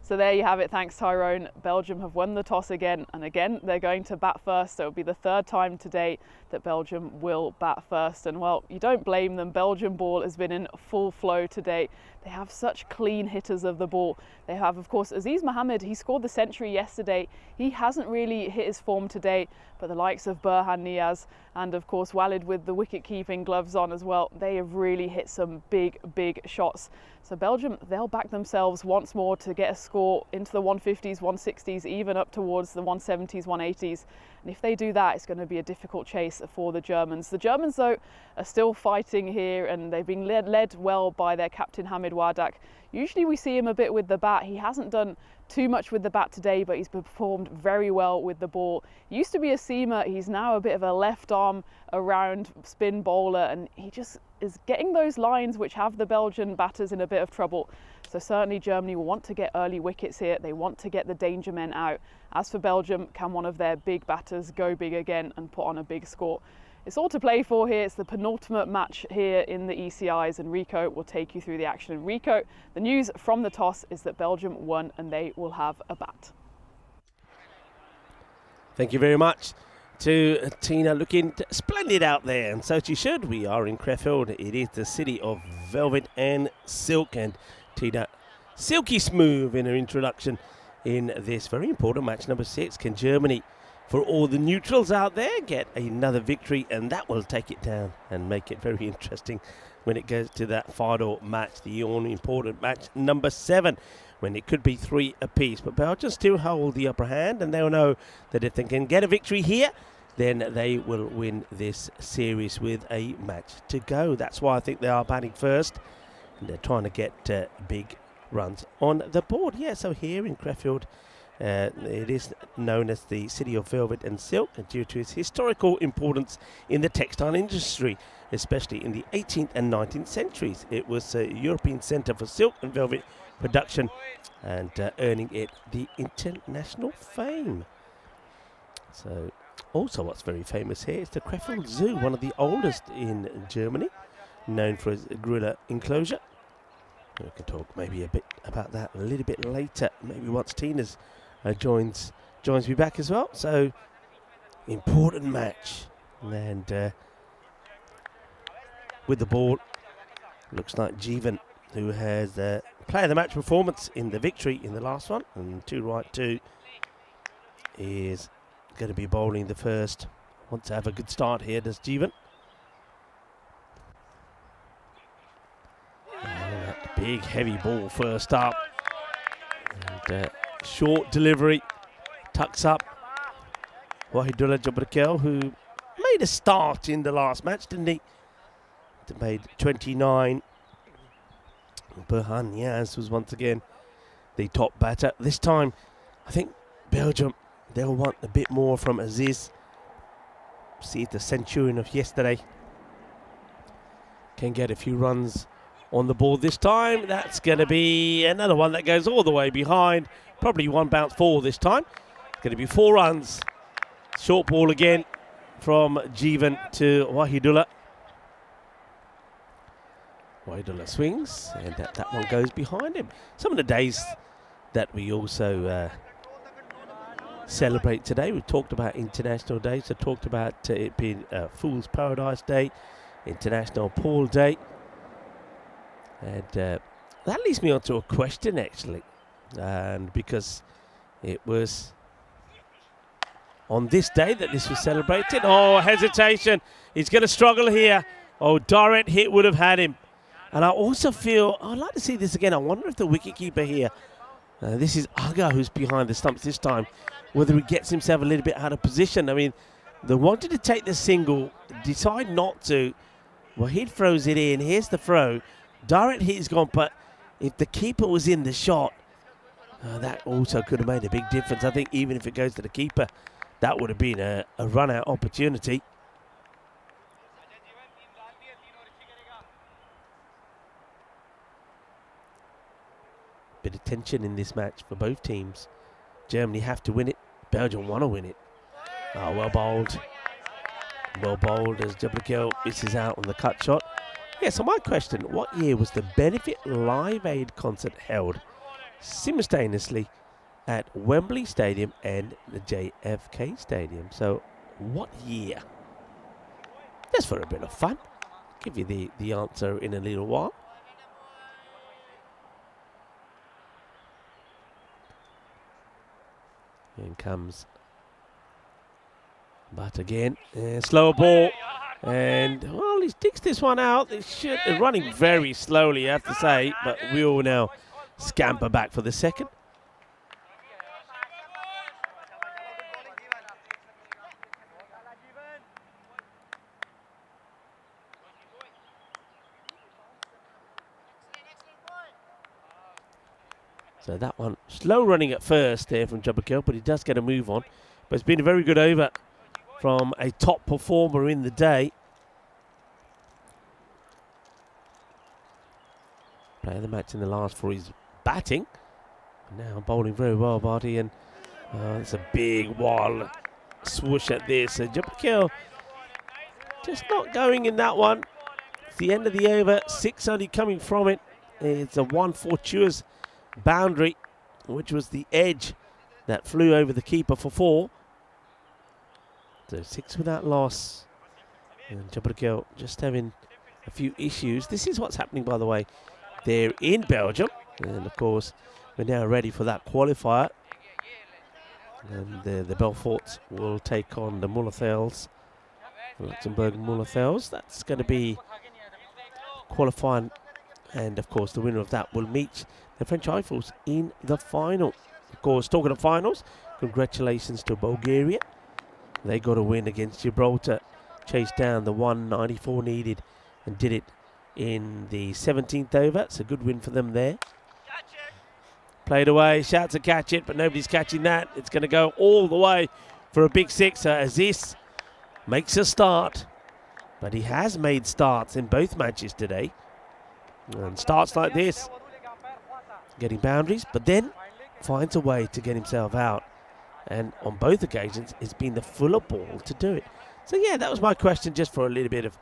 So there you have it, thanks Tyrone. Belgium have won the toss again, and again they're going to bat first. So it'll be the third time today that Belgium will bat first. And well, you don't blame them. Belgium ball has been in full flow today. They have such clean hitters of the ball. They have, of course, Aziz Mohammed. He scored the century yesterday. He hasn't really hit his form today, but the likes of Burhan Niaz and, of course, Walid with the wicket-keeping gloves on as well, they have really hit some big, big shots. So Belgium, they'll back themselves once more to get a score into the 150s, 160s, even up towards the 170s, 180s. And if they do that, it's going to be a difficult chase for the Germans. The Germans, though, are still fighting here, and they've been led well by their captain, Hamid Wardak. Usually we see him a bit with the bat. He hasn't done too much with the bat today, but he's performed very well with the ball. He used to be a seamer. He's now a bit of a left arm around spin bowler, and he just is getting those lines which have the Belgian batters in a bit of trouble. So certainly Germany will want to get early wickets here. They want to get the danger men out. As for Belgium, can one of their big batters go big again and put on a big score? It's all to play for here. It's the penultimate match here in the ECIs, and Rico will take you through the action. And Rico, the news from the toss is that Belgium won and they will have a bat. Thank you very much to Tina, looking splendid out there, and so she should. We are in Krefeld. It is the city of velvet and silk, and Tina, silky smooth in her introduction in this very important match number 6. Can Germany, for all the neutrals out there, get another victory? And that will take it down and make it very interesting when it goes to that final match, the all-important match number 7, when it could be 3 apiece. But Belgium still hold the upper hand, and they'll know that if they can get a victory here, then they will win this series with a match to go. That's why I think they are batting first, and they're trying to get big runs on the board. Yeah, so here in Krefeld, it is known as the city of velvet and silk due to its historical importance in the textile industry, especially in the 18th and 19th centuries. It was a European centre for silk and velvet production, and earning it the international fame. So also what's very famous here is the Krefeld Zoo, one of the oldest in Germany, known for its gorilla enclosure. We can talk maybe a bit about that a little bit later, maybe once Tina's joins me back as well. So important match, and with the ball, looks like Jeevan, who has player of the match performance in the victory in the last one, and 2 right 2, is going to be bowling the first. Wants to have a good start here, does Jeevan. That big heavy ball first up, and short delivery, tucks up Wahidullah Jabrakel, who made a start in the last match, didn't he? Made 29. Burhan Niaz was once again the top batter. This time, I think Belgium, they'll want a bit more from Aziz. See if the Centurion of yesterday can get a few runs on the ball this time. That's going to be another one that goes all the way behind. Probably one bounce forward this time. It's going to be 4 runs. Short ball again from Jeevan to Wahidullah. Wahidullah swings, and that one goes behind him. Some of the days that we also celebrate today, we talked about International Day, so talked about it being Fool's Paradise Day, International Pool Day. And that leads me on to a question, actually. And because it was on this day that this was celebrated. Oh, hesitation. He's going to struggle here. Oh, direct hit would have had him. And I also feel, I'd like to see this again. I wonder if the wicketkeeper here, this is Aga who's behind the stumps this time, whether he gets himself a little bit out of position. I mean, they wanted to take the single, decide not to. Wahid throws it in. Here's the throw. Direct hit is gone, but if the keeper was in the shot, that also could have made a big difference. I think even if it goes to the keeper, that would have been a run-out opportunity. Bit of tension in this match for both teams. Germany have to win it. Belgium want to win it. Oh, well bowled. Well bowled as Jabal misses out on the cut shot. Yeah, so my question, what year was the Benefit Live Aid concert held simultaneously at Wembley Stadium and the JFK Stadium? So, what year? Just for a bit of fun. Give you the answer in a little while. In comes But again, slower ball. And, well, he sticks this one out. They're running very slowly, I have to say. But we will now scamper back for the second. So that one, slow running at first there from Jabakil, but he does get a move on. But it's been a very good over from a top performer in the day. Player of the match in the last for his batting. Now bowling very well, Barty, and it's a big wild swoosh at this. Jabakil just not going in that one. It's the end of the over, 6 only coming from it. It's a one fortuitous boundary, which was the edge that flew over the keeper for 4. So 6 without loss. And Jabakil just having a few issues. This is what's happening, by the way. They're in Belgium. And, of course, we're now ready for that qualifier. And the Belforts will take on the Mullathels. Luxembourg Mullathels. That's going to be qualifying. And, of course, the winner of that will meet the French Eiffels in the final. Of course, talking of finals, congratulations to Bulgaria. They got a win against Gibraltar, chased down the 194 needed and did it in the 17th over. It's a good win for them there. Played away, shouts to catch it, but nobody's catching that. It's going to go all the way for a big sixer as this makes a start. But he has made starts in both matches today. And starts like this, getting boundaries, but then finds a way to get himself out. And on both occasions, it's been the fuller ball to do it. So yeah, that was my question, just for a bit of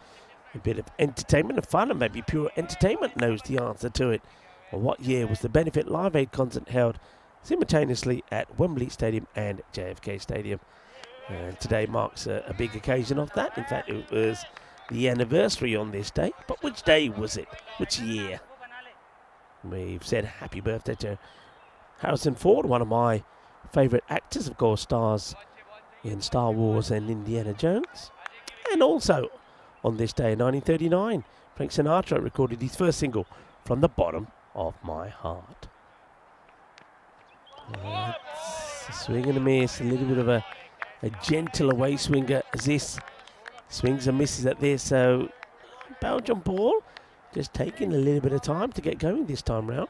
entertainment and fun, and maybe pure entertainment knows the answer to it. Well, what year was the Benefit Live Aid concert held simultaneously at Wembley Stadium and JFK Stadium? And today marks a big occasion of that. In fact, it was the anniversary on this day. But which day was it? Which year? We've said happy birthday to Harrison Ford, one of my favourite actors, of course, stars in Star Wars and Indiana Jones. And also, on this day in 1939, Frank Sinatra recorded his first single, From the Bottom of My Heart. It's a swing and a miss, a little bit of a gentle away swinger as this swings and misses at this. So, Belgium ball just taking a little bit of time to get going this time round.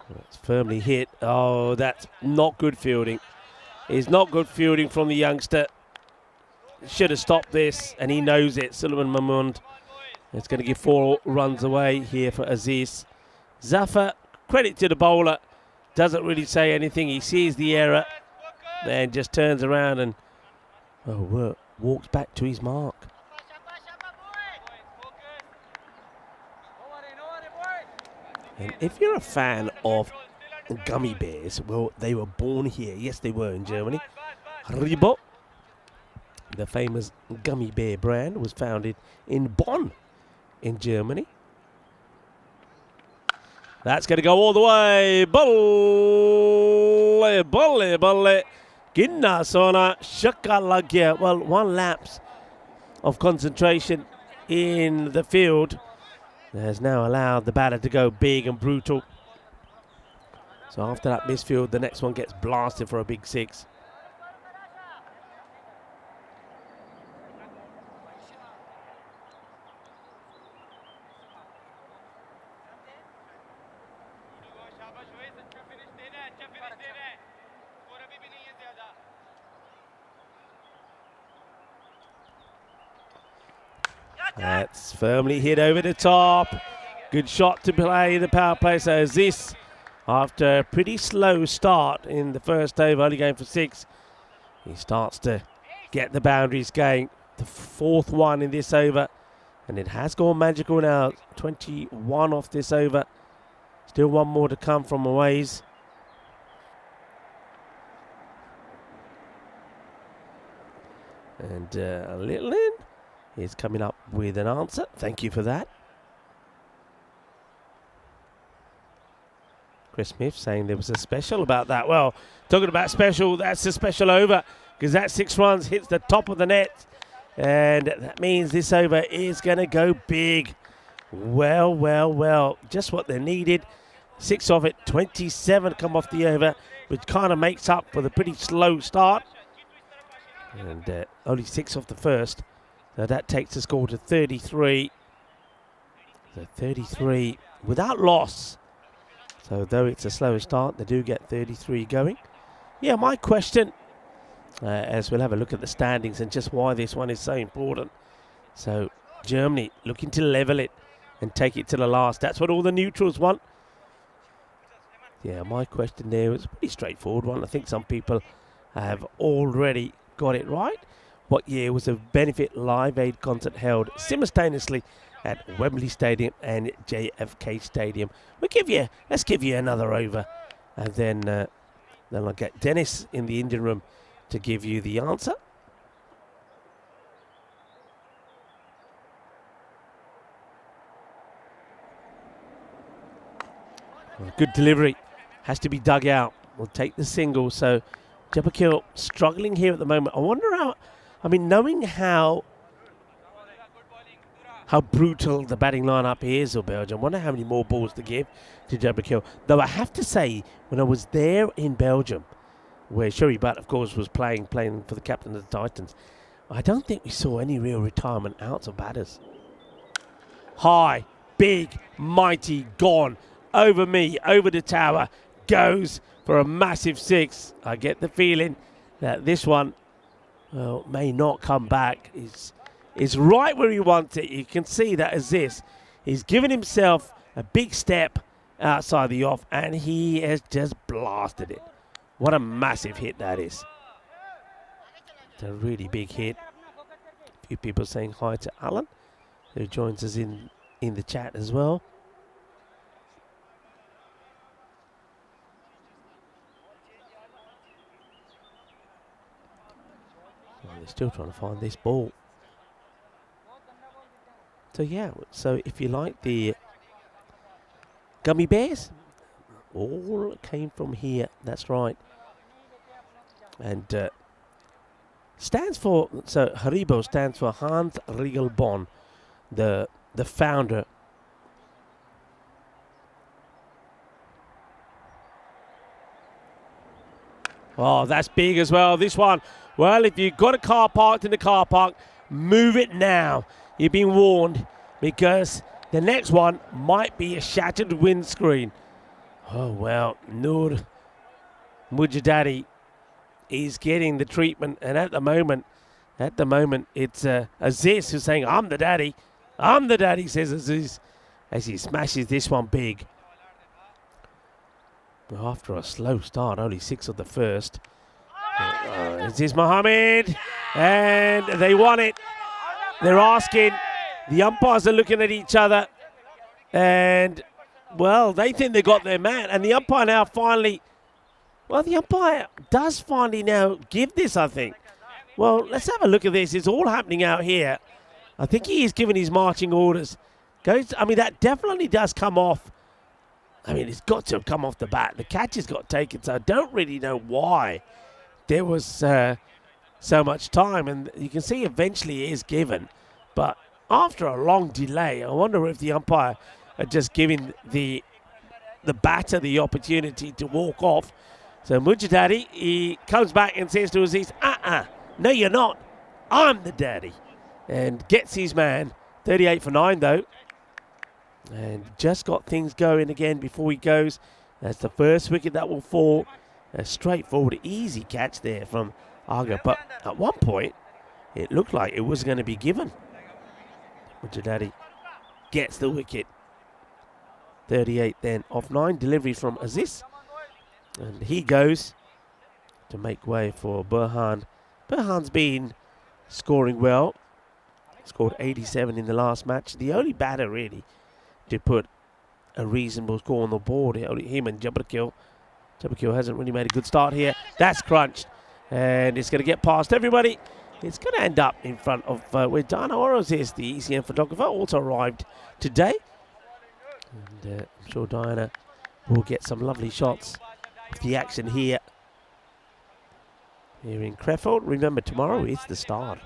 It's firmly hit. Oh, that's not good fielding. It's not good fielding from the youngster. Should have stopped this, and he knows it. Suleiman Mahmoud. It's going to give 4 runs away here for Aziz. Zafar, credit to the bowler, doesn't really say anything. He sees the error, then just turns around and walks back to his mark. And if you're a fan of gummy bears, well, they were born here. Yes, they were in Germany. Haribo, the famous gummy bear brand, was founded in Bonn in Germany. That's going to go all the way. Balle, balle, balle. Ginna sona shakalagya. Well, 1 lapse of concentration in the field has now allowed the batter to go big and brutal. So after that misfield, the next one gets blasted for a big 6. That's firmly hit over the top. Good shot to play the power play. So Aziz, after a pretty slow start in the first over, only going for 6, he starts to get the boundaries going. The 4th one in this over, and it has gone magical now. 21 off this over. Still 1 more to come from Aways. And a little in. Is coming up with an answer. Thank you for that. Chris Smith saying there was a special about that. Well, talking about special, that's a special over because that 6 runs hits the top of the net. And that means this over is going to go big. Well, well, well. Just what they needed. 6 of it, 27 come off the over, which kind of makes up for the pretty slow start. And only 6 off the first. So that takes the score to 33. So 33 without loss. So though it's a slower start, they do get 33 going. Yeah, my question, as we'll have a look at the standings and just why this one is so important. So Germany looking to level it and take it to the last. That's what all the neutrals want. Yeah, my question there was a pretty straightforward one. I think some people have already got it right. What year was a benefit Live Aid concert held simultaneously at Wembley Stadium and JFK Stadium? Let's give you another over, and then I'll get Dennis in the engine room to give you the answer. Well, good delivery, has to be dug out. We'll take the single. So Jabakil struggling here at the moment. I wonder how. I mean, knowing how brutal the batting lineup is of Belgium, I wonder how many more balls to give to Jabakil. Though I have to say, when I was there in Belgium, where Sherry Butt, of course, was playing for the captain of the Titans, I don't think we saw any real retirement outs of batters. High, big, mighty, gone. Over me, over the tower, goes for a massive 6. I get the feeling that this one may not come back. Is right where he wants it. You can see that as this. He's given himself a big step outside the off, and he has just blasted it. What a massive hit that is. It's a really big hit. A few people saying hi to Alan, who joins us in the chat as well. They're still trying to find this ball. So yeah, so if you like the gummy bears, all came from here. That's right. And stands for, so Haribo stands for Hans Riegel Bonn, the founder. Oh, that's big as well. This one, well, if you've got a car parked in the car park, move it now. You've been warned, because the next one might be a shattered windscreen. Oh, well, Nur Mujadadi is getting the treatment, and at the moment, it's Aziz who's saying, I'm the daddy, says Aziz, as he smashes this one big. Well, after a slow start, only 6 of the first. Aziz Mohammed, and they won it. They're asking, the umpires are looking at each other, and, well, they think they got their man, and the umpire now finally, well, the umpire does finally now give this, I think. Well, let's have a look at this. It's all happening out here. I think he is giving his marching orders. That definitely does come off. It's got to have come off the bat. The catch has got taken, so I don't really know why there was so much time. And you can see eventually it is given. But after a long delay, I wonder if the umpire are just giving the batter the opportunity to walk off. So Mujadadi, he comes back and says to Aziz, no, you're not. I'm the daddy. And gets his man. 38 for 9, though. And just got things going again before he goes. That's the first wicket that will fall. A straightforward, easy catch there from Aga. But at one point, it looked like it was going to be given. Mujadadi gets the wicket. 38 then off 9. Delivery from Aziz. And he goes to make way for Burhan. Burhan's been scoring well. Scored 87 in the last match. The only batter really to put a reasonable score on the board. Only him and Jabrakil. Jabrakil hasn't really made a good start here. That's crunched. And it's going to get past everybody. It's going to end up in front of where Diana Oroz is, the ECN photographer, also arrived today. And I'm sure Diana will get some lovely shots of the action here in Krefeld. Remember, tomorrow is the start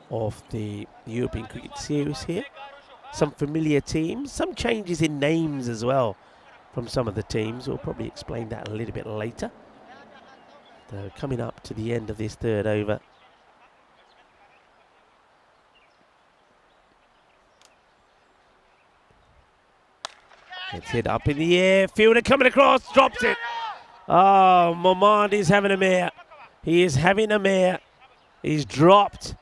of the European Cricket Series here. Some familiar teams, some changes in names as well from some of the teams. We'll probably explain that a little bit later. So coming up to the end of this third over. It's hit up in the air. Fielder coming across, drops it. Oh, Momand is having a mare. He is having a mare. He's dropped.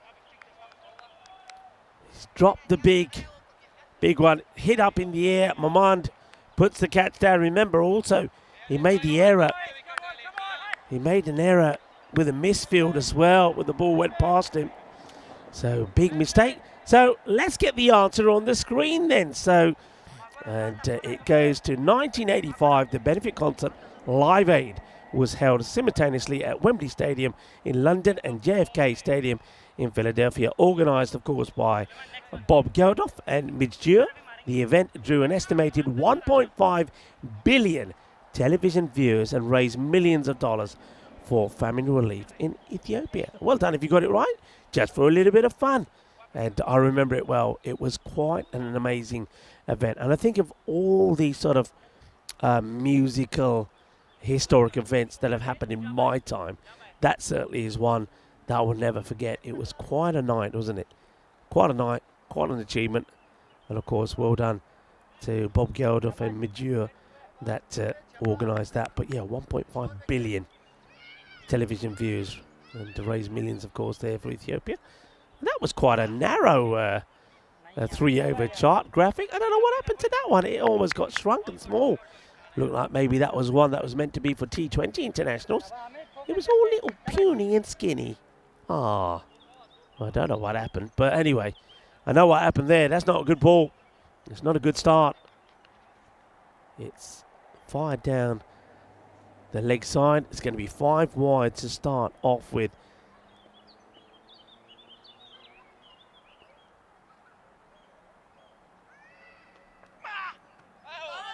He's dropped the big one. Hit up in the air. Momand puts the catch down. Remember also, he made the error. He made an error with a misfield as well, when the ball went past him. So, big mistake. So, let's get the answer on the screen then. So, and it goes to 1985. The benefit concert Live Aid was held simultaneously at Wembley Stadium in London and JFK Stadium in Philadelphia, organised of course by Bob Geldof and Midge Dewar. The event drew an estimated 1.5 billion television viewers and raised millions of dollars for famine relief in Ethiopia. Well done if you got it right, just for a little bit of fun. And I remember it well. It was quite an amazing event. And I think of all these sort of musical, historic events that have happened in my time, that certainly is one that I will never forget. It was quite a night, wasn't it? Quite a night, quite an achievement. And of course, well done to Bob Geldof and Midge Dewar that organised that. But yeah, 1.5 billion television views, and to raise millions, of course, there for Ethiopia. And that was quite a narrow 3-over chart graphic. I don't know what happened to that one. It almost got shrunk and small. Looked like maybe that was one that was meant to be for T20 internationals. It was all little puny and skinny. I don't know what happened. But anyway, I know what happened there. That's not a good ball. It's not a good start. It's fired down the leg side. It's going to be 5 wide to start off with.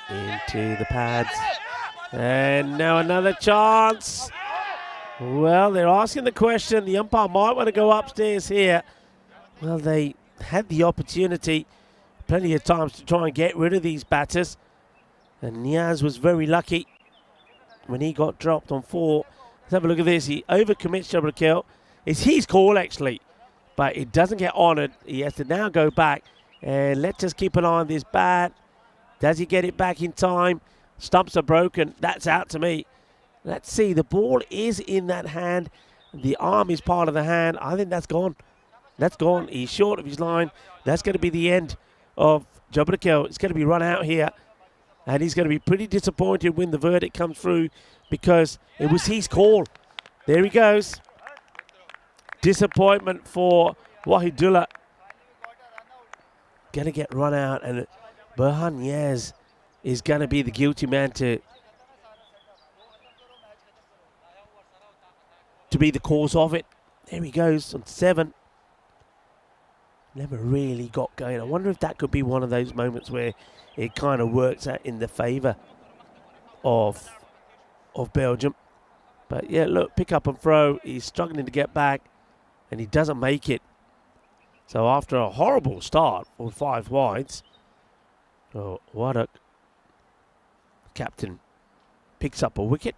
Into the pads. And now another chance. Well, they're asking the question. The umpire might want to go upstairs here. Well, they had the opportunity plenty of times to try and get rid of these batters. And Niaz was very lucky when he got dropped on 4. Let's have a look at this. He overcommits Jabrakil. It's his call, actually. But it doesn't get honoured. He has to now go back. And let's just keep an eye on this bat. Does he get it back in time? Stumps are broken. That's out to me. Let's see. The ball is in that hand. The arm is part of the hand. I think that's gone. That's gone. He's short of his line. That's going to be the end of Jabrakel. It's going to be run out here. And he's going to be pretty disappointed when the verdict comes through because it was his call. There he goes. Disappointment for Wahidullah. Going to get run out, and Burhan Niaz is going to be the guilty man to be the cause of it. There he goes on 7. Never really got going. I wonder if that could be one of those moments where it kind of works out in the favour of Belgium. But yeah, look, pick up and throw. He's struggling to get back, and he doesn't make it. So after a horrible start for 5 wides, Wadak, captain, picks up a wicket.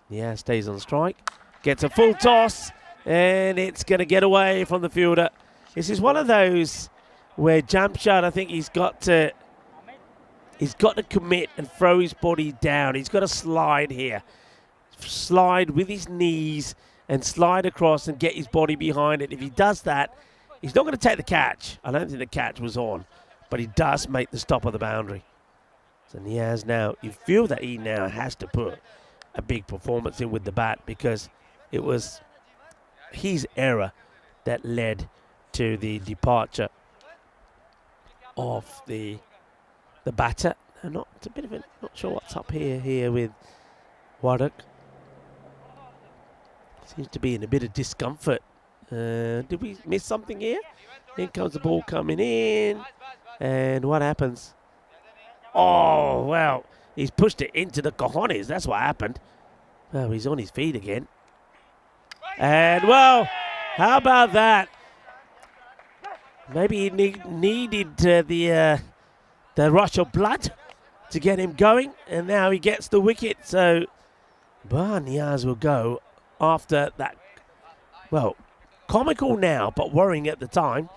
Yeah, stays on strike. Gets a full toss, and it's going to get away from the fielder. This is one of those where Jamshad, I think he's got to commit and throw his body down. He's got to slide here. Slide with his knees and slide across and get his body behind it. If he does that, he's not going to take the catch. I don't think the catch was on, but he does make the stop of the boundary. So Niaz now, you feel that he now has to put a big performance in with the bat because it was his error that led to the departure of the batter. It's a bit of a, not sure what's up here with Wadak. Seems to be in a bit of discomfort. Did we miss something here? Here comes the ball coming in. And what happens? Oh, well, he's pushed it into the cojones. That's what happened. Well, he's on his feet again. And, well, how about that? Maybe he needed the rush of blood to get him going. And now he gets the wicket. So, Niaz will go after that, well, comical now, but worrying at the time,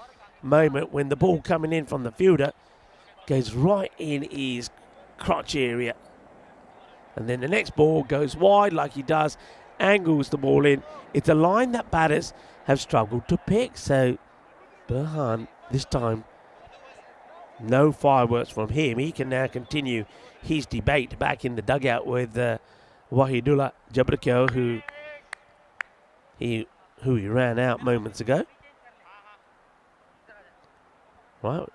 moment when the ball coming in from the fielder goes right in his crotch area. And then the next ball goes wide like he does, angles the ball in. It's a line that batters have struggled to pick. So Burhan, this time, no fireworks from him. He can now continue his debate back in the dugout with Wahidullah Jabrakel, who he ran out moments ago. Right,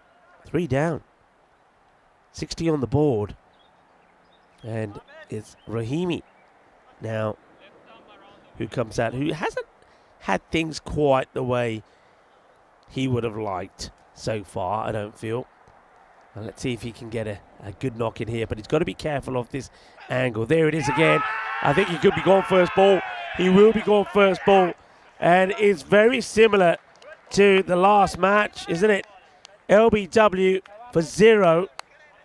3 down. 60 on the board. And it's Rahimi now who comes out, who hasn't had things quite the way he would have liked so far, I don't feel. And let's see if he can get a good knock in here, but he's got to be careful of this angle. There it is again. I think he could be going first ball. He will be going first ball. And it's very similar to the last match, isn't it? LBW for 0.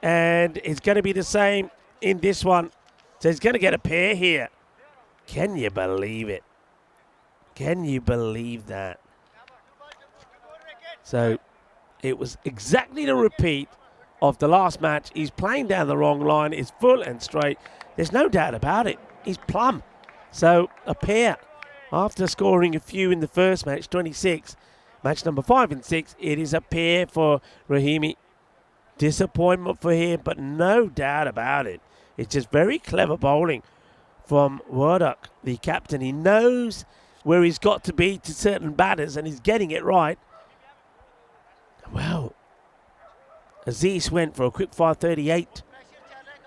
And it's going to be the same in this one. So he's going to get a pair here. Can you believe it? Can you believe that? So it was exactly the repeat of the last match. He's playing down the wrong line. It's full and straight. There's no doubt about it. He's plumb. So a pair. After scoring a few in the first match, 26, match number 5 and 6, it is a pair for Rahimi. Disappointment for him, but no doubt about it. It's just very clever bowling from Wadak, the captain. He knows where he's got to be to certain batters, and he's getting it right. Well, Aziz went for a quick 538.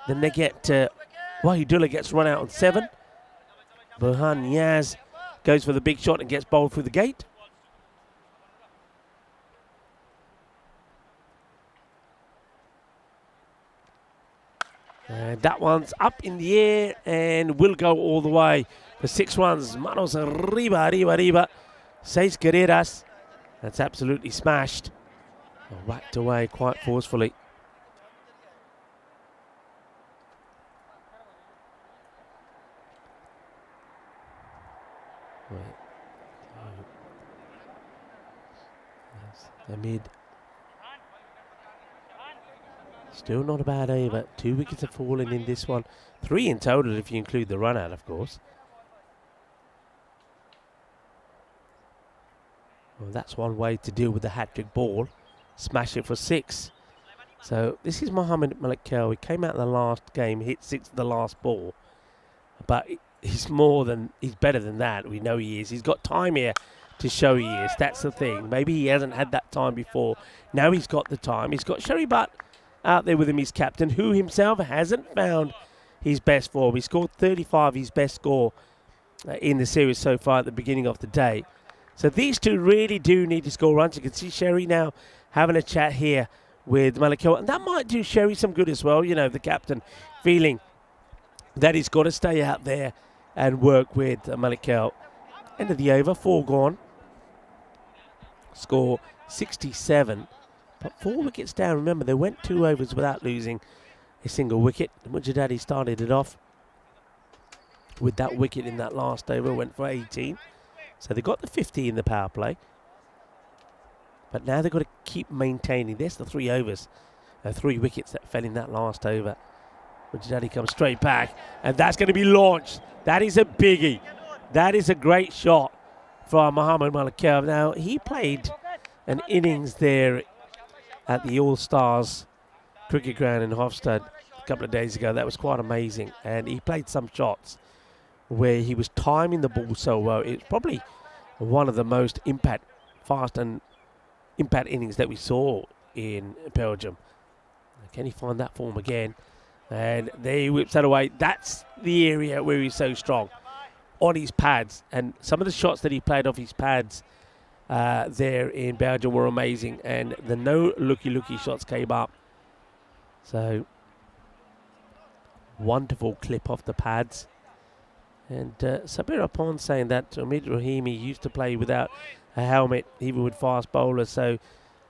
Then they get, Wahidullah gets run out on 7. Burhan Niaz goes for the big shot and gets bowled through the gate. And that one's up in the air and will go all the way for 6 runs. Manos arriba. 6 carreras. That's absolutely smashed. Whacked away quite forcefully. Amid. Still not a bad over. 2 wickets have fallen in this one. 3 in total if you include the run out, of course. Well, that's one way to deal with the hat-trick ball. Smash it for 6. So this is Mohamed Malik Khail. He came out in the last game, hit 6 of the last ball. But he's better than that. We know he is. He's got time here to show he is. That's the thing. Maybe he hasn't had that time before. Now he's got the time. He's got Sherry Butt out there with him, his captain, who himself hasn't found his best form. He scored 35, his best score in the series so far at the beginning of the day. So these two really do need to score runs. You can see Sherry now having a chat here with Malik Khail. And that might do Sherry some good as well. You know, the captain feeling that he's got to stay out there and work with Malik Khail. End of the over, 4 gone. Score 67. But 4 wickets down. Remember, they went 2 overs without losing a single wicket. Mujadadi started it off with that wicket in that last over, went for 18. So they got the 50 in the power play. But now they've got to keep maintaining. There's the 3 overs. 3 wickets that fell in that last over. Mujadadi comes straight back, and that's going to be launched. That is a biggie. That is a great shot from Mohamed Malik Khail. Now, he played an innings there at the All-Stars cricket ground in Hofstad a couple of days ago. That was quite amazing. And he played some shots where he was timing the ball so well. It's probably one of the most fast and impact innings that we saw in Belgium. Can he find that form again? And there he whips that away. That's the area where he's so strong, on his pads. And some of the shots that he played off his pads there in Belgium were amazing. And the no looky shots came up. So, wonderful clip off the pads. And Sabir Apon saying that Omid Rahimi used to play without a helmet, even with fast bowlers. So,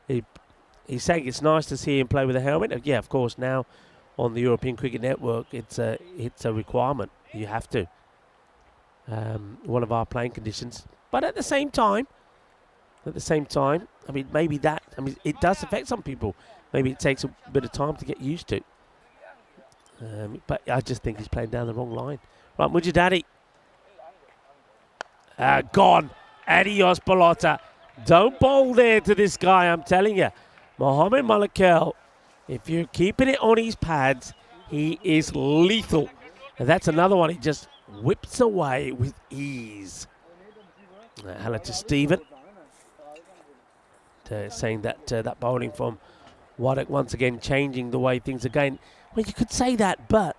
he's saying it's nice to see him play with a helmet. Yeah, of course, now on the European Cricket Network, it's a requirement. You have to. One of our playing conditions. But at the same time, I mean, maybe it does affect some people. Maybe it takes a bit of time to get used to. But I just think he's playing down the wrong line. Right, Mujadadi. Gone. Adios, Balota. Don't bowl there to this guy, I'm telling you. Mohamed Malik Khail, if you're keeping it on his pads, he is lethal. And that's another one he just whips away with ease. Hello to Stephen. Saying that that bowling from Waddock once again changing the way things are going. Well, you could say that, but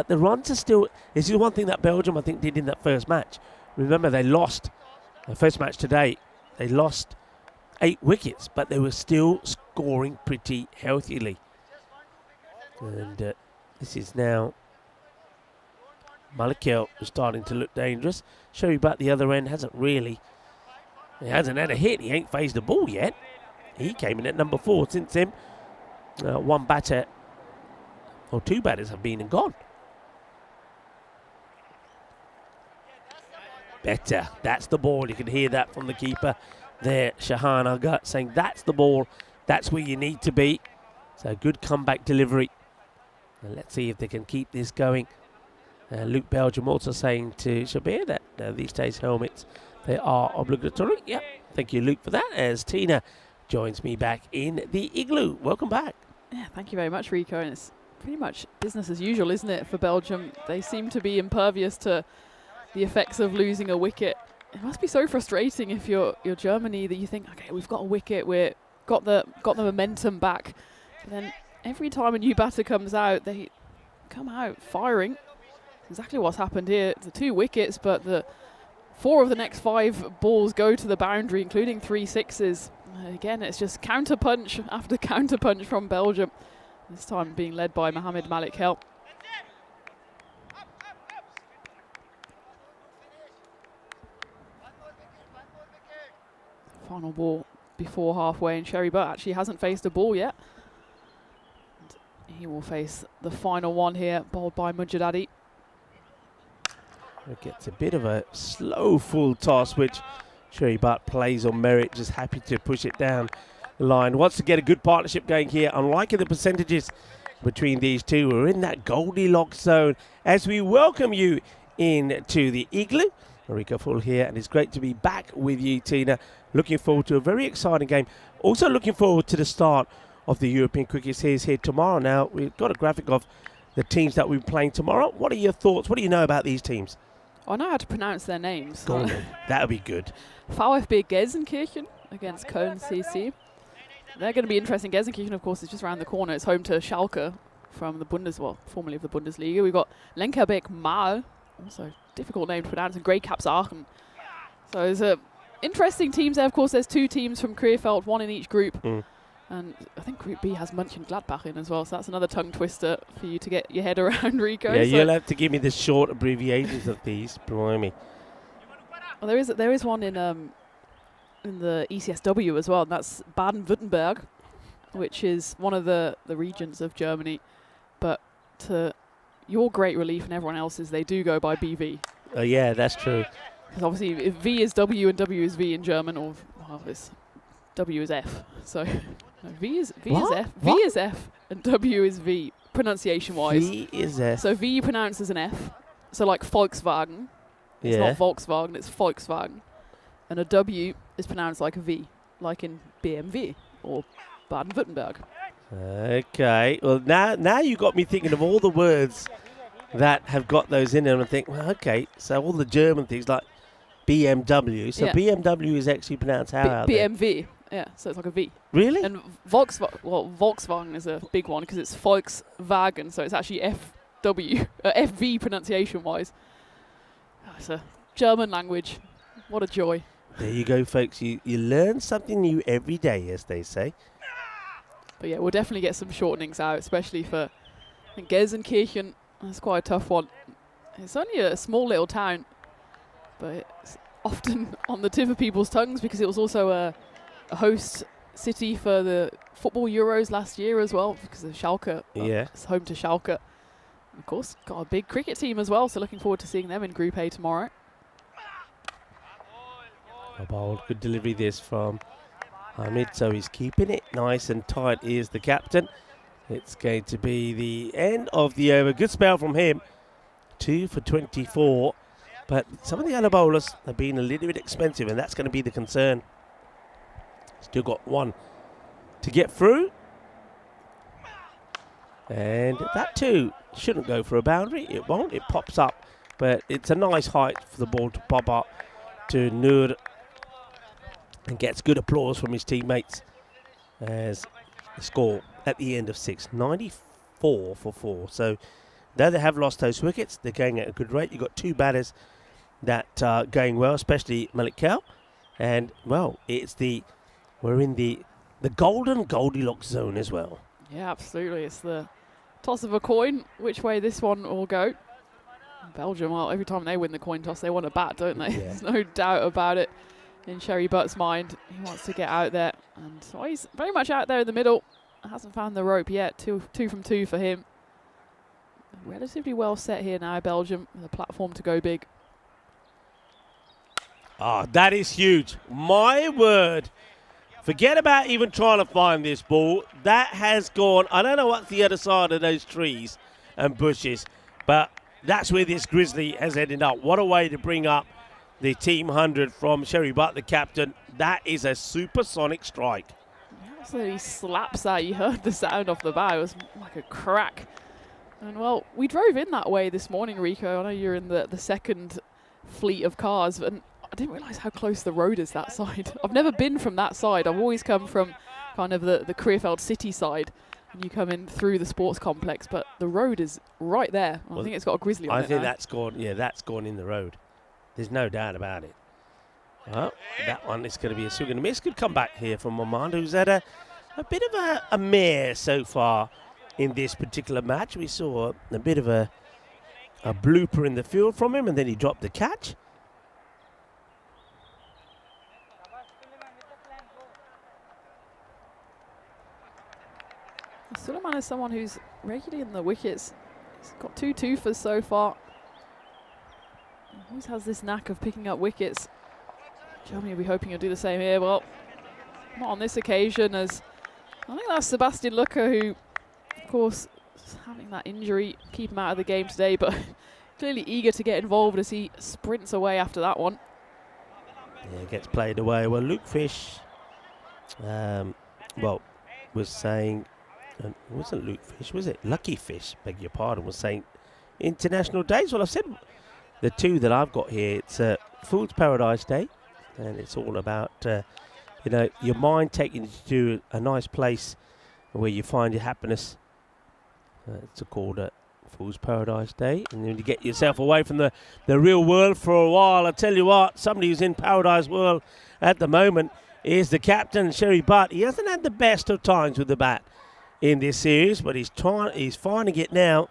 the runs are still... This is one thing that Belgium, I think, did in that first match. Remember, they lost the first match today. They lost 8 wickets, but they were still scoring pretty healthily. And this is now Malik Khail starting to look dangerous. Sherry Butt the other end hasn't had a hit. He ain't phased the ball yet. He came in at number 4. Since him, one batter or 2 batters have been and gone. Better. That's the ball. You can hear that from the keeper there, Shahan Aga, saying that's the ball. That's where you need to be. So good comeback delivery. And let's see if they can keep this going. Luke Belgium also saying to Shabir that these days helmets, they are obligatory. Yep. Thank you, Luke, for that. As Tina joins me back in the igloo. Welcome back. Yeah, thank you very much, Rico. And it's pretty much business as usual, isn't it, for Belgium? They seem to be impervious to the effects of losing a wicket. It must be so frustrating if you're Germany that you think, okay, we've got a wicket, we've got the momentum back. But then every time a new batter comes out, they come out firing. Exactly what's happened here. The 2 wickets, but the 4 of the next 5 balls go to the boundary, including 3 sixes. Again, it's just counter punch after counter punch from Belgium. This time being led by Mohamed Malik Khail. Final ball before halfway, and Sherry Butt actually hasn't faced a ball yet. And he will face the final one here, bowled by Mujadadi. It gets a bit of a slow full toss, which Sherry Butt plays on merit, just happy to push it down line. Wants to get a good partnership going here. I'm liking the percentages between these two. We're in that Goldilocks zone as we welcome you into the Igloo. Rico Full here, and it's great to be back with you, Tina. Looking forward to a very exciting game. Also looking forward to the start of the European Cricket Series here tomorrow. Now, we've got a graphic of the teams that we're playing tomorrow. What are your thoughts? What do you know about these teams? I know how to pronounce their names. Go on then. That would be good. VfB Gelsenkirchen against Köln CC. They're going to be interesting. Gelsenkirchen, of course, is just around the corner. It's home to Schalke from the formerly of the Bundesliga. We've got Lenkerbeck Mal, also difficult name to pronounce, and Grey Caps Aachen. So there's interesting teams there. Of course, there's two teams from Krefeld, one in each group. And I think Group B has Mönchengladbach in as well, so that's another tongue twister for you to get your head around, Rico. Yeah, you'll have to give me the short abbreviations of these. Blimey. Well, there is one in the ECSW as well, and that's Baden-Württemberg, which is one of the regions of Germany. But to your great relief and everyone else's, they do go by BV. Yeah, that's true. Because obviously, if V is W and W is V in German, or W is F. So V is F. V is F, and W is V. Pronunciation-wise. V is F. So V you pronounce as an F. So like Volkswagen. It's not Volkswagen, it's Volkswagen. And a W is pronounced like a V, like in BMW or Baden-Württemberg. Okay. Well, now you got me thinking of all the words that have got those in them, and I think, well, okay, so all the German things like BMW. So BMW is actually pronounced how out there? BMW. Yeah, so it's like a V. Really? And Volkswagen is a big one because it's Volkswagen, so it's actually FV pronunciation-wise. It's a German language. What a joy. There you go, folks. You learn something new every day, as they say. But yeah, we'll definitely get some shortenings out, especially for Gelsenkirchen. That's quite a tough one. It's only a small little town, but it's often on the tip of people's tongues because it was also a host city for the football Euros last year as well, because of Schalke. It's home to Schalke. And of course, got a big cricket team as well, so looking forward to seeing them in Group A tomorrow. A bold, good delivery this from Hamid, so he's keeping it nice and tight. Is the captain. It's going to be the end of the over. Good spell from him. 2 for 24. But some of the other bowlers have been a little bit expensive, and that's going to be the concern. Still got one to get through. And that too shouldn't go for a boundary. It won't. It pops up. But it's a nice height for the ball to pop up to Nur. And gets good applause from his teammates as the score at the end of 6. 94 for 4. So though they have lost those wickets, they're going at a good rate. You've got two batters that are going well, especially Malik Kell. And, well, we're in the golden Goldilocks zone as well. Yeah, absolutely. It's the toss of a coin, which way this one will go. Belgium, well, every time they win the coin toss, they want a bat, don't they? Yeah. There's no doubt about it. In Sherry Butt's mind, he wants to get out there, and so he's very much out there in the middle. Hasn't found the rope yet. Two from two for him. Relatively well set here now, Belgium, with a platform to go big. That is huge. My word. Forget about even trying to find this ball. That has gone. I don't know what's the other side of those trees and bushes, but that's where this Grizzly has ended up. What a way to bring up the team 100 from Sherry Butt, the captain. That is a supersonic strike. Absolutely slaps that. You heard the sound off the bat. It was like a crack. And, well, we drove in that way this morning, Rico. I know you're in the second fleet of cars, and I didn't realise how close the road is that side. I've never been from that side. I've always come from kind of the Krefeld City side, and you come in through the sports complex, but the road is right there. Well, I think it's got a Grizzly on it. I think that's gone in the road. There's no doubt about it. Well, that one is going to be a swing and a miss. Good comeback here from Momand, who's had a bit of a mare so far in this particular match. We saw a bit of a blooper in the field from him, and then he dropped the catch. Suleiman is someone who's regularly in the wickets. He's got 2 twofers so far. He always has this knack of picking up wickets. Germany will be hoping he'll do the same here. Well, not on this occasion, as I think that's Sebastian Lucker, who, of course, is having that injury, keep him out of the game today, but clearly eager to get involved as he sprints away after that one. Yeah, gets played away. Well, Luke Fish, was saying, it wasn't Luke Fish, was it? Lucky Fish, beg your pardon, was saying International Days. Well, I've said the two that I've got here. It's Fool's Paradise Day, and it's all about, your mind taking you to a nice place where you find your happiness. It's called Fool's Paradise Day, and then you get yourself away from the real world for a while. I tell you what, somebody who's in Paradise World at the moment is the captain, Sherry Butt. He hasn't had the best of times with the bat in this series, but he's finding it now.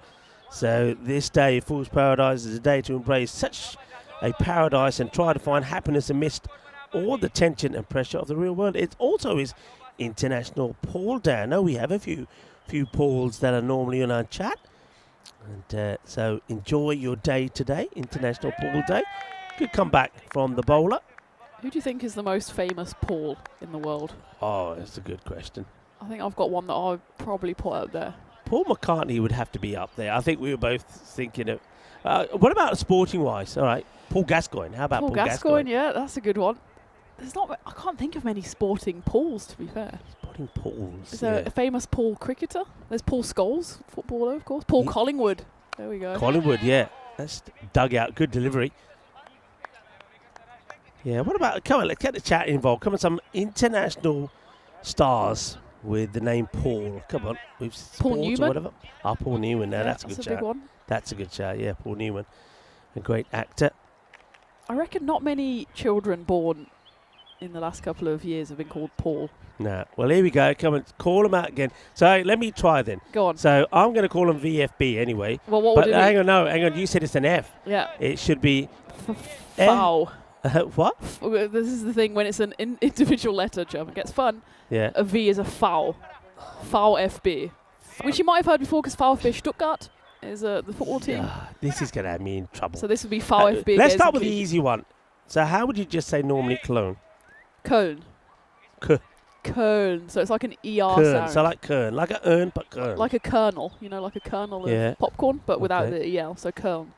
So this day, Fool's Paradise, is a day to embrace such a paradise and try to find happiness amidst all the tension and pressure of the real world. It also is International Pool Day. I know we have a few pools that are normally on our chat. And so enjoy your day today, International Pool Day. Good comeback from the bowler. Who do you think is the most famous Paul in the world? Oh, that's a good question. I think I've got one that I'll probably put up there. Paul McCartney would have to be up there. I think we were both thinking of... what about sporting-wise? All right, Paul Gascoigne. How about Paul Gascoigne? Yeah, that's a good one. I can't think of many sporting Pauls, to be fair. Sporting Pauls, Is there a famous Paul cricketer? There's Paul Scholes, footballer, of course. Paul Collingwood. There we go. Collingwood, yeah. That's dug out. Good delivery. Yeah, what about... Come on, let's get the chat involved. Come on, some international stars with the name Paul. Come on. Paul Newman. Or whatever. Paul Newman. Now, that's a good That's a shout. big one. That's a good shout, yeah. Paul Newman. A great actor. I reckon not many children born in the last couple of years have been called Paul. No. Well, here we go. Come and call them out again. So let me try then. Go on. So I'm going to call them VFB anyway. Well, what but would it hang be? on, no. Hang on. You said it's an F. Yeah. It should be... Foul. What? This is the thing, when it's an individual letter, German gets fun. Yeah. A V is a foul. Foul FB. Which you might have heard before, because VfB Stuttgart is the football team. This is going to have me in trouble. So this would be foul FB. Let's start with the easy one. So how would you just say normally Cologne? Köln. Köln. So it's like an ER sound. So like Köln. Like a urn, but Köln. Like a kernel. Like a kernel of popcorn, but without the EL. So Köln.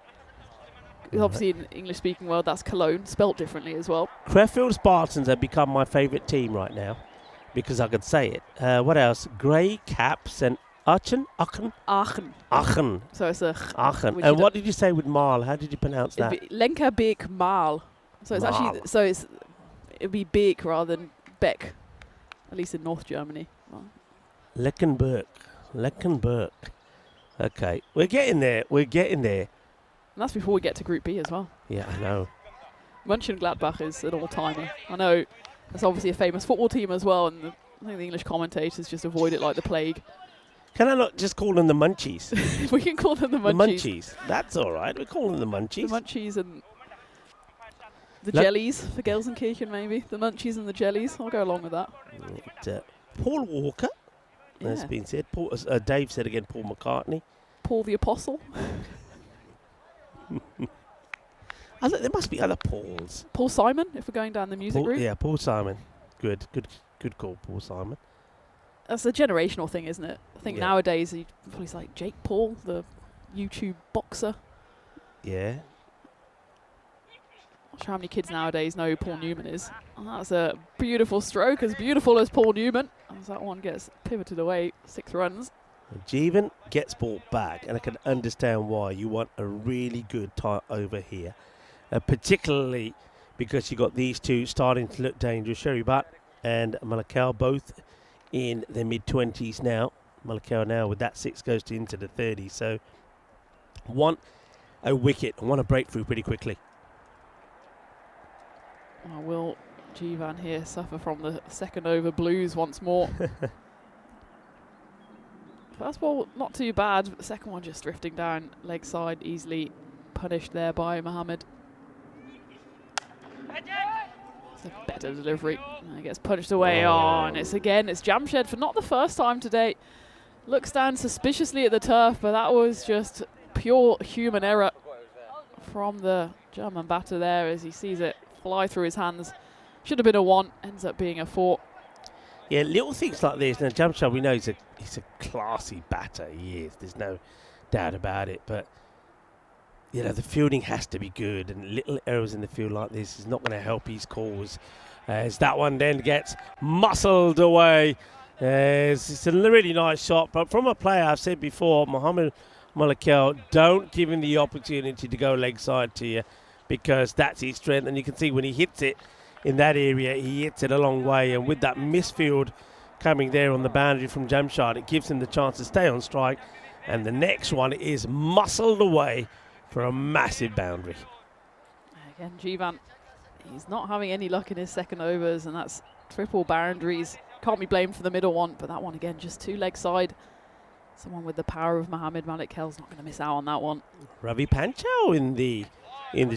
Obviously, in English-speaking world, that's Cologne, spelt differently as well. Crefeld Spartans have become my favourite team right now, because I could say it. What else? Grey Caps and Aachen. So it's a Aachen. And what did you say with Mal? How did you pronounce that? Lenkerbeek Mal. So it's actually it'd be Beek rather than Beck, at least in North Germany. Leckenberg. Okay, we're getting there. And that's before we get to Group B as well. Yeah, I know. Mönchengladbach is an all-timer. I know it's obviously a famous football team as well, and I think the English commentators just avoid it like the plague. Can I not just call them the Munchies? We can call them the Munchies. The Munchies. That's all right. We call them the Munchies. The Munchies and the Jellies for Gelsenkirchen, maybe. The Munchies and the Jellies. I'll go along with that. Paul Walker. That's been said. Dave said again, Paul McCartney. Paul the Apostle. There must be other Pauls. Paul Simon, if we're going down the music route. Yeah, Paul Simon. Good call, Paul Simon. That's a generational thing, isn't it? I think nowadays you probably say like Jake Paul, the YouTube boxer. Yeah. Not sure how many kids nowadays know who Paul Newman is. Oh, that's a beautiful stroke, as beautiful as Paul Newman. As that one gets pivoted away, 6 runs. Jeevan gets brought back, and I can understand why you want a really good tie over here, particularly because you got these two starting to look dangerous. Sherry Butt and Malakau both in their mid-20s now. Malakau now with that 6 goes into the 30s, so want a wicket, want a breakthrough pretty quickly. Will Jeevan here suffer from the second over blues once more? First ball, not too bad. Second one just drifting down leg side, easily punished there by Mohammed. It's a better delivery. And it gets punched away. And it's Jamshed for not the first time today. Looks down suspiciously at the turf, but that was just pure human error from the German batter there as he sees it fly through his hands. Should have been a 1, ends up being a 4. Yeah, little things like this. Now, jump shot, we know he's a classy batter. He is. There's no doubt about it. But, you know, the fielding has to be good. And little errors in the field like this is not going to help his cause. As that one then gets muscled away. It's a really nice shot. But from a player, I've said before, Mohammed Malakel, don't give him the opportunity to go leg side to you, because that's his strength. And you can see when he hits it in that area, he hits it a long way. And with that misfield coming there on the boundary from Jamshad, it gives him the chance to stay on strike. And the next one is muscled away for a massive boundary. Again, Jivan, he's not having any luck in his second overs, and that's triple boundaries. Can't be blamed for the middle one, but that one again, just two leg side. Someone with the power of Mohammed Malakel's not going to miss out on that one. Ravi Panchow in the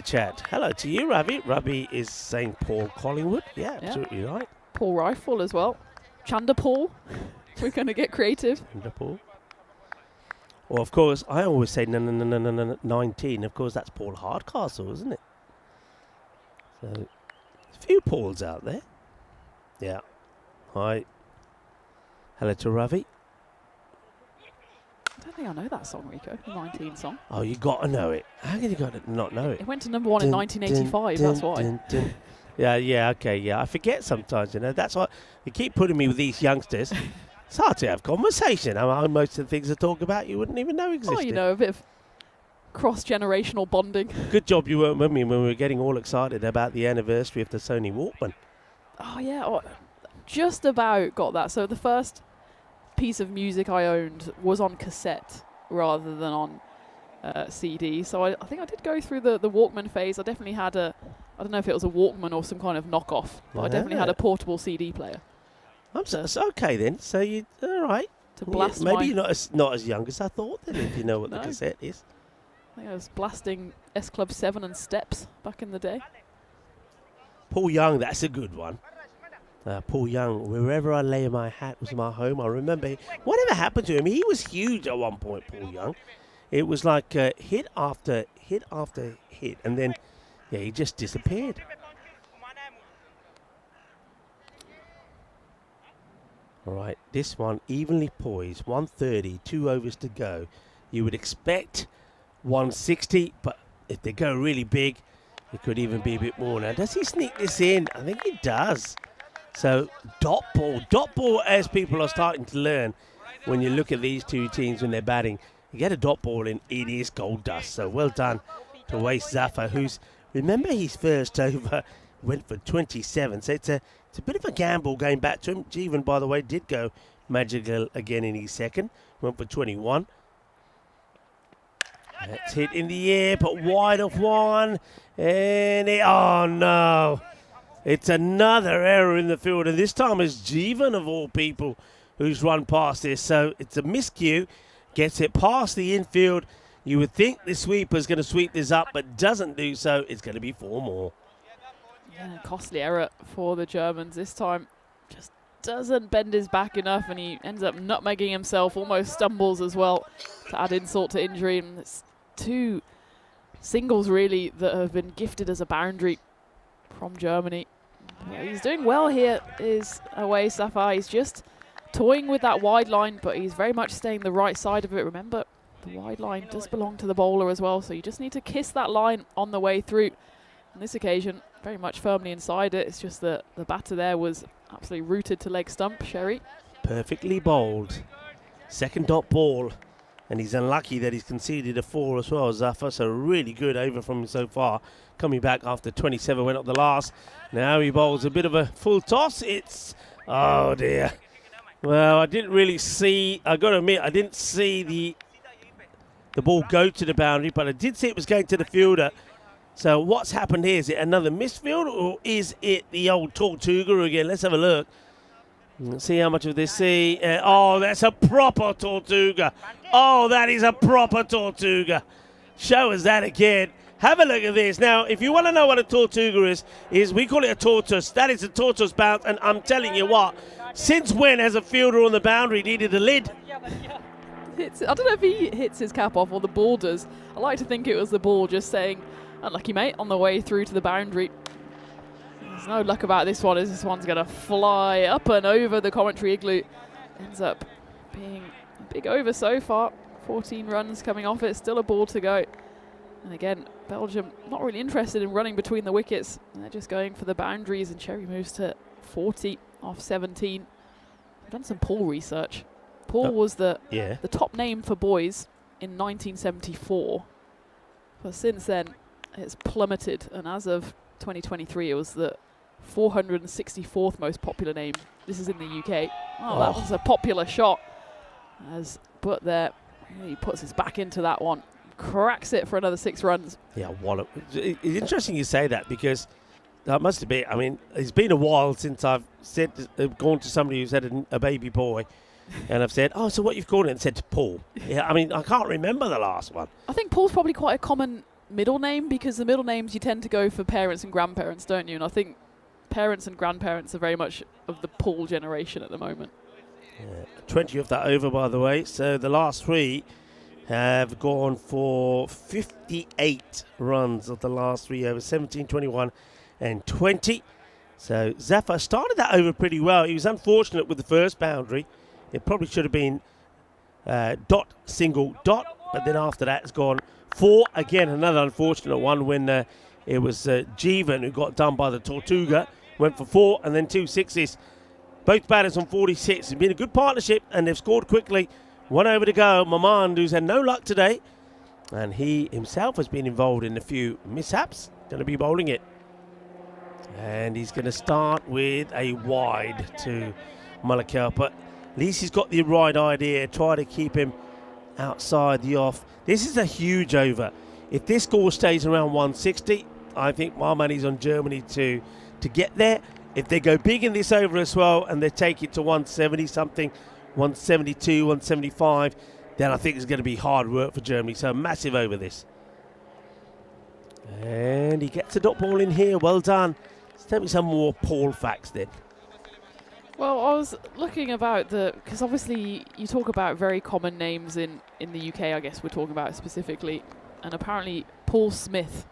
chat. Hello to you, Ravi. Ravi is saying Paul Collingwood. Yeah, absolutely right. Paul Rifle as well. Chanda Paul. We're going to get creative. Chanda Paul. Well, of course, I always say no, 19. Of course, that's Paul Hardcastle, isn't it? So, there's a few Pauls out there. Yeah. Hi. Hello to Ravi. I don't think I know that song, Rico, the 19 song. Oh, you got to know it. How can you got to not know it? It went to number 1 in 1985, that's why. Yeah, okay, yeah. I forget sometimes, you know. That's why you keep putting me with these youngsters. It's hard to have conversation. Most of the things I talk about you wouldn't even know existed. Oh, you know, a bit of cross-generational bonding. Good job you weren't with me when we were getting all excited about the anniversary of the Sony Walkman. Oh, yeah. Just about got that. So the first piece of music I owned was on cassette rather than on CD. So I think I did go through the Walkman phase. I definitely had I don't know if it was a Walkman or some kind of knockoff, but I definitely had a portable CD player. It's okay then. So you all right? To blast maybe you're not as young as I thought then, if you know what the cassette is. I think I was blasting S Club 7 and Steps back in the day. Paul Young, that's a good one. Paul Young, wherever I lay my hat was my home. I remember whatever happened to him. He was huge at one point, Paul Young. It was like hit after hit after hit, and then he just disappeared. All right, this one evenly poised, 130, 2 overs to go. You would expect 160, but if they go really big, it could even be a bit more. Now, does he sneak this in? I think he does. So, dot ball, as people are starting to learn when you look at these two teams when they're batting. You get a dot ball in, it is gold dust. So, well done to Wais Zafar, who's, remember his first over, went for 27. So, it's a bit of a gamble going back to him. Jeevan, by the way, did go magical again in his second. Went for 21. That's hit in the air, but wide of one. And oh no. It's another error in the field. And this time it's Jeevan, of all people, who's run past this. So it's a miscue. Gets it past the infield. You would think the sweeper's going to sweep this up, but doesn't do so. It's going to be 4 more. Yeah, costly error for the Germans. This time just doesn't bend his back enough, and he ends up nutmegging himself, almost stumbles as well to add insult to injury. And it's 2 singles really that have been gifted as a boundary from Germany. Yeah, he's doing well here, is Wais Zafar. He's just toying with that wide line, but he's very much staying the right side of it. Remember, the wide line does belong to the bowler as well, so you just need to kiss that line on the way through. On this occasion, very much firmly inside it. It's just that the batter there was absolutely rooted to leg stump, Sherry. Perfectly bowled. Second dot ball. And he's unlucky that he's conceded a 4 as well, Zafar. So really good over from him so far. Coming back after 27, went up the last. Now he bowls a bit of a full toss. It's, oh dear. Well, I didn't really see, I got to admit, I didn't see the ball go to the boundary, but I did see it was going to the fielder. So what's happened here? Is it another misfield, or is it the old Tortuga again? Let's have a look. Let's see how much of this see. Oh, that's a proper Tortuga. Oh, that is a proper Tortuga. Show us that again. Have a look at this. Now, if you want to know what a Tortuga is we call it a tortoise. That is a tortoise bounce, and I'm telling you what, since when has a fielder on the boundary needed a lid? I don't know if he hits his cap off or the ball does. I like to think it was the ball just saying, unlucky mate, on the way through to the boundary. There's no luck about this one, as this one's going to fly up and over the commentary igloo. Ends up being a big over so far. 14 runs coming off it, still a ball to go. And again, Belgium not really interested in running between the wickets. They're just going for the boundaries, and Cherry moves to 40 off 17. I've done some Paul research. Paul was the top name for boys in 1974. But since then, it's plummeted, and as of 2023, it was the 464th most popular name. This is in the UK. Oh, that was a popular shot. As Butt there, he puts his back into that one. Cracks it for another 6 runs. Yeah, wallop. It's interesting you say that, because that must have been, I mean, it's been a while since I've gone to somebody who's had a baby boy and I've said, oh, so what you've called it? And said Paul. Yeah, I mean, I can't remember the last one. I think Paul's probably quite a common middle name, because the middle names you tend to go for parents and grandparents, don't you? And I think parents and grandparents are very much of the Paul generation at the moment. 20 of that over, by the way. So the last 3 have gone for 58 runs of the last 3 over, 17, 21 and 20. So Zafar started that over pretty well. He was unfortunate with the first boundary. It probably should have been dot, single, dot, but then after that it's gone 4. Again, another unfortunate one when it was Jeevan who got done by the Tortuga. Went for 4 and then 2 sixes. Both batters on 46. It's been a good partnership, and they've scored quickly. 1 over to go. Mamand, who's had no luck today, and he himself has been involved in a few mishaps. Going to be bowling it. And he's going to start with a wide to Malakal, but at least he's got the right idea. Try to keep him outside the off. This is a huge over. If this score stays around 160, I think my money's on Germany to get there. If they go big in this over as well and they take it to 170 something, 172, 175, then I think it's going to be hard work for Germany. So massive over this. And he gets a dot ball in here. Well done. Let's tell me some more Paul facts then. Well, I was looking about because obviously you talk about very common names in the UK, I guess we're talking about specifically, and apparently Paul Smith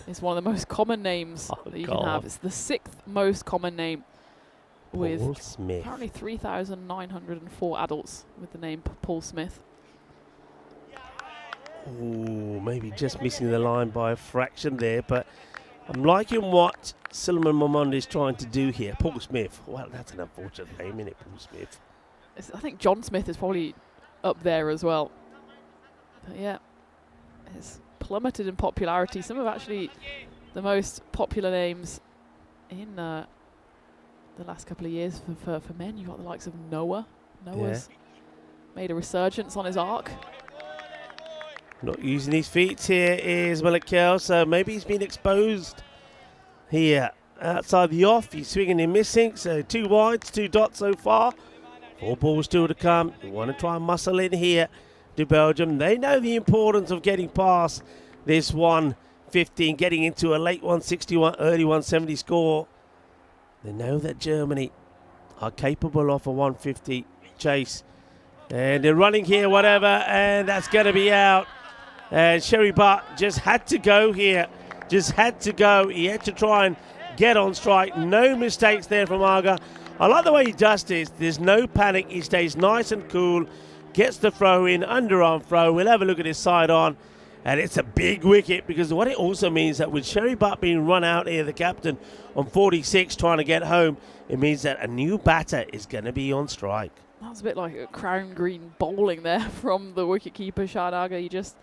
is one of the most common names that you can have. It's the 6th most common name, with Paul Smith. Apparently 3,904 adults with the name Paul Smith. Ooh, maybe just missing the line by a fraction there, but I'm liking what Suleiman Mamand is trying to do here. Paul Smith. Well, that's an unfortunate name, isn't it, Paul Smith? I think John Smith is probably up there as well. But yeah, it's plummeted in popularity. Some of actually the most popular names in the last couple of years for men. You've got the likes of Noah. Noah's made a resurgence on his arc. Not using his feet here is Malakal, so maybe he's been exposed here. Outside the off, he's swinging and missing, so 2 wides, 2 dots so far. 4 balls still to come. You want to try and muscle in here to Belgium. They know the importance of getting past this 150 and getting into a late 161, early 170 score. They know that Germany are capable of a 150 chase. And they're running here, whatever, and that's going to be out. And Sherry Butt just had to go here. Just had to go. He had to try and get on strike. No mistakes there from Aga. I like the way he does this. There's no panic. He stays nice and cool. Gets the throw in, underarm throw. We'll have a look at his side on. And it's a big wicket, because what it also means that with Sherry Butt being run out here, the captain, on 46 trying to get home, it means that a new batter is going to be on strike. That was a bit like a crown green bowling there from the wicketkeeper, Shad Aga. He just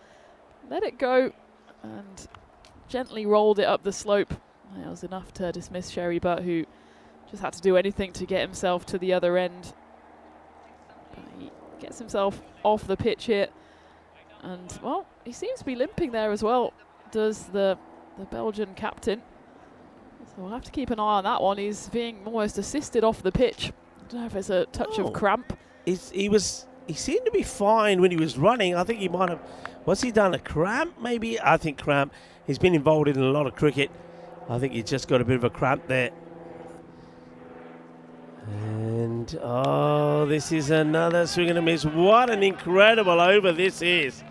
let it go and gently rolled it up the slope. That was enough to dismiss Sherry Butt, who just had to do anything to get himself to the other end. But he gets himself off the pitch here. And, well, he seems to be limping there as well, does the Belgian captain. So we'll have to keep an eye on that one. He's being almost assisted off the pitch. I don't know if it's a touch of cramp. He seemed to be fine when he was running. I think he might have, what's he done, a cramp maybe? I think cramp. He's been involved in a lot of cricket. I think he's just got a bit of a cramp there. And, oh, this is another swing and a miss. What an incredible over this is.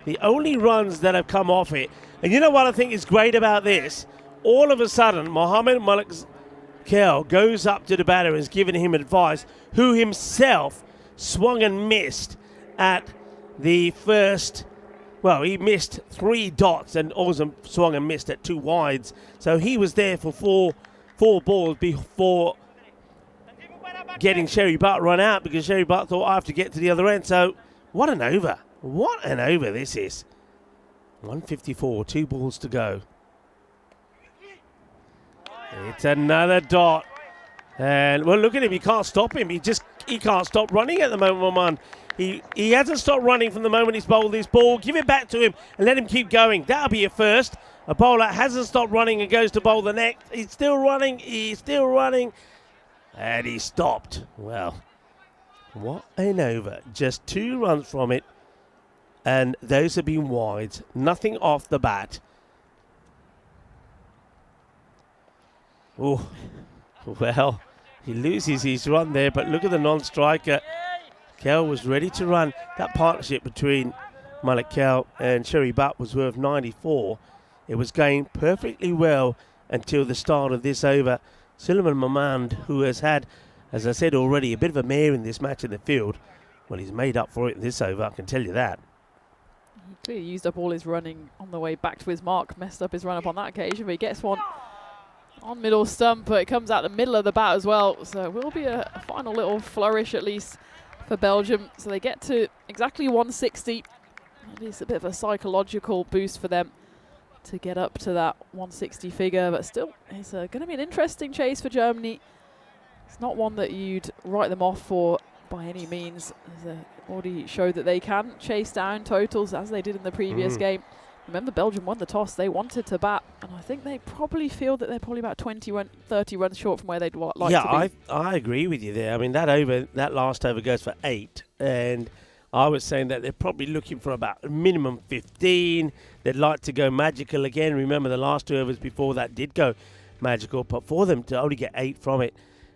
The only runs that have come off it. And you know what I think is great about this? All of a sudden, Mohamed Kell goes up to the batter and is giving him advice, who himself swung and missed at the first. Well, he missed 3 dots and also swung and missed at 2 wides. So he was there for four balls before getting Sherry Butt run out, because Sherry Butt thought, I have to get to the other end. So what an over. What an over this is. 154, 2 balls to go. It's another dot. And, well, look at him. You can't stop him. He can't stop running at the moment, man. He hasn't stopped running from the moment he's bowled this ball. Give it back to him and let him keep going. That'll be a first. A bowler hasn't stopped running and goes to bowl the next. He's still running. And he stopped. Well, what an over. Just 2 runs from it. And those have been wides. Nothing off the bat. Oh, well, he loses his run there, but look at the non-striker. Kell was ready to run. That partnership between Malik Kell and Sherry Butt was worth 94. It was going perfectly well until the start of this over. Suleiman Mamand, who has had, as I said already, a bit of a mare in this match in the field, well, he's made up for it in this over, I can tell you that. He clearly used up all his running on the way back to his mark, messed up his run up on that occasion, but he gets one on middle stump, but it comes out the middle of the bat as well. So it will be a final little flourish at least for Belgium. So they get to exactly 160. Maybe it's a bit of a psychological boost for them to get up to that 160 figure, but still it's going to be an interesting chase for Germany. It's not one that you'd write them off for by any means. They already showed that they can chase down totals as they did in the previous game. Remember, Belgium won the toss. They wanted to bat, and I think they probably feel that they're probably about 30 runs short from where they'd like to be. Yeah, I agree with you there. I mean, that last over goes for 8, and I was saying that they're probably looking for about a minimum 15. They'd like to go magical again. Remember, the last 2 overs before that did go magical, but for them to only get 8 from it.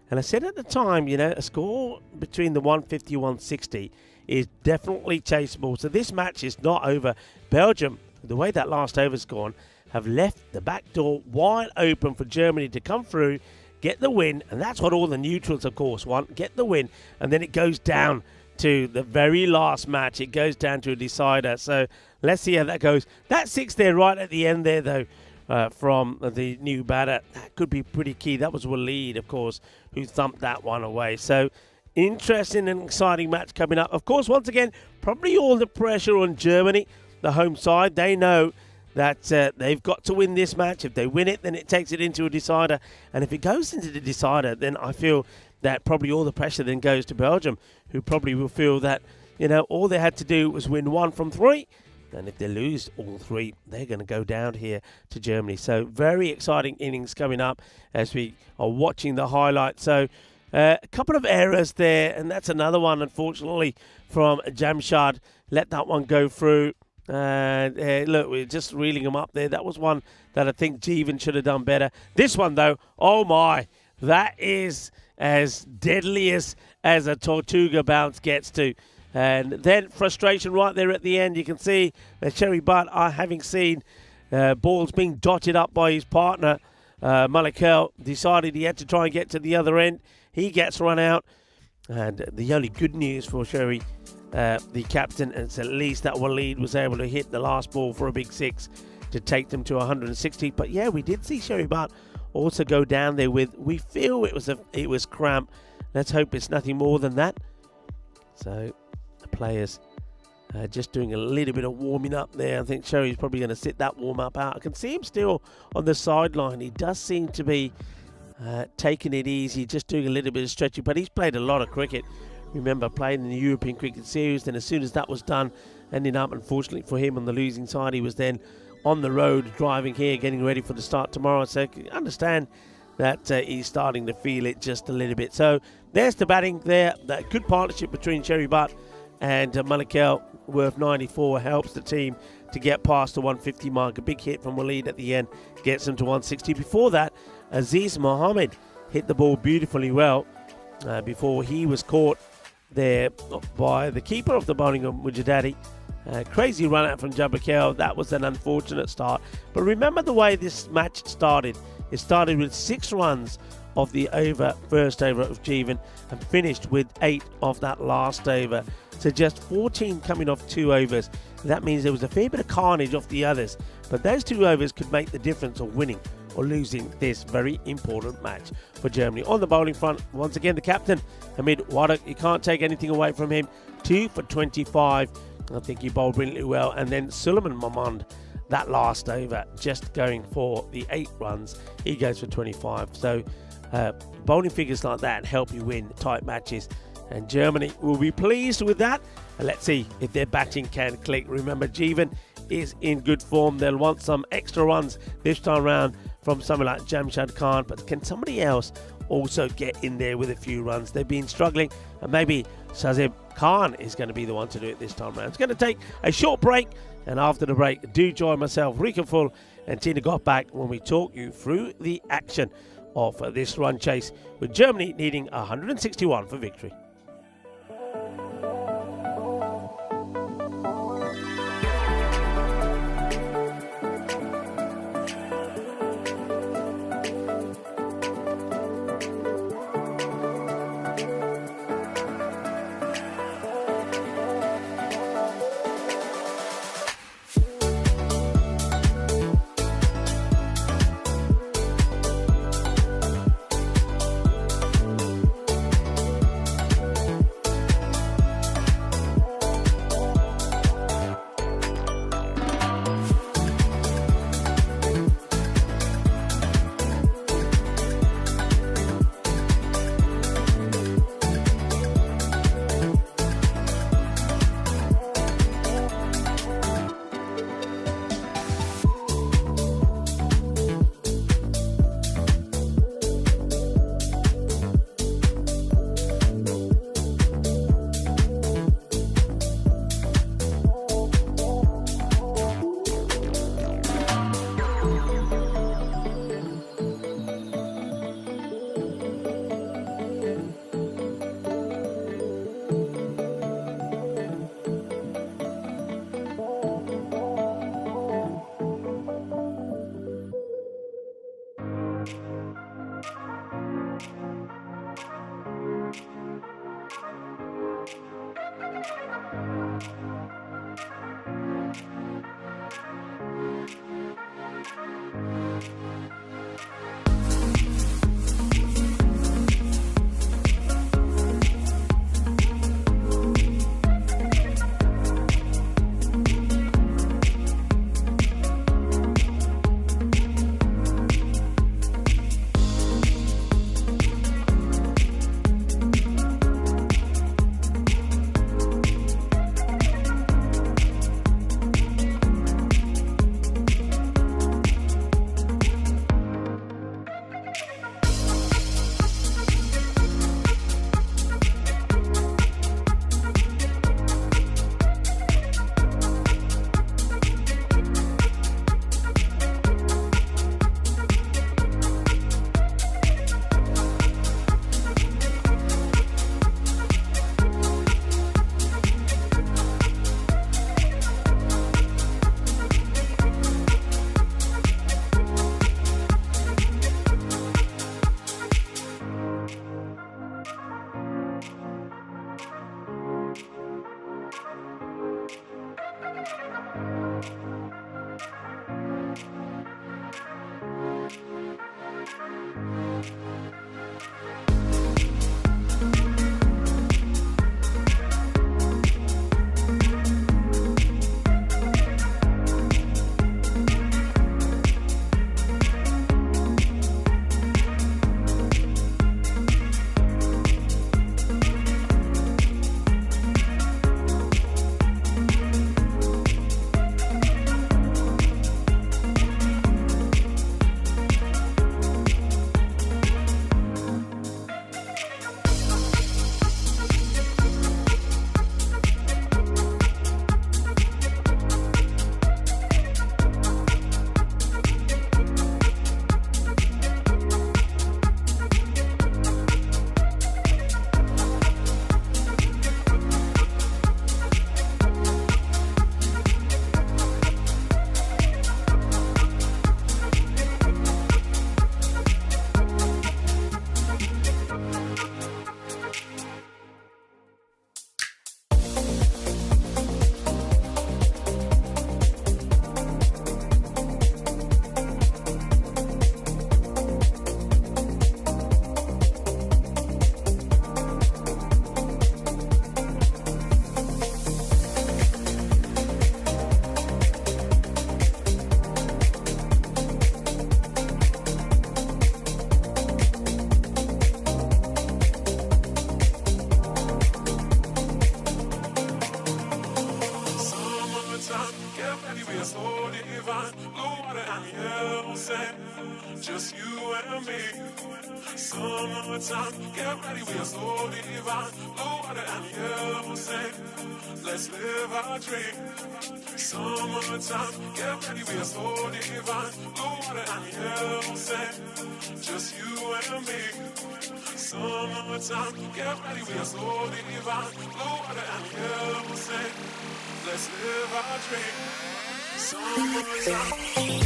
And I said at the time, you know, a score between the 150 and 160 is definitely chaseable. So this match is not over. Belgium, the way that last over's gone, have left the back door wide open for Germany to come through, get the win, and that's what all the neutrals, of course, want. Get the win, and then it goes down to the very last match. It goes down to a decider. So let's see how that goes. That 6 there right at the end there, though, from the new batter, that could be pretty key. That was Waleed, of course, who thumped that one away. So interesting and exciting match coming up. Of course, once again, probably all the pressure on Germany, the home side. They know that they've got to win this match. If they win it, then it takes it into a decider. And if it goes into the decider, then I feel that probably all the pressure then goes to Belgium, who probably will feel that, you know, all they had to do was win 1 from 3. And if they lose all 3, they're going to go down here to Germany. So very exciting innings coming up as we are watching the highlights. So a couple of errors there, and that's another one, unfortunately, from Jamshad. Let that one go through. Look, we're just reeling them up there. That was one that I think Jeevan should have done better. This one, though, oh my, that is as deadly as a Tortuga bounce gets to. And then frustration right there at the end. You can see that Sherry Butt, having seen balls being dotted up by his partner, Malik, decided he had to try and get to the other end. He gets run out. And the only good news for Sherry, the captain, is at least that Waleed was able to hit the last ball for a big 6 to take them to 160. But yeah, we did see Sherry Butt also go down there with, we feel it was cramp. Let's hope it's nothing more than that. So the players just doing a little bit of warming up there. I think Sherry's probably going to sit that warm up out. I can see him still on the sideline. He does seem to be taking it easy, just doing a little bit of stretching, but he's played a lot of cricket. Remember playing in the European Cricket Series, then as soon as that was done, ending up, unfortunately for him, on the losing side, he was then on the road driving here, getting ready for the start tomorrow. So I understand that he's starting to feel it just a little bit. So there's the batting there. That good partnership between Sherry Butt and Malik, worth 94, helps the team to get past the 150 mark. A big hit from Waleed at the end gets them to 160. Before that, Aziz Mohammed hit the ball beautifully well before he was caught there by the keeper of the bowling of Mujadadi. Crazy run out from Jabba. That was an unfortunate start. But remember the way this match started. It started with 6 runs of the first over of Jeevan and finished with 8 of that last over. So just 14 coming off 2 overs. That means there was a fair bit of carnage off the others, but those 2 overs could make the difference of winning or losing this very important match for Germany. On the bowling front, once again, the captain, Hamid Wadak, you can't take anything away from him. 2 for 25. I think he bowled brilliantly well. And then Suleiman Mahmud, that last over, just going for the 8 runs. He goes for 25. So bowling figures like that help you win tight matches. And Germany will be pleased with that. And let's see if their batting can click. Remember, Jeevan is in good form. They'll want some extra runs this time round from someone like Jamshad Khan. But can somebody else also get in there with a few runs? They've been struggling. And maybe Shazib Khan is going to be the one to do it this time round. It's going to take a short break. And after the break, do join myself, Rika Full and Tina Got back when we talk you through the action of this run chase, with Germany needing 161 for victory. say, just you and me. Summertime, get ready, we are so divine. Blue water and yellow sand, let's live our dream. Summertime, get ready, we are so divine. Blue water and yellow sand, just you and me. Summertime, get ready, we are so divine. Blue water and yellow sand, let's live our dream. Summertime.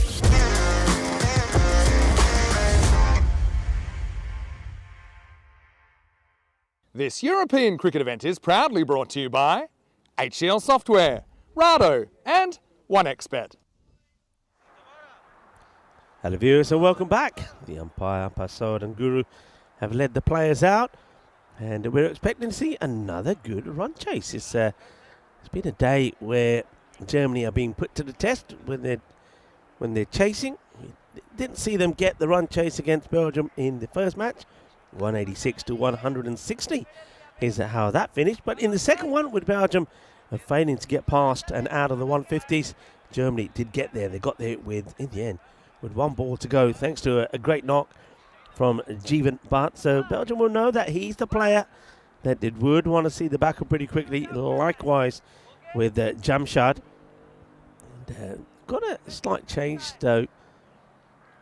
This European cricket event is proudly brought to you by HCL Software, Rado and 1xBet. Hello viewers and welcome back. The umpire, Pasod and Guru have led the players out and we're expecting to see another good run chase. It's been a day where Germany are being put to the test when they're chasing. Didn't see them get the run chase against Belgium in the first match. 186 to 160 is how that finished. But in the second one, with Belgium failing to get past and out of the 150s, Germany did get there. They got there in the end, with one ball to go, thanks to a great knock from Jeevan Bhatt. So Belgium will know that he's the player that they would want to see the backup pretty quickly. Likewise with Jamshad. And, got a slight change though.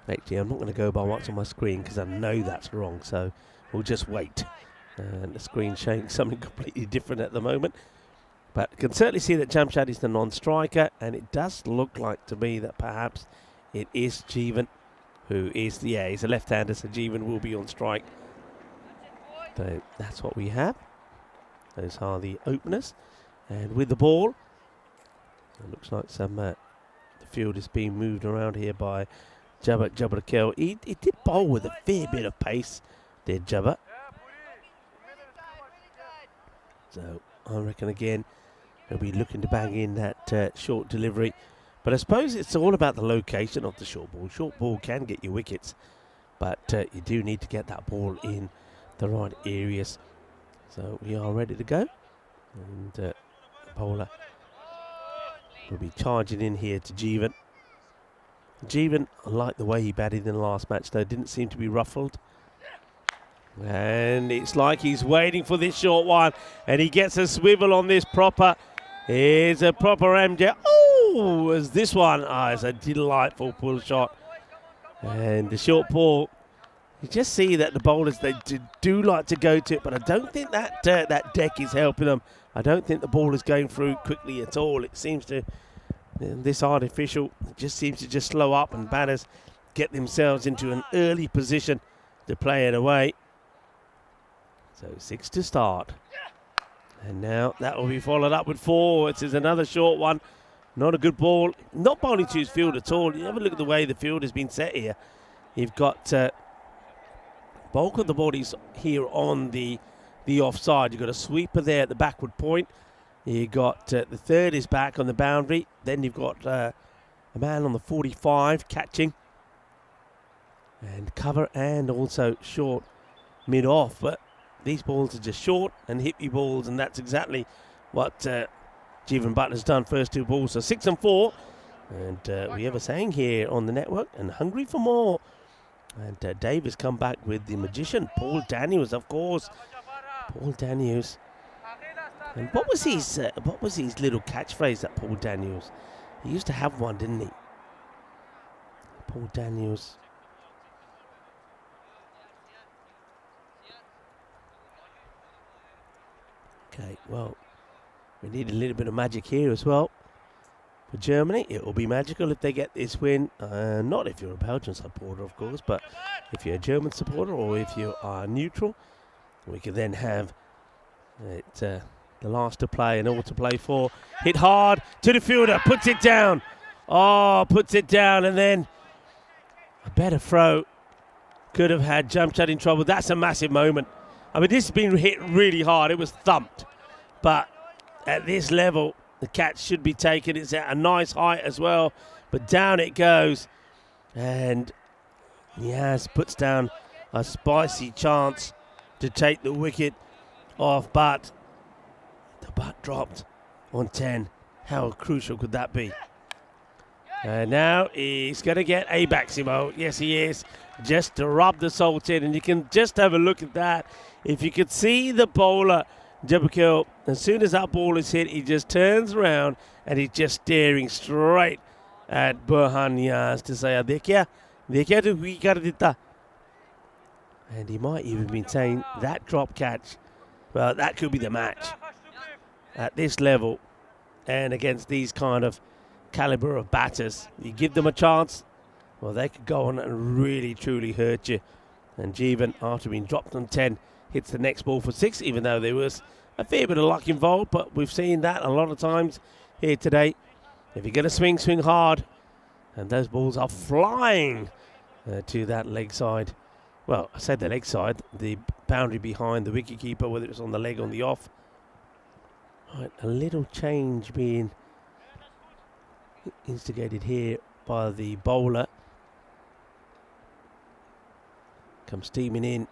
Actually, I'm not going to go by what's on my screen because I know that's wrong, so we'll just wait. And the screen's showing something completely different at the moment. But you can certainly see that Jamshad is the non-striker, and it does look like to me that perhaps it is Jeevan who is he's a left-hander, so Jeevan will be on strike. So that's what we have. Those are the openers. And with the ball, it looks like the field is being moved around here by Jabbar Kell. He did bowl with a fair bit of pace, did Jabbar. So I reckon again he'll be looking to bang in that short delivery. But I suppose it's all about the location of the short ball. Short ball can get you wickets, but you do need to get that ball in the right areas. So we are ready to go. And the bowler will be charging in here to Jeevan. Jeevan, I like the way he batted in the last match, though. Didn't seem to be ruffled. And it's like he's waiting for this short one. And he gets a swivel on this proper. Here's a proper MJ. Oh, as this one. It's a delightful pull shot. And the short ball, you just see that the bowlers, they do like to go to it. But I don't think that deck is helping them. I don't think the ball is going through quickly at all. It seems to... This artificial just seems to just slow up, and batters get themselves into an early position to play it away. So 6 to start. And now that will be followed up with 4. It is another short one. Not a good ball. Not bowling to his field at all. You have a look at the way the field has been set here. You've got bulk of the bodies here on the offside. You've got a sweeper there at the backward point. You got the third is back on the boundary. Then you've got a man on the 45 catching. And cover and also short mid-off. But these balls are just short and hippie balls, and that's exactly what Jeevan Bhatt has done first 2 balls. So 6 and 4. And we have a saying here on the network, and hungry for more. And Dave has come back with the magician, Paul Daniels, of course. Paul Daniels. And what was his little catchphrase, that Paul Daniels? He used to have one, didn't he? Paul Daniels. Okay, well, we need a little bit of magic here as well. For Germany, it will be magical if they get this win. Not if you're a Belgian supporter, of course, but if you're a German supporter or if you are neutral, we can then have it... the last to play and all to play for. Hit hard to the fielder, puts it down. Oh, puts it down, and then a better throw. Could have had Jamshad in trouble. That's a massive moment. I mean, this has been hit really hard. It was thumped. But at this level, the catch should be taken. It's at a nice height as well. But down it goes. And Niaz puts down a spicy chance to take the wicket off, but the bat dropped on 10. How crucial could that be? And now he's going to get a Baximo. Yes, he is. Just to rub the salt in. And you can just have a look at that. If you could see the bowler, Jabakil, as soon as that ball is hit, he just turns around and he's just staring straight at Burhan Niaz to say, Dekya tu hui kar dita. And he might even be saying that drop catch, well, that could be the match at this level and against these kind of caliber of batters. You give them a chance, well, they could go on and really, truly hurt you. And Jeevan, after being dropped on 10, hits the next ball for 6, even though there was a fair bit of luck involved. But we've seen that a lot of times here today. If you're going to swing, swing hard. And those balls are flying to that leg side. Well, I said the leg side, the boundary behind the wicketkeeper, whether it's on the leg or on the off. Right, a little change being instigated here by the bowler. Comes steaming in.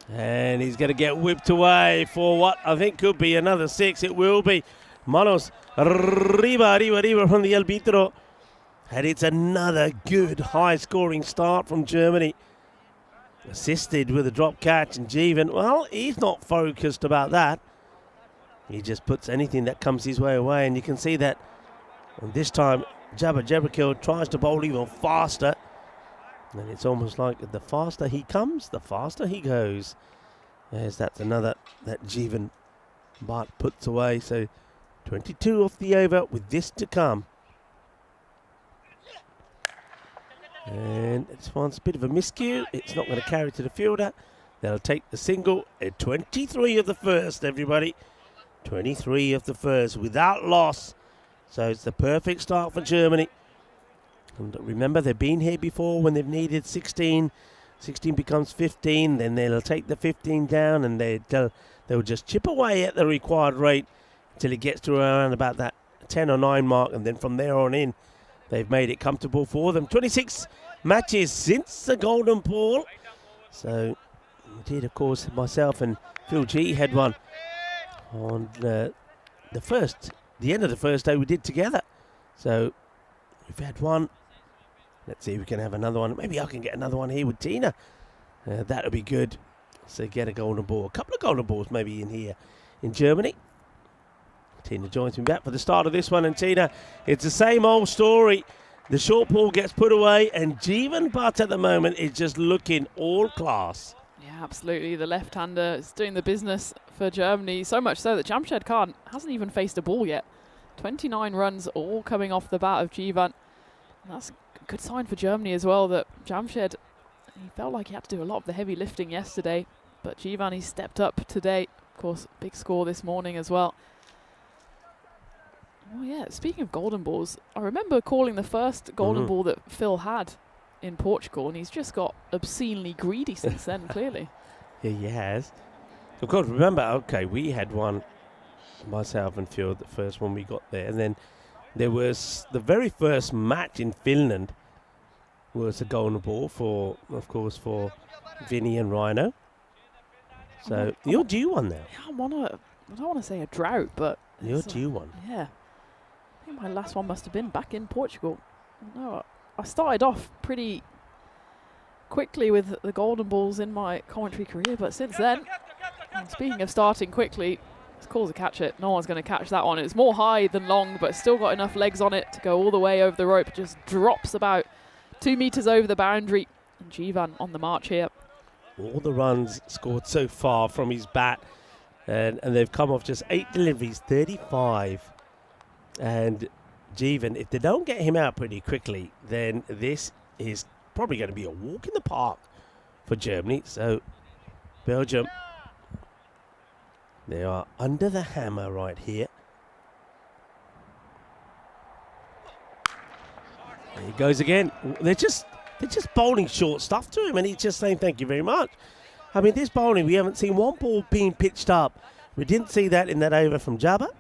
And he's going to get whipped away for what I think could be another 6. It will be. Manos arriba from the arbitro. And it's another good high-scoring start from Germany. Assisted with a drop catch, and Jeevan, well, he's not focused about that. He just puts anything that comes his way away, and you can see that. And this time, Jabakil tries to bowl even faster. And it's almost like the faster he comes, the faster he goes. That's another that Jeevan Bhatt puts away. So 22 off the over with this to come. And this one's a bit of a miscue. It's not going to carry to the fielder. They'll take the single at 23 of the first, everybody. 23 of the first without loss. So it's the perfect start for Germany. And remember, they've been here before when they've needed 16. 16 becomes 15. Then they'll take the 15 down and they'll just chip away at the required rate until it gets to around about that 10 or 9 mark. And then from there on in, they've made it comfortable for them. 26 matches since the Golden Ball. So, indeed, of course, myself and Phil G had one on the end of the first day we did together. So, we've had one. Let's see if we can have another one. Maybe I can get another one here with Tina. That would be good. So, get a Golden Ball. A couple of Golden Balls maybe in here in Germany. Tina joins me back for the start of this one. And Tina, it's the same old story. The short ball gets put away, and Jeevan Bhatt at the moment is just looking all class. Yeah, absolutely. The left-hander is doing the business for Germany, so much so that Jamshed Khan hasn't even faced a ball yet. 29 runs all coming off the bat of Jeevan. And that's a good sign for Germany as well, that Jamshed, he felt like he had to do a lot of the heavy lifting yesterday, but Jeevan, he stepped up today. Of course, big score this morning as well. Oh yeah, speaking of golden balls, I remember calling the first golden ball that Phil had in Portugal, and he's just got obscenely greedy since then, clearly. Yeah, he has. Of course, remember, okay, we had one, myself and Phil, the first one we got there, and then there was the very first match in Finland was a golden ball for, of course, for Vinny and Rhino. So you're due one now. Yeah, I don't want to say a drought, but you're due one. Yeah. I think my last one must have been back in Portugal. No, I started off pretty quickly with the golden balls in my commentary career, but since then, and speaking of starting quickly, it's called to catch it. No one's going to catch that one. It's more high than long, but still got enough legs on it to go all the way over the rope. Just drops about 2 meters over the boundary. And Jeevan on the march here. All the runs scored so far from his bat, and they've come off just 8 deliveries, 35. And Jeevan, if they don't get him out pretty quickly, then this is probably going to be a walk in the park for Germany. So Belgium, they are under the hammer right here. There he goes again. They're just bowling short stuff to him, and he's just saying thank you very much. I mean, this bowling, we haven't seen one ball being pitched up. We didn't see that in that over from Jabba.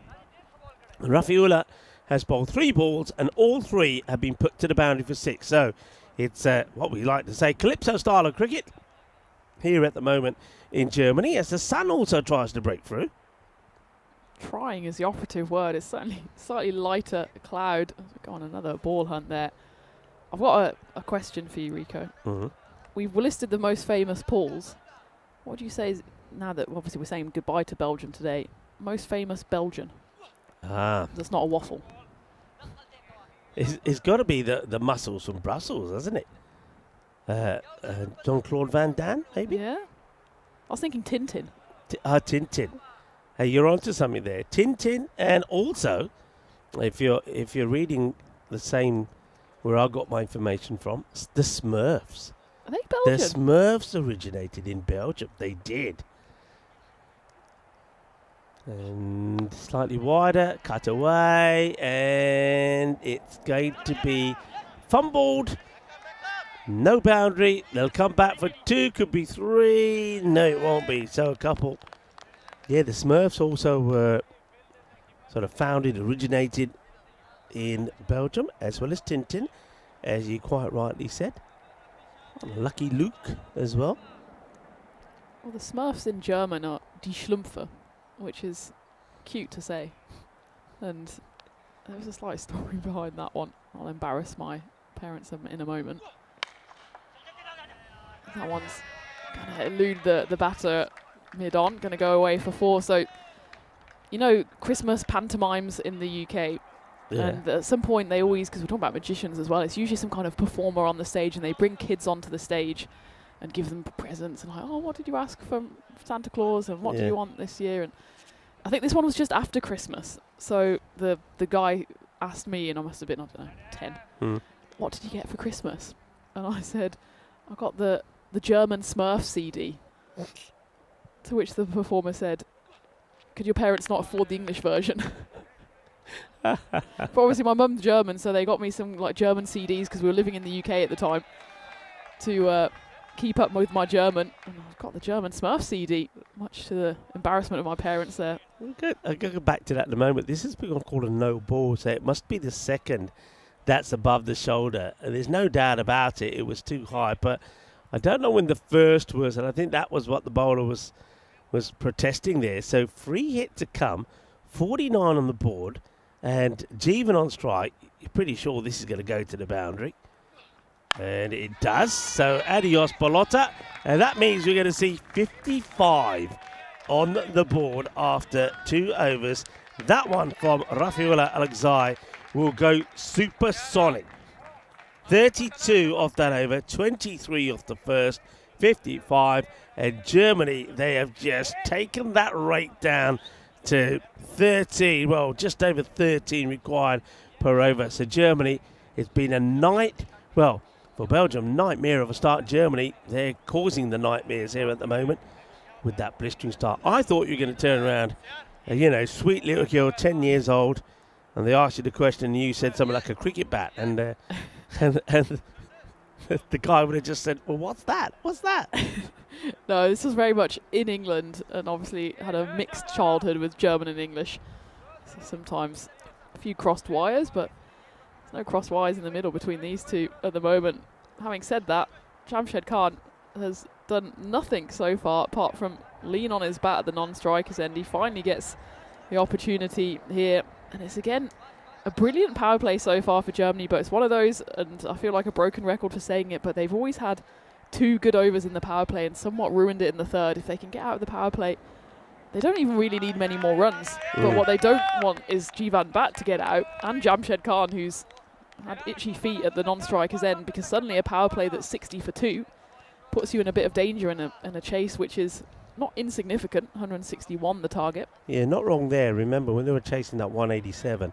And Rafiullah has bowled 3 balls, and all 3 have been put to the boundary for 6. So it's what we like to say, Calypso style of cricket here at the moment in Germany, as the sun also tries to break through. trying is the operative word. It's certainly slightly lighter cloud. Go on another ball hunt there. I've got a question for you, Rico. Mhm. We've listed the most famous pools. What do you say is, now that obviously we're saying goodbye to Belgium today, most famous Belgian? That's not a waffle. It's got to be the muscles from Brussels, hasn't it? Jean-Claude Van Damme, maybe? Yeah. I was thinking Tintin. Tintin. Hey, you're onto something there. Tintin, and also, if you're reading the same where I got my information from, the Smurfs. Are they Belgian? The Smurfs originated in Belgium. They did. And slightly wider, cut away, and it's going to be fumbled. No boundary. They'll come back for 2, could be 3. No, it won't be. So a couple. Yeah, the Smurfs also were sort of founded, originated in Belgium, as well as Tintin, as you quite rightly said. Lucky Luke as well. Well, the Smurfs in German are Die Schlumpfe, which is cute to say. And there's a slight story behind that one. I'll embarrass my parents in a moment. That one's going to elude the batter mid-on, going to go away for 4. So, you know, Christmas pantomimes in the UK. Yeah. And at some point they always, because we're talking about magicians as well, it's usually some kind of performer on the stage, and they bring kids onto the stage and give them presents and like, oh, what did you ask from Santa Claus, and what do you want this year? And I think this one was just after Christmas. So the guy asked me, and I must have been, I don't know, 10, what did you get for Christmas? And I said, I got the German Smurf CD. To which the performer said, could your parents not afford the English version? But obviously my mum's German, so they got me some like German CDs because we were living in the UK at the time to keep up with my German. And I've got the German Smurf CD, much to the embarrassment of my parents there. I'll go back to that in a moment. This is called a no ball, so it must be the second that's above the shoulder. And there's no doubt about it. It was too high, but I don't know when the first was, and I think that was what the bowler was protesting there. So free hit to come, 49 on the board, and Jeevan on strike. You're pretty sure this is going to go to the boundary. And it does. So adios, Bolotta. And that means we're going to see 55 on the board after 2 overs. That one from Rafaela Alexei will go supersonic. 32 off that over, 23 off the first, 55. And Germany, they have just taken that rate down to 13. Well, just over 13 required per over. So Germany, it's been a night, well, for Belgium, nightmare of a start. Germany, they're causing the nightmares here at the moment with that blistering start. I thought you were going to turn around, sweet little girl, 10 years old, and they asked you the question and you said something like a cricket bat, and the guy would have just said, well, what's that? What's that? No, this was very much in England, and obviously had a mixed childhood with German and English. So sometimes a few crossed wires, but there's no crossed wires in the middle between these two at the moment. Having said that, Jamshed Khan has done nothing so far apart from lean on his bat at the non-striker's end. He finally gets the opportunity here, and it's again a brilliant power play so far for Germany, but it's one of those, and I feel like a broken record for saying it, but they've always had 2 good overs in the power play and somewhat ruined it in the third. If they can get out of the power play, they don't even really need many more runs. But what they don't want is Jivan Bat to get out, and Jamshed Khan, who's had itchy feet at the non-striker's end, because suddenly a power play that's 60 for 2 puts you in a bit of danger in a chase, which is not insignificant. 161 the target. Yeah, not wrong there. Remember, when they were chasing that 187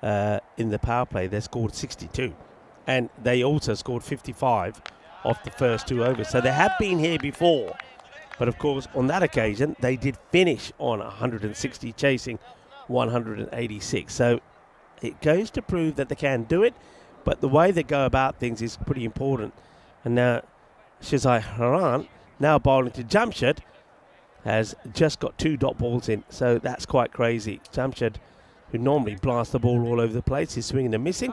in the power play, they scored 62. And they also scored 55 off the first 2 overs. So they have been here before. But, of course, on that occasion, they did finish on 160, chasing 186. So it goes to prove that they can do it. But the way they go about things is pretty important. And now Shazai Haran, now bowling to Jamshed, has just got 2 dot balls in. So that's quite crazy. Jamshed, who normally blasts the ball all over the place, is swinging and missing.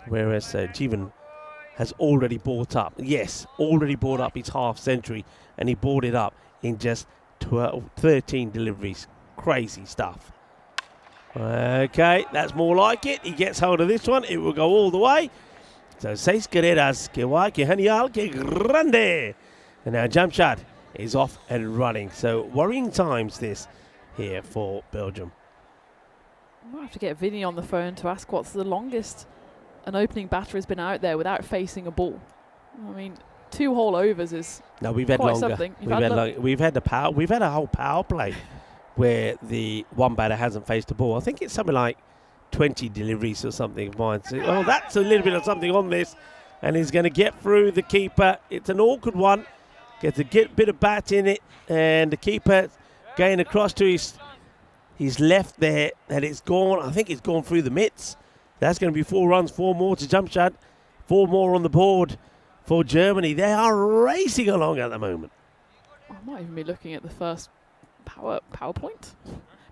Whereas Jeevan has already brought up, already brought up his half century, and he brought it up in just 13 deliveries. Crazy stuff. Okay, that's more like it. He gets hold of this one. It will go all the way. So, 6 carreras que guay, que genial, que grande. And now Jamshad is off and running. So, worrying times this here for Belgium. I might have to get Vinny on the phone to ask what's the longest an opening batter has been out there without facing a ball. I mean, 2 whole overs is no, we've had quite longer. something. We've had a whole power play where the one batter hasn't faced the ball. I think it's something like 20 deliveries or something of mine. So, oh, that's a little bit of something on this. And he's going to get through the keeper. It's an awkward one. Gets a bit of bat in it. And the keeper going across to his left there. And it's gone. I think it's gone through the mitts. That's going to be 4 runs, 4 more to Jamshad. 4 more on the board for Germany. They are racing along at the moment. I might even be looking at the first power point,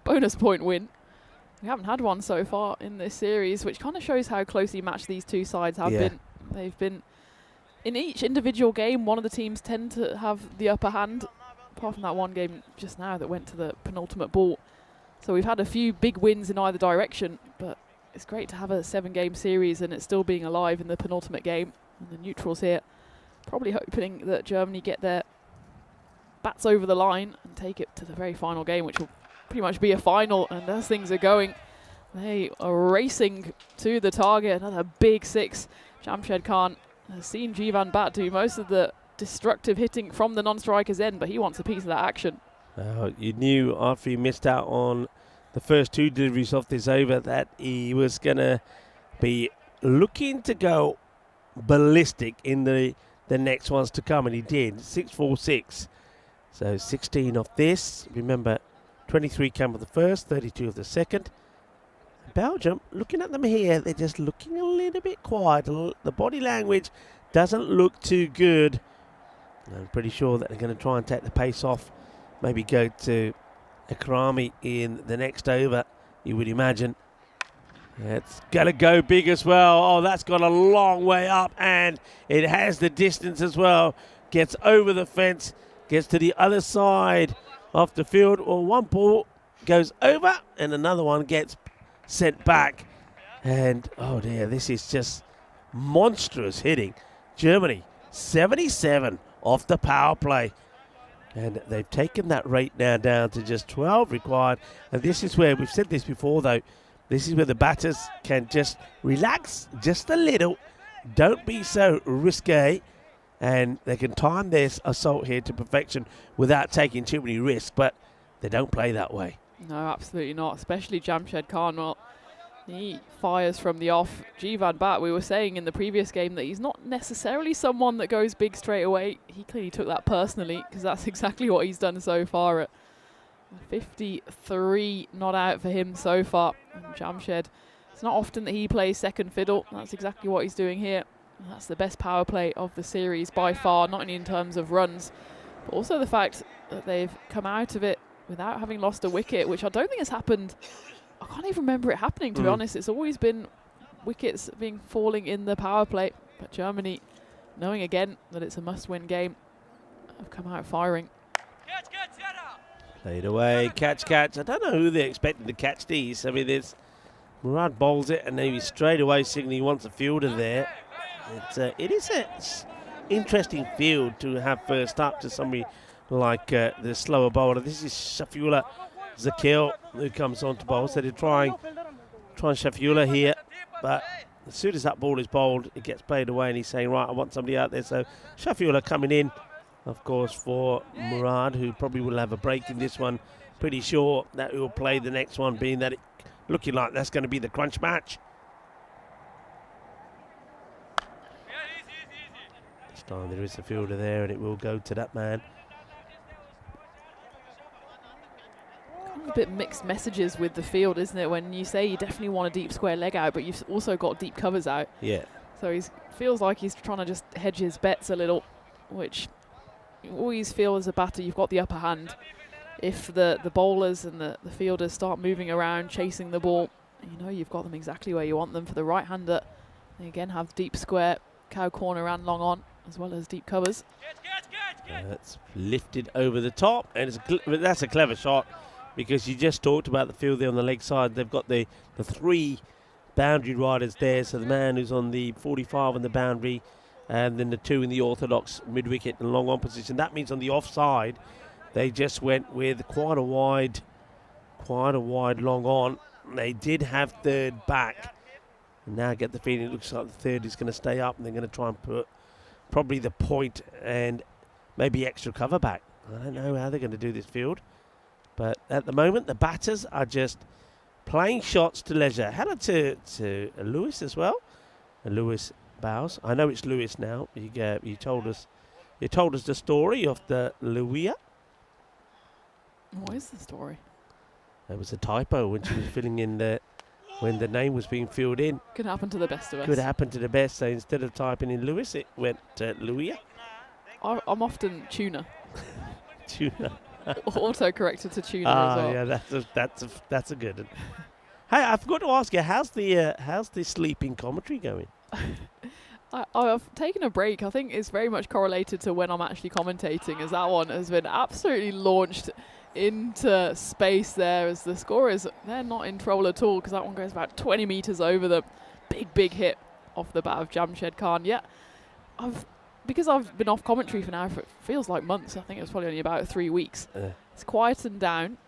bonus point win. We haven't had one so far in this series, which kind of shows how closely matched these two sides have been. They've been, in each individual game, one of the teams tend to have the upper hand, apart from that one game just now that went to the penultimate ball. So we've had a few big wins in either direction, but it's great to have a 7-game series and it's still being alive in the penultimate game. And the neutrals here probably hoping that Germany get their bats over the line and take it to the very final game, which will pretty much be a final. And as things are going, they are racing to the target. Another big 6. Jamshed Khan has seen Jivan Bat do most of the destructive hitting from the non-striker's end, but he wants a piece of that action. You knew after he missed out on the first 2 deliveries off this over that he was going to be looking to go ballistic in the next ones to come, and he did. 6-4-6. So 16 off this. Remember, 23 came of the first, 32 of the second. Belgium, looking at them here, they're just looking a little bit quiet. The body language doesn't look too good. I'm pretty sure that they're going to try and take the pace off. Maybe go to Akrami in the next over, you would imagine. It's going to go big as well. Oh, that's got a long way up, and it has the distance as well. Gets over the fence, gets to the other side of the field. Well, one ball goes over, and another one gets sent back. And, oh dear, this is just monstrous hitting. Germany, 77 off the power play. And they've taken that rate now down to just 12 required. And this is where, we've said this before though, this is where the batters can just relax just a little. Don't be so risque. And they can time their assault here to perfection without taking too many risks. But they don't play that way. No, absolutely not. Especially Jamshed Khan. Well, he fires from the off. Jivan Bat, we were saying in the previous game that he's not necessarily someone that goes big straight away. He clearly took that personally because that's exactly what he's done so far. At 53 not out for him so far. And Jamshed, it's not often that he plays second fiddle. That's exactly what he's doing here. And that's the best power play of the series by far, not only in terms of runs, but also the fact that they've come out of it without having lost a wicket, which I don't think has happened. I can't even remember it happening, to be honest. It's always been wickets falling in the power play. But Germany, knowing again that it's a must-win game, have come out firing. Played away, catch. I don't know who they're expecting to catch these. I mean, there's Murad bowls it, and then he straight away signaling he wants a fielder there. It is an interesting field to have first up to somebody like the slower bowler. This is Shafiullah Zakil who comes on to bowl. So they're trying Shafiullah here, but as soon as that ball is bowled, it gets played away, and he's saying, right, I want somebody out there. So Shafiullah coming in, of course, for Murad, who probably will have a break in this one. Pretty sure that he will play the next one, being that it looking like that's going to be the crunch match. This time there is a fielder there, and it will go to that man. A bit mixed messages with the field, isn't it? When you say you definitely want a deep square leg out, but you've also got deep covers out. Yeah. So he feels like he's trying to just hedge his bets a little, which you always feel as a batter you've got the upper hand. If the bowlers and the fielders start moving around, chasing the ball, you know you've got them exactly where you want them. For the right-hander, they again have deep square, cow corner and long on, as well as deep covers. That's lifted over the top, and that's a clever shot. because you just talked about the field there on the leg side. They've got the 3 boundary riders there. So the man who's on the 45 on the boundary, and then the 2 in the orthodox mid-wicket and long on position. That means on the offside, they just went with quite a wide long on. They did have third back. And now I get the feeling it looks like the third is going to stay up, and they're going to try and put probably the point and maybe extra cover back. I don't know how they're going to do this field. But at the moment, the batters are just playing shots to leisure. Hello to Lewis as well. Lewis Bowes. I know it's Lewis now. You told us the story of the Louia. What is the story? There was a typo when she was filling in when the name was being filled in. Could happen to the best of us. Could happen to the best. So instead of typing in Lewis, it went Louia. I'm often tuna. Tuna. Auto-corrected to tuna as well. Yeah, that's a good one. Hey, I forgot to ask you, how's the sleeping commentary going? I've taken a break. I think it's very much correlated to when I'm actually commentating, as that one has been absolutely launched into space there, as the scorers, they're not in trouble at all, because that one goes about 20 metres over the big hit off the bat of Jamshed Khan. Yeah, because I've been off commentary for now, for it feels like months. I think it was probably only about 3 weeks. It's quietened down,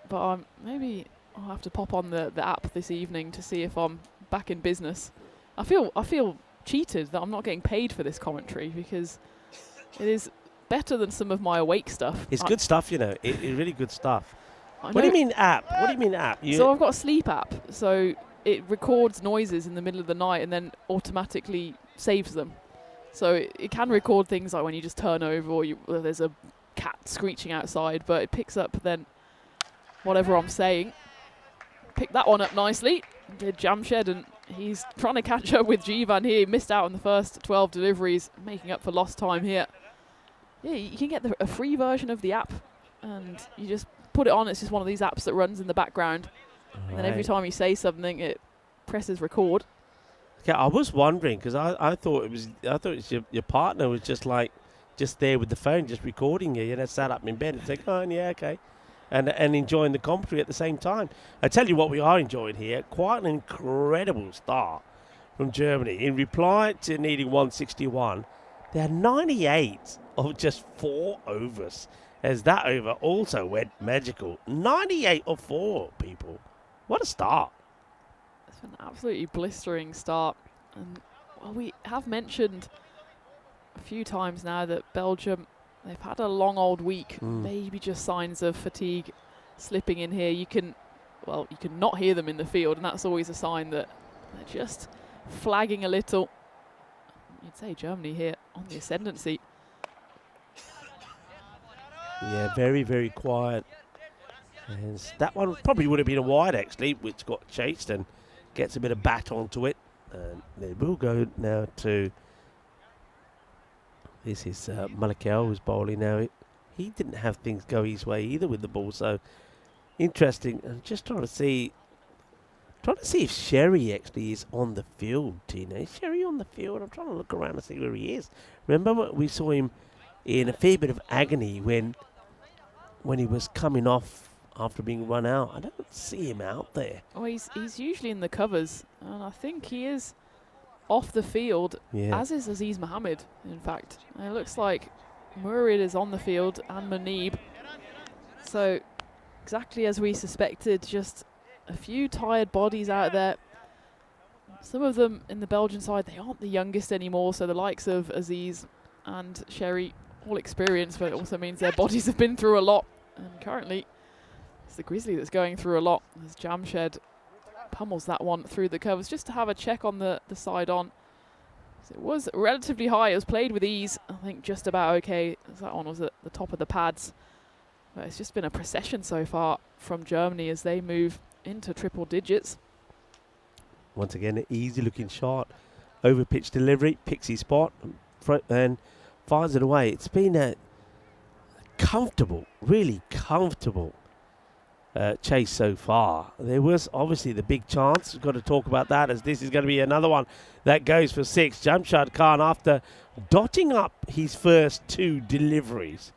but maybe I'll have to pop on the app this evening to see if I'm back in business. I feel cheated that I'm not getting paid for this commentary, because it is better than some of my awake stuff. It's good stuff, you know. It's really good stuff. What do you mean app? What do you mean app? So I've got a sleep app. So it records noises in the middle of the night and then automatically saves them. So it can record things like when you just turn over, or there's a cat screeching outside, but it picks up then whatever I'm saying. Picked that one up nicely. Did Jamshed, and he's trying to catch up with Jivan here. He missed out on the first 12 deliveries, making up for lost time here. Yeah, you can get a free version of the app, and you just put it on. It's just one of these apps that runs in the background. And then every time you say something, it presses record. Yeah, I was wondering, because I thought it was your partner was just there with the phone, just recording you, sat up in bed and saying, oh yeah, okay, and enjoying the commentary at the same time. I tell you what, we are enjoying here. Quite an incredible start from Germany. In reply to needing 161, they had 98 of just 4 overs, as that over also went magical. 98 of 4, people. What a start. It's an absolutely blistering start. And we have mentioned a few times now that Belgium, they've had a long old week. Maybe just signs of fatigue slipping in here. You can not hear them in the field, and that's always a sign that they're just flagging a little. You'd say Germany here on the ascendancy. Yeah, very, very quiet. And that one probably would have been a wide, actually, which got chased and gets a bit of bat onto it. And they will go now to... This is Malakel, who's bowling now. He didn't have things go his way either with the ball, so interesting. I'm just trying to see if Sherry actually is on the field, Tina. Is Sherry on the field? I'm trying to look around and see where he is. Remember, we saw him in a fair bit of agony when he was coming off after being run out. I don't see him out there. Oh, he's usually in the covers, and I think he is off the field, as is Aziz Mohammed, in fact. And it looks like Murid is on the field and Muneeb. So exactly as we suspected, just a few tired bodies out there. Some of them in the Belgian side, they aren't the youngest anymore, so the likes of Aziz and Sherry, all experienced, but it also means their bodies have been through a lot. And currently, it's the Grizzly that's going through a lot, as Jamshed pummels that one through the covers. Just to have a check on the side on. So it was relatively high. It was played with ease. I think just about okay, as that one was at the top of the pads. But it's just been a procession so far from Germany as they move into triple digits. Once again, an easy-looking shot. Over-pitch delivery, picks his spot, and fires it away. It's been a comfortable, really comfortable chase so far. There was obviously the big chance. We've got to talk about that, as this is going to be another one that goes for 6. Jamshed Khan, after dotting up his first 2 deliveries,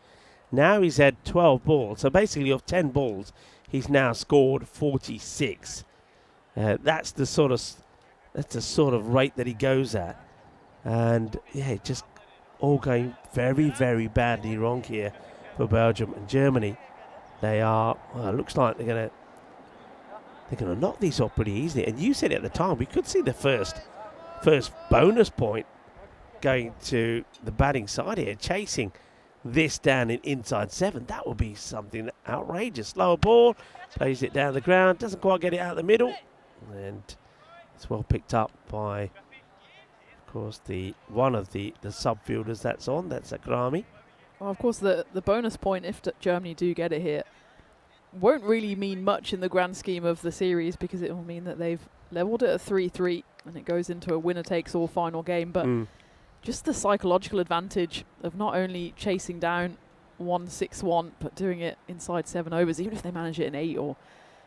now he's had 12 balls. So basically, of 10 balls, He's now scored 46. That's the sort of rate that he goes at, and yeah, just all going very, very badly wrong here for Belgium and Germany. They are. Well, it looks like they're gonna knock these off pretty easily. And you said at the time we could see the first bonus point going to the batting side here, chasing this down in inside 7. That would be something outrageous. Lower ball, plays it down the ground, doesn't quite get it out the middle, and it's well picked up by, of course, one of the subfielders that's on. That's Akrami. Well, of course, the bonus point, if Germany do get it here, won't really mean much in the grand scheme of the series, because it will mean that they've levelled it at 3-3 and it goes into a winner-takes-all final game. But just the psychological advantage of not only chasing down 1-6-1, but doing it inside 7 overs, even if they manage it in 8 or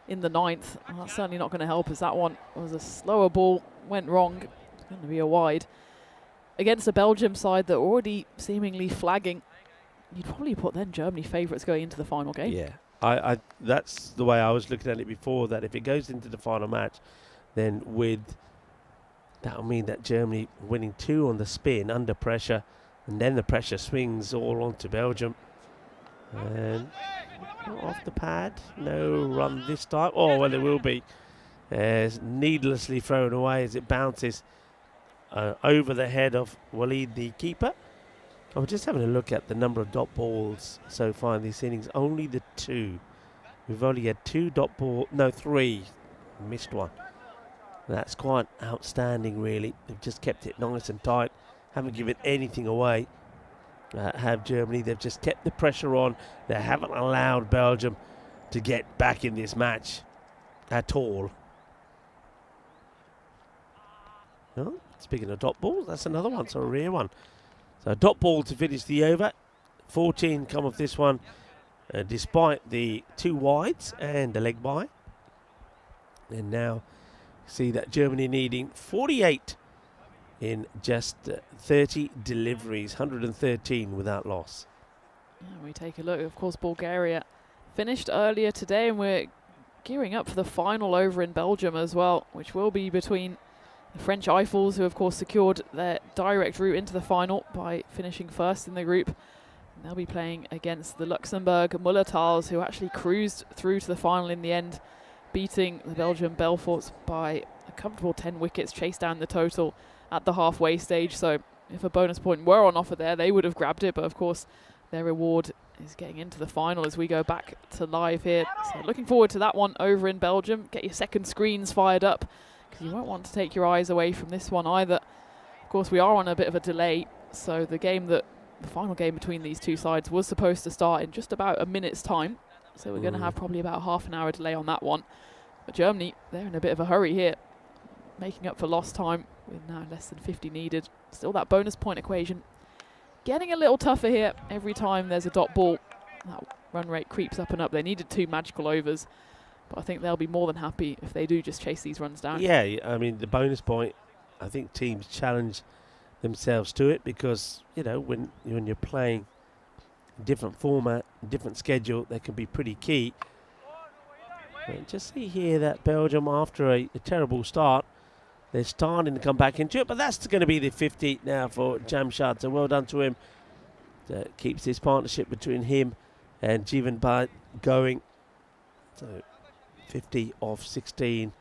in the 9th, well, that's certainly not going to help, as that one was a slower ball, went wrong. It's going to be a wide. Against a Belgium side that are already seemingly flagging, you'd probably put then Germany favourites going into the final game. Yeah, I that's the way I was looking at it before, that if it goes into the final match, then that'll mean that Germany winning 2 on the spin under pressure, and then the pressure swings all onto Belgium. And off the pad, no run this time. Oh, well, there will be. It's needlessly thrown away as it bounces over the head of Walid, the keeper. I was just having a look at the number of dot balls so far in these innings. Only the 2. We've only had 2 dot ball, no, 3. Missed one. That's quite outstanding, really. They've just kept it nice and tight. Haven't given anything away. Have Germany. They've just kept the pressure on. They haven't allowed Belgium to get back in this match at all. Well, speaking of dot balls, that's another one, so a rare one. So dot ball to finish the over. 14 come off this one, despite the 2 wides and the leg bye. And now see that Germany needing 48 in just 30 deliveries, 113 without loss. Yeah, we take a look. Of course, Bulgaria finished earlier today, and we're gearing up for the final over in Belgium as well, which will be between the French Eiffels, who of course secured their direct route into the final by finishing first in the group. And they'll be playing against the Luxembourg Mulletals, who actually cruised through to the final in the end, beating the Belgian Belforts by a comfortable 10 wickets, chased down the total at the halfway stage. So if a bonus point were on offer there, they would have grabbed it. But of course, their reward is getting into the final as we go back to live here. So looking forward to that one over in Belgium. Get your second screens fired up, because you won't want to take your eyes away from this one either. Of course, we are on a bit of a delay. So the final game between these two sides was supposed to start in just about a minute's time. So we're going to have probably about half an hour delay on that one. But Germany, they're in a bit of a hurry here, making up for lost time with now less than 50 needed. Still that bonus point equation getting a little tougher here. Every time there's a dot ball, that run rate creeps up and up. They needed 2 magical overs, but I think they'll be more than happy if they do just chase these runs down. Yeah, I mean, the bonus point, I think teams challenge themselves to it, because, you know, when you're playing different format, different schedule, that can be pretty key. But just see here that Belgium, after a terrible start, they're starting to come back into it, but that's going to be the 50 now for Jamshad, so well done to him. Keeps this partnership between him and Jeevan Bhatt going. So 50 off 16.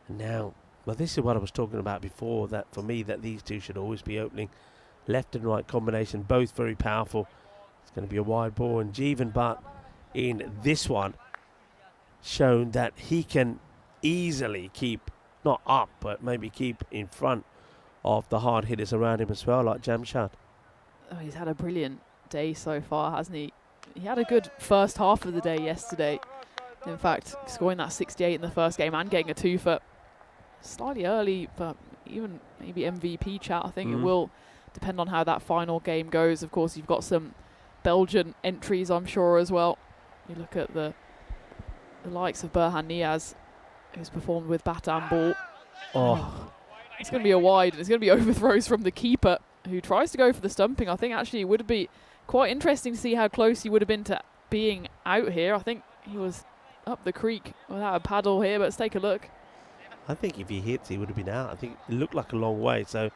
And now, well, this is what I was talking about before, that for me, that these two should always be opening. Left and right combination, both very powerful. It's going to be a wide ball, and Jeevan Bhatt in this one shown that he can easily keep, not up, but maybe keep in front of the hard hitters around him as well, like Jamshad. Oh, he's had a brilliant day so far, hasn't he? He had a good first half of the day yesterday. In fact, scoring that 68 in the first game and getting a 2 for slightly early, but even maybe MVP chat. I think it will depend on how that final game goes. Of course, you've got some Belgian entries, I'm sure, as well. You look at the likes of Burhan Niaz, who's performed with bat and ball. Oh, it's going to be a wide, and it's going to be overthrows from the keeper, who tries to go for the stumping. I think actually it would be quite interesting to see how close he would have been to being out here. I think he was up the creek without a paddle here, but let's take a look. I think if he hits, he would have been out. I think it looked like a long way. So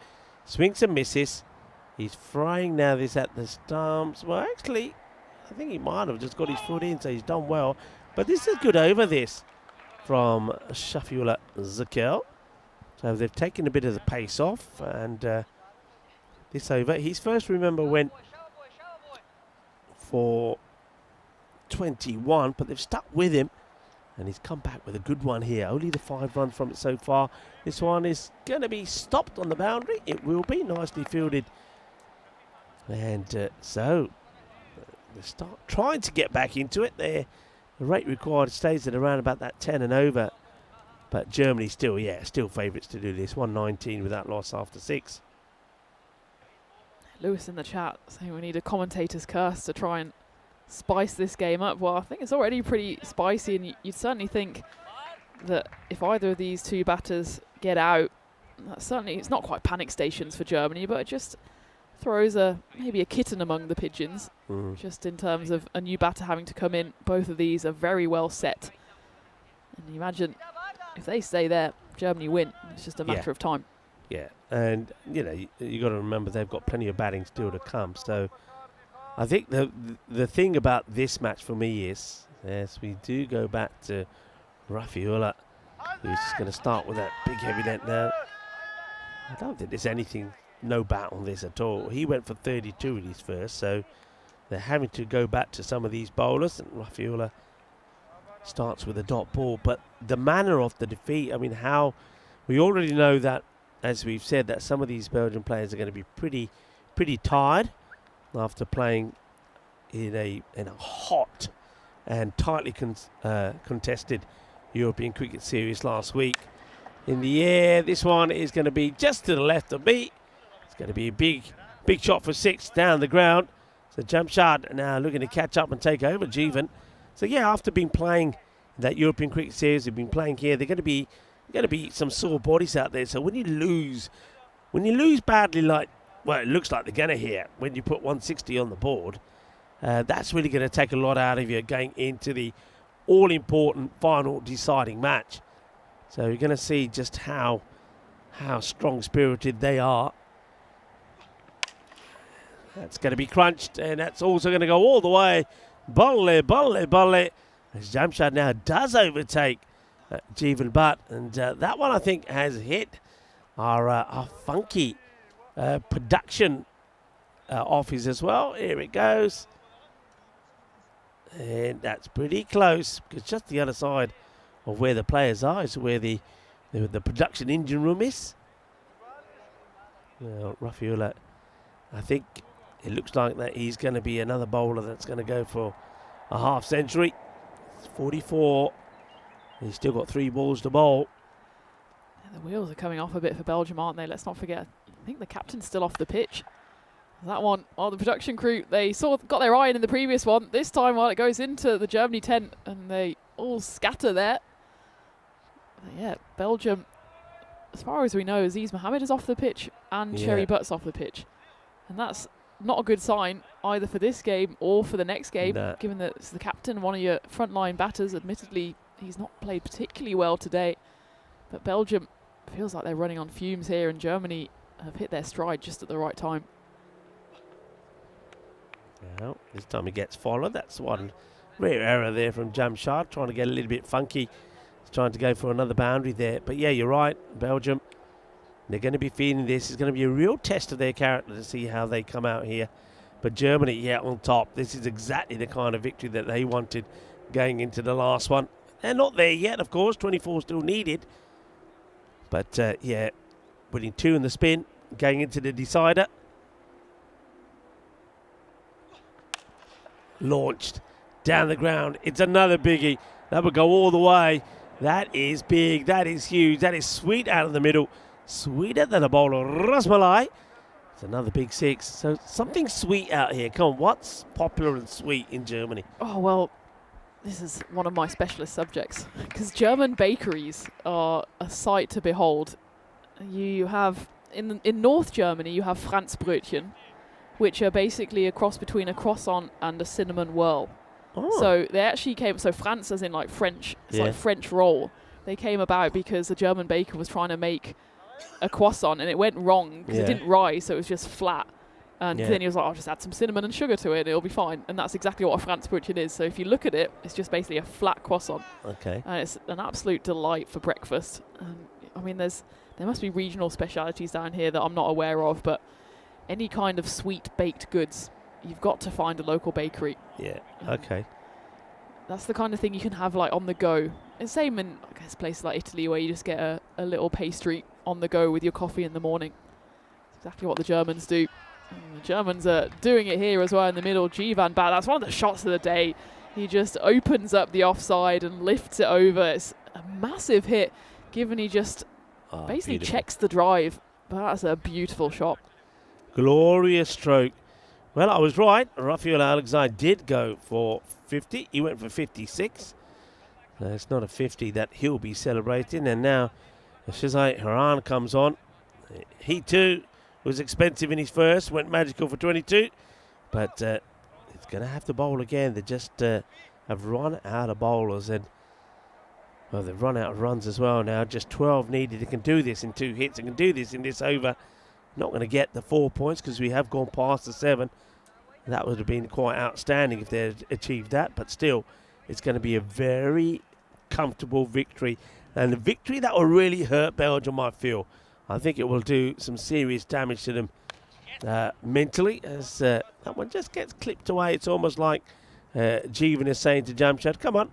swings and misses. He's frying now this at the stumps. Well, actually, I think he might have just got his foot in, so he's done well. But this is good over this from Shafiullah Zakel. So they've taken a bit of the pace off, and this over. His first, remember, went for 21, but they've stuck with him, and he's come back with a good one here. Only the 5 runs from it so far. This one is going to be stopped on the boundary. It will be nicely fielded. And so they start trying to get back into it there. The rate required stays at around about that 10 and over. But Germany still favourites to do this. 119 without loss after 6. Lewis in the chat saying we need a commentator's curse to try and spice this game up. Well, I think it's already pretty spicy, and you'd certainly think that if either of these two batters get out, certainly it's not quite panic stations for Germany, but it just throws maybe a kitten among the pigeons, just in terms of a new batter having to come in. Both of these are very well set. And you imagine if they stay there, Germany win. It's just a matter of time. Yeah, and you know, you got to remember they've got plenty of batting still to come. So I think the thing about this match for me is, yes, we do go back to Rafiullah, who's going to start with that big heavy net now. I don't think there's no bat on this at all. He went for 32 in his first, so they're having to go back to some of these bowlers, and Rafiullah starts with a dot ball. But the manner of the defeat, I mean, how we already know that, as we've said, that some of these Belgian players are going to be pretty tired after playing in a hot and tightly contested European Cricket Series last week. In the air, this one is going to be just to the left of me. It's going to be a big shot for 6 down the ground. So Jamshad now looking to catch up and take over Jeevan. So yeah, after being playing that European Cricket Series, they've been playing here, they're going to be some sore bodies out there. So when you lose badly, like, well, it looks like they're going to here, when you put 160 on the board, that's really going to take a lot out of you going into the all-important final deciding match. So you're going to see just how strong-spirited they are. That's going to be crunched, and that's also going to go all the way. Bolle. As Jamshad now does overtake Jeevan Butt, and that one I think has hit our funky production office as well. Here it goes. And that's pretty close, because just the other side of where the players are is where the production engine room is. Well, Rafiullah, I think it looks like that he's going to be another bowler that's going to go for a half century. It's 44. He's still got 3 balls to bowl. Yeah, the wheels are coming off a bit for Belgium, aren't they? Let's not forget, I think the captain's still off the pitch. That one, the production crew, they got their eye in the previous one. This time, it goes into the Germany tent, and they all scatter there. But yeah, Belgium, as far as we know, Aziz Mohammed is off the pitch and Sherry Butt's off the pitch. And that's not a good sign either for this game or for the next game, given that it's the captain, one of your frontline batters. Admittedly, he's not played particularly well today. But Belgium feels like they're running on fumes here, and Germany have hit their stride just at the right time. Well, this time he gets followed. That's one rare error there from Jamshad, trying to get a little bit funky. He's trying to go for another boundary there. But yeah, you're right, Belgium, they're going to be feeling this. It's going to be a real test of their character to see how they come out here. But Germany, yeah, on top. This is exactly the kind of victory that they wanted going into the last one. They're not there yet, of course. 24 still needed. But yeah, winning 2 in the spin, going into the decider. Launched down the ground. It's another biggie. That would go all the way. That is big. That is huge. That is sweet out of the middle. Sweeter than a bowl of rasmalai. It's another big 6. So something sweet out here. Come on, what's popular and sweet in Germany? Oh, well, this is one of my specialist subjects, because German bakeries are a sight to behold. You have, in North Germany, you have Franzbrötchen, which are basically a cross between a croissant and a cinnamon whirl. Oh. So they actually came, so France as in like French, it's Yeah. like French roll. They came about because the German baker was trying to make a croissant and it went wrong because Yeah. it didn't rise, so it was just flat. And Yeah. then he was like, I'll just add some cinnamon and sugar to it and it'll be fine. And that's exactly what a France pudding is. So if you look at it, it's just basically a flat croissant. Okay. And it's an absolute delight for breakfast. I mean, there must be regional specialities down here that I'm not aware of, but any kind of sweet baked goods, you've got to find a local bakery. Yeah. Okay. That's the kind of thing you can have like on the go. It's same in, I guess, places like Italy where you just get a little pastry on the go with your coffee in the morning. It's exactly what the Germans do. And the Germans are doing it here as well in the middle. Jivan back. That's one of the shots of the day. He just opens up the offside and lifts it over. It's a massive hit, given he just basically beautiful. checks the drive. But that's a beautiful shot. Glorious stroke. Well, I was right. Rafael Alexander did go for 50. He went for 56. It's not a 50 that he'll be celebrating. And now Shazai Haran comes on. He too was expensive in his first. Went magical for 22. But it's going to have to bowl again. They just have run out of bowlers. And well, they've run out of runs as well now. Just 12 needed. They can do this in 2 hits. They can do this in this over. Not going to get the 4 points because we have gone past the 7. That would have been quite outstanding if they had achieved that. But still, it's going to be a very comfortable victory. And a victory that will really hurt Belgium, I feel. I think it will do some serious damage to them mentally as that one just gets clipped away. It's almost like Jeevan is saying to Jamshad, come on,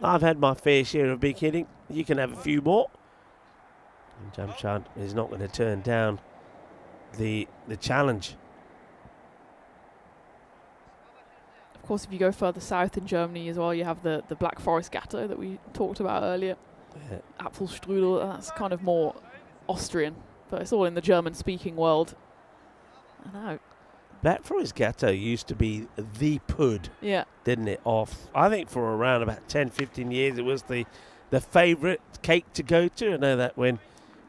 I've had my fair share of big hitting. You can have a few more. And Jamshad is not going to turn down the challenge. Of course, if you go further south in Germany as well, you have the Black Forest Gatto that we talked about earlier. Yeah. Apfelstrudel, that's kind of more Austrian, but it's all in the German-speaking world. I know. Black Forest Gatto used to be the pud, Yeah. didn't it? I think for around about 10, 15 years, it was the favourite cake to go to. I know that when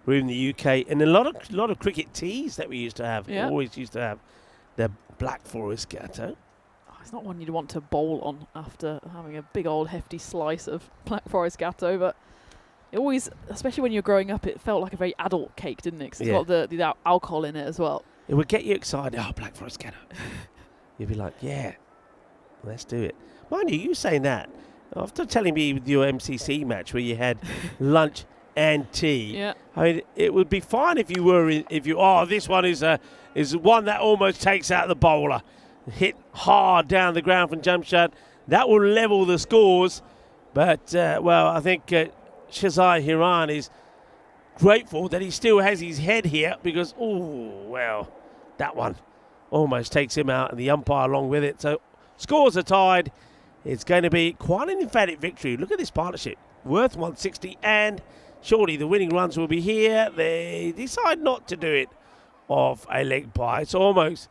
we were in the UK, and a lot of cricket teas that we used to have, Yeah. always used to have the Black Forest Gatto. Oh, it's not one you'd want to bowl on after having a big old hefty slice of Black Forest Gatto, but it always, especially when you're growing up, it felt like a very adult cake, didn't it? 'Cause it's Yeah. got the alcohol in it as well. It would get you excited. Oh, Black Forest Gatto. You'd be like, yeah, let's do it. Mind you saying that, after telling me with your MCC match where you had lunch and tea, Yeah. I mean, it would be fine if you were this one is one that almost takes out the bowler. Hit hard down the ground from Jamshad. That will level the scores. But, I think Shazai Hiran is grateful that he still has his head here because, that one almost takes him out and the umpire along with it. So scores are tied. It's going to be quite an emphatic victory. Look at this partnership. Worth 160 and surely the winning runs will be here. They decide not to do it off a leg bye. It's almost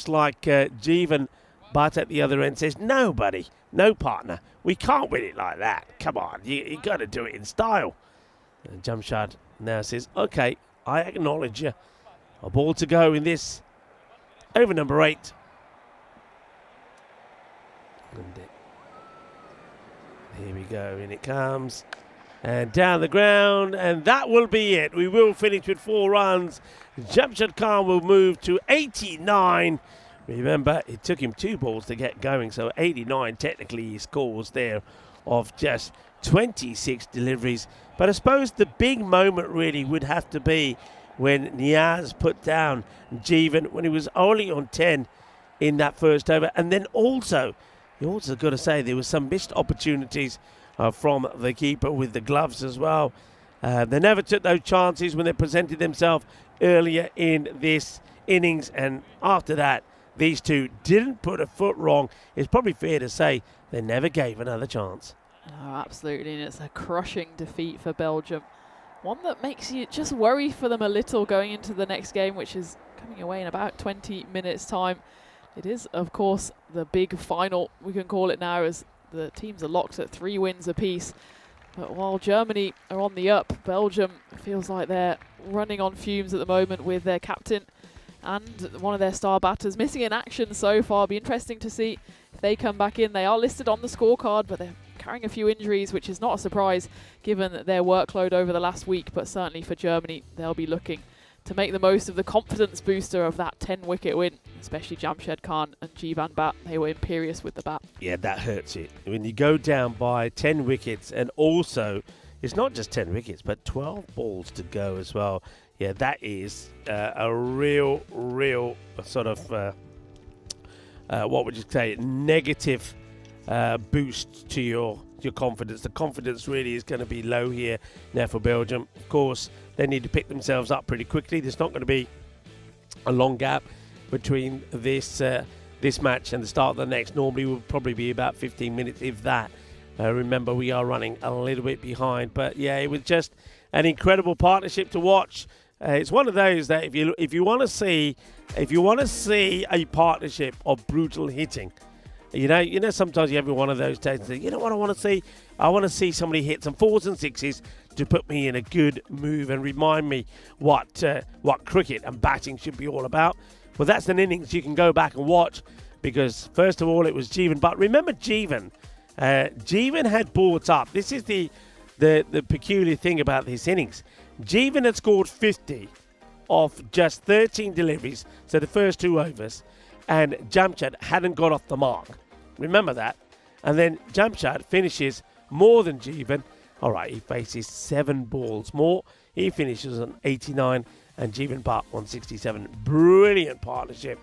like Jeevan Butt at the other end says, no, buddy, no partner. We can't win it like that. Come on, you got to do it in style. And Jamshad now says, okay, I acknowledge you. A ball to go in this over number 8. And here we go, in it comes. And down the ground, and that will be it. We will finish with 4 runs. Jamshad Khan will move to 89. Remember, it took him 2 balls to get going, so 89 technically he scores there of just 26 deliveries. But I suppose the big moment really would have to be when Niaz put down Jeevan when he was only on 10 in that first over. And then also, you also got to say there was some missed opportunities from the keeper with the gloves as well. They never took those chances when they presented themselves earlier in this innings. And after that, these two didn't put a foot wrong. It's probably fair to say they never gave another chance. Oh, absolutely, and it's a crushing defeat for Belgium. One that makes you just worry for them a little going into the next game, which is coming away in about 20 minutes' time. It is, of course, the big final, we can call it now, as the teams are locked at 3 wins apiece. But while Germany are on the up, Belgium feels like they're running on fumes at the moment with their captain and one of their star batters missing in action so far. Be interesting to see if they come back in. They are listed on the scorecard, but they're carrying a few injuries, which is not a surprise given their workload over the last week. But certainly for Germany, they'll be looking to make the most of the confidence booster of that 10-wicket win, especially Jamshed Khan and Jivan Bat. They were imperious with the bat. Yeah, that hurts it. When you go down by 10 wickets, and also it's not just 10 wickets, but 12 balls to go as well. Yeah, that is a real sort of, what would you say, negative boost to your confidence. The confidence really is going to be low here now for Belgium. Of course, they need to pick themselves up pretty quickly. There's not going to be a long gap between this match and the start of the next. Normally will probably be about 15 minutes, if that. Remember, we are running a little bit behind, but yeah, it was just an incredible partnership to watch. It's one of those that if you want to see a partnership of brutal hitting, you know, sometimes you have one of those days and say, you know what I want to see? I want to see somebody hit some 4s and 6s to put me in a good mood and remind me what cricket and batting should be all about. Well, that's an innings you can go back and watch, because first of all, it was Jivan. But remember Jivan. Jivan had brought up. This is the peculiar thing about this innings. Jivan had scored 50 off just 13 deliveries, so the first 2 overs, and Jamshed hadn't got off the mark. Remember that. And then Jamshed finishes more than Jivan. All right, he faces 7 balls more. He finishes on 89, and Jivan Bhatt on 67. Brilliant partnership.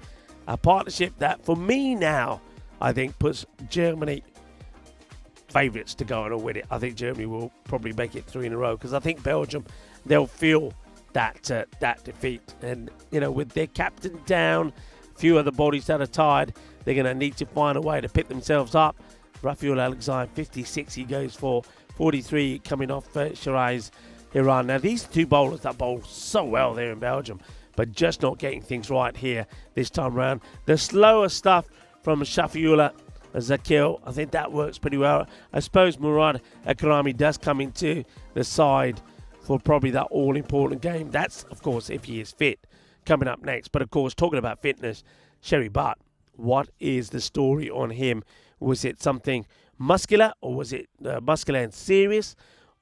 A partnership that, for me now, I think puts Germany favourites to go on and win it. I think Germany will probably make it 3 in a row, because I think Belgium, they'll feel that defeat. And, you know, with their captain down, few other bodies that are tired, they're going to need to find a way to pick themselves up. Rafael Alexander, 56 he goes for, 43 coming off Shiraz Iran. Now, these 2 bowlers that bowl so well there in Belgium, but just not getting things right here this time round. The slower stuff from Shafiullah Zakil, I think that works pretty well. I suppose Murad Akrami does come into the side for probably that all-important game. That's, of course, if he is fit, coming up next. But, of course, talking about fitness, Sherry Butt, what is the story on him? Was it something muscular, or was it muscular and serious,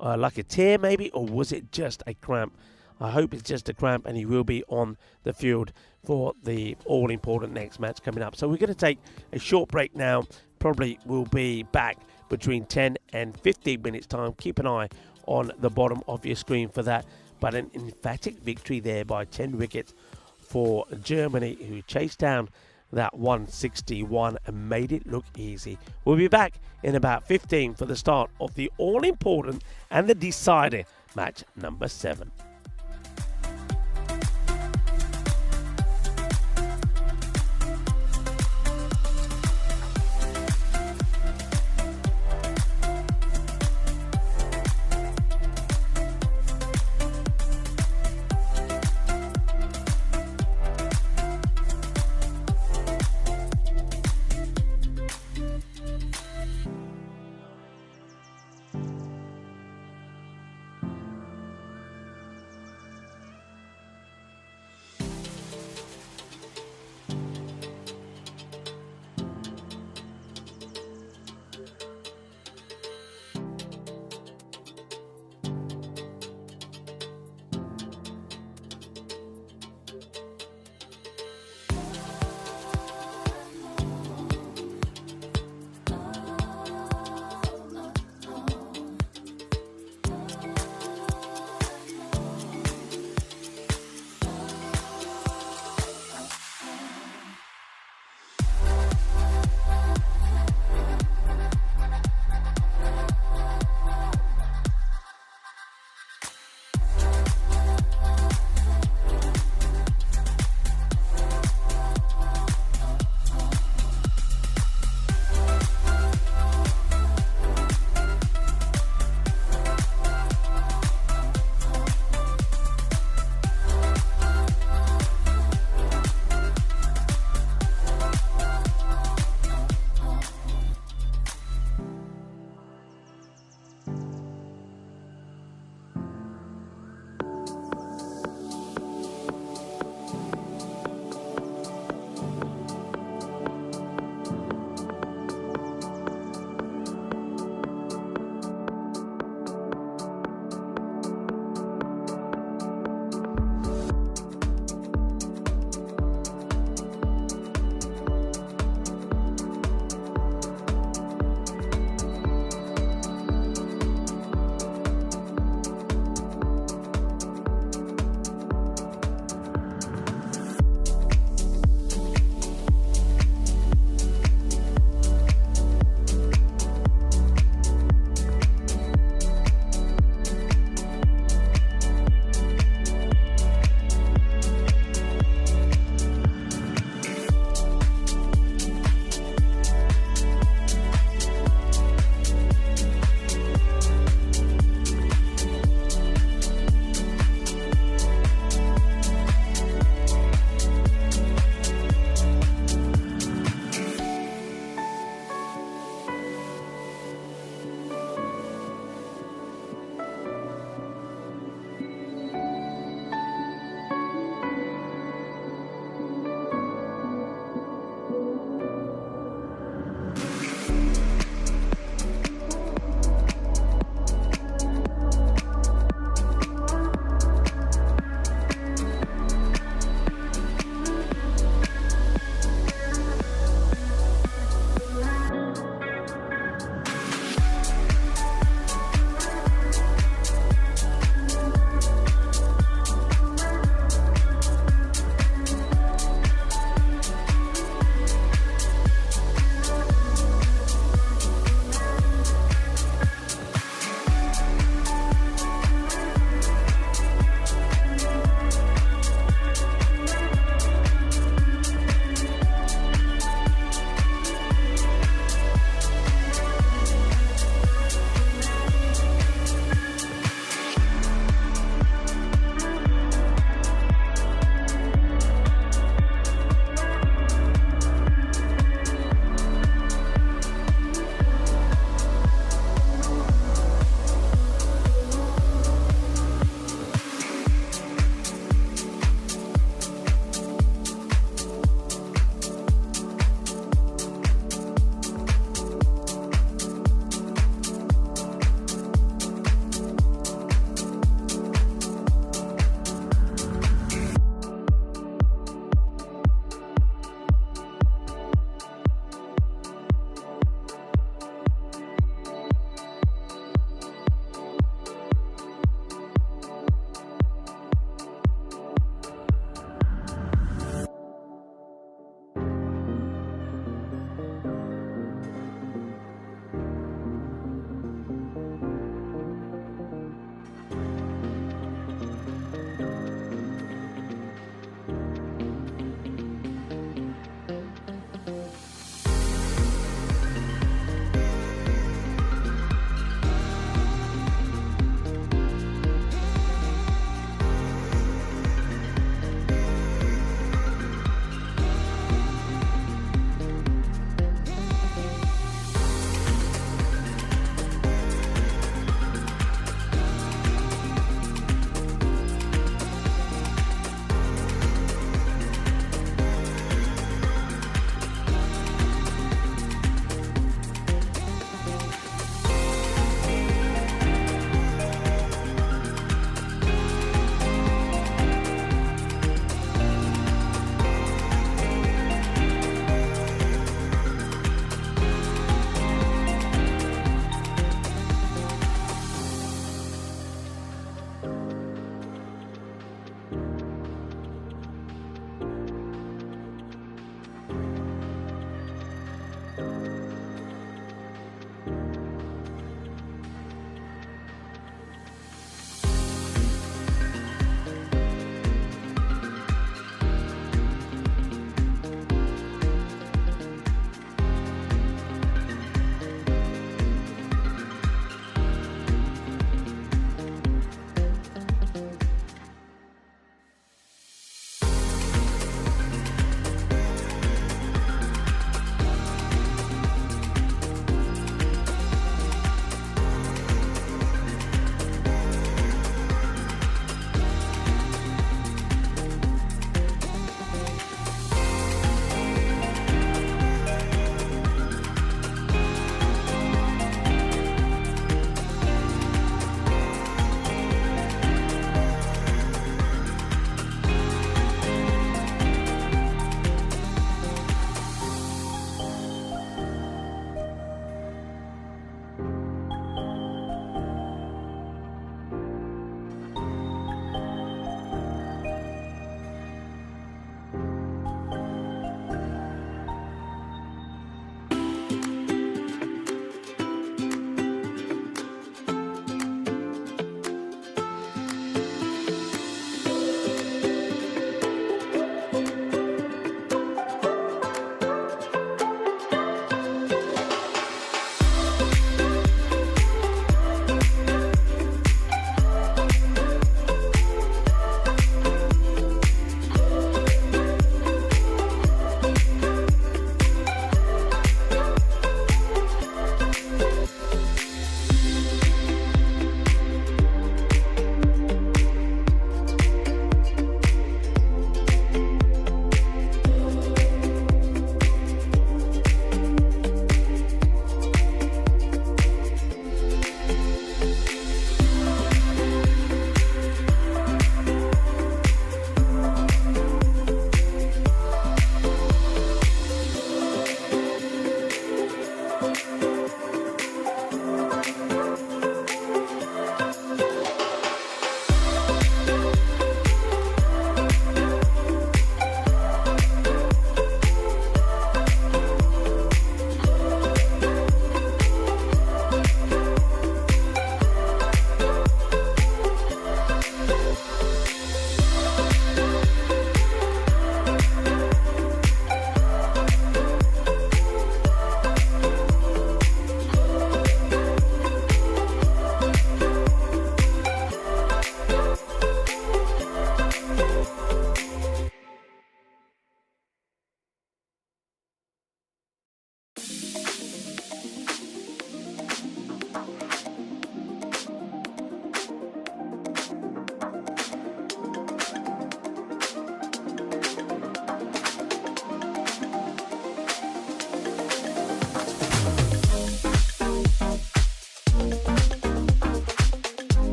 like a tear maybe, or was it just a cramp? I hope it's just a cramp, and he will be on the field for the all-important next match coming up. So we're going to take a short break now. Probably will be back between 10 and 15 minutes time. Keep an eye on the bottom of your screen for that. But an emphatic victory there by 10 wickets for Germany, who chased down that 161 and made it look easy. We'll be back in about 15 for the start of the all-important and the decider match number 7.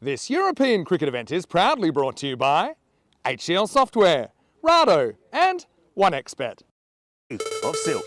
This European cricket event is proudly brought to you by HCL Software, Rado and 1xBet. Of silk.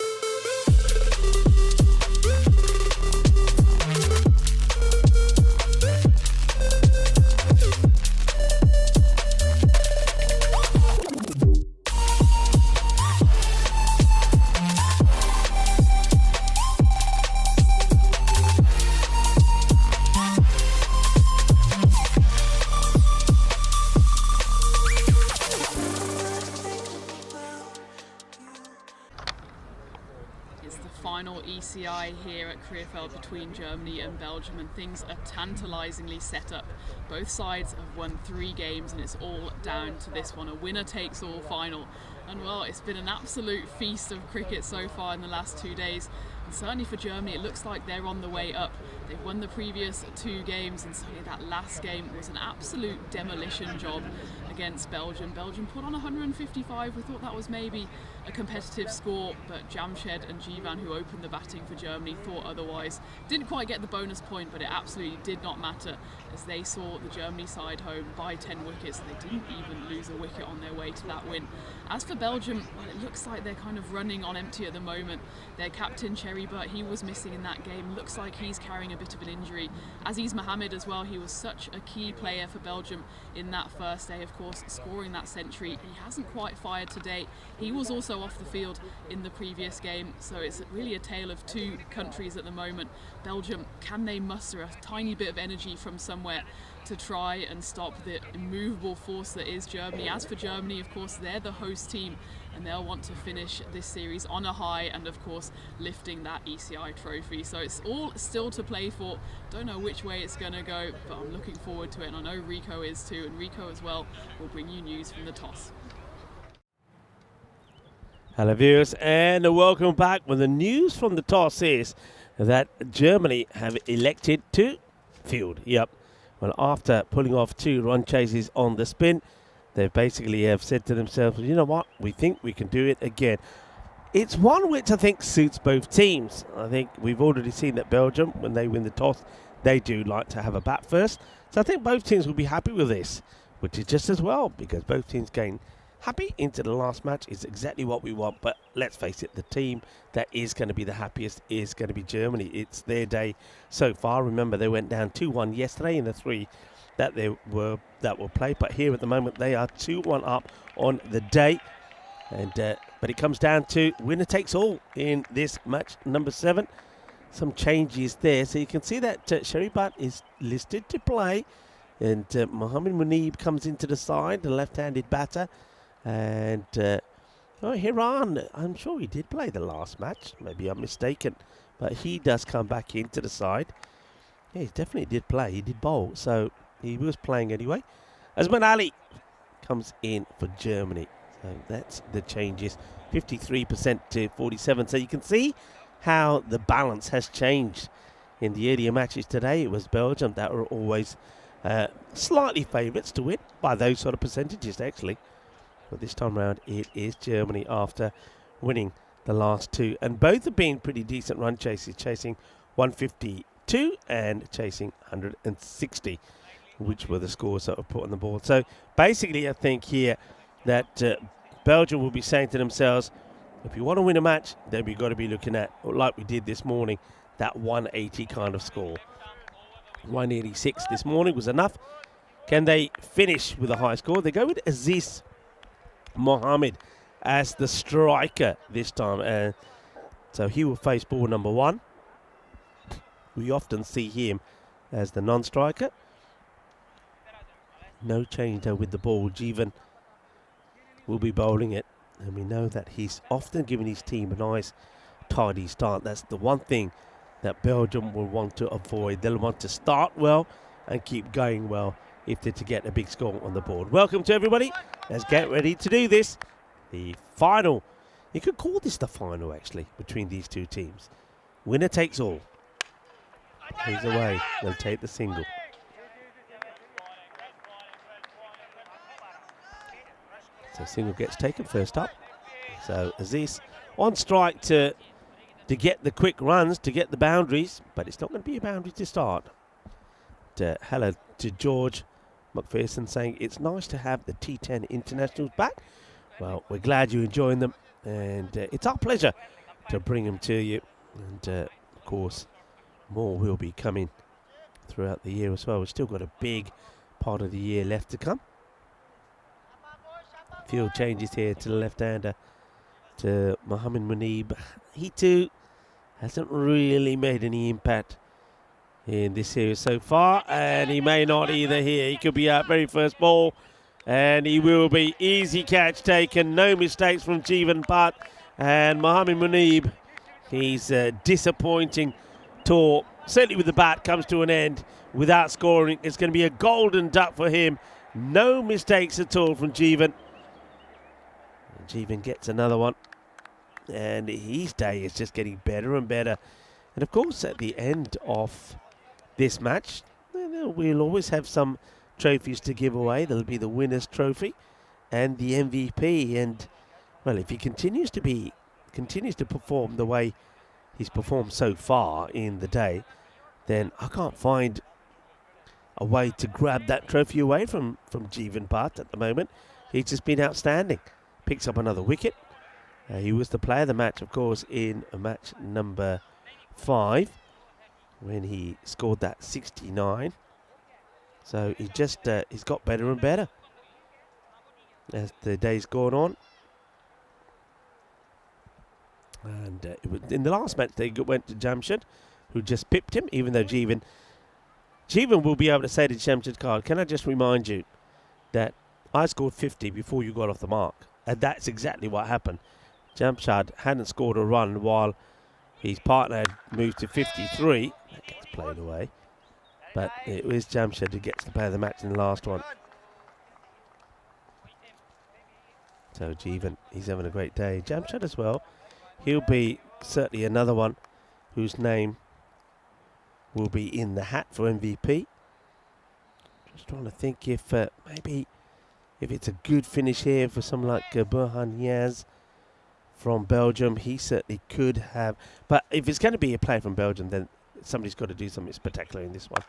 Final ECI here at Krefeld between Germany and Belgium, and things are tantalisingly set up. Both sides have won 3 games and it's all down to this one, a winner takes all final. And well, it's been an absolute feast of cricket so far in the last 2 days, and certainly for Germany it looks like they're on the way up. They've won the previous 2 games and certainly that last game was an absolute demolition job against Belgium. Belgium put on 155. We thought that was maybe a competitive score, but Jamshed and Jivan, who opened the batting for Germany, thought otherwise. Didn't quite get the bonus point, but it absolutely did not matter as they saw the Germany side home by 10 wickets. They didn't even lose a wicket on their way to that win. As for Belgium, well, it looks like they're kind of running on empty at the moment. Their captain Cherrybert, he was missing in that game. Looks like he's carrying a bit of an injury. Aziz Mohammed as well, he was such a key player for Belgium in that first day, of course, scoring that century. He hasn't quite fired today. He was also off the field in the previous game, so it's really a tale of 2 countries at the moment. Belgium, can they muster a tiny bit of energy from somewhere to try and stop the immovable force that is Germany? As for Germany, of course, they're the host team and they'll want to finish this series on a high and of course lifting that ECI trophy. So it's all still to play for. Don't know which way it's going to go, but I'm looking forward to it, and I know Rico is too, and Rico as well will bring you news from the toss. Hello viewers, and welcome back. Well, the news from the toss is that Germany have elected to field. Yep. Well, after pulling off 2 run chases on the spin, they basically have said to themselves, you know what, we think we can do it again. It's one which I think suits both teams. I think we've already seen that Belgium, when they win the toss, they do like to have a bat first. So I think both teams will be happy with this, which is just as well, because both teams gain happy into the last match is exactly what we want. But let's face it, the team that is going to be the happiest is going to be Germany. It's their day so far. Remember, they went down 2-1 yesterday in the 3 that were played, but here at the moment they are 2-1 up on the day, and but it comes down to winner takes all in this match number 7. Some changes there, so you can see that Cherrybert is listed to play, and Mohammed Munib comes into the side, the left-handed batter. And Hiran, I'm sure he did play the last match. Maybe I'm mistaken, but he does come back into the side. Yeah, he definitely did play. He did bowl, so he was playing anyway. Azman Ali comes in for Germany. So that's the changes, 53% to 47%. So you can see how the balance has changed. In the earlier matches today, it was Belgium that were always slightly favourites to win by those sort of percentages, actually. But this time around, it is Germany after winning the last 2. And both have been pretty decent run chases, chasing 152 and chasing 160, which were the scores that were put on the board. So basically, I think here that Belgium will be saying to themselves, if you want to win a match, then we've got to be looking at, like we did this morning, that 180 kind of score. 186 this morning was enough. Can they finish with a high score? They go with Aziz Mohammed as the striker this time, so he will face ball number 1. We often see him as the non-striker. No change though with the ball. Jivan will be bowling it, and we know that he's often giving his team a nice tidy start. That's the one thing that Belgium will want to avoid. They'll want to start well and keep going well if they're to get a big score on the board. Welcome to everybody. Let's get ready to do this. The final. You could call this the final, actually, between these 2 teams. Winner takes all. He's away. They'll take the single. So single gets taken first up. So Aziz on strike to get the quick runs, to get the boundaries, but it's not going to be a boundary to start. Hello to George McPherson saying it's nice to have the T10 internationals back. Well, we're glad you're enjoying them, and it's our pleasure to bring them to you. And of course, more will be coming throughout the year as well. We've still got a big part of the year left to come. Field changes here to the left-hander, to Mohammed Munib. He too hasn't really made any impact in this series so far, and he may not either here. He could be out very first ball, and he will be. Easy catch taken, no mistakes from Jeevan Bhatt, and Mohammed Munib, he's a disappointing tour, certainly with the bat, comes to an end without scoring. It's going to be a golden duck for him. No mistakes at all from Jeevan. And Jeevan gets another one, and his day is just getting better and better. And of course, at the end of this match, we'll always have some trophies to give away. There'll be the winner's trophy and the MVP. And well, if he continues to perform the way he's performed so far in the day, then I can't find a way to grab that trophy away from Jeevan Bhatt at the moment. He's just been outstanding. Picks up another wicket. He was the player of the match, of course, in match number 5 when he scored that 69. So he just he's got better and better as the day's gone on. And it was in the last match they went to Jamshed, who just pipped him, even though Jeevan will be able to say to Jamshed Khan, can I just remind you that I scored 50 before you got off the mark? And that's exactly what happened. Jamshed hadn't scored a run while his partner had moved to 53. That gets played away. But it was Jamshed who gets the player of the match in the last one. So Jeevan, he's having a great day. Jamshed as well. He'll be certainly another one whose name will be in the hat for MVP. Just trying to think if maybe if it's a good finish here for someone like Burhan Niaz from Belgium, he certainly could have. But if it's going to be a player from Belgium, then somebody's got to do something spectacular in this one.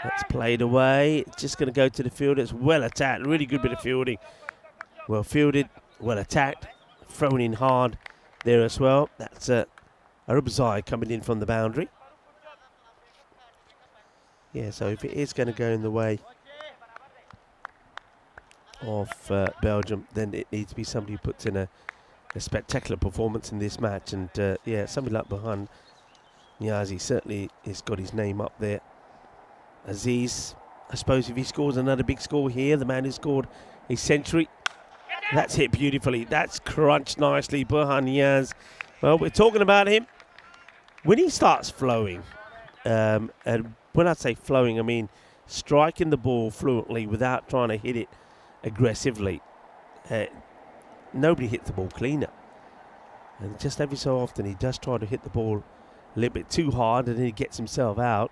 That's played away. It's just going to go to the field. It's well attacked. Really good bit of fielding. Well fielded, well attacked, thrown in hard there as well. That's Arubzai coming in from the boundary. Yeah, so if it is going to go in the way of Belgium, then it needs to be somebody who puts in a spectacular performance in this match. And yeah, somebody like Burhan Niazi certainly has got his name up there. Aziz, I suppose if he scores another big score here, the man who scored a century, that's hit beautifully. That's crunched nicely. Burhan Niaz, well, we're talking about him. When he starts flowing, and when I say flowing, I mean striking the ball fluently without trying to hit it aggressively. Nobody hits the ball cleaner. And just every so often he does try to hit the ball a little bit too hard, and then he gets himself out,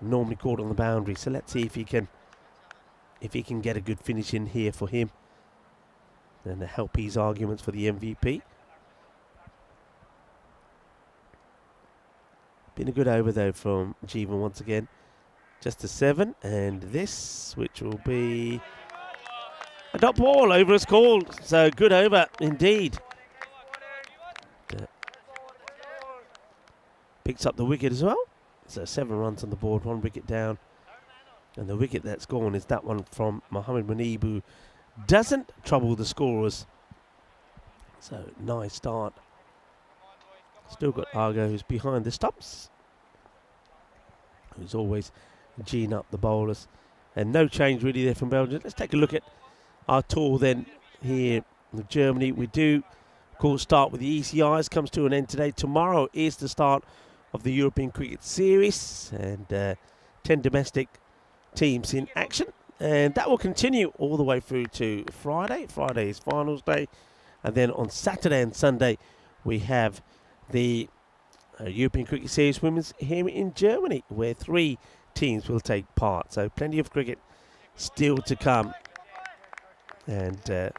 normally caught on the boundary. So let's see if he can get a good finish in here for him and help his arguments for the MVP. Been a good over though from Jeevan once again. Just a 7, and this, which will be a dot ball, over is called. So good over indeed. Picks up the wicket as well. So 7 runs on the board, 1 wicket down. And the wicket that's gone is that one from Mohammed Munib, who doesn't trouble the scorers. So nice start. Still got Argo, who's behind the stumps, who's always geeing up the bowlers. And no change really there from Belgium. Let's take a look at our tour then here in Germany. We do, of course, start with the ECIs. Comes to an end today. Tomorrow is the start of the European Cricket Series, and 10 domestic teams in action. And that will continue all the way through to Friday. Friday is finals day. And then on Saturday and Sunday, we have the European Cricket Series Women's here in Germany, where 3 teams will take part. So plenty of cricket still to come. And I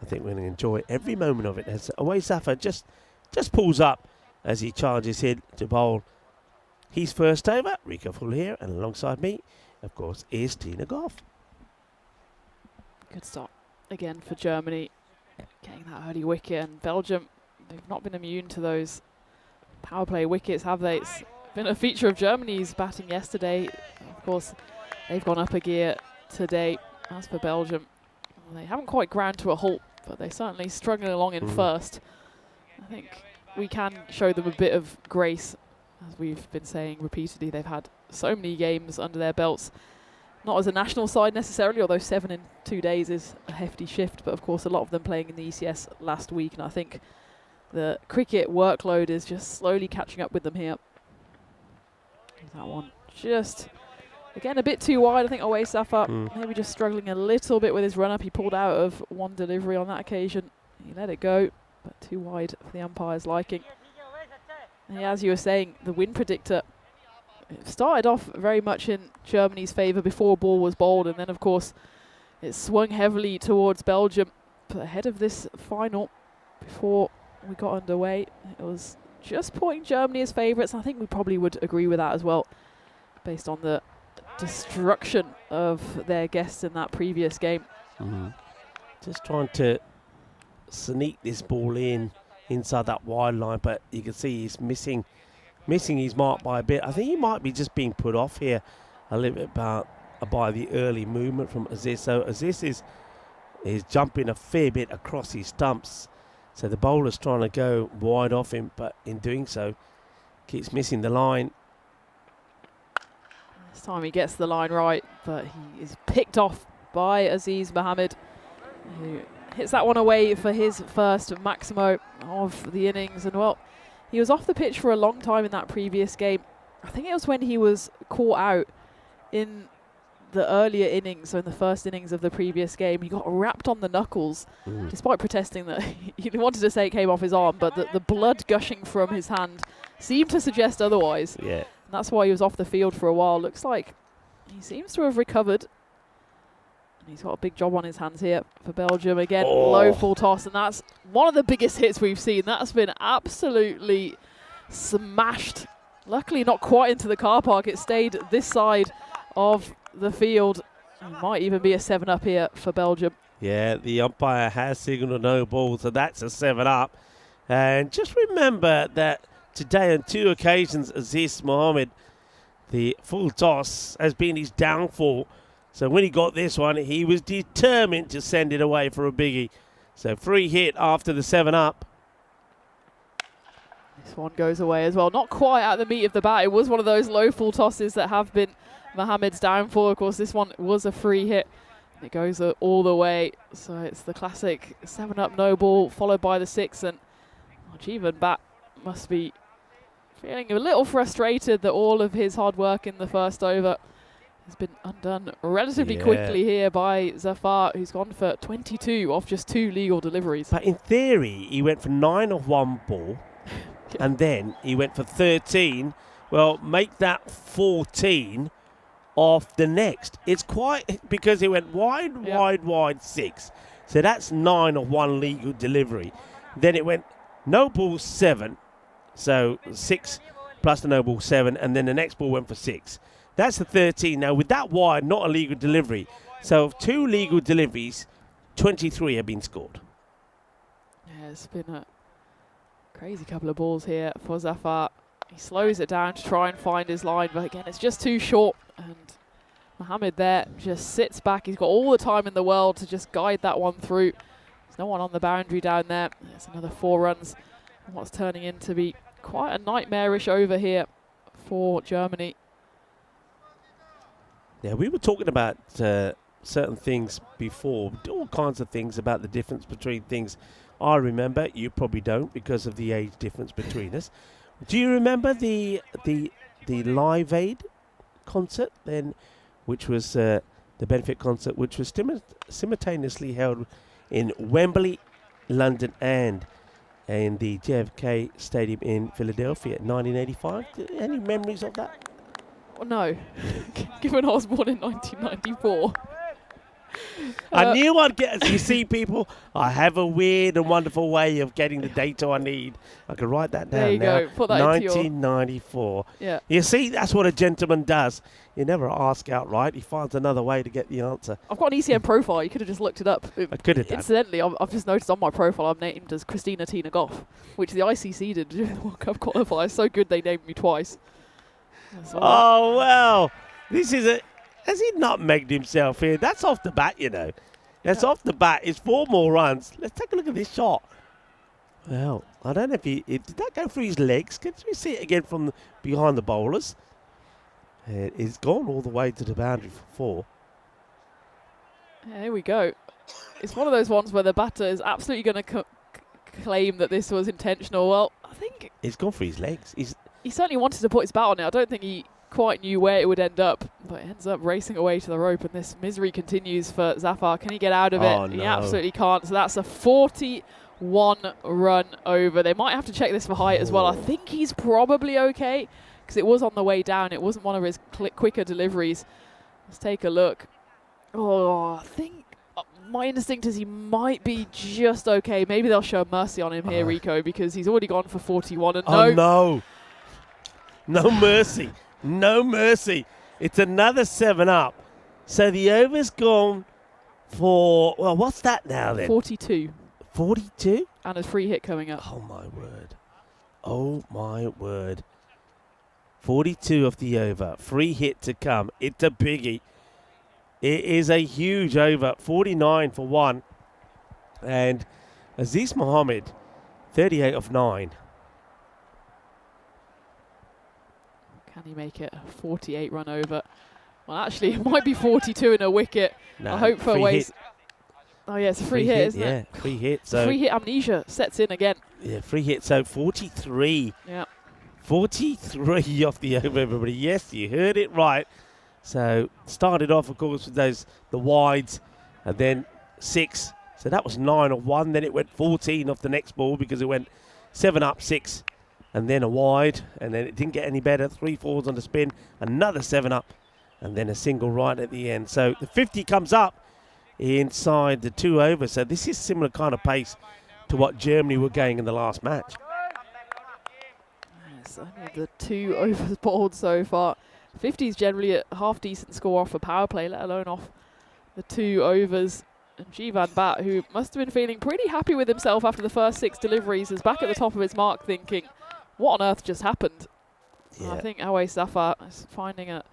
think we're going to enjoy every moment of it as Awais Zafar just pulls up as he charges in to bowl his first over. Rico Full here, and alongside me of course, is Tina Goff. Good start again for Germany, getting that early wicket. And Belgium, they've not been immune to those power play wickets, have they? It's been a feature of Germany's batting yesterday. Of course, they've gone up a gear today. As for Belgium, they haven't quite ground to a halt, but they're certainly struggling along in first. I think we can show them a bit of grace. As we've been saying repeatedly, they've had so many games under their belts. Not as a national side necessarily, although 7 in 2 days is a hefty shift, but of course a lot of them playing in the ECS last week, and I think the cricket workload is just slowly catching up with them here. That one just, again, a bit too wide. I think Away Safa maybe just struggling a little bit with his run-up. He pulled out of one delivery on that occasion. He let it go, but too wide for the umpire's liking. And as you were saying, the win predictor, it started off very much in Germany's favour before a ball was bowled, and then of course it swung heavily towards Belgium. But ahead of this final, before we got underway, it was just pointing Germany as favourites. I think we probably would agree with that as well, based on the destruction of their guests in that previous game. Just trying to sneak this ball inside that wide line, but you can see he's missing his mark by a bit. I think he might be just being put off here a little bit by the early movement from Aziz. So Aziz is jumping a fair bit across his stumps. So the bowler's trying to go wide off him, but in doing so, keeps missing the line. This time he gets the line right, but he is picked off by Aziz Mohammed, who hits that one away for his first Maximo of the innings. And well, he was off the pitch for a long time in that previous game. I think it was when he was caught out in the earlier innings, so in the first innings of the previous game. He got wrapped on the knuckles, despite protesting that he wanted to say it came off his arm, but the blood gushing from his hand seemed to suggest otherwise. Yeah. And that's why he was off the field for a while. Looks like he seems to have recovered. And he's got a big job on his hands here for Belgium. Again, low full toss, and that's one of the biggest hits we've seen. That's been absolutely smashed. Luckily not quite into the car park. It stayed this side of the field. It might even be a 7-up here for Belgium. Yeah, the umpire has signalled no ball, so that's a 7-up. And just remember that today on 2 occasions, Aziz Mohammed, the full toss has been his downfall. So when he got this one, he was determined to send it away for a biggie. So free hit after the 7-up. This one goes away as well. Not quite at the meat of the bat. It was one of those low full tosses that have been Mohammed's downfall. Of course, this one was a free hit. It goes all the way. So it's the classic 7-up no ball followed by the 6. And Jeevan Bat must be feeling a little frustrated that all of his hard work in the first over has been undone relatively quickly here by Zafar, who's gone for 22 off just 2 legal deliveries. But in theory, he went for 9 off one ball, and then he went for 13. Well, make that 14 off the next. It's quite, because he went wide, 6. So that's 9 of 1 legal delivery. Then it went no ball 7, so 6 plus the no ball 7, and then the next ball went for 6. That's the 13. Now, with that wide, not a legal delivery. So, of 2 legal deliveries, 23 have been scored. Yeah, it's been a crazy couple of balls here for Zafar. He slows it down to try and find his line, but again, it's just too short. And Mohammed there just sits back. He's got all the time in the world to just guide that one through. There's no one on the boundary down there. There's another 4 runs. And what's turning in to be quite a nightmarish over here for Germany. Yeah, we were talking about certain things before, all kinds of things about the difference between things. I remember, you probably don't because of the age difference between us. Do you remember the Live Aid concert then, which was the benefit concert, which was simultaneously held in Wembley, London, and in the JFK Stadium in Philadelphia in 1985? Any memories of that? No, given I was born in 1994. I knew I'd get. You see, people, I have a weird and wonderful way of getting the data I need. I can write that down There you now. go. Put that into your... 1994. Yeah. You see, that's what a gentleman does. You never ask outright. He finds another way to get the answer. I've got an ECM profile. You could have just looked it up. I could have done. Incidentally, I've just noticed on my profile I'm named as Christina Tina Goff, which the ICC did during the World Cup qualifiers. So good they named me twice. Oh, well. This is a... Has he nutmegged himself here? That's off the bat, you know. That's off the bat. It's 4 more runs. Let's take a look at this shot. Well, I don't know if he... Did that go through his legs? Can we see it again from behind the bowlers? It's gone all the way to the boundary for 4. Yeah, here we go. It's one of those ones where the batter is absolutely going to claim that this was intentional. Well, I think... It's gone through his legs. He certainly wanted to put his bat on it. I don't think he quite knew where it would end up, but it ends up racing away to the rope, and this misery continues for Zafar. Can he get out of it? No. He absolutely can't. So that's a 41-run over. They might have to check this for height as well. I think he's probably okay, because it was on the way down. It wasn't one of his quicker deliveries. Let's take a look. Oh, I think my instinct is he might be just okay. Maybe they'll show mercy on him here, Rico, because he's already gone for 41. And no mercy. No mercy. It's another 7 up. So the over's gone for, well, what's that now then? 42. 42? And a free hit coming up. Oh, my word. Oh, my word. 42 of the over. Free hit to come. It's a biggie. It is a huge over. 49 for 1. And Aziz Mohammed, 38 of 9. Can he make it? A 48 run over. Well, actually, it might be 42 in a wicket. No, I hope for ways. Oh, yeah, it's a free hit, isn't it? Yeah, free hit. So free hit amnesia sets in again. Yeah, free hit. So 43. Yeah. 43 off the over, everybody. Yes, you heard it right. So started off, of course, with the wides, and then 6. So that was 9 of 1. Then it went 14 off the next ball because it went 7 up, 6. And then a wide, and then it didn't get any better. 3 fours on the spin, another 7 up, and then a single right at the end. So the 50 comes up inside the 2 over. So this is similar kind of pace to what Germany were going in the last match. Yes, the 2 overs bowled so far. 50 is generally a half decent score off a power play, let alone off the 2 overs. And Jivan Bat, who must have been feeling pretty happy with himself after the first 6 deliveries, is back at the top of his mark thinking, what on earth just happened? Yeah. I think Awais Zafar is finding a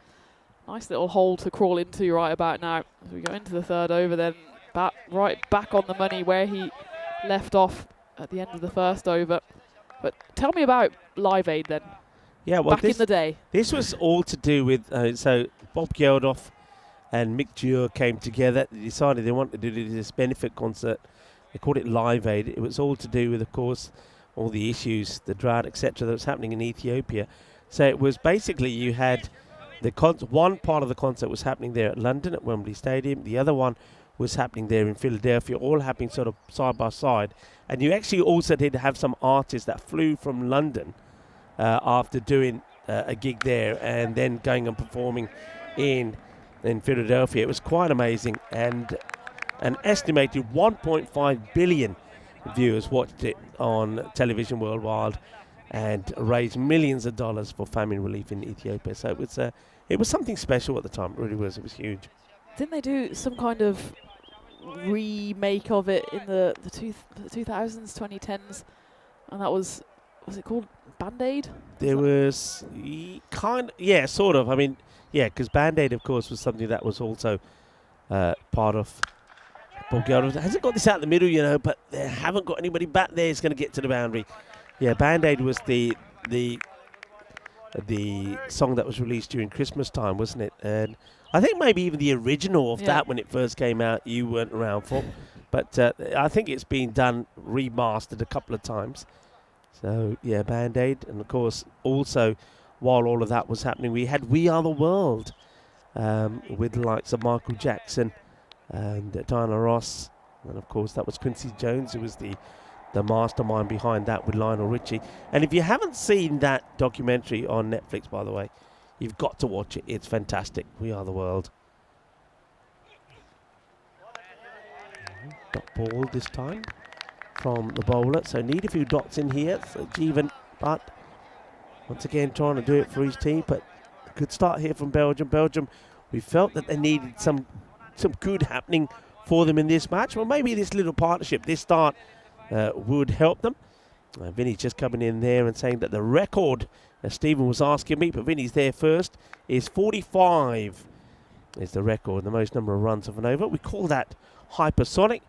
nice little hole to crawl into right about now. As we go into the 3rd over, then Bat right back on the money where he left off at the end of the 1st over. But tell me about Live Aid then. Yeah, well, back in the day. This was all to do with, so Bob Geldof and Mick Dewar came together. They decided they wanted to do this benefit concert. They called it Live Aid. It was all to do with, of course, all the issues, the drought, etc., that was happening in Ethiopia. So it was basically you had one part of the concert was happening there at London at Wembley Stadium. The other one was happening there in Philadelphia, all happening sort of side by side. And you actually also did have some artists that flew from London after doing a gig there and then going and performing in Philadelphia. It was quite amazing, and an estimated 1.5 billion viewers watched it on television worldwide and raised millions of dollars for famine relief in Ethiopia. So it was something special at the time. It really was. It was huge. Didn't they do some kind of remake of it in the 2000s, 2010s? And that was it called Band-Aid? There was sort of. I mean, yeah, because Band-Aid, of course, was something that was also part of Bob Geldof. Hasn't got this out in the middle, but they haven't got anybody back there who's going to get to the boundary. Yeah, Band-Aid was the song that was released during Christmas time, wasn't it? And I think maybe even the original of that when it first came out, you weren't around for. But I think it's been done, remastered a couple of times. So, yeah, Band-Aid. And, of course, also, while all of that was happening, we had We Are the World with the likes of Michael Jackson and Diana Ross. And, of course, that was Quincy Jones, who was the mastermind behind that with Lionel Richie. And if you haven't seen that documentary on Netflix, by the way, you've got to watch it. It's fantastic. We Are the World. ball this time from the bowler. So need a few dots in here. So Jeevan, but once again trying to do it for his team. But a good start here from Belgium. Belgium, we felt that they needed some good happening for them in this match. Well, maybe this little partnership, this start would help them. Vinny's just coming in there and saying that the record, as Stephen was asking me, but Vinny's there first, is 45 is the record, the most number of runs of an over. We call that hypersonic.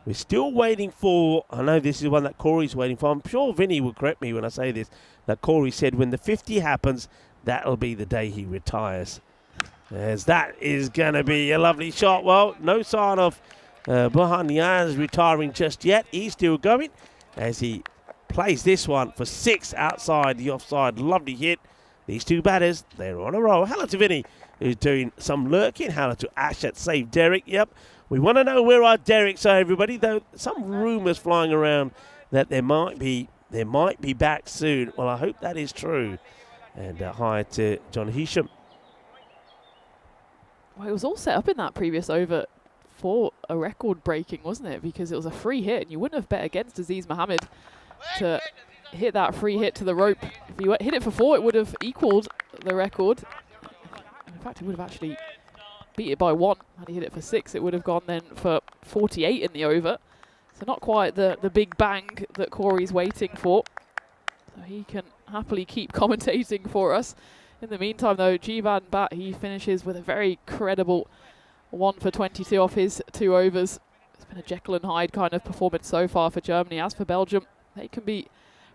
We're still waiting for, I know this is one that Corey's waiting for. I'm sure Vinny will correct me when I say this, that Corey said when the 50 happens, that'll be the day he retires. As that is going to be a lovely shot. Well, no sign of Burhan Niaz retiring just yet. He's still going as he plays this one for 6 outside the offside. Lovely hit. These two batters, they're on a roll. Hello to Vinny, who's doing some lurking. Hello to Ash at Save Derek. Yep. We want to know where our Dereks are, everybody. Though some rumours flying around that they might be back soon. Well, I hope that is true. And hi to John Hisham. Well, it was all set up in that previous over for a record breaking, wasn't it? Because it was a free hit, and you wouldn't have bet against Aziz Mohammed to hit that free hit to the rope. If you hit it for 4, it would have equalled the record. In fact, it would have actually beat it by 1. Had he hit it for 6, it would have gone then for 48 in the over. So not quite the big bang that Corey's waiting for. So he can happily keep commentating for us. In the meantime, though, Jeevan Bhatt, he finishes with a very credible 1 for 22 off his 2 overs. It's been a Jekyll and Hyde kind of performance so far for Germany. As for Belgium, they can be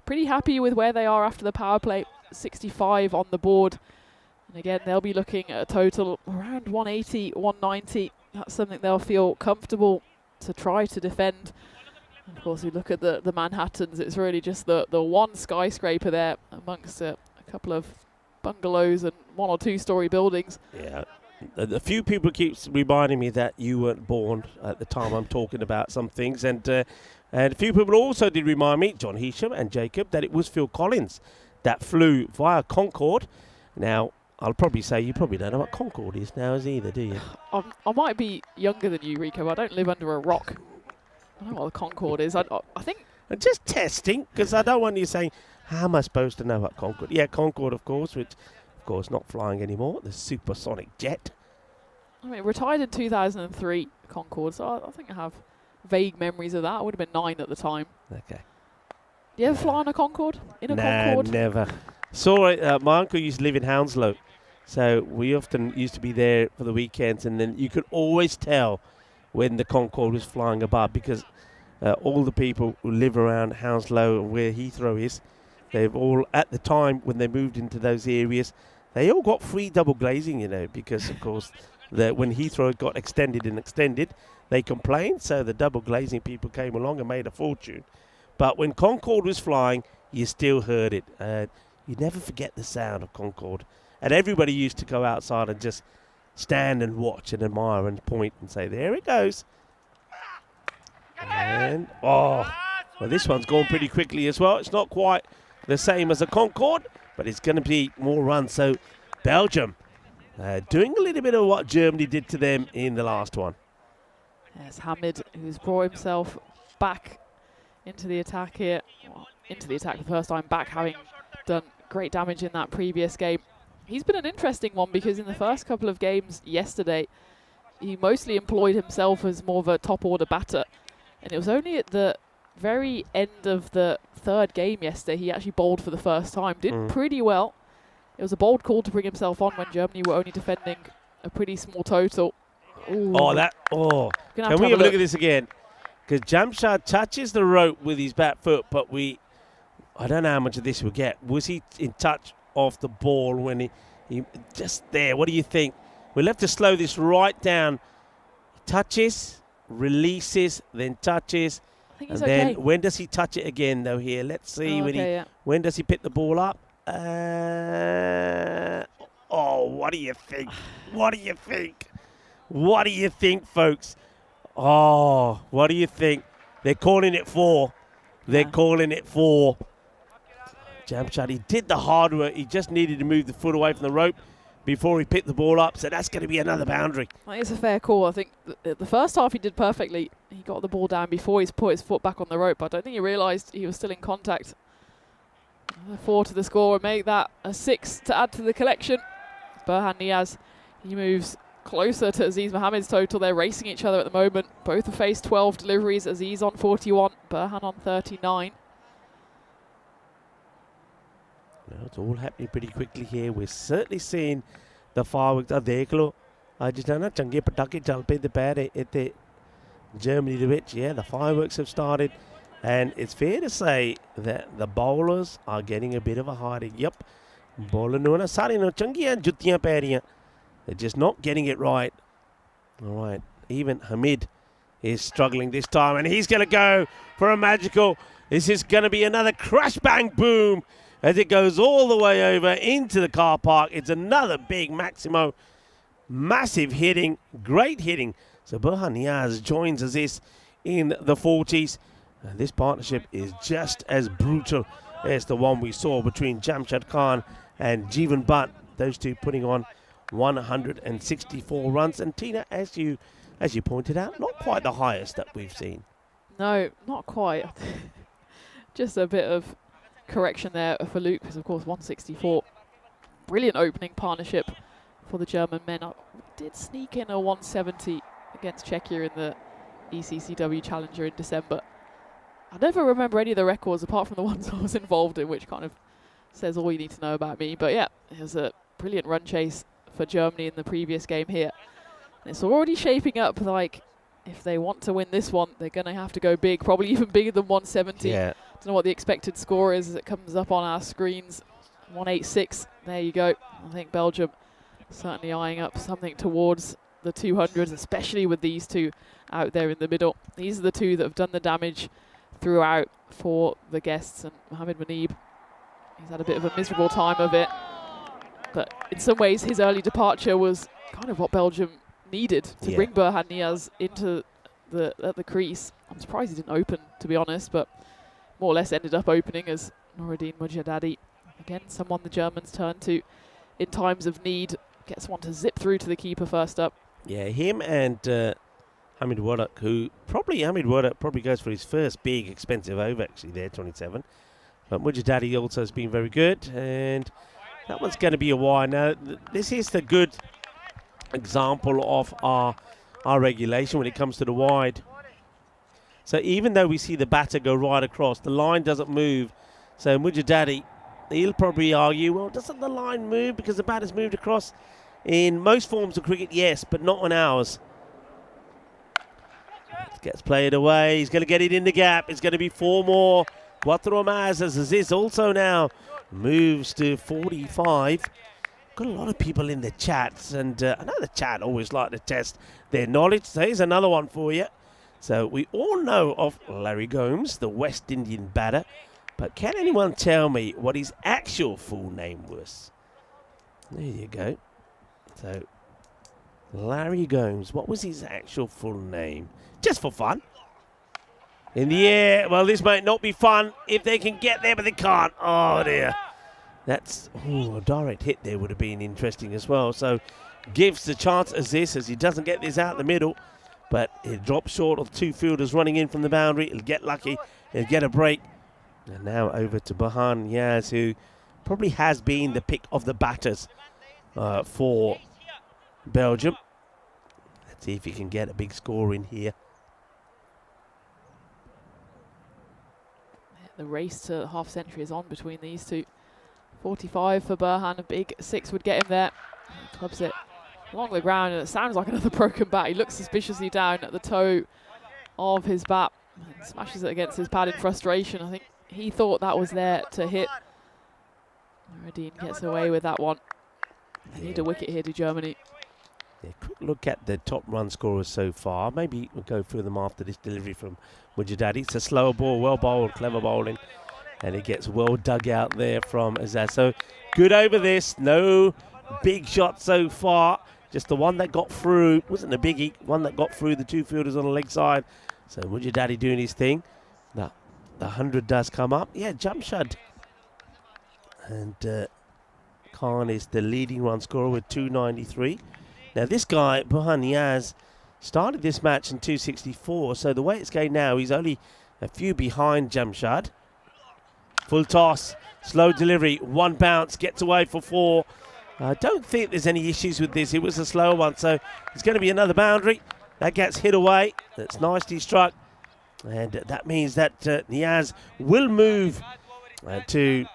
pretty happy with where they are after the power play. 65 on the board. And again, they'll be looking at a total around 180, 190. That's something they'll feel comfortable to try to defend. And of course, we look at the Manhattans. It's really just the one skyscraper there amongst a couple of bungalows and 1 or 2 story buildings. Yeah. A few people keep reminding me that you weren't born at the time I'm talking about some things. And a few people also did remind me, John Hisham and Jacob, that it was Phil Collins that flew via Concorde. Now, I'll probably say you probably don't know what Concorde is now as either, do you? I might be younger than you, Rico. I don't live under a rock. I don't know what the Concorde is. I think... I'm just testing, because I don't want you saying, how am I supposed to know what Concorde? Yeah, Concorde, of course, which, of course, not flying anymore. The supersonic jet. I mean, retired in 2003, Concorde, so I think I have vague memories of that. I would have been 9 at the time. Okay. Do you ever fly on a Concorde? Nah, never. Saw it. My uncle used to live in Hounslow, so we often used to be there for the weekends, and then you could always tell when the Concorde was flying above, because all the people who live around Hounslow and where Heathrow is, they've all, at the time when they moved into those areas, they all got free double glazing, you know, because of course when Heathrow got extended, they complained, so the double glazing people came along and made a fortune. But when Concorde was flying, you still heard it. You never forget the sound of Concorde. And everybody used to go outside and just stand and watch and admire and point and say, there it goes. And, well, this one's gone pretty quickly as well. It's not quite the same as a Concorde, but it's going to be more runs. So Belgium doing a little bit of what Germany did to them in the last one. Yes, Hamid, who's brought himself back into the attack here. Well, into the attack the first time back, having done great damage in that previous game. He's been an interesting one because in the first couple of games yesterday, he mostly employed himself as more of a top-order batter. And it was only at the very end of the 3rd game yesterday he actually bowled for the first time. Did pretty well. It was a bold call to bring himself on when Germany were only defending a pretty small total. Ooh. Can we have a look at this again? Because Jamshad touches the rope with his back foot, but I don't know how much of this we'll get. Was he in touch of the ball when he just there? What do you think? We'll have to slow this right down. Touches, releases, then touches. I think he's and then okay. When does he touch it again, though, here? Let's see. When does he pick the ball up? What do you think? What do you think? What do you think, folks? Oh, what do you think? They're calling it 4. They're calling it 4. Jamshad, he did the hard work. He just needed to move the foot away from the rope. before he picked the ball up. So that's going to be another boundary. I think it's a fair call. I think the first half he did perfectly. He got the ball down before he's put his foot back on the rope, but I don't think he realised he was still in contact. 4 to the score and make that a 6 to add to the collection. Burhan Niaz, he moves closer to Aziz Mohammed's total. They're racing each other at the moment. Both have faced 12 deliveries. Aziz on 41, Burhan on 39. Well, it's all happening pretty quickly here. We're certainly seeing the fireworks. देख लो आज ना चंगे पटाखे चल पे दोपहर इतने Germany the which, yeah, the fireworks have started, and it's fair to say that the bowlers are getting a bit of a hiding. Yep, bowler no na sari no changiyan juttiyan pairiyan. They're just not getting it right. All right, even Hamid is struggling this time, and he's going to go for a magical. This is going to be another crash bang boom as it goes all the way over into the car park. It's another big Maximo, massive hitting, great hitting. So Burhan Niaz joins Aziz in the 40s. And this partnership is just as brutal as the one we saw between Jamshad Khan and Jeevan Butt. Those two putting on 164 runs. And Tina, as you pointed out, not quite the highest that we've seen. No, not quite. Just a bit of correction there for Luke, because of course 164. Brilliant opening partnership for the German men. We did sneak in a 170 against Czechia in the ECCW Challenger in December. I never remember any of the records apart from the ones I was involved in, which kind of says all you need to know about me. But yeah, it was a brilliant run chase for Germany in the previous game here. And it's already shaping up like if they want to win this one, they're going to have to go big, probably even bigger than 170. Yeah. Don't know what the expected score is as it comes up on our screens. 186, there you go. I think Belgium certainly eyeing up something towards the 200s, especially with these two out there in the middle. These are the two that have done the damage throughout for the guests, and Mohamed Manib, he's had a bit of a miserable time of it. But in some ways, his early departure was kind of what Belgium needed to bring Burhan Niaz into the crease. I'm surprised he didn't open, to be honest, but more or less ended up opening as Noureddin Mujadadi. Again, someone the Germans turn to in times of need. Gets one to zip through to the keeper first up. Yeah, him and Hamid Wardak, Hamid Wardak probably goes for his first big expensive over actually there, 27. But Mujadadi also has been very good, and that one's going to be a wide. Now, this is the good example of our regulation when it comes to the wide. So even though we see the batter go right across, the line doesn't move. So Mujadadi, he'll probably argue, well, doesn't the line move because the batter's moved across? In most forms of cricket, yes, but not on ours. Gets played away. He's going to get it in the gap. It's going to be 4 more. Quattro más as Aziz also now moves to 45. Got a lot of people in the chats, and I know the chat always like to test their knowledge. So here's another one for you. So we all know of Larry Gomes, the West Indian batter, but can anyone tell me what his actual full name was? There you go. So, Larry Gomes, what was his actual full name? Just for fun. In the air. Well, this might not be fun if they can get there, but they can't. Oh, dear. That's a direct hit there would have been interesting as well. So, gives the chance as he doesn't get this out the middle, but it drops short of 2 fielders running in from the boundary. He'll get lucky. He'll get a break. And now over to Burhan Niaz, who probably has been the pick of the batters for Belgium. Let's see if he can get a big score in here. The race to half century is on between these two. 45 for Burhan, a big 6 would get him there. He clubs it along the ground, and it sounds like another broken bat. He looks suspiciously down at the toe of his bat and smashes it against his pad in frustration. I think he thought that was there to hit. Noureddin gets away with that one. They need a wicket here to Germany. Yeah, quick look at the top run scorers so far. Maybe we'll go through them after this delivery from Mujadadi. It's a slower ball, well bowled, clever bowling. And it gets well dug out there from Azaz. So good over this. No big shot so far. Just the one that got through. Wasn't a biggie. One that got through the 2 fielders on the leg side. So Mujadadi doing his thing. Now, the 100 does come up. Yeah, Jamshad. And Khan is the leading run scorer with 293. Now this guy, Burhan Niaz, started this match in 264, so the way it's going now, he's only a few behind Jamshad. Full toss, slow delivery, one bounce, gets away for 4. I don't think there's any issues with this. It was a slow one, so it's going to be another boundary. That gets hit away. That's nicely struck. And that means that Niaz will move to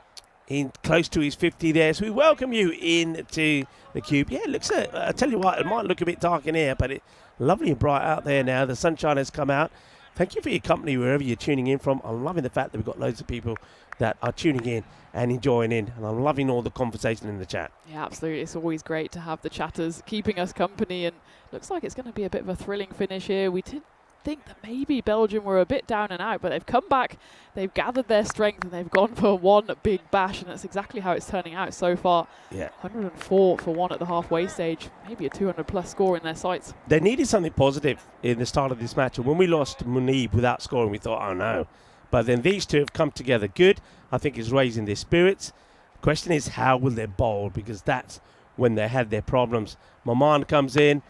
in close to his 50 there. So we welcome you into the cube. Yeah, it looks, I tell you what, it might look a bit dark in here, but it's lovely and bright out there now. The sunshine has come out. Thank you for your company wherever you're tuning in from. I'm loving the fact that we've got loads of people that are tuning in and enjoying in, and I'm loving all the conversation in the chat. Yeah, absolutely. It's always great to have the chatters keeping us company, and looks like it's going to be a bit of a thrilling finish here. We did think that maybe Belgium were a bit down and out, but they've come back, they've gathered their strength, and they've gone for one big bash, and that's exactly how it's turning out so far. Yeah. 104 for one at the halfway stage, maybe a 200-plus score in their sights. They needed something positive in the start of this match, and when we lost Munib without scoring, we thought, oh no. But then these two have come together good. I think it's raising their spirits. The question is, how will they bowl? Because that's when they had their problems. Maman comes in,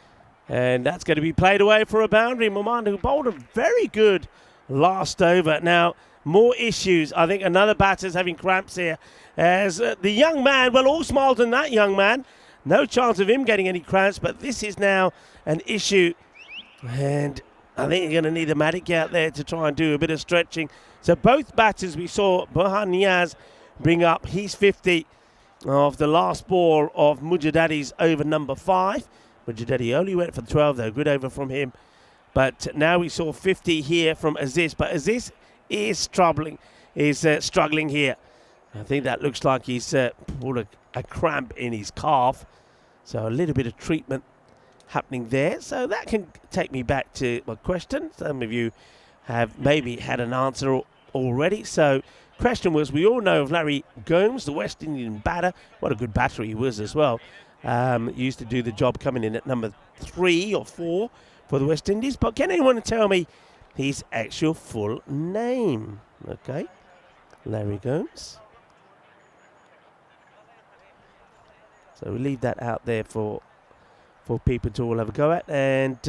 and that's going to be played away for a boundary. Maman, who bowled a very good last over. Now, more issues. I think another batter's having cramps here. As the young man, well, all smiles on that young man. No chance of him getting any cramps, but this is now an issue. And I think you're going to need a medic out there to try and do a bit of stretching. So both batters, we saw Burhan Niaz bring up his 50 of the last ball of Mujadadi's over number 5. Mujadadi only went for 12, though. Good over from him. But now we saw 50 here from Aziz. But Aziz is struggling here. I think that looks like he's pulled a cramp in his calf. So a little bit of treatment happening there. So that can take me back to my question. Some of you have maybe had an answer already. So question was, we all know of Larry Gomes, the West Indian batter. What a good batter he was as well. Used to do the job coming in at number 3 or 4 for the West Indies. But can anyone tell me his actual full name? Okay, Larry Gomes. So we'll leave that out there for people to all have a go at. And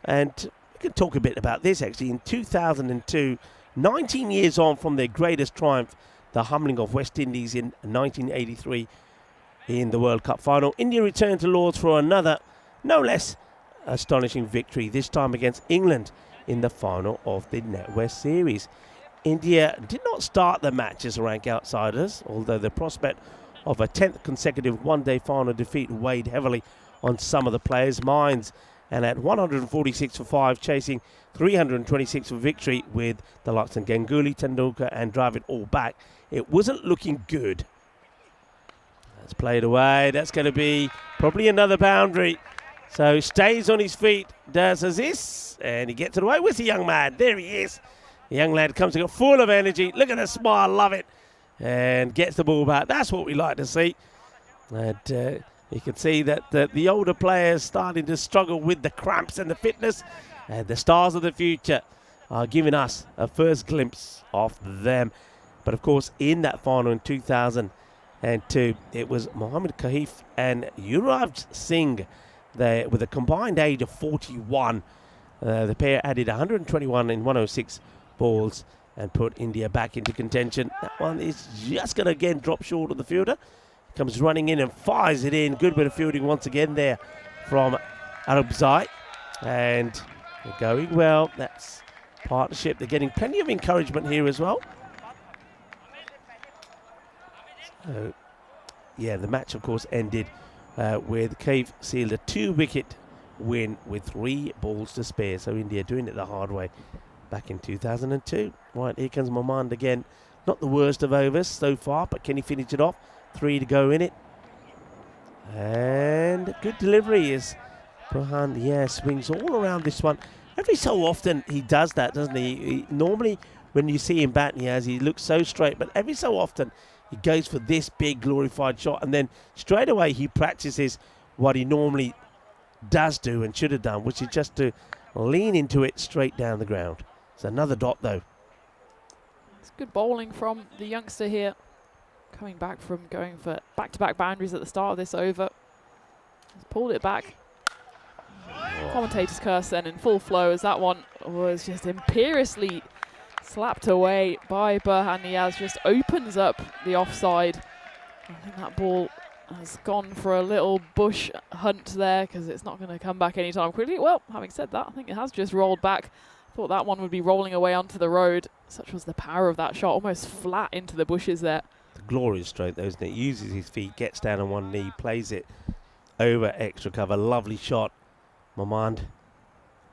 we can talk a bit about this actually. In 2002, 19 years on from their greatest triumph, the humbling of West Indies in 1983 in the World Cup final, India returned to Lord's for another, no less astonishing victory, this time against England in the final of the NatWest Series. India did not start the match as rank outsiders, although the prospect of a 10th consecutive one-day final defeat weighed heavily on some of the players' minds. And at 146 for 5, chasing 326 for victory with the likes of Ganguly, Tendulkar and Dravid all back, it wasn't looking good. That's played away. That's going to be probably another boundary. So stays on his feet, does Aziz, and he gets it away. Where's the young man? There he is. The young lad comes in full of energy. Look at the smile, love it. And gets the ball back. That's what we like to see. And you can see that the older players starting to struggle with the cramps and the fitness. And the stars of the future are giving us a first glimpse of them. But of course, in that final in 2002, it was Mohammad Kahif and Yuvraj Singh there with a combined age of 41. The pair added 121 in 106 balls and put India back into contention. That one is just going to again drop short of the fielder. Comes running in and fires it in. Good bit of fielding once again there from Arabzai. And they're going well. That's partnership. They're getting plenty of encouragement here as well. So, yeah, the match, of course, ended with Cave sealed a 2-wicket win with 3 balls to spare. So India doing it the hard way back in 2002. Right, here comes Mamand again. Not the worst of overs so far, but can he finish it off? 3 to go in it. And good delivery is Burhan. Yeah, swings all around this one. Every so often he does that, doesn't he? Normally when you see him batting, he looks so straight, but every so often he goes for this big glorified shot, and then straight away he practices what he normally does do and should have done, which is just to lean into it straight down the ground. It's another dot though. It's good bowling from the youngster here. coming back from going for back-to-back boundaries at the start of this over. He's pulled it back. Commentator's curse then in full flow as that one was just imperiously slapped away by Burhan Niaz. Just opens up the offside. I think that ball has gone for a little bush hunt there because it's not going to come back anytime quickly. Well, having said that, I think it has just rolled back. Thought that one would be rolling away onto the road. Such was the power of that shot, almost flat into the bushes there. The glorious stroke though, isn't it? Uses his feet, gets down on one knee, plays it over extra cover. Lovely shot. Mamand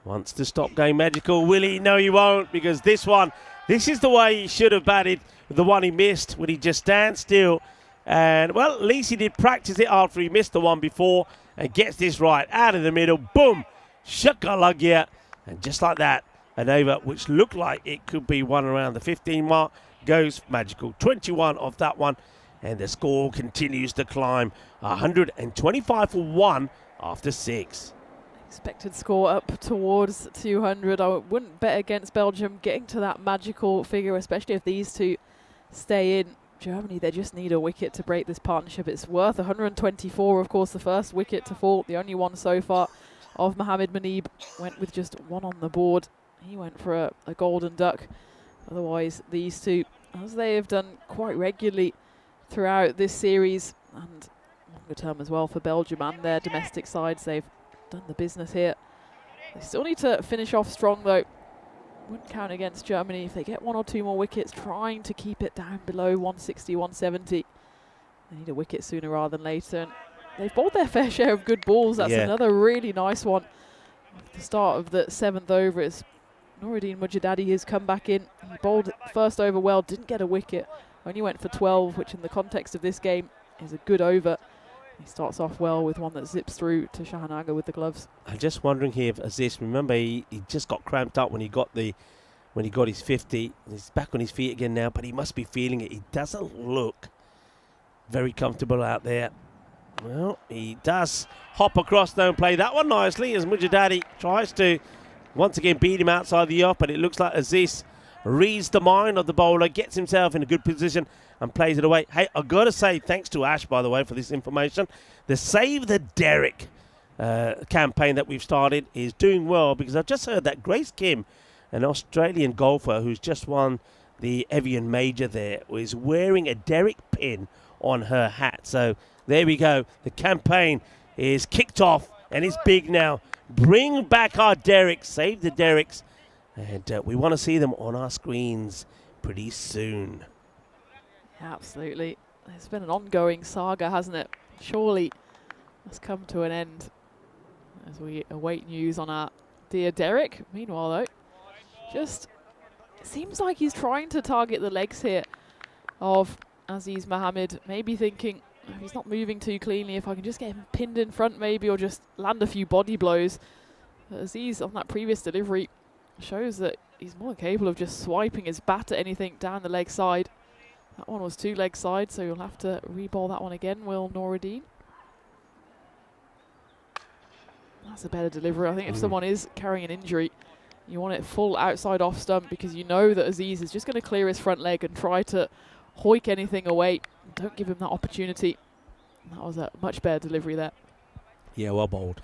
wants to stop going magical. Will he? No, he won't, because this is the way he should have batted. The one he missed when he just stands still. And, well, at least he did practice it after he missed the one before and gets this right out of the middle. Boom! Shakalagya. And just like that, an over which looked like it could be one around the 15 mark goes magical. 21 of that one. And the score continues to climb. 125 for 1 after 6. Expected score up towards 200. I wouldn't bet against Belgium getting to that magical figure, especially if these two stay in. Germany, they just need a wicket to break this partnership. It's worth 124, of course, the first wicket to fall, the only one so far of Mohamed Manib. Went with just one on the board. He went for a golden duck. Otherwise, these two, as they have done quite regularly throughout this series, and longer term as well for Belgium and their domestic sides, they've done the business here. They still need to finish off strong though. Wouldn't count against Germany if they get 1 or 2 more wickets, trying to keep it down below 160, 170. They need a wicket sooner rather than later. And they've bowled their fair share of good balls. That's another really nice one. At the start of the 7th over, it's Noureddin Mujadadi has come back in. He bowled first over well, didn't get a wicket. Only went for 12, which in the context of this game is a good over. He starts off well with one that zips through to Shahanaga with the gloves. I'm just wondering here if Aziz, remember he just got cramped up when he got his 50. He's back on his feet again now, but he must be feeling it. He doesn't look very comfortable out there. Well, he does hop across though and play that one nicely as Mujadadi tries to once again beat him outside the off, but it looks like Aziz reads the mind of the bowler, gets himself in a good position and plays it away. Hey, I've got to say thanks to Ash, by the way, for this information. The Save the Derrick campaign that we've started is doing well, because I've just heard that Grace Kim, an Australian golfer who's just won the Evian Major there, is wearing a Derrick pin on her hat. So there we go. The campaign is kicked off and it's big now. Bring back our Derricks, save the Derricks. And we want to see them on our screens pretty soon. Absolutely. It's been an ongoing saga, hasn't it? Surely it's come to an end as we await news on our dear Derrick. Meanwhile, though, just it seems like he's trying to target the legs here of Aziz Mohammed. Maybe thinking, if he's not moving too cleanly, if I can just get him pinned in front maybe, or just land a few body blows. But Aziz, on that previous delivery, shows that he's more capable of just swiping his bat at anything down the leg side. That one was 2 leg side, so you'll have to re-ball that one again, will Noureddin. That's a better delivery. I think if someone is carrying an injury, you want it full outside off stump, because you know that Aziz is just going to clear his front leg and try to hoik anything away. Don't give him that opportunity. That was a much better delivery there. Yeah, well bowled.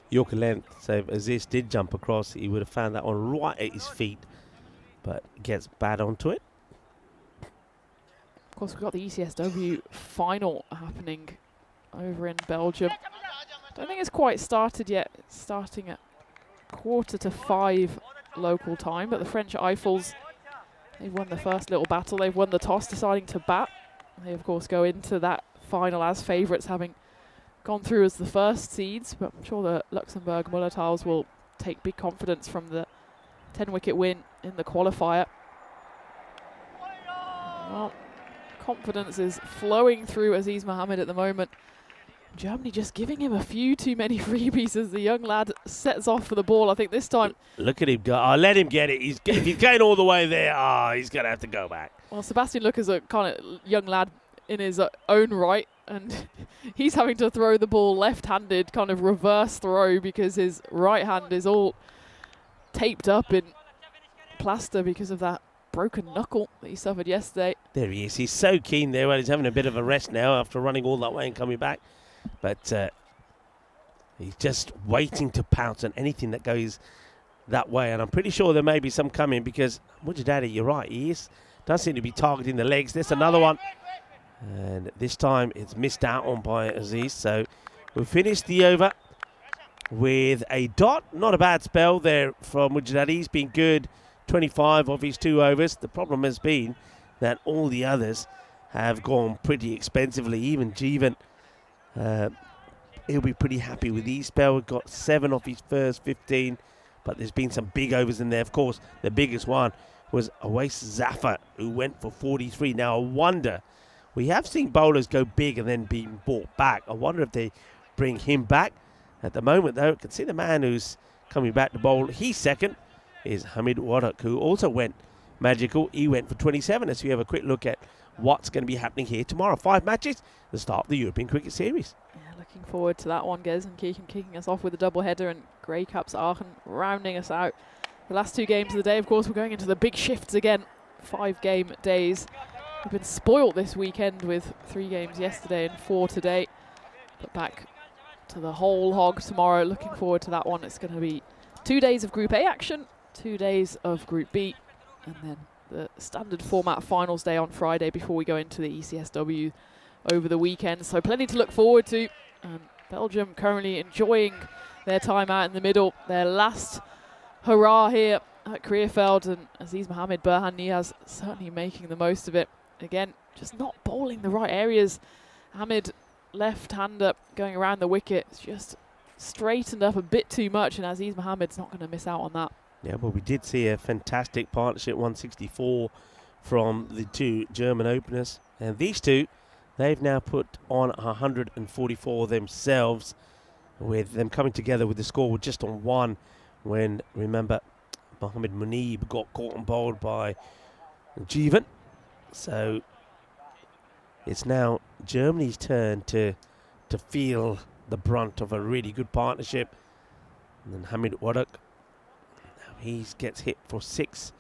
Yorker length, so if Aziz did jump across, he would have found that one right at his feet, but gets bad onto it. Of course, we've got the ECSW final happening over in Belgium. Don't think it's quite started yet. It's starting at 4:45 local time, but the French Eiffels, they've won the first little battle. They've won the toss, deciding to bat. They, of course, go into that final as favourites, having gone through as the first seeds, but I'm sure the Luxembourg Mullertals will take big confidence from the 10-wicket win in the qualifier. Well, confidence is flowing through Aziz Mohammed at the moment. Germany just giving him a few too many freebies as the young lad sets off for the ball. I think this time... Look at him go. Oh, let him get it. If he's going all the way there, he's going to have to go back. Well, Sebastian Look is a kind of young lad in his own right, and he's having to throw the ball left-handed, kind of reverse throw, because his right hand is all taped up in plaster because of that broken knuckle that he suffered yesterday. There he is. He's so keen there. Well, he's having a bit of a rest now after running all that way and coming back. But he's just waiting to pounce on anything that goes that way. And I'm pretty sure there may be some coming because, Mujadadi, you're right, he does seem to be targeting the legs. There's another one. And this time it's missed out on by Aziz. So we'll finish the over with a dot. Not a bad spell there from Mujadadi. He's been good. 25 of his 2 overs. The problem has been that all the others have gone pretty expensively. Even Jeevan, he'll be pretty happy with these spell. Got 7 of his first 15, but there's been some big overs in there. Of course, the biggest one was Awais Zafar, who went for 43. Now, I wonder, we have seen bowlers go big and then being brought back. I wonder if they bring him back. At the moment, though, you can see the man who's coming back to bowl. He's second. Is Hamid Warak, who also went magical. He went for 27. As we have a quick look at what's going to be happening here tomorrow. 5 matches, the start of the European Cricket Series. Yeah, looking forward to that one, Gez, and kicking us off with a double header, and Grey Caps Aachen rounding us out. The last 2 games of the day, of course, we're going into the big shifts again. 5-game days. We've been spoilt this weekend with 3 games yesterday and 4 today. But back to the whole hog tomorrow. Looking forward to that one. It's going to be 2 days of Group A action, 2 days of Group B, and then the standard format finals day on Friday before we go into the ECSW over the weekend. So plenty to look forward to. Belgium currently enjoying their time out in the middle. Their last hurrah here at Creerveld, and Aziz Mohammed Burhan Niaz certainly making the most of it. Again, just not bowling the right areas. Hamid, left-hander going around the wicket, just straightened up a bit too much, and Aziz Mohammed's not going to miss out on that. Yeah, well, we did see a fantastic partnership, 164 from the 2 German openers. And these 2, they've now put on 144 themselves, with them coming together with the score just on 1 when, remember, Mohammed Munib got caught and bowled by Jeevan. So it's now Germany's turn to feel the brunt of a really good partnership. And then Hamid Warak, he gets hit for 6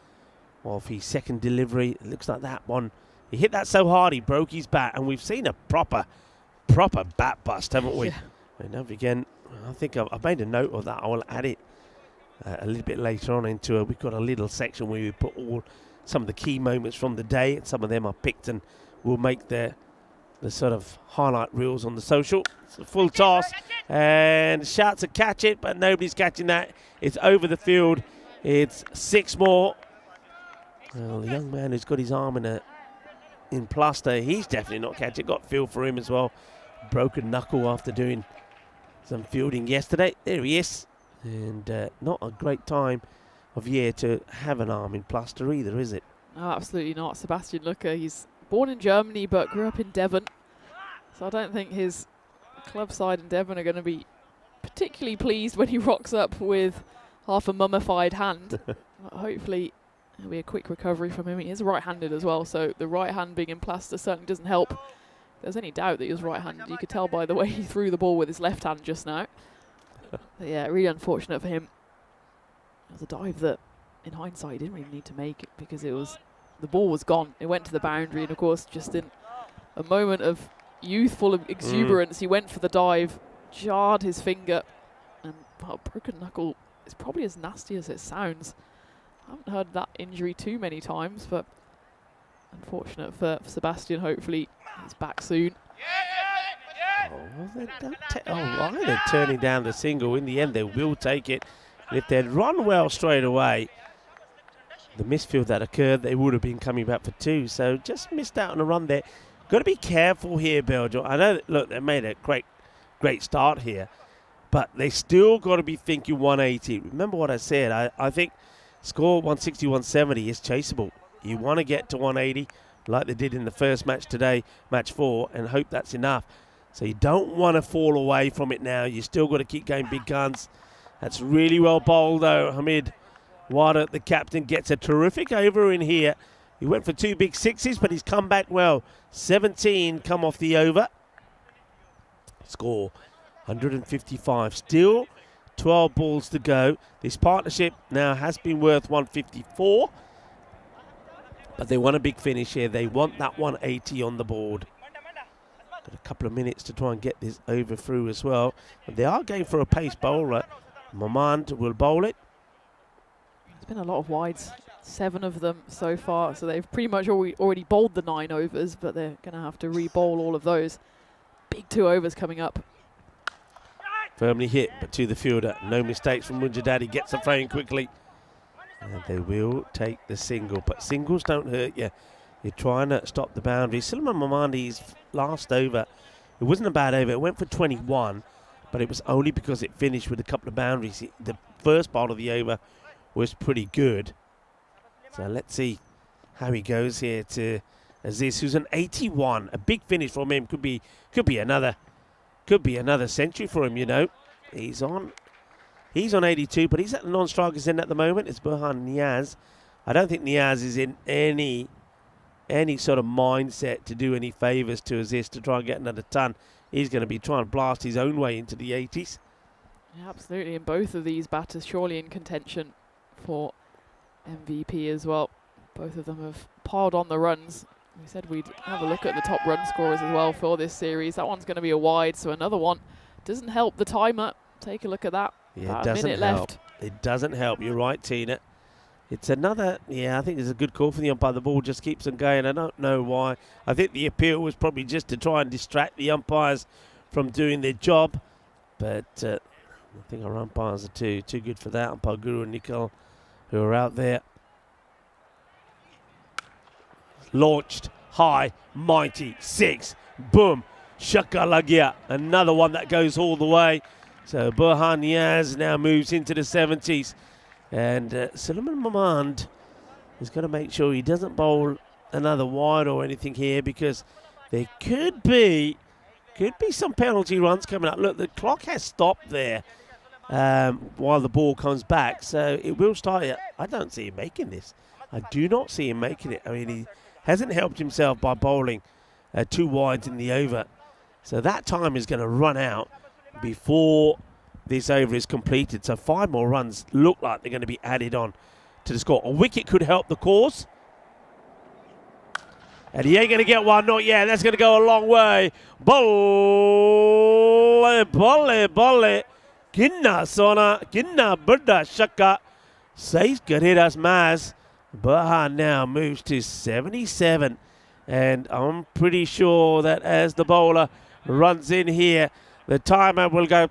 of his second delivery. It looks like that one, he hit that so hard he broke his bat, and we've seen a proper bat bust, haven't we? Yeah. And now again, I think I've made a note of that. I will add it a little bit later on into we've got a little section where we put some of the key moments from the day, and some of them are picked, and we'll make the sort of highlight reels on the social. It's a full toss, and shouts to catch it, but nobody's catching that. It's over the field. It's 6 more. Well, the young man who's got his arm in plaster, he's definitely not catching it. Got feel for him as well. Broken knuckle after doing some fielding yesterday. There he is. And not a great time of year to have an arm in plaster either, is it? No, absolutely not. Sebastian Lücker, he's born in Germany but grew up in Devon. So I don't think his club side in Devon are going to be particularly pleased when he rocks up with half a mummified hand. Hopefully it'll be a quick recovery from him. He is right-handed as well, so the right hand being in plaster certainly doesn't help. If there's any doubt that he was right-handed, you could tell by the way he threw the ball with his left hand just now. But yeah, really unfortunate for him. It was a dive that, in hindsight, he didn't really need to make it because the ball was gone. It went to the boundary, and of course, just in a moment of youthful exuberance, he went for the dive, jarred his finger, and broken knuckle is probably as nasty as it sounds. I haven't heard that injury too many times, but unfortunate for Sebastian. Hopefully he's back soon. Why they're turning down the single? In the end, they will take it. And if they'd run well straight away, the misfield that occurred, they would have been coming back for 2. So just missed out on a run there. Got to be careful here, Belgium. I know, look, they made a great start here, but they still got to be thinking 180. Remember what I said. I think score 160, 170 is chaseable. You want to get to 180 like they did in the first match today, match 4, and hope that's enough. So you don't want to fall away from it now. You still got to keep going big guns. That's really well bowled, though. Hamid Wada, the captain, gets a terrific over in here. He went for 2 big 6s, but he's come back well. 17 come off the over. Score 155. Still 12 balls to go. This partnership now has been worth 154. But they want a big finish here. They want that 180 on the board. Got a couple of minutes to try and get this over through as well. And they are going for a pace bowler. Mamand will bowl it. There's been a lot of wides, 7 of them so far. So they've pretty much already bowled the 9 overs, but they're going to have to re-bowl all of those. Big 2 overs coming up. Firmly hit, but to the fielder. No mistakes from Munjadadi. Gets the frame quickly. And they will take the single. But singles don't hurt you. You're trying to stop the boundary. Sulaiman Mamandi's last over, it wasn't a bad over. It went for 21, but it was only because it finished with a couple of boundaries. The first part of the over was pretty good. So let's see how he goes here to Aziz, who's an 81. A big finish from him. Could be another century for him, you know. He's on 82, but he's at the non-strikers end at the moment. It's Burhan Niaz. I don't think Niaz is in any sort of mindset to do any favours to Aziz to try and get another ton. He's going to be trying to blast his own way into the 80s. Yeah, absolutely, and both of these batters surely in contention for MVP as well. Both of them have piled on the runs. We said we'd have a look at the top run scorers as well for this series. That one's going to be a wide, so another one. Doesn't help the timer. Take a look at that. Yeah, About it a doesn't minute help. left. It doesn't help. You're right, Tina. It's another, I think it's a good call for the umpire. The ball just keeps on going. I don't know why. I think the appeal was probably just to try and distract the umpires from doing their job. But I think our umpires are too good for that. Umpire Guru and Nicole, who are out there. Launched high, mighty, 6. Boom. Shaka Lagia. Another one that goes all the way. So Burhan Niaz now moves into the 70s. And Sulaiman Mamand is going to make sure he doesn't bowl another wide or anything here, because there could be some penalty runs coming up. Look, the clock has stopped there while the ball comes back. So it will start here. I don't see him making this. I do not see him making it. I mean, he hasn't helped himself by bowling 2 wides in the over. So that time is going to run out before this over is completed. So 5 more runs look like they're going to be added on to the score. A wicket could help the cause. And he ain't going to get one, not yet. That's going to go a long way. Bolle, bolle, bolle. Ginna sona, ginna burda shaka. Says Garidas Maz. Burhan now moves to 77. And I'm pretty sure that as the bowler runs in here, the timer will go.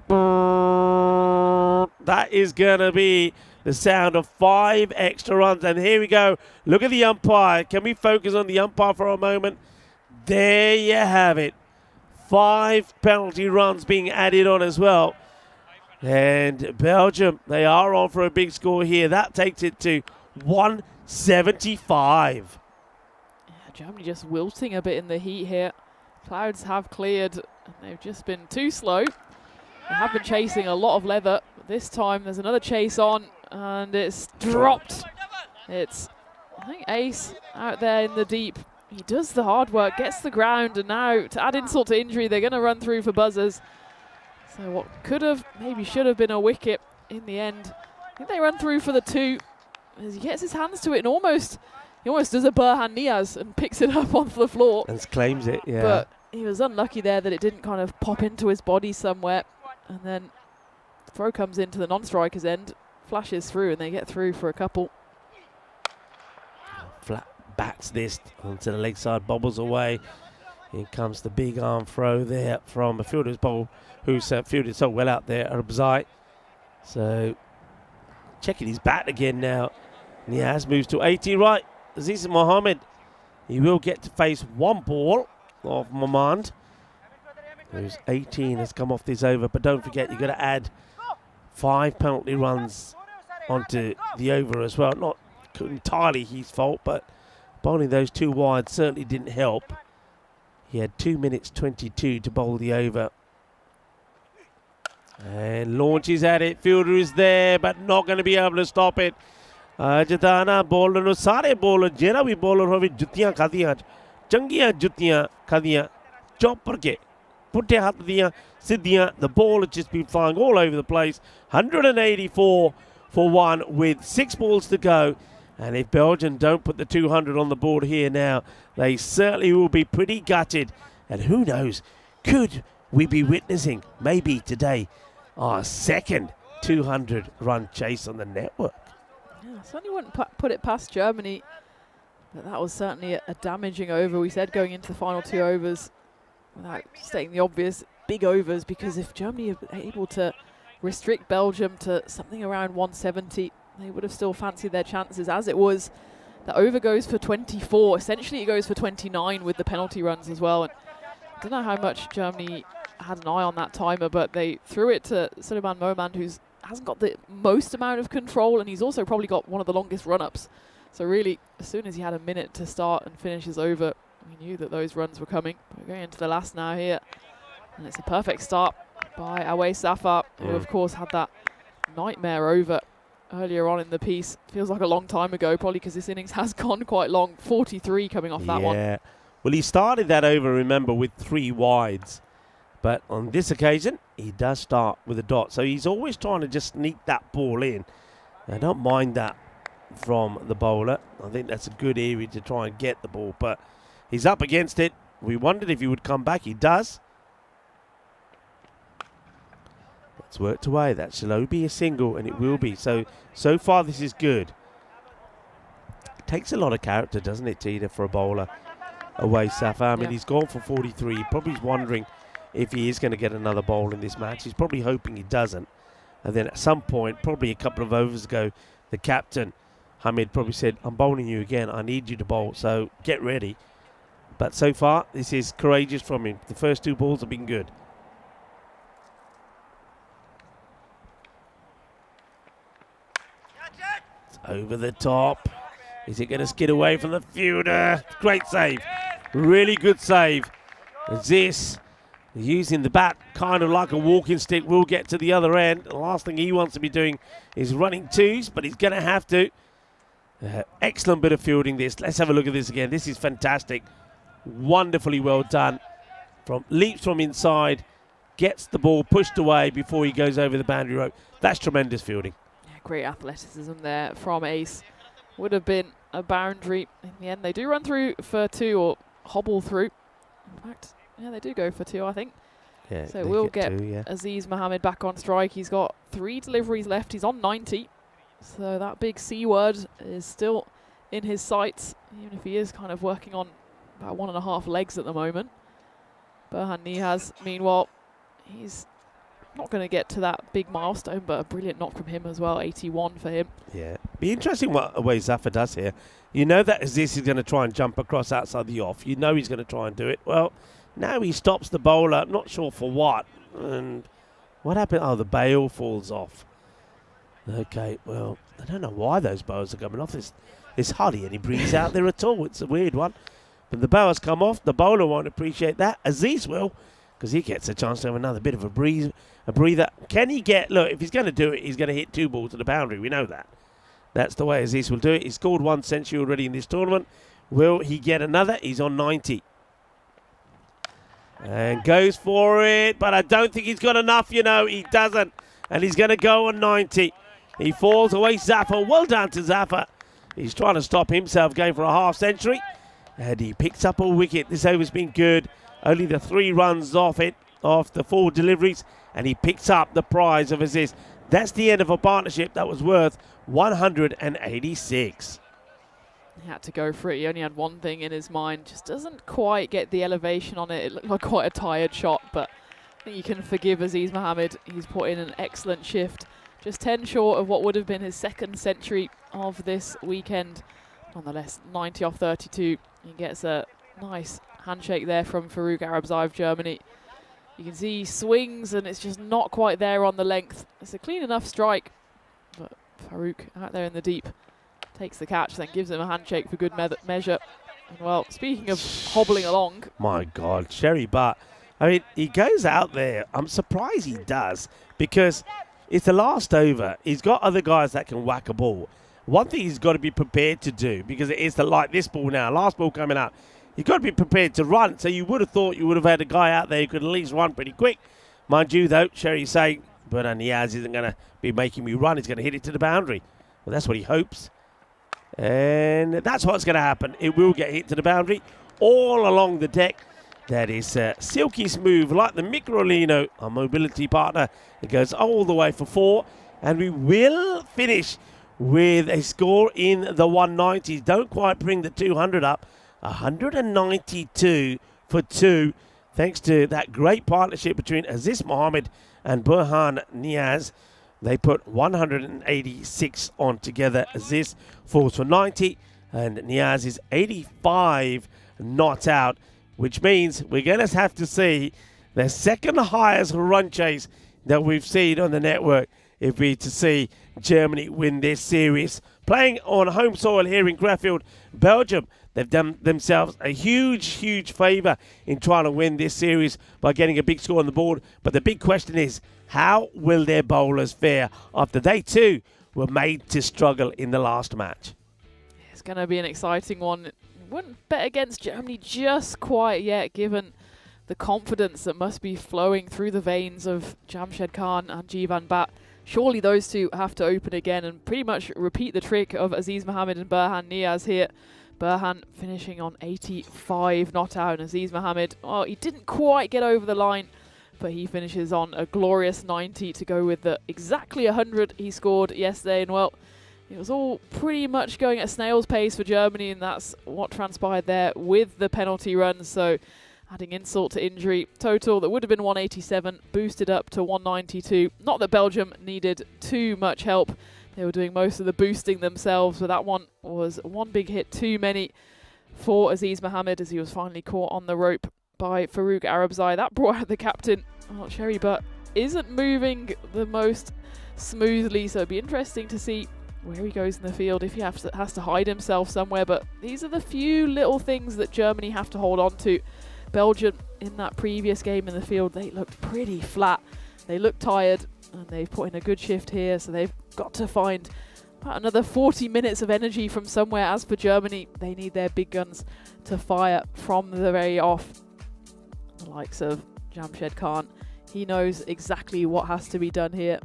That is going to be the sound of 5 extra runs. And here we go. Look at the umpire. Can we focus on the umpire for a moment? There you have it. 5 penalty runs being added on as well. And Belgium, they are on for a big score here. That takes it to 175. Yeah, Germany just wilting a bit in the heat here. Clouds have cleared, and they've just been too slow. They have been chasing a lot of leather. This time there's another chase on, and it's dropped. It's, I think, Ace out there in the deep. He does the hard work, gets the ground, and now to add insult to injury, they're going to run through for buzzers. So what could have, maybe should have been a wicket in the end. I think they run through for the 2. As he gets his hands to it and he almost does a Burhan Niaz and picks it up onto the floor. And claims it, yeah. But he was unlucky there that it didn't kind of pop into his body somewhere. And then the throw comes into the non-striker's end, flashes through, and they get through for a couple. Flat bats this onto the leg side, bobbles away. Here comes the big arm throw there from a fielder's bowl who's fielded so well out there, Arbzai. So checking his bat again now. Niaz moves to 80 right. Aziz Mohammed, he will get to face 1 ball of Mamand, who's 18, has come off this over. But don't forget, you've got to add 5 penalty runs onto the over as well. Not entirely his fault, but bowling those 2 wides certainly didn't help. He had 2 minutes 22 to bowl the over. And launches at it. Fielder is there, but not going to be able to stop it. Jatana bowler no sare bowler jera bhi bowler hovi juttiyan khadiyan changiyan juttiyan khadiyan chopper ke putte hath diyan siddiyan. The ball has just been flying all over the place. 184 for 1 with 6 balls to go. And if Belgium don't put the 200 on the board here now, they certainly will be pretty gutted. And who knows, could we be witnessing, maybe today, our second 200-run chase on the network? Yeah, certainly wouldn't put it past Germany. But that was certainly a damaging over. We said going into the final 2 overs, without stating the obvious, big overs, because if Germany are able to restrict Belgium to something around 170, they would have still fancied their chances. As it was, the over goes for 24. Essentially, it goes for 29 with the penalty runs as well. And I don't know how much Germany had an eye on that timer, but they threw it to Suleiman Mohamed, who hasn't got the most amount of control, and he's also probably got one of the longest run-ups. So really, as soon as he had a minute to start and finish his over, we knew that those runs were coming. We're going into the last now here, and it's a perfect start by Awais Zafar, who of course had that nightmare over earlier on in the piece. Feels like a long time ago, probably because this innings has gone quite long. 43 coming off that one. Yeah, well, he started that over, remember, with 3 wides. But on this occasion, he does start with a dot. So he's always trying to just sneak that ball in. I don't mind that from the bowler. I think that's a good area to try and get the ball. But he's up against it. We wondered if he would come back. He does. It's worked away. That shall be a single, and it will be. So far, this is good. Takes a lot of character, doesn't it, Tina, for a bowler? Awais Zafar. I mean, he's gone for 43. Probably wondering if he is going to get another bowl in this match. He's probably hoping he doesn't. And then at some point, probably a couple of overs ago, the captain, Hamid, probably said, I'm bowling you again. I need you to bowl, so get ready. But so far, this is courageous from him. The first 2 balls have been good. It's over the top. Is it going to skid away from the fielder? Great save. Really good save. This, using the bat kind of like a walking stick, will get to the other end. The last thing he wants to be doing is running 2s, but he's going to have to. Excellent bit of fielding this. Let's have a look at this again. This is fantastic. Wonderfully well done. Leaps from inside, gets the ball pushed away before he goes over the boundary rope. That's tremendous fielding. Yeah, great athleticism there from Ace. Would have been a boundary. In the end, they do run through for 2 or hobble through. In fact, yeah, they do go for 2, I think. Yeah, so we'll get 2, yeah. Aziz Mohammed back on strike. He's got 3 deliveries left. He's on 90. So that big C word is still in his sights, even if he is kind of working on about 1.5 legs at the moment. Burhan Nihaz, meanwhile, he's not going to get to that big milestone, but a brilliant knock from him as well. 81 for him. Yeah. Be interesting what Awais Zafar does here. You know that Aziz is going to try and jump across outside the off. You know he's going to try and do it. Well, now he stops the bowler. Not sure for what. And what happened? Oh, the bail falls off. Okay, well, I don't know why those bowls are coming off. There's hardly any breeze out there at all. It's a weird one. But the bowers come off. The bowler won't appreciate that. Aziz will, because he gets a chance to have another bit of a breather. Can he get, look, if he's going to do it, he's going to hit 2 balls to the boundary. We know that. That's the way Aziz will do it. He's scored 1 century already in this tournament. Will he get another? He's on 90. And goes for it, but I don't think he's got enough, you know. He doesn't. And he's going to go on 90. He falls away. Zafar, well done to Zafar. He's trying to stop himself going for a half century. And he picks up a wicket. This over's been good. Only the 3 runs off it, off the 4 deliveries. And he picks up the prize of Aziz. That's the end of a partnership that was worth 186. He had to go for it. He only had one thing in his mind. Just doesn't quite get the elevation on it. It looked like quite a tired shot, but I think you can forgive Aziz Mohammed. He's put in an excellent shift. Just 10 short of what would have been his 2nd century of this weekend. Nonetheless, 90 off 32. He gets a nice handshake there from Farouk Arabzai of Germany. You can see he swings and it's just not quite there on the length. It's a clean enough strike, but Farouk out there in the deep takes the catch, then gives him a handshake for good measure. And well, speaking of hobbling along. My God, Sherry Butt. I mean, he goes out there. I'm surprised he does, because it's the last over. He's got other guys that can whack a ball. One thing he's got to be prepared to do, because it is like this ball now, last ball coming up, you've got to be prepared to run. So you would have thought you would have had a guy out there who could at least run pretty quick. Mind you, though, Sherry's saying, Burhan Nihaz isn't going to be making me run. He's going to hit it to the boundary. Well, that's what he hopes. And that's what's going to happen. It will get hit to the boundary all along the deck. That is silky smooth, like the Microlino, our mobility partner. It goes all the way for 4. And we will finish with a score in the 190s. Don't quite bring the 200 up. 192 for 2. Thanks to that great partnership between Aziz Mohammed and Burhan Niaz. They put 186 on together. Aziz falls for 90 and Niaz is 85 not out, which means we're going to have to see the second highest run chase that we've seen on the network if we're to see Germany win this series. Playing on home soil here in Graffield, Belgium, they've done themselves a huge favour in trying to win this series by getting a big score on the board. But the big question is, how will their bowlers fare after they too were made to struggle in the last match? It's going to be an exciting one. Wouldn't bet against Germany just quite yet, given the confidence that must be flowing through the veins of Jamshed Khan and Jivan Bat. Surely those two have to open again and pretty much repeat the trick of Aziz Mohammed and Burhan Niaz here. Burhan finishing on 85 not out, and Aziz Mohammed, oh, he didn't quite get over the line, but he finishes on a glorious 90 to go with the exactly 100 he scored yesterday. And well, it was all pretty much going at snail's pace for Germany, and that's what transpired there with the penalty run. So adding insult to injury, total that would have been 187 boosted up to 192. Not that Belgium needed too much help. They were doing most of the boosting themselves, but that one was one big hit too many for Aziz Mohammed as he was finally caught on the rope by Farouk Arabzai. That brought out the captain. Oh, Cherry Butt isn't moving the most smoothly, so it'd be interesting to see where he goes in the field, if he has to hide himself somewhere. But these are the few little things that Germany have to hold on to. Belgium, in that previous game in the field, they looked pretty flat. They looked tired, and they've put in a good shift here, so they've got to find about another 40 minutes of energy from somewhere. As for Germany, they need their big guns to fire from the very off. The likes of Jamshed Khan, he knows exactly what has to be done here.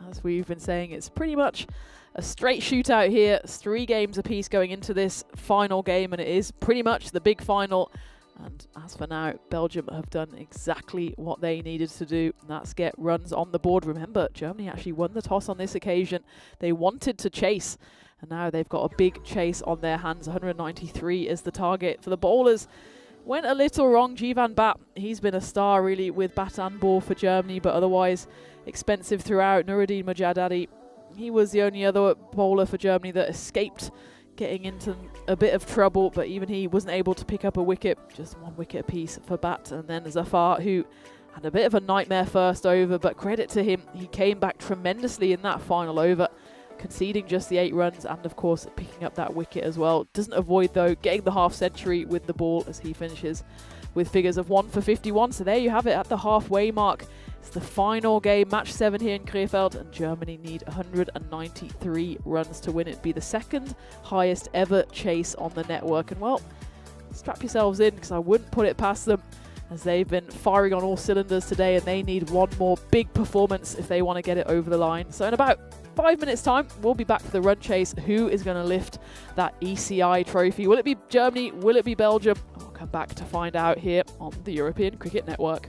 As we've been saying, it's pretty much a straight shootout here. It's 3 games apiece going into this final game, and it is pretty much the big final. And as for now, Belgium have done exactly what they needed to do, and that's get runs on the board. Remember, Germany actually won the toss on this occasion. They wanted to chase, and now they've got a big chase on their hands. 193 is the target for the bowlers. Went a little wrong. Jivan Bat, he's been a star really with bat and ball for Germany, but otherwise expensive throughout. Nuruddin Mujadadi, he was the only other bowler for Germany that escaped getting into a bit of trouble, but even he wasn't able to pick up a wicket. Just 1 wicket apiece for Bat. And then Zafar, who had a bit of a nightmare first over, but credit to him, he came back tremendously in that final over, conceding just the 8 runs and of course picking up that wicket as well. Doesn't avoid though getting the half century with the ball as he finishes with figures of 1 for 51. So there you have it at the halfway mark. It's the final game, match 7 here in Krefeld, and Germany need 193 runs to win it. Be the second highest ever chase on the network. And well, strap yourselves in, because I wouldn't put it past them, as they've been firing on all cylinders today, and they need one more big performance if they want to get it over the line. So in about 5 minutes time, we'll be back for the run chase. Who is going to lift that ECI trophy? Will it be Germany? Will it be Belgium? I'll come back to find out here on the European Cricket Network.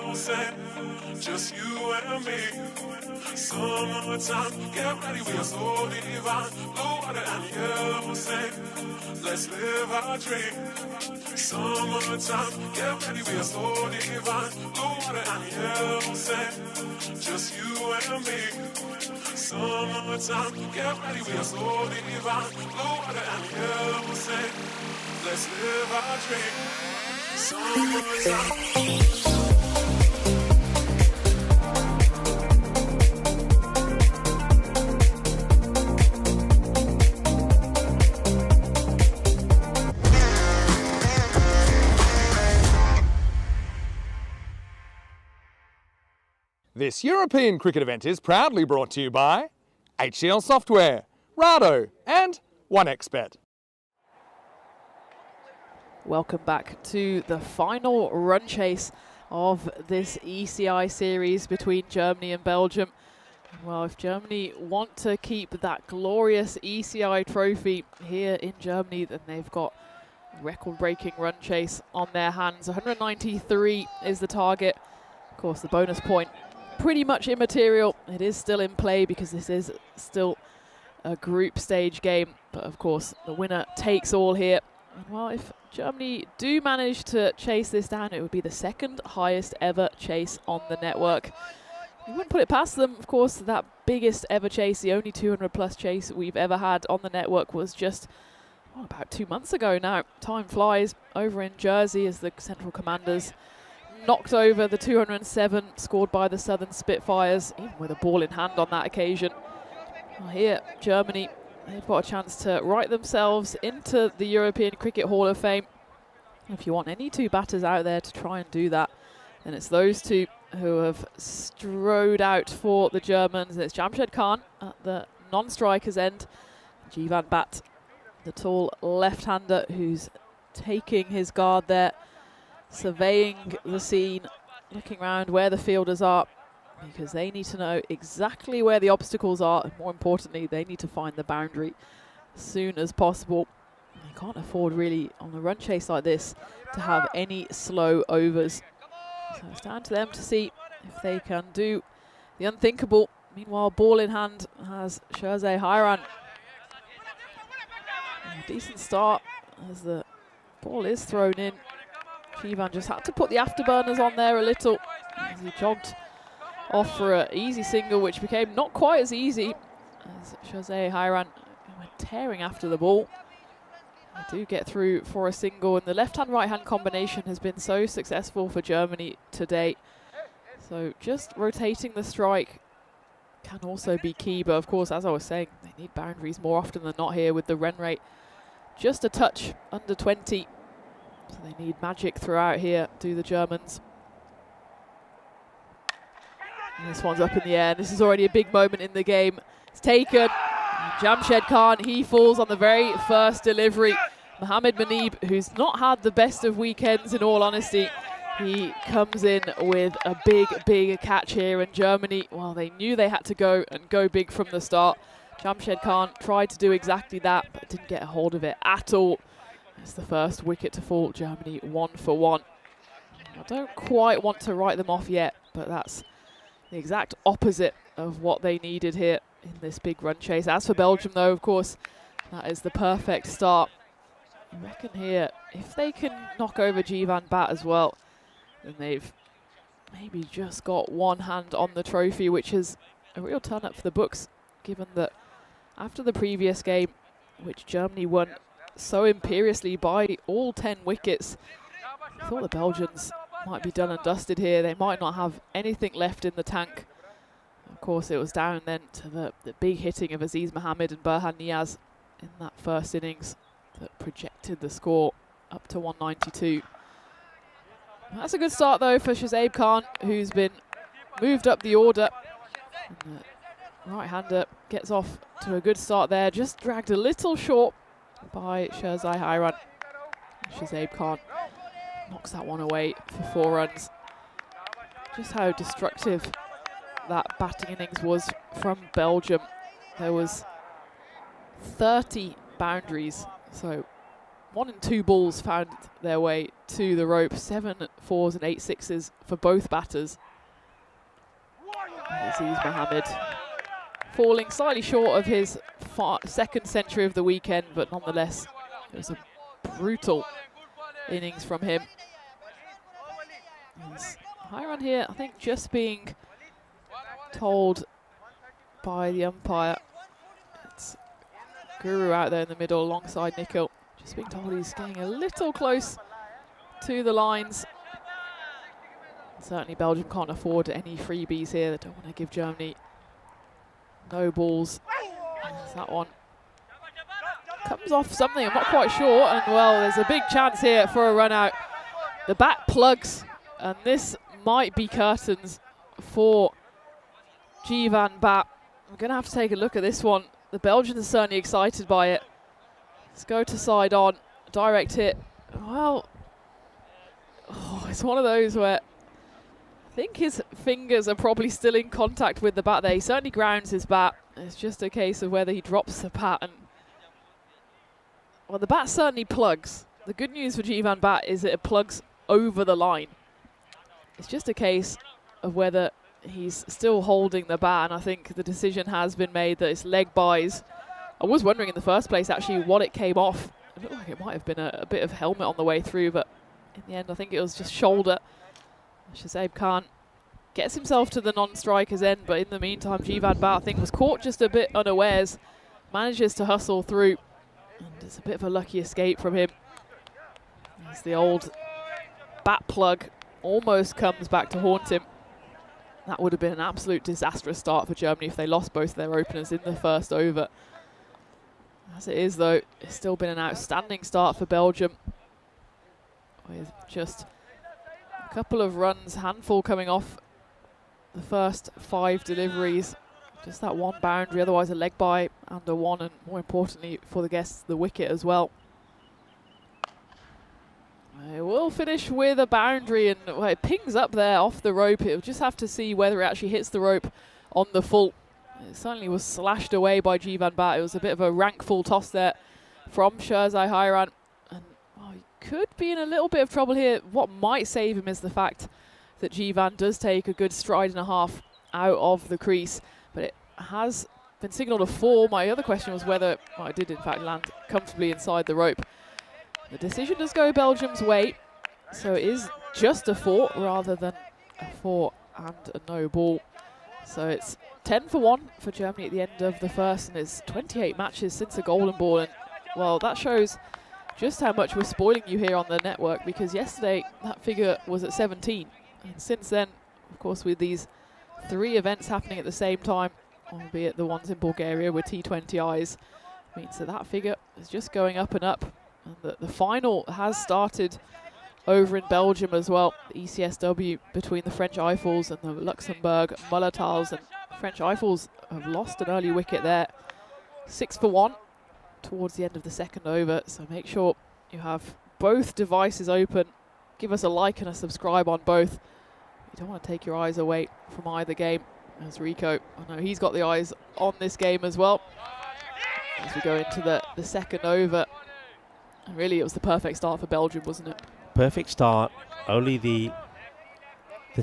yellow sand, just you and me. Summertime, get ready, we are so divine. Blue water and yellow sand, let's live our dream. Summertime, get ready, we are so divine. Blue water and yellow sand, just you and me. Summertime, get ready, we are so divine. Blue water and yellow sand, let's live our dream. Summertime. This European cricket event is proudly brought to you by HCL Software, Rado and 1xBet. Welcome back to the final run chase of this ECI series between Germany and Belgium. Well, if Germany want to keep that glorious ECI trophy here in Germany, then they've got a record-breaking run chase on their hands. 193 is the target. Of course, the bonus point pretty much immaterial. It is still in play because this is still a group stage game. But of course, the winner takes all here. And well, if Germany do manage to chase this down, it would be the second highest ever chase on the network. You wouldn't put it past them. Of course, that biggest ever chase, the only 200 plus chase we've ever had on the network, was just about 2 months ago now. Time flies over in Jersey as the Central Commanders knocked over the 207 scored by the Southern Spitfires, even with a ball in hand on that occasion. Well, here, Germany, they've got a chance to write themselves into the European Cricket Hall of Fame. If you want any two batters out there to try and do that, then it's those two who have strode out for the Germans. It's Jamshed Khan at the non-striker's end. Jivan Bat, the tall left-hander who's taking his guard there, surveying the scene, looking around where the fielders are, because they need to know exactly where the obstacles are, and more importantly, they need to find the boundary as soon as possible. They can't afford really, on a run chase like this, to have any slow overs. So it's down to them to see if they can do the unthinkable. Meanwhile, ball in hand has Sherzeh Hayran. A decent start as the ball is thrown in. Jivan just had to put the afterburners on there a little as he jogged off for an easy single, which became not quite as easy as Sherzeh Hayran went tearing after the ball. They do get through for a single, and the left-hand, right-hand combination has been so successful for Germany to date. So just rotating the strike can also be key, but of course, as I was saying, they need boundaries more often than not here with the run rate just a touch under 20. So they need magic throughout here, do the Germans. And this one's up in the air. This is already a big moment in the game. It's taken. Jamshed Khan, he falls on the very first delivery. Mohamed Manib, who's not had the best of weekends in all honesty, he comes in with a big catch here. And Germany, well, they knew they had to go big from the start. Jamshed Khan tried to do exactly that, but didn't get a hold of it at all. It's the first wicket to fall. Germany 1 for 1. I don't quite want to write them off yet, but that's the exact opposite of what they needed here in this big run chase. As for Belgium, though, of course, that is the perfect start. I reckon here, if they can knock over Jivan Bat as well, then they've maybe just got one hand on the trophy, which is a real turn up for the books, given that after the previous game, which Germany won so imperiously by all 10 wickets, I thought the Belgians might be done and dusted here. They might not have anything left in the tank. Of course, it was down then to the big hitting of Aziz Mohammed and Burhan Niaz in that first innings that projected the score up to 192. That's a good start, though, for Shazib Khan, who's been moved up the order. And the right-hander gets off to a good start there, just dragged a little short by Sherzeh Hayran. Shazib Khan knocks that one away for 4 runs. Just how destructive that batting innings was from Belgium. There was 30 boundaries, so 1 and 2 balls found their way to the rope. 7 8-4s and 8-6s for both batters. Aziz Mohammed falling slightly short of his second century of the weekend, but nonetheless, it was a brutal innings from him. High run here, I think, just being told by the umpire. It's Guru out there in the middle alongside Nikhil. Just being told he's getting a little close to the lines. Certainly Belgium can't afford any freebies here. They don't want to give Germany no balls. There's that one. Comes off something, I'm not quite sure. And well, there's a big chance here for a run out. The bat plugs, and this might be curtains for Jivan Bat. I'm going to have to take a look at this one. The Belgians are certainly excited by it. Let's go to side on, direct hit. Well, it's one of those where I think his fingers are probably still in contact with the bat there. He certainly grounds his bat. It's just a case of whether he drops the bat. And well, the bat certainly plugs. The good news for Jivan Bat is that it plugs over the line. It's just a case of whether he's still holding the bat, and I think the decision has been made that it's leg byes. I was wondering in the first place actually what it came off. It looked like it might have been a bit of helmet on the way through, but in the end I think it was just shoulder. Shazaib Khan gets himself to the non-striker's end, but in the meantime Jivan Bat, I think, was caught just a bit unawares, manages to hustle through, and it's a bit of a lucky escape from him. As the old bat plug almost comes back to haunt him. That would have been an absolute disastrous start for Germany if they lost both their openers in the first over. As it is, though, it's still been an outstanding start for Belgium, with just a couple of runs, handful coming off the first 5 deliveries. Just that one boundary, otherwise a leg bye and a one, and more importantly for the guests, the wicket as well. It will finish with a boundary, and well, it pings up there off the rope. It'll just have to see whether it actually hits the rope on the full. It certainly was slashed away by Jivan Bat. It was a bit of a rank full toss there from Sherzai Hairan. And well, he could be in a little bit of trouble here. What might save him is the fact that Jivan does take a good stride and a half out of the crease. But it has been signalled a 4. My other question was whether, well, it did in fact land comfortably inside the rope. The decision does go Belgium's way, so it is just a 4 rather than a 4 and a no ball. So it's 10 for 1 for Germany at the end of the first, and it's 28 matches since the golden ball. And well, that shows just how much we're spoiling you here on the network, because yesterday that figure was at 17. And since then, of course, with these 3 events happening at the same time, albeit the ones in Bulgaria with T20Is, means that that figure is just going up and up. And the final has started over in Belgium as well. The ECSW between the French Eiffels and the Luxembourg Mullertals, and French Eiffels have lost an early wicket there. 6 for 1 towards the end of the second over. So make sure you have both devices open. Give us a like and a subscribe on both. You don't want to take your eyes away from either game. As Rico, I know he's got the eyes on this game as well. As we go into the second over. And really, it was the perfect start for Belgium, wasn't it? Perfect start. Only the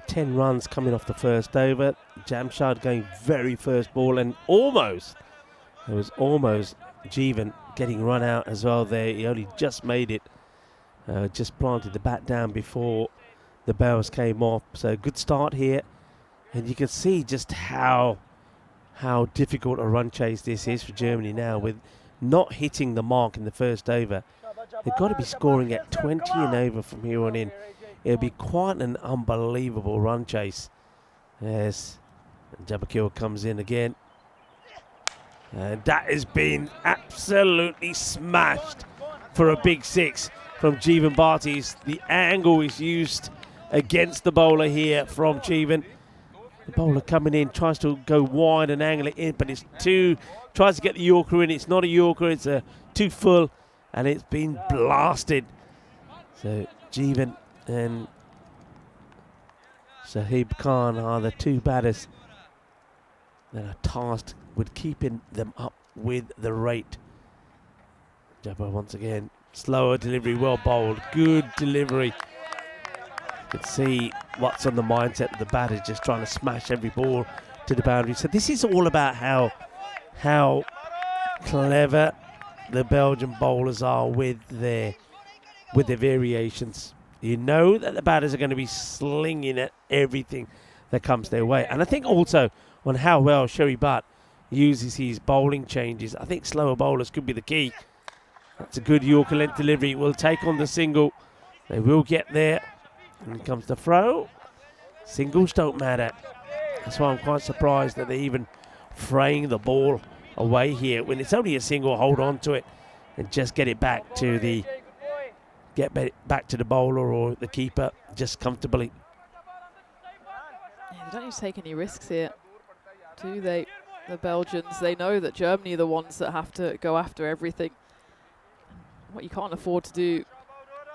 10 runs coming off the first over. Jamshad going very first ball, and almost, it was almost Jivan getting run out as well there. He only just made it. Just planted the bat down before the bells came off. So good start here. And you can see just how difficult a run chase this is for Germany now, with not hitting the mark in the first over. They've got to be scoring at 20 and over from here on in. It'll be quite an unbelievable run chase. Yes, and Jabakil comes in again. And that has been absolutely smashed for a big 6 from Jivan Bhatia. The angle is used against the bowler here from Jivan. The bowler coming in, tries to go wide and angle it in, but it's tries to get the Yorker in. It's not a Yorker, it's a too full, and it's been blasted. So Jivan and Shahib Khan are the 2 batters that are tasked with keeping them up with the rate. Jabba once again, slower delivery, well bowled, good delivery. You can see what's on the mindset of the batter, just trying to smash every ball to the boundary. So this is all about how clever the Belgian bowlers are with their variations. You know that the batters are going to be slinging at everything that comes their way. And I think also on how well Sherry Butt uses his bowling changes, I think slower bowlers could be the key. That's a good Yorker length delivery. Will take on the single. They will get there. And comes the throw. Singles don't matter. That's why I'm quite surprised that they're even fraying the ball away here. When it's only a single, hold on to it and just get it back to the bowler or the keeper just comfortably. Yeah, they don't need to take any risks here, do they? The Belgians, they know that Germany are the ones that have to go after everything. What you can't afford to do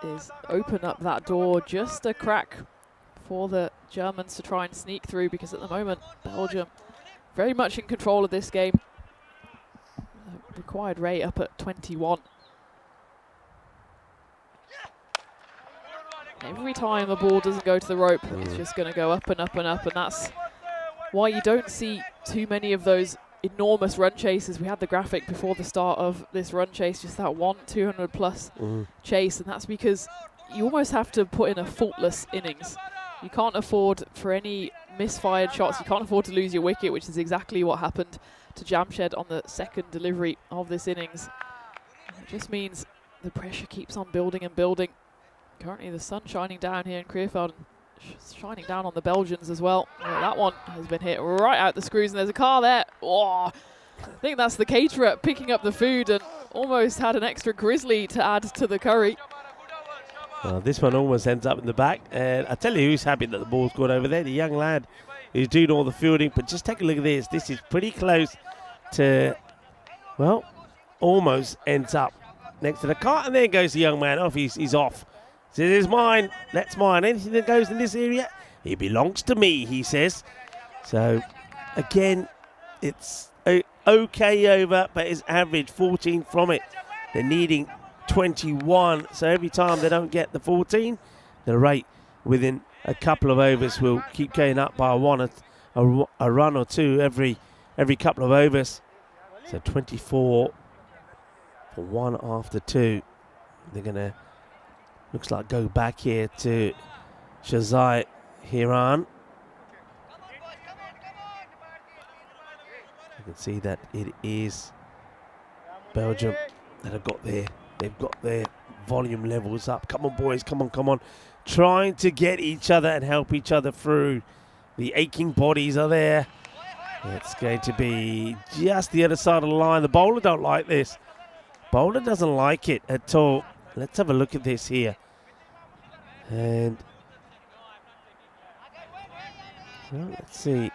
is open up that door just a crack for the Germans to try and sneak through, because at the moment Belgium very much in control of this game. The required rate up at 21. Every time the ball doesn't go to the rope, it's just going to go up and up and up, and that's why you don't see too many of those enormous run chases. We had the graphic before the start of this run chase, just that 200 plus chase, and that's because you almost have to put in a faultless innings. You can't afford for any misfired shots. You can't afford to lose your wicket, which is exactly what happened to Jamshed on the second delivery of this innings. It just means the pressure keeps on building and building. Currently the sun shining down here in Creerfeld, shining down on the Belgians as well. That one has been hit right out the screws, and there's a car there. Oh, I think that's the caterer picking up the food and almost had an extra grizzly to add to the curry. Well, this one almost ends up in the back, and I tell you who's happy that the ball's gone over there, the young lad who's doing all the fielding. But just take a look at this. This is pretty close to, well, almost ends up next to the car, and there goes the young man off. He's off. This is mine, that's mine. Anything that goes in this area, it belongs to me, he says. So, again, it's okay over, but it's average 14 from it. They're needing 21, so every time they don't get the 14, the rate within a couple of overs will keep going up by a run or two every couple of overs. So 24 for 1 after 2. They're going to, looks like, go back here to Shazai Hiran. You can see that it is Belgium that have got their, they've got their volume levels up. Come on, boys, come on, come on. Trying to get each other and help each other through. The aching bodies are there. It's going to be just the other side of the line. The bowler don't like this. Bowler doesn't like it at all. Let's have a look at this here. And well, let's see.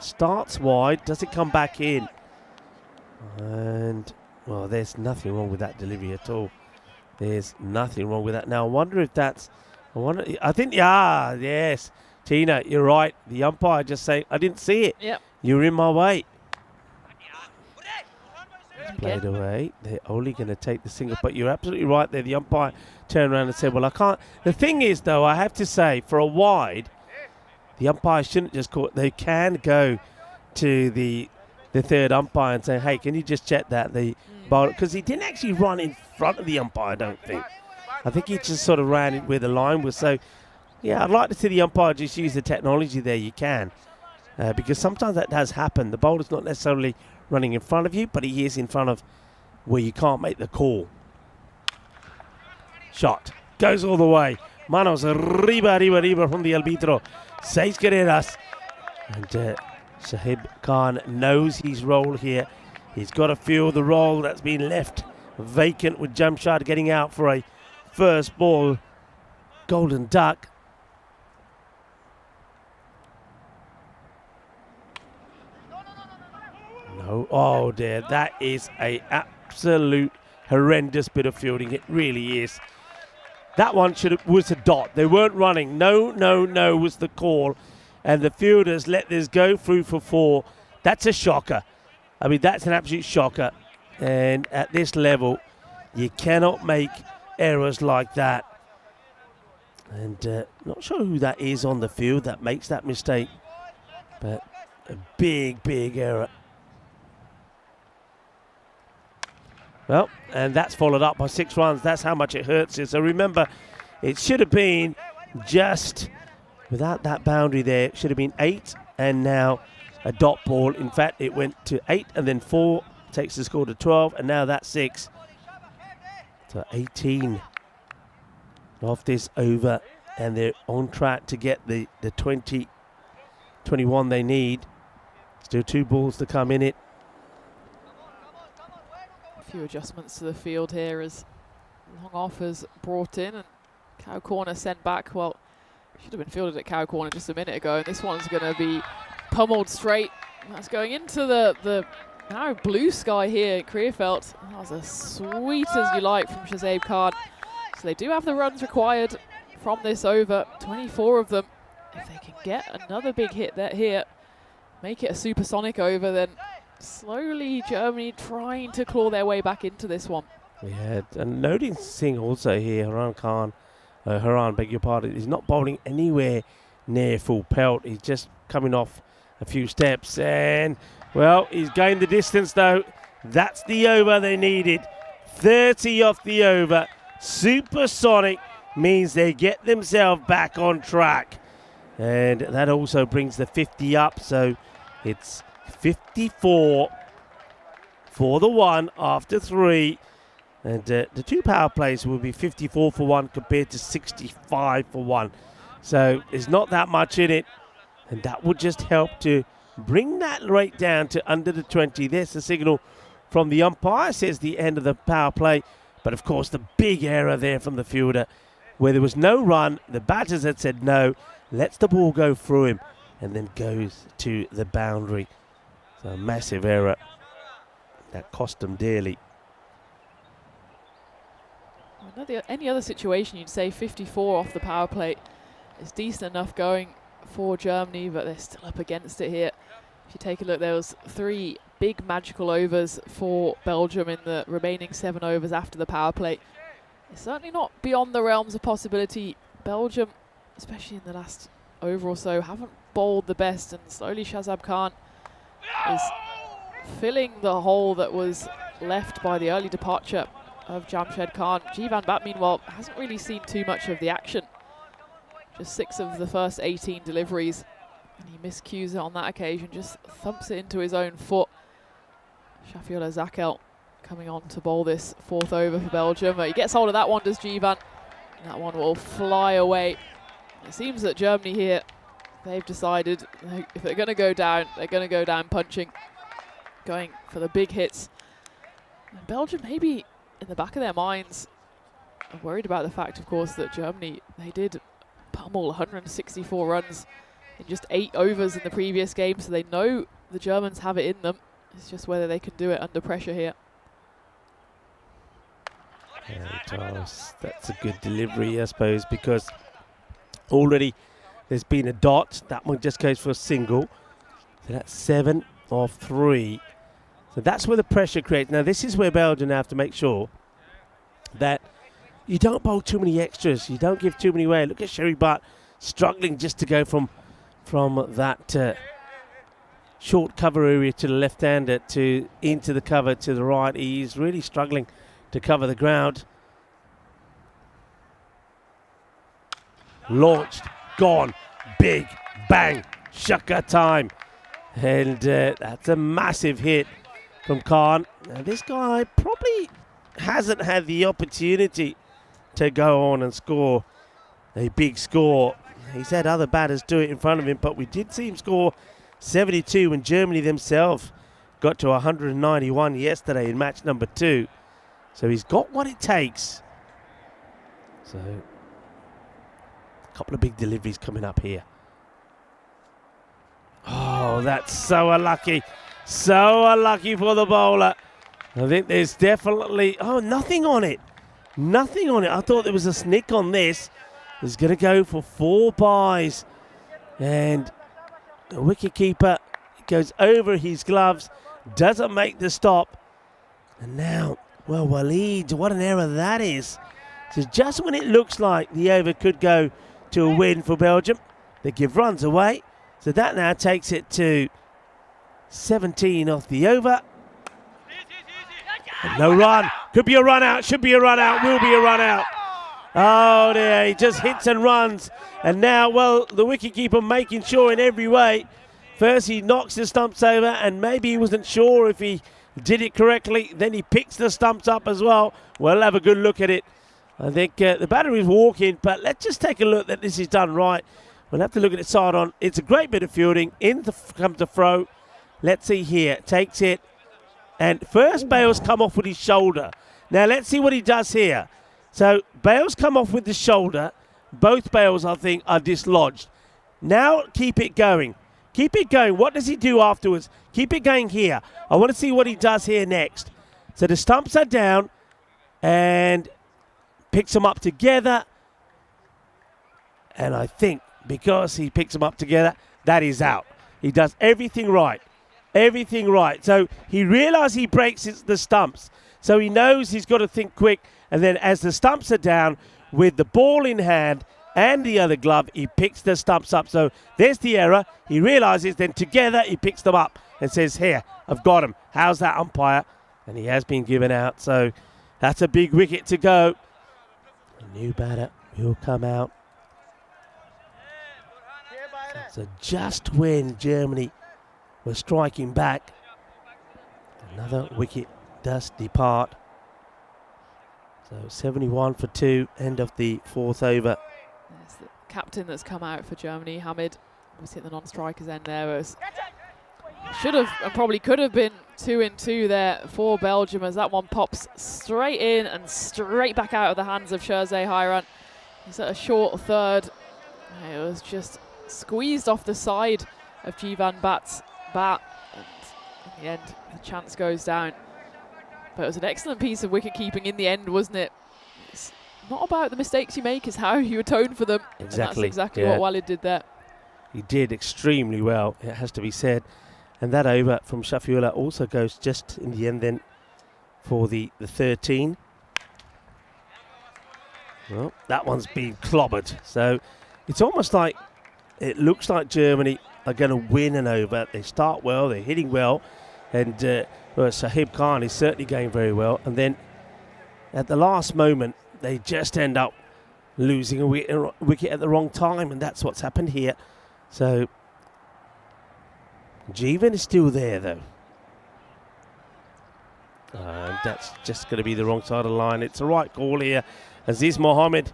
Starts wide. Does it come back in? And well, there's nothing wrong with that delivery at all. There's nothing wrong with that. Now I wonder if that's. I think. Yes, Tina, you're right. The umpire just saying, I didn't see it. Yep. You were in my way. Played away. They're only going to take the single, but you're absolutely right there. The umpire turned around and said, well, I can't. The thing is, though, I have to say, for a wide, the umpire shouldn't just call it. They can go to the third umpire and say, hey, can you just check that? The bowler, because he didn't actually run in front of the umpire, I don't think. I think he just sort of ran it where the line was. So, yeah, I'd like to see the umpire just use the technology there. You can. Because sometimes that does happen. The bowler's not necessarily running in front of you, but he is in front of where you can't make the call. Shot. Goes all the way. Manos arriba from the arbitro. 6 carreras. And Shahib Khan knows his role here. He's got to feel the role that's been left vacant with Jamshad getting out for a first ball golden duck. No, oh dear, that is a absolute horrendous bit of fielding. It really is. That one was a dot. They weren't running. No was the call. And the fielders let this go through for 4. That's a shocker. I mean, that's an absolute shocker. And at this level, you cannot make errors like that. And not sure who that is on the field that makes that mistake, but a big, big error. Well, and that's followed up by 6 runs. That's how much it hurts you. So remember, it should have been just, without that boundary there, it should have been 8, and now a dot ball. In fact, it went to 8 and then 4, takes the score to 12, and now that's 6. So 18 of this over, and they're on track to get the 20, 21 they need. Still 2 balls to come in it. A few adjustments to the field here as long offers brought in and cow corner sent back. Well, should have been fielded at cow corner just a minute ago, and this one's going to be pummeled straight. That's going into the now blue sky here at Creerfeld. That was as sweet as you like from Shazab Khan. So they do have the runs required from this over, 24 of them. If they can get another big hit here, make it a supersonic over, then slowly Germany trying to claw their way back into this one. Yeah, and noticing also here, Haran, beg your pardon, he's not bowling anywhere near full pelt. He's just coming off a few steps, and well, he's gained the distance though. That's the over they needed. 30 off the over. Supersonic means they get themselves back on track, and that also brings the 50 up, so it's 54 for the 1 after 3. And the 2 power plays will be 54 for 1 compared to 65 for 1. So there's not that much in it. And that would just help to bring that rate down to under the 20. There's the signal from the umpire. Says the end of the power play. But of course the big error there from the fielder where there was no run. The batters had said no. Lets the ball go through him and then goes to the boundary. So a massive error. That cost them dearly. Any other situation, you'd say 54 off the power play is decent enough going for Germany, but they're still up against it here. If you take a look, there was 3 big magical overs for Belgium in the remaining 7 overs after the power play. It's certainly not beyond the realms of possibility. Belgium, especially in the last over or so, haven't bowled the best, and slowly Shazab Khan is filling the hole that was left by the early departure of Jamshed Khan. Jivan Bhatt, meanwhile, hasn't really seen too much of the action. Just 6 of the first 18 deliveries. And he miscues it on that occasion, just thumps it into his own foot. Shafiola Zakel coming on to bowl this 4th over for Belgium. He gets hold of that one, does Jivan. And that one will fly away. It seems that Germany here, they've decided if they're going to go down, they're going to go down punching, going for the big hits. And Belgium maybe in the back of their minds are worried about the fact, of course, that Germany, they did pummel 164 runs in just 8 overs in the previous game, so they know the Germans have it in them. It's just whether they can do it under pressure here. And, that's a good delivery, I suppose, because already there's been a dot. That one just goes for a single. So that's 7 of 3. So that's where the pressure creates. Now this is where Belgium have to make sure that you don't bowl too many extras. You don't give too many away. Look at Sherry Butt struggling just to go from that short cover area to the left-hander to into the cover to the right. He's really struggling to cover the ground. Launched, gone, big, bang, shaka time. And that's a massive hit from Khan. Now this guy probably hasn't had the opportunity to go on and score a big score. He's had other batters do it in front of him, but we did see him score 72 when Germany themselves got to 191 yesterday in match number 2. So he's got what it takes. So a couple of big deliveries coming up here. Oh, that's so unlucky. So unlucky for the bowler. I think there's definitely... Oh, nothing on it. Nothing on it. I thought there was a snick on this. He's going to go for 4 byes. And the wicketkeeper goes over his gloves. Doesn't make the stop. And now, well, Waleed, what an error that is. So just when it looks like the over could go to a win for Belgium, they give runs away. So that now takes it to 17 off the over. And no run. Could be a run out. Should be a run out. Will be a run out. Oh dear, he just hits and runs. And now, well, the wicketkeeper making sure in every way. First he knocks the stumps over, and maybe he wasn't sure if he did it correctly. Then he picks the stumps up as well. We'll have a good look at it. I think the batter is walking, but let's just take a look that this is done right. We'll have to look at it side on. It's a great bit of fielding. In comes the throw. Let's see here. Takes it. And first Bale's come off with his shoulder. Now let's see what he does here. So Bale's come off with the shoulder. Both Bales, I think, are dislodged. Now keep it going. Keep it going. What does he do afterwards? Keep it going here. I want to see what he does here next. So the stumps are down and picks them up together. And I think because he picks them up together, that is out. He does everything right. Everything right. So he realizes he breaks the stumps. So he knows he's got to think quick. And then as the stumps are down, with the ball in hand and the other glove, he picks the stumps up. So there's the error. He realizes, then together he picks them up and says, here, I've got him. How's that, umpire? And he has been given out. So that's a big wicket to go. A new batter will come out. So just when Germany was striking back, another wicket does depart. So 71 for 2, end of the fourth over. There's the captain that's come out for Germany, Hamid. Was hit the non-striker's end there. Should have and probably could have been 2-2 there for Belgium, as that one pops straight in and straight back out of the hands of Sherzai Hairan. He's at a short third. It was just squeezed off the side of Jivan Bat's bat, and in the end the chance goes down. But it was an excellent piece of wicket keeping in the end, wasn't it? It's not about the mistakes you make, it's how you atone for them. Exactly. And that's exactly what Walid did there. He did extremely well, it has to be said. And that over from Shafiullah also goes just in the end then for the 13. Well, that one's been clobbered. So it's almost like, it looks like Germany are going to win an over. They start well, they're hitting well. And Sahib Khan is certainly going very well. And then at the last moment, they just end up losing a wicket at the wrong time. And that's what's happened here. So Jivan is still there, though. That's just going to be the wrong side of the line. It's the right call here. Aziz Mohammed,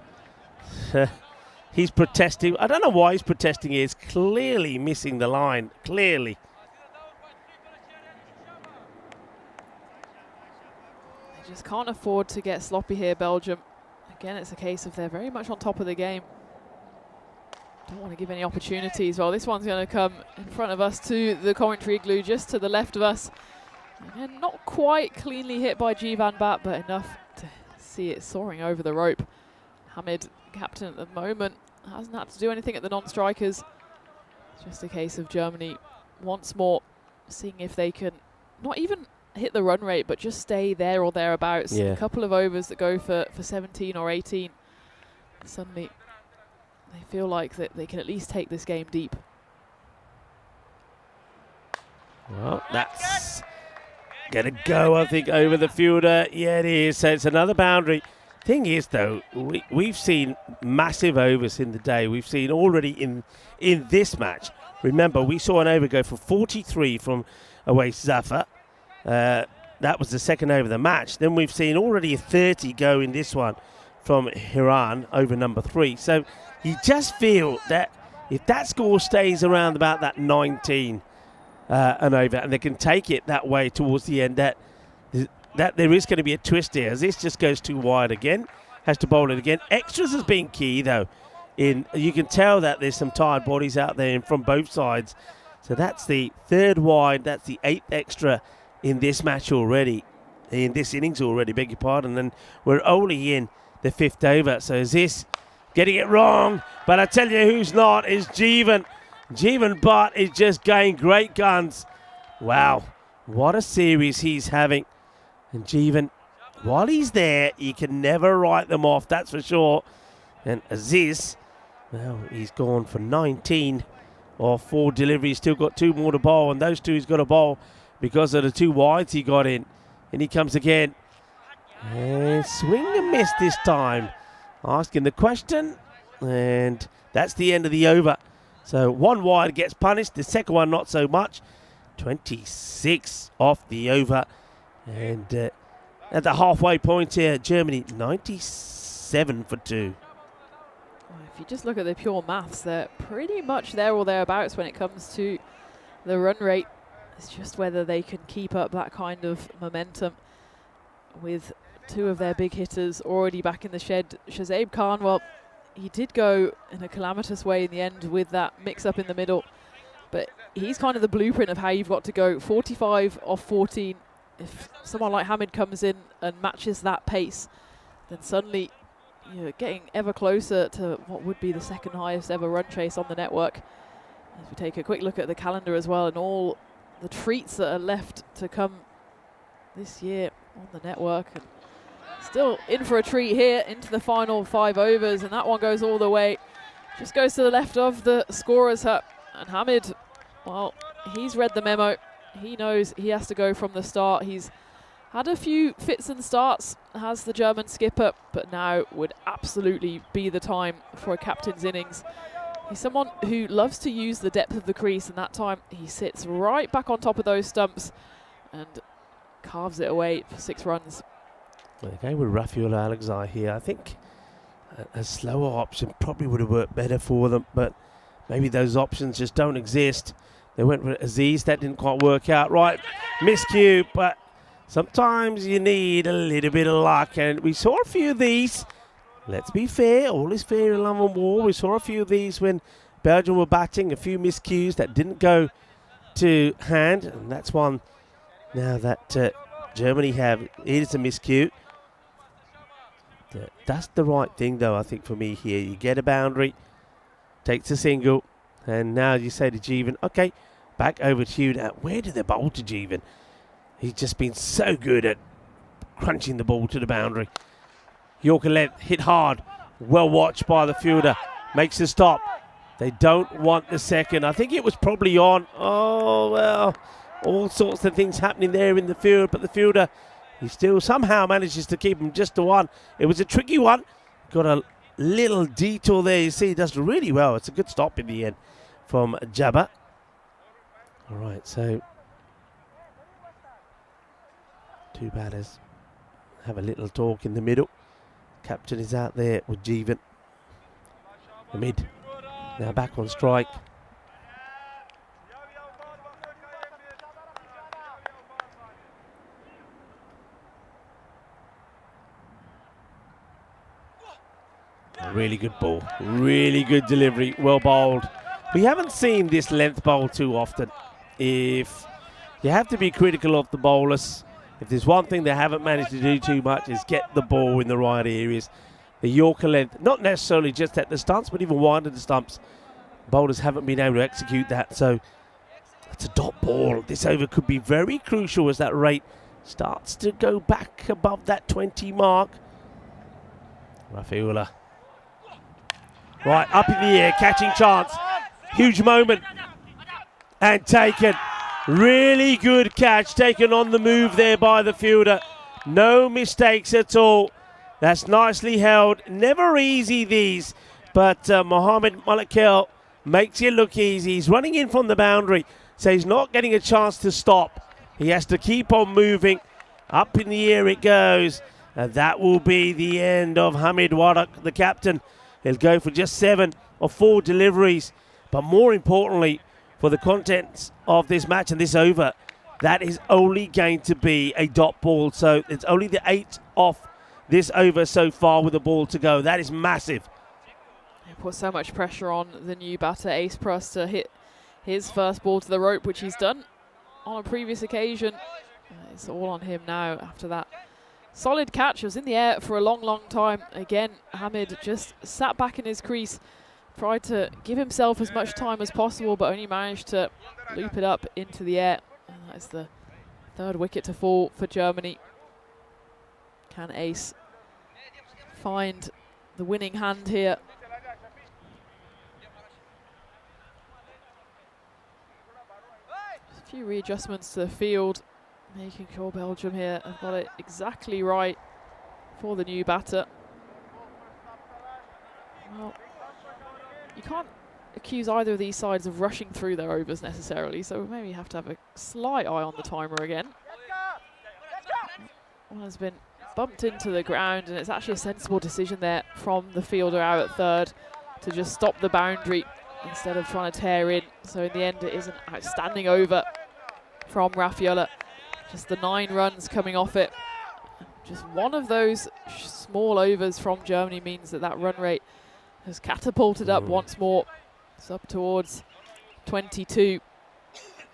he's protesting. I don't know why he's protesting. He's clearly missing the line. Clearly. They just can't afford to get sloppy here, Belgium. Again, it's a case of they're very much on top of the game. Don't want to give any opportunities. Well, this one's going to come in front of us to the commentary igloo, just to the left of us. Again, not quite cleanly hit by Jivan Bat, but enough to see it soaring over the rope. Hamid, captain at the moment, hasn't had to do anything at the non-strikers. It's just a case of Germany once more seeing if they can not even hit the run rate, but just stay there or thereabouts. Yeah. A couple of overs that go for 17 or 18. Suddenly they feel like that they can at least take this game deep. Well, that's going to go, I think, over the fielder. Yeah, it is. So it's another boundary. Thing is, though, we've seen massive overs in the day. We've seen already in this match. Remember, we saw an over go for 43 from Awais Zafar. That was the second over of the match. Then we've seen already a 30 go in this one from Hiran over number 3. So you just feel that if that score stays around about that 19 and over, and they can take it that way towards the end, that there is going to be a twist here, as this just goes too wide again, has to bowl it again. Extras has been key, though. You can tell that there's some tired bodies out there from both sides. So that's the third wide, that's the 8th extra in this match already, in this innings already, beg your pardon, and we're only in the 5th over. So is this getting it wrong? But I tell you who's not is Jivan. Jivan Bhatt is just going great guns. Wow, what a series he's having. And Jivan while he's there, you can never write them off, that's for sure. And Aziz, well, he's gone for 19 or 4 deliveries, still got 2 more to bowl, and those 2 he's got to bowl because of the 2 wides he got in. And he comes again. And swing and miss this time. Asking the question, and that's the end of the over. So 1 wide gets punished, the second one not so much. 26 off the over. And at the halfway point here, Germany 97 for 2. If you just look at the pure maths, they're pretty much there or thereabouts when it comes to the run rate. It's just whether they can keep up that kind of momentum with 2 of their big hitters already back in the shed. Shazaib Khan, well, he did go in a calamitous way in the end with that mix-up in the middle, but he's kind of the blueprint of how you've got to go. 45 off 14. If someone like Hamid comes in and matches that pace, then suddenly you're getting ever closer to what would be the second highest ever run chase on the network. As we take a quick look at the calendar as well and all the treats that are left to come this year on the network. And still in for a treat here into the final 5 overs, and that one goes all the way. Just goes to the left of the scorer's hut. And Hamid, well, he's read the memo. He knows he has to go from the start. He's had a few fits and starts, has the German skipper, but now would absolutely be the time for a captain's innings. He's someone who loves to use the depth of the crease, and that time he sits right back on top of those stumps and carves it away for 6 runs. Okay, with Rafiul Alexai here, I think a slower option probably would have worked better for them, but maybe those options just don't exist. They went with Aziz, that didn't quite work out right. Miscue, but sometimes you need a little bit of luck, and we saw a few of these. Let's be fair, all is fair in love and war. We saw a few of these when Belgium were batting, a few miscues that didn't go to hand, and that's one now that Germany have. It is a miscue. That's the right thing, though, I think, for me here. You get a boundary, takes a single, and now you say to Jeevan, okay, back over to you. Now, where do they bowl to Jeevan? He's just been so good at crunching the ball to the boundary. Yorker length, hit hard, well watched by the fielder, makes the stop. They don't want the second. I think it was probably on. Oh, well, all sorts of things happening there in the field, but the fielder, he still somehow manages to keep him just to 1. It was a tricky one. Got a little detour there. You see, he does really well. It's a good stop in the end from Jabba. All right, so 2 batters have a little talk in the middle. Captain is out there with Jeevan. Hamid now back on strike. Really good ball, really good delivery, well bowled. We haven't seen this length bowl too often. If you have to be critical of the bowlers, if there's one thing they haven't managed to do too much is get the ball in the right areas. The Yorker length, not necessarily just at the stumps, but even wider the stumps. Bowlers haven't been able to execute that, so it's a dot ball. This over could be very crucial as that rate starts to go back above that 20 mark. Rafiula. Right, up in the air, catching chance. Huge moment. And taken. Really good catch, taken on the move there by the fielder. No mistakes at all. That's nicely held. Never easy, these. But Mohamed Malakel makes it look easy. He's running in from the boundary, so he's not getting a chance to stop. He has to keep on moving. Up in the air it goes. And that will be the end of Hamid Warak, the captain. He'll go for just 7 or 4 deliveries. But more importantly, for the contents of this match and this over, that is only going to be a dot ball. So it's only the 8 off this over so far with the ball to go. That is massive. It put so much pressure on the new batter, Ace Prus, to hit his first ball to the rope, which he's done on a previous occasion. It's all on him now after that solid catch. It was in the air for a long, long time. Again, Hamid just sat back in his crease, tried to give himself as much time as possible, but only managed to loop it up into the air. And that is the 3rd wicket to fall for Germany. Can Ace find the winning hand here? Just a few readjustments to the field, making sure Belgium here have got it exactly right for the new batter. Well, you can't accuse either of these sides of rushing through their overs necessarily, so maybe you have to have a slight eye on the timer again. One has been bumped into the ground, and it's actually a sensible decision there from the fielder out at third to just stop the boundary instead of trying to tear in. So in the end, it is an outstanding over from Raffaella. Just the 9 runs coming off it. Just one of those small overs from Germany means that that run rate has catapulted up once more. It's up towards 22.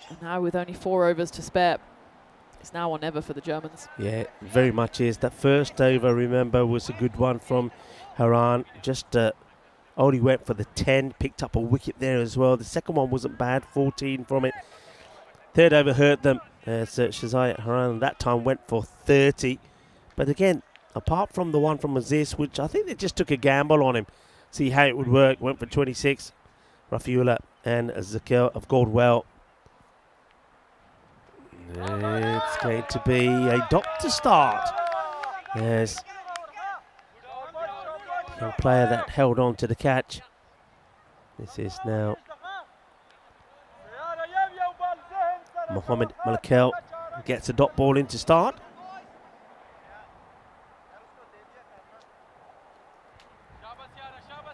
And now with only 4 overs to spare, it's now or never for the Germans. Yeah, very much is. That first over, remember, was a good one from Haran. Just only went for the 10, picked up a wicket there as well. The second one wasn't bad, 14 from it. Third over hurt them. Shazai Haran that time went for 30. But again, apart from the one from Aziz, which I think they just took a gamble on him, see how it would work, went for 26. Raffaella and Zakel have gone well. It's going to be a doctor start. Yes. Young player that held on to the catch. This is now Mohammed Malakel gets a dot ball in to start.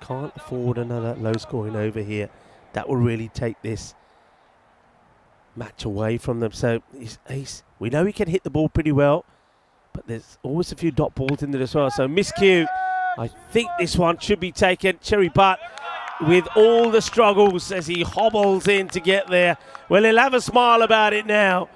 Can't afford another low scoring over here. That will really take this match away from them. So Ace, we know he can hit the ball pretty well, but there's always a few dot balls in there as well. So miscue. I think this one should be taken. Cherry Butt with all the struggles as he hobbles in to get there. Well, he'll have a smile about it now,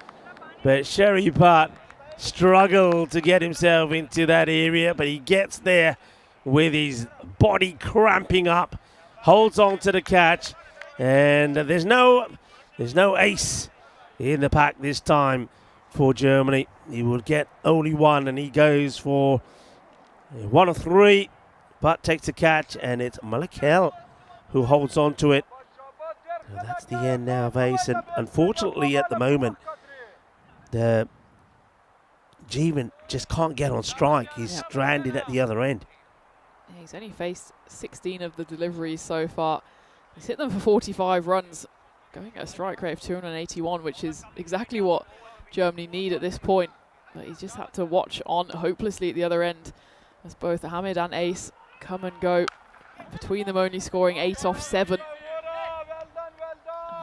but Cherry Butt struggled to get himself into that area, but he gets there with his body cramping up, holds on to the catch, and there's no ace in the pack this time for Germany. He will get only one, and he goes for 1 of 3, but takes the catch, and it's Malakel who holds on to it. So that's the end now of Ace, and unfortunately at the moment, the Jeevan just can't get on strike. He's stranded at the other end. Yeah, he's only faced 16 of the deliveries so far. He's hit them for 45 runs, going at a strike rate of 281, which is exactly what Germany need at this point. But he's just had to watch on hopelessly at the other end as both Hamid and Ace come and go. Between them only scoring 8 off 7.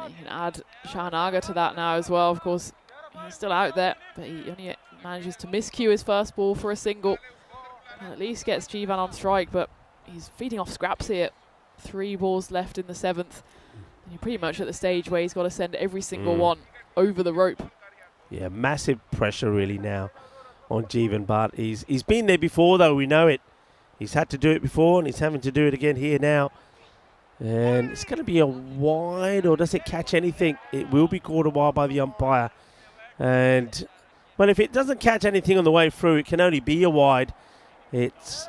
And you can add Shahanaga to that now as well. Of course, he's still out there, but he only manages to miscue his first ball for a single. And at least gets Jeevan on strike, but he's feeding off scraps here. 3 balls left in the 7th. And you're pretty much at the stage where he's got to send every single one over the rope. Yeah, massive pressure really now on Jeevan, but he's been there before though, we know it. He's had to do it before and he's having to do it again here now. And it's going to be a wide, or does it catch anything? It will be called a wide by the umpire. And, well, if it doesn't catch anything on the way through, it can only be a wide. It's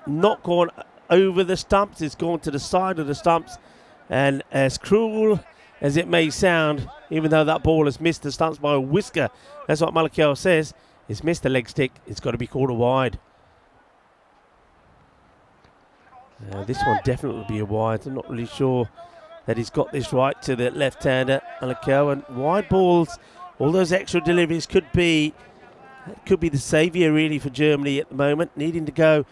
not gone over the stumps, it's gone to the side of the stumps. And as cruel as it may sound, even though that ball has missed the stumps by a whisker, that's what Malakel says, it's missed the leg stick, it's got to be called a wide. This one definitely will be a wide. I'm not really sure that he's got this right to the left-hander, Malakel. And wide balls, all those extra deliveries could be the saviour really for Germany at the moment, needing to go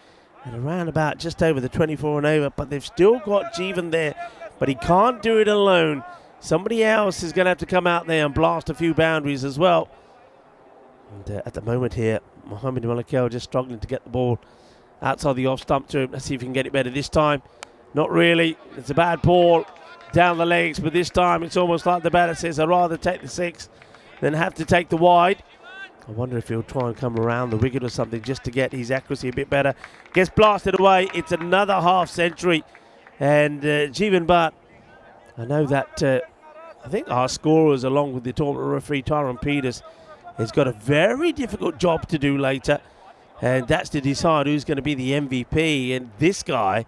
at around about just over the 24 and over, but they've still got Jeevan there, but he can't do it alone. Somebody else is going to have to come out there and blast a few boundaries as well. And at the moment here, Mohammed Malakel just struggling to get the ball outside the off stump to him. Let's see if he can get it better this time. Not really. It's a bad ball down the legs, but this time it's almost like the batter says, I'd rather take the 6 than have to take the wide. I wonder if he'll try and come around the wicket or something just to get his accuracy a bit better. Gets blasted away. It's another half century. And Jeevan Butt, I know that I think our scorers, along with the tournament referee Tyron Peters, has got a very difficult job to do later. And that's to decide who's going to be the MVP. And this guy,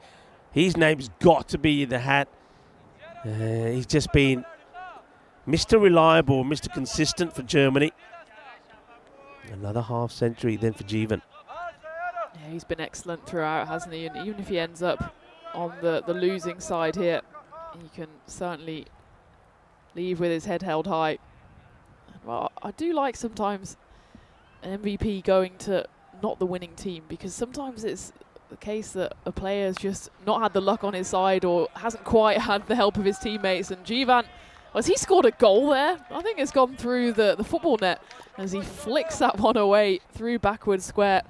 his name's got to be in the hat. He's just been Mr. Reliable, Mr. Consistent for Germany. Another half century then for Jeevan. Yeah, he's been excellent throughout, hasn't he? And even if he ends up on the losing side here, he can certainly leave with his head held high. Well, I do like sometimes an MVP going to not the winning team, because sometimes it's the case that a player's just not had the luck on his side or hasn't quite had the help of his teammates. And Jeevan, as he scored a goal there, I think it's gone through the football net as he flicks that one away through backwards square.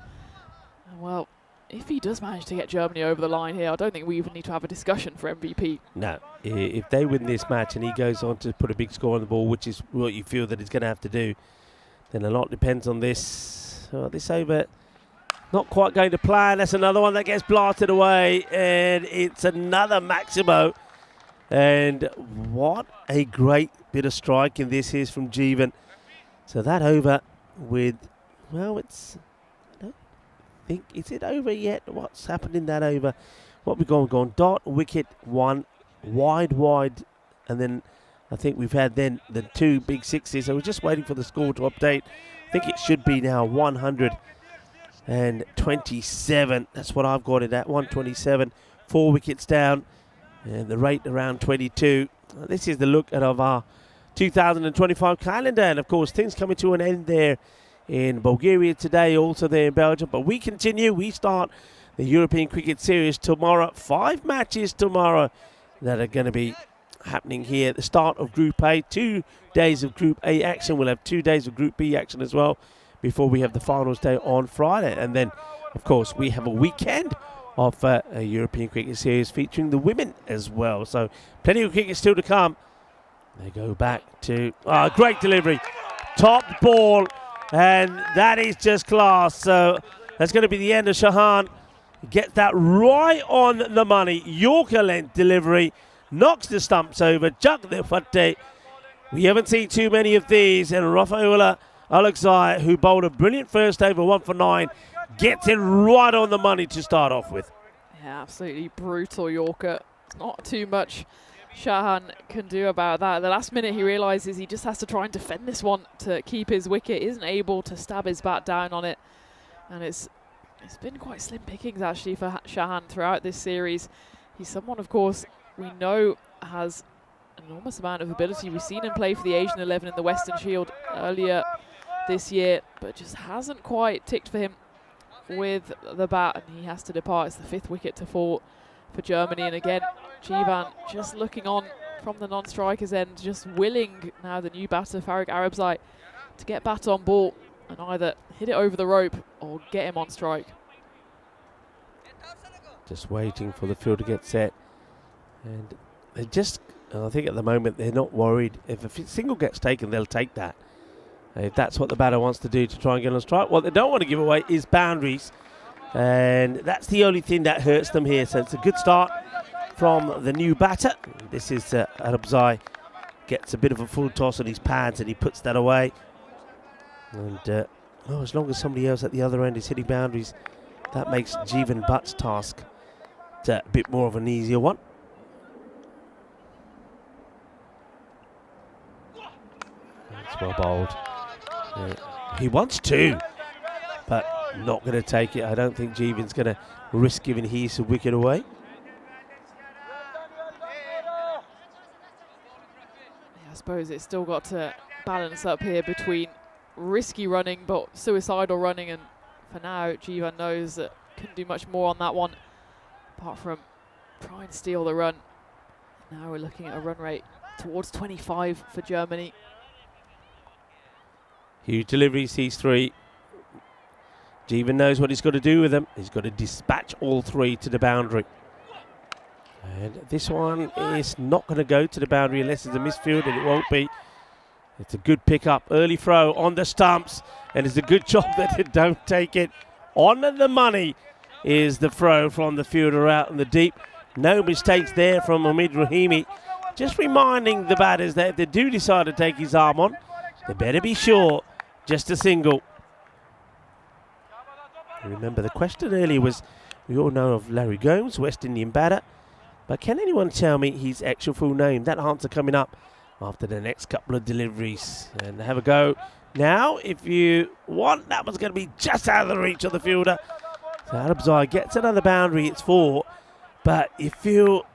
And well, if he does manage to get Germany over the line here, I don't think we even need to have a discussion for MVP. No, if they win this match and he goes on to put a big score on the ball, which is what you feel that he's going to have to do, then a lot depends on this. This over, not quite going to plan. That's another one that gets blasted away, and it's another Maximo. And what a great bit of striking this is from Jeevan. So that over with, well, it's, I don't think, is it over yet? What's happened in that over? What we've gone dot, wicket, one, wide, and then I think we've had then the two big sixes. So we're just waiting for the score to update. I think it should be now 127. That's what I've got it at, 127. 4 wickets down, and the rate around 22. This is the look at of our 2025 calendar, and of course things coming to an end there in Bulgaria today, also there in Belgium. But we continue. We start the European Cricket Series tomorrow. 5 matches tomorrow that are going to be happening here at the start of Group A. 2 days of Group A action. We'll have 2 days of Group B action as well before we have the finals day on Friday. And then, of course, we have a weekend of a European Cricket Series featuring the women as well. So plenty of cricket still to come. They go back to great delivery, top ball, and that is just class. So that's going to be the end of Shahan. Gets that right on the money. Yorker length delivery, knocks the stumps over. Jug the Fatte. We haven't seen too many of these, and Rafaela Alexei, who bowled a brilliant first over 1 for 9, gets it right on the money to start off with. Yeah, absolutely brutal Yorker. It's not too much Shahan can do about that. At the last minute, he realises he just has to try and defend this one to keep his wicket. Isn't able to stab his bat down on it, and it's been quite slim pickings actually for Shahan throughout this series. He's someone, of course, we know has an enormous amount of ability. We've seen him play for the Asian 11 in the Western Shield earlier this year, but just hasn't quite ticked for him with the bat, and he has to depart. It's the 5th wicket to fall for Germany, and again Jeevan just looking on from the non-strikers end, just willing now the new batter Farid Arabzai to get bat on ball and either hit it over the rope or get him on strike. Just waiting for the field to get set, and they just, I think at the moment they're not worried. If a single gets taken, they'll take that. If that's what the batter wants to do to try and get on strike. What they don't want to give away is boundaries, and that's the only thing that hurts them here. So it's a good start from the new batter. This is Arabzai, gets a bit of a full toss on his pads and he puts that away. And as long as somebody else at the other end is hitting boundaries, that makes Jeevan Butt's task a bit more of an easier one. That's well bowled. He wants 2, but not going to take it. I don't think Jeevan's going to risk giving his wicket away. Yeah, I suppose it's still got to balance up here between risky running but suicidal running, and for now Jeevan knows that couldn't do much more on that one apart from try and steal the run. Now we're looking at a run rate towards 25 for Germany. Huge delivery, sees 3. Jeevan knows what he's got to do with them. He's got to dispatch all 3 to the boundary. And this one is not going to go to the boundary unless it's a misfield, and it won't be. It's a good pick-up. Early throw on the stumps, and it's a good job that they don't take it. On the money is the throw from the fielder out in the deep. No mistakes there from Omid Rahimi. Just reminding the batters that if they do decide to take his arm on, they better be sure just a single. Remember, the question earlier was, we all know of Larry Gomes, West Indian batter, but can anyone tell me his actual full name? That answer coming up after the next couple of deliveries. And have a go now if you want. That one's going to be just out of the reach of the fielder. So Alabzai gets another boundary, it's 4, but you feel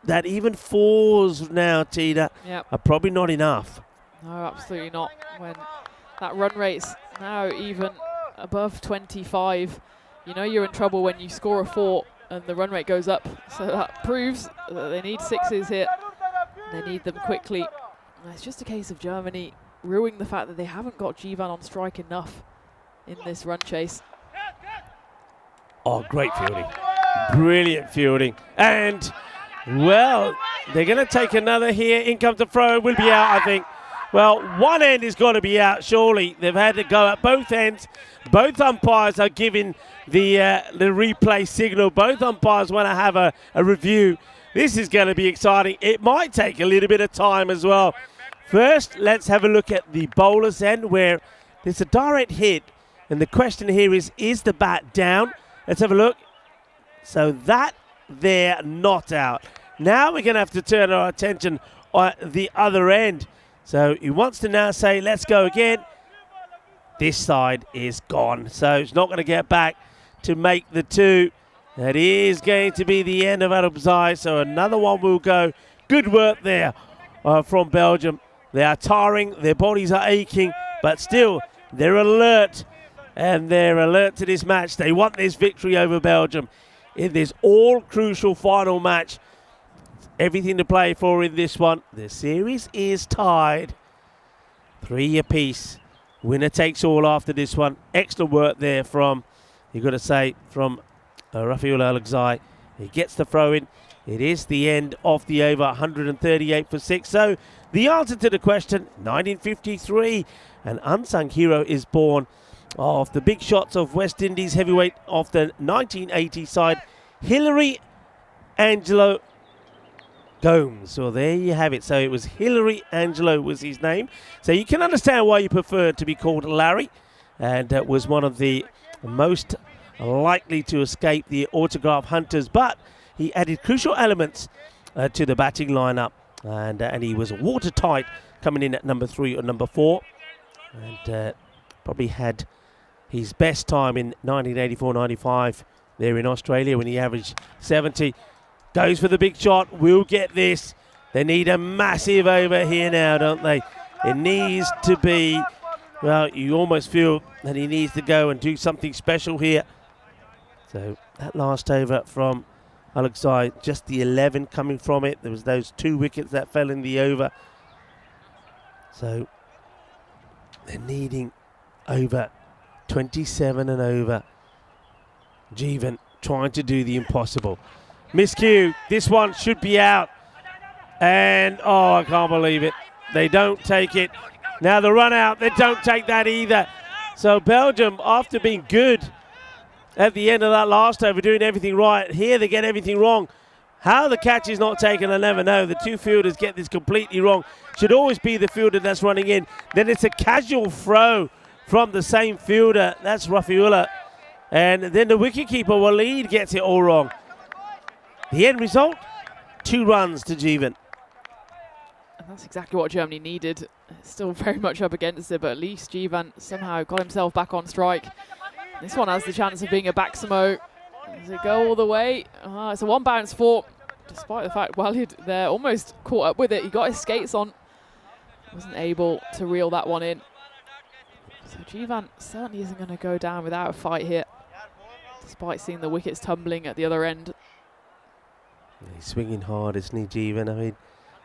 that even 4s now, Tina, are probably not enough. No, absolutely not. When that run rate's now even above 25, you know you're in trouble when you score a 4 and the run rate goes up. So that proves that they need 6s here. They need them quickly. And it's just a case of Germany ruining the fact that they haven't got Jivan on strike enough in this run chase. Oh, great fielding. Brilliant fielding. And, well, they're going to take another here. In comes the throw. Will be out, I think. Well, one end is going to be out, surely. They've had to go at both ends. Both umpires are giving the replay signal. Both umpires want to have a review. This is going to be exciting. It might take a little bit of time as well. First, let's have a look at the bowler's end where there's a direct hit. And the question here is the bat down? Let's have a look. So that there, not out. Now we're going to have to turn our attention on the other end. So he wants to now say, let's go again. This side is gone. So it's not going to get back to make the 2. That is going to be the end of Alabzai. So another one will go. Good work there from Belgium. They are tiring. Their bodies are aching. But still, they're alert. And they're alert to this match. They want this victory over Belgium in this all-crucial final match. Everything to play for in this one. The series is tied. 3 apiece. Winner takes all after this one. Excellent work there from, you've got to say, from Rafael Alabzai. He gets the throw in. It is the end of the over, 138 for 6. So the answer to the question, 1953. An unsung hero is born of the big shots of West Indies heavyweight of the 1980 side, Hilary Angelo Gomes. Well, there you have it. So it was Hilary Angelo was his name. So you can understand why you preferred to be called Larry, and was one of the most likely to escape the autograph hunters. But he added crucial elements to the batting lineup, and he was watertight coming in at number 3 or number 4, and probably had his best time in 1984-95 there in Australia when he averaged 70. Goes for the big shot. Will get this. They need a massive over here now, don't they? It needs to be, well, you almost feel that he needs to go and do something special here. So that last over from Alabzai, just the 11 coming from it. There was those 2 wickets that fell in the over. So they're needing over 27 and over. Jivan trying to do the impossible. Miscue. This one should be out. And, oh, I can't believe it. They don't take it. Now the run out, they don't take that either. So Belgium, after being good at the end of that last over, doing everything right, here they get everything wrong. How the catch is not taken, I never know. The 2 fielders get this completely wrong. Should always be the fielder that's running in. Then it's a casual throw from the same fielder. That's Rafiula. And then the wicketkeeper, Waleed, gets it all wrong. The end result, 2 runs to Jivan. And that's exactly what Germany needed. Still very much up against it, but at least Jivan somehow got himself back on strike. This one has the chance of being a Baximo. Does it go all the way? It's a 1 bounce 4, despite the fact Waleed there almost caught up with it. He got his skates on. Wasn't able to reel that one in. So Jivan certainly isn't going to go down without a fight here, despite seeing the wickets tumbling at the other end. He's swinging hard, isn't he, Jivan? I mean,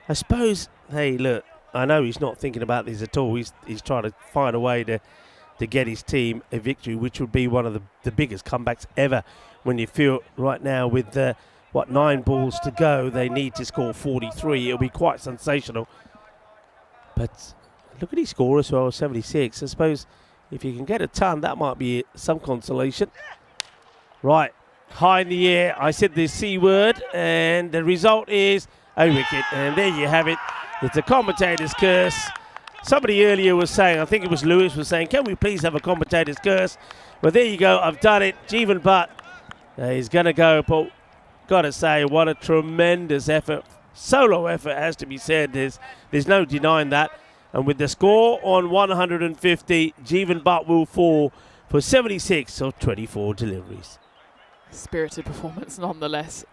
I suppose, hey, look, I know he's not thinking about this at all. He's trying to find a way to get his team a victory, which would be one of the biggest comebacks ever. When you feel right now with, 9 balls to go, they need to score 43. It'll be quite sensational. But look at his score as well, 76. I suppose if you can get a ton, that might be some consolation. Right, high in the air. I said the C word, and the result is a wicket. And there you have it. It's a commentator's curse. Somebody earlier was saying, I think it was Lewis, was saying, can we please have a commentator's curse? Well, there you go. I've done it. Jeevan Butt he's going to go, but got to say, what a tremendous effort. Solo effort has to be said. There's no denying that. And with the score on 150, Jeevan Butt will fall for 76 of 24 deliveries. Spirited performance nonetheless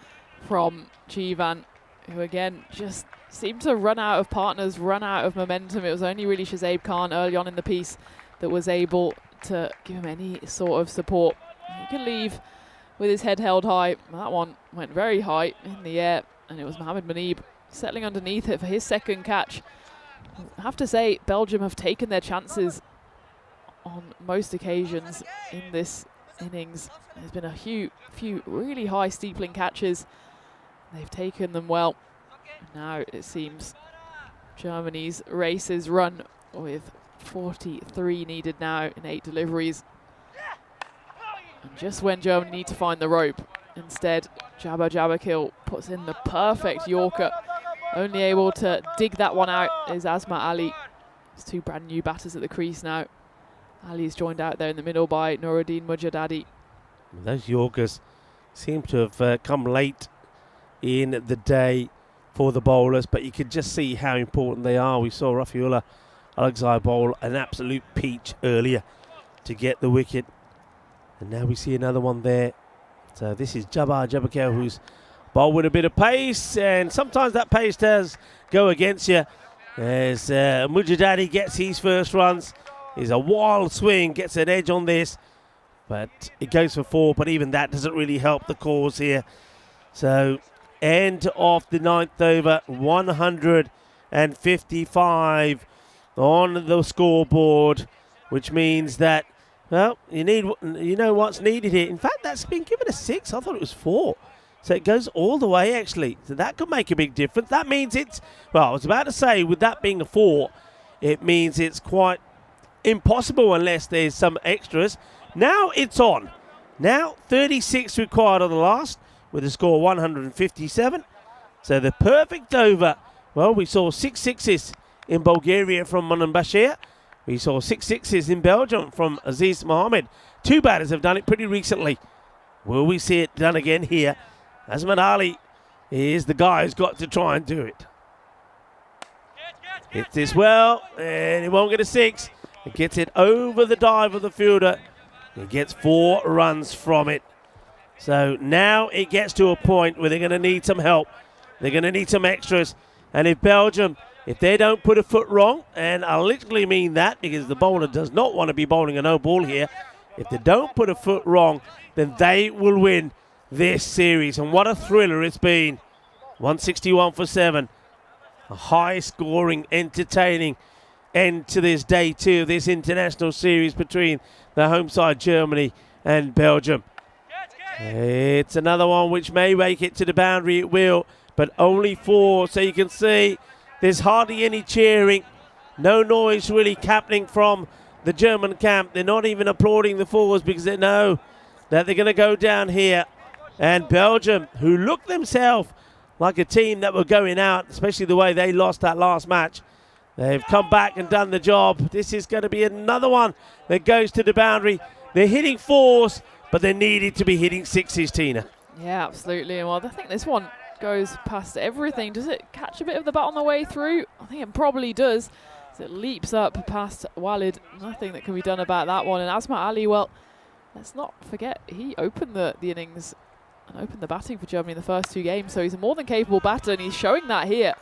from Jeevan, who again just seemed to run out of partners, run out of momentum. It was only really Shazaib Khan early on in the piece that was able to give him any sort of support. He can leave with his head held high. That one went very high in the air, and it was Mohamed Manib settling underneath it for his second catch. I have to say, Belgium have taken their chances on most occasions in this innings. There's been a few really high steepling catches. They've taken them well. Now it seems Germany's race is run with 43 needed now in 8 deliveries. And just when Germany need to find the rope, instead Jabba Jabakil puts in the perfect Yorker. Only able to dig that one out is Asma Ali. There's 2 brand new batters at the crease now. Ali's joined out there in the middle by Nuruddin Mujadadi. Those Yorkers seem to have come late in the day for the bowlers, but you could just see how important they are. We saw Rafiullah Alexai bowl an absolute peach earlier to get the wicket, and now we see another one there. So this is Jabbar Jabakil, who's bowled with a bit of pace, and sometimes that pace does go against you. As Mujadadi gets his first runs, is a wild swing, gets an edge on this, but it goes for 4, but even that doesn't really help the cause here. So end of the 9th over, 155 on the scoreboard, which means that, well, you know what's needed here. In fact, that's been given a 6. I thought it was 4. So it goes all the way, actually. So that could make a big difference. That means it's, well, I was about to say, with that being a 4, it means it's quite impossible unless there's some extras. Now it's on. Now 36 required on the last, with a score 157. So the perfect over. Well, we saw 6 sixes in Bulgaria from Manan Bashir. We saw 6 sixes in Belgium from Aziz Mohammed. 2 batters have done it pretty recently. Will we see it done again here? Asman Ali is the guy who's got to try and do it. Hits this well, and he won't get a 6. He gets it over the dive of the fielder. He gets 4 runs from it. So now it gets to a point where they're going to need some help. They're going to need some extras. And if Belgium, if they don't put a foot wrong, and I literally mean that because the bowler does not want to be bowling a no ball here. If they don't put a foot wrong, then they will win this series. And what a thriller it's been. 161 for 7. A high-scoring, entertaining end to this day 2 of this international series between the home side Germany and Belgium. It's another one which may make it to the boundary. It will, but only 4. So you can see there's hardly any cheering. No noise really happening from the German camp. They're not even applauding the 4s because they know that they're going to go down here. And Belgium, who look themselves like a team that were going out, especially the way they lost that last match, they've come back and done the job. This is going to be another one that goes to the boundary. They're hitting 4s, but they needed to be hitting 6s, Tina. Yeah, absolutely. Well, I think this one goes past everything. Does it catch a bit of the bat on the way through? I think it probably does. As it leaps up past Walid. Nothing that can be done about that one. And Asma Ali, well, let's not forget, he opened the innings and opened the batting for Germany in the first 2 games. So he's a more than capable batter, and he's showing that here.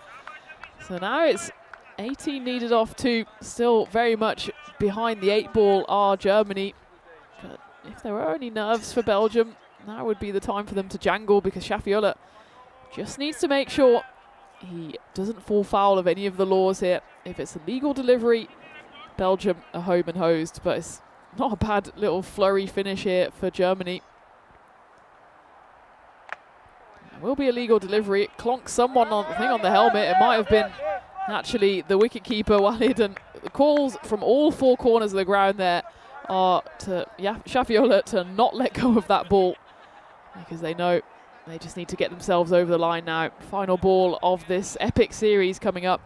So now it's 18 needed off 2. Still very much behind the 8 ball are Germany. But if there were any nerves for Belgium, now would be the time for them to jangle, because Shafiullah just needs to make sure he doesn't fall foul of any of the laws here. If it's a legal delivery, Belgium are home and hosed, but it's not a bad little flurry finish here for Germany. It will be a legal delivery. It clonks someone on the helmet. It might have been actually the wicketkeeper, Walid, and the calls from all 4 corners of the ground there are to Shafiullah to not let go of that ball, because they know they just need to get themselves over the line now. Final ball of this epic series coming up.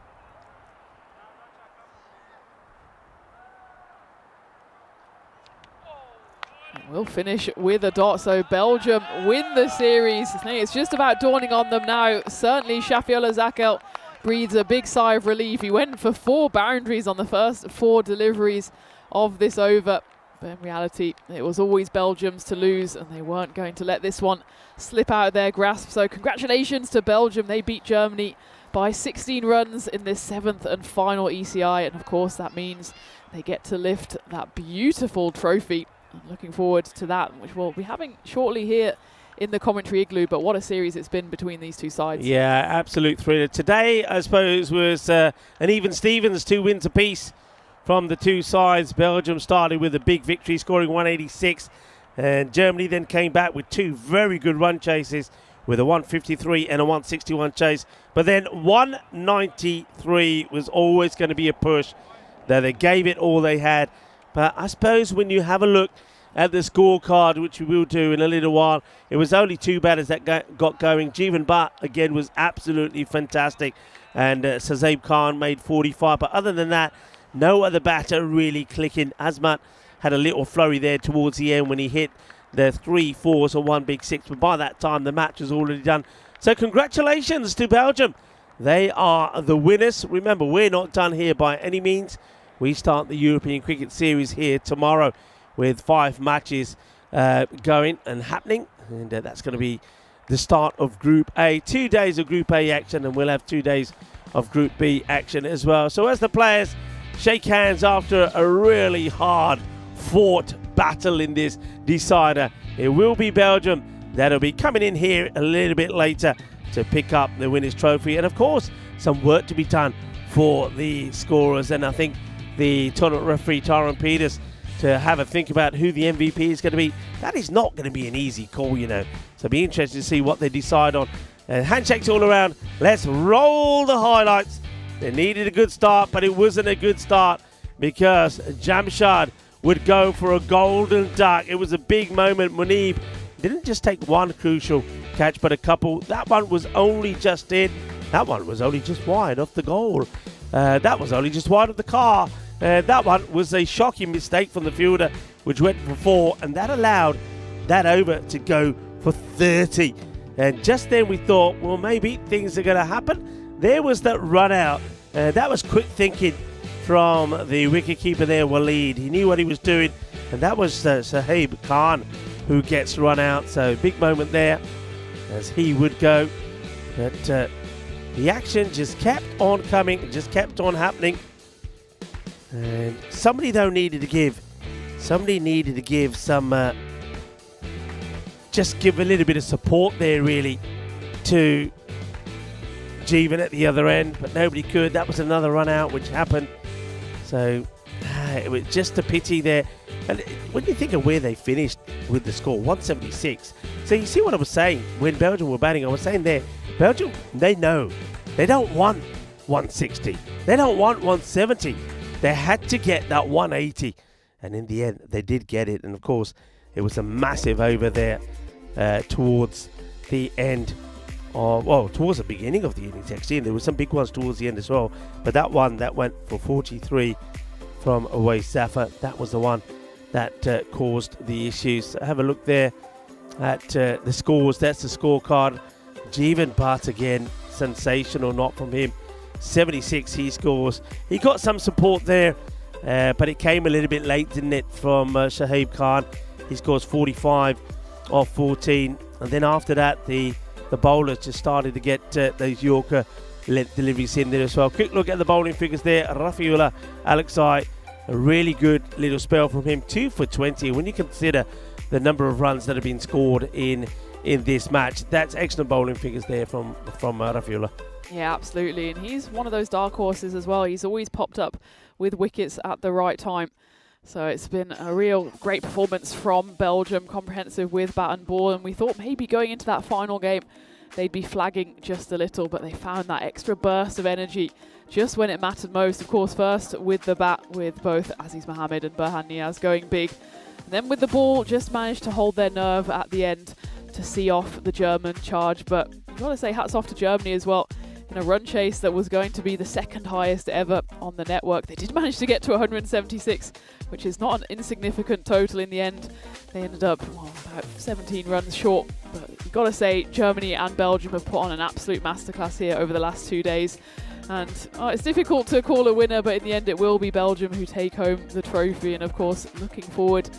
We'll finish with a dot, so Belgium win the series. I think it's just about dawning on them now. Certainly Shafiola Zakel breathes a big sigh of relief. He went for 4 boundaries on the first 4 deliveries of this over. But in reality, it was always Belgium's to lose, and they weren't going to let this one slip out of their grasp. So congratulations to Belgium. They beat Germany by 16 runs in this 7th and final ECI. And of course, that means they get to lift that beautiful trophy. I'm looking forward to that, which we'll be having shortly here in the commentary igloo. But what a series it's been between these two sides. Yeah, absolute thriller. Today, I suppose, was an even Stevens, 2 wins apiece from the two sides. Belgium started with a big victory, scoring 186. And Germany then came back with 2 very good run chases, with a 153 and a 161 chase. But then 193 was always going to be a push. That they gave it all they had. But I suppose when you have a look at the scorecard, which we will do in a little while, it was only 2 batters that got going. Jeevan Bhatt, again, was absolutely fantastic. And Sazib Khan made 45. But other than that, no other batter really clicking. Azmat had a little flurry there towards the end when he hit the 3 4s or 1 big 6. But by that time, the match was already done. So congratulations to Belgium. They are the winners. Remember, we're not done here by any means. We start the European Cricket Series here tomorrow with 5 matches going and happening. And that's going to be the start of Group A. 2 days of Group A action, and we'll have 2 days of Group B action as well. So as the players shake hands after a really hard-fought battle in this decider, it will be Belgium that'll be coming in here a little bit later to pick up the winners' trophy. And, of course, some work to be done for the scorers. And I think the tournament referee, Tyrone Peters, to have a think about who the MVP is going to be. That is not going to be an easy call, you know. So it'll be interesting to see what they decide on. Handshakes all around. Let's roll the highlights. They needed a good start, but it wasn't a good start because Jamshad would go for a golden duck. It was a big moment. Munib didn't just take 1 crucial catch, but a couple. That one was only just in. That one was only just wide off the goal. That was only just wide of the car. That one was a shocking mistake from the fielder, which went for 4, and that allowed that over to go for 30. And just then we thought, well, maybe things are going to happen. There was that run out. That was quick thinking from the wicketkeeper there, Waleed. He knew what he was doing, and that was Sahib Khan who gets run out. So big moment there as he would go. But the action just kept on coming, just kept on happening. And somebody though needed to give some, just give a little bit of support there really to Jeevan at the other end, but nobody could. That was another run out which happened. So it was just a pity there. And when you think of where they finished with the score, 176. So you see what I was saying when Belgium were batting. I was saying there, Belgium, they know. They don't want 160. They don't want 170. They had to get that 180. And in the end, they did get it. And of course, it was a massive over there towards the end. Towards the beginning of the innings actually. And there were some big ones towards the end as well. But that one that went for 43 from Awais Zafar, that was the one that caused the issues. Have a look there at the scores. That's the scorecard. Jeevan Bhatt again, sensational, not from him. 76 he scores. He got some support there, but it came a little bit late, didn't it, from Shahib Khan. He scores 45 off 14. And then after that, the bowlers just started to get those Yorker deliveries in there as well. Quick look at the bowling figures there. Rafiullah Alexei, a really good little spell from him. 2 for 20. When you consider the number of runs that have been scored in this match, that's excellent bowling figures there from Rafiullah. Yeah, absolutely. And he's one of those dark horses as well. He's always popped up with wickets at the right time. So it's been a real great performance from Belgium, comprehensive with bat and ball. And we thought maybe going into that final game, they'd be flagging just a little, but they found that extra burst of energy just when it mattered most. Of course, first with the bat, with both Aziz Mohammed and Burhan Niaz going big. And then with the ball, just managed to hold their nerve at the end to see off the German charge. But I've got to say hats off to Germany as well. in a run chase that was going to be the second highest ever on the network. They did manage to get to 176, which is not an insignificant total in the end. They ended up about 17 runs short. But you've got to say, Germany and Belgium have put on an absolute masterclass here over the last 2 days. And it's difficult to call a winner, but in the end it will be Belgium who take home the trophy. And of course, looking forward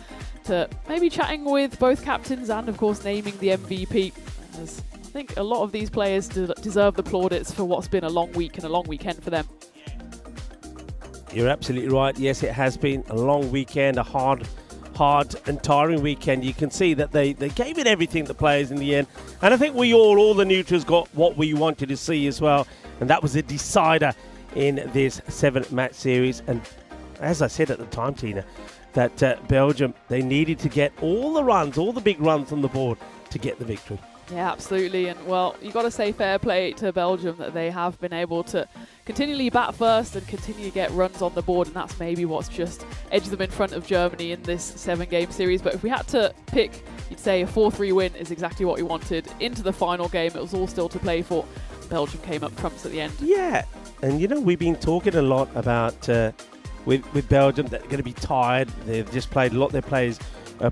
to maybe chatting with both captains and of course naming the MVP. As I think a lot of these players deserve the plaudits for what's been a long week and a long weekend for them. You're absolutely right. Yes, it has been a long weekend, a hard and tiring weekend. You can see that they gave it everything, the players, in the end. And I think all the neutrals got what we wanted to see as well. And that was a decider in this 7-match series. And as I said at the time, Tina, that Belgium, they needed to get all the big runs on the board to get the victory. Yeah, absolutely. And well, you've got to say fair play to Belgium that they have been able to continually bat first and continue to get runs on the board. And that's maybe what's just edged them in front of Germany in this 7-game series. But if we had to pick, you'd say a 4-3 win is exactly what we wanted. Into the final game, it was all still to play for. Belgium came up trumps at the end. Yeah, and we've been talking a lot about with Belgium that they're going to be tired. They've just played a lot. Their players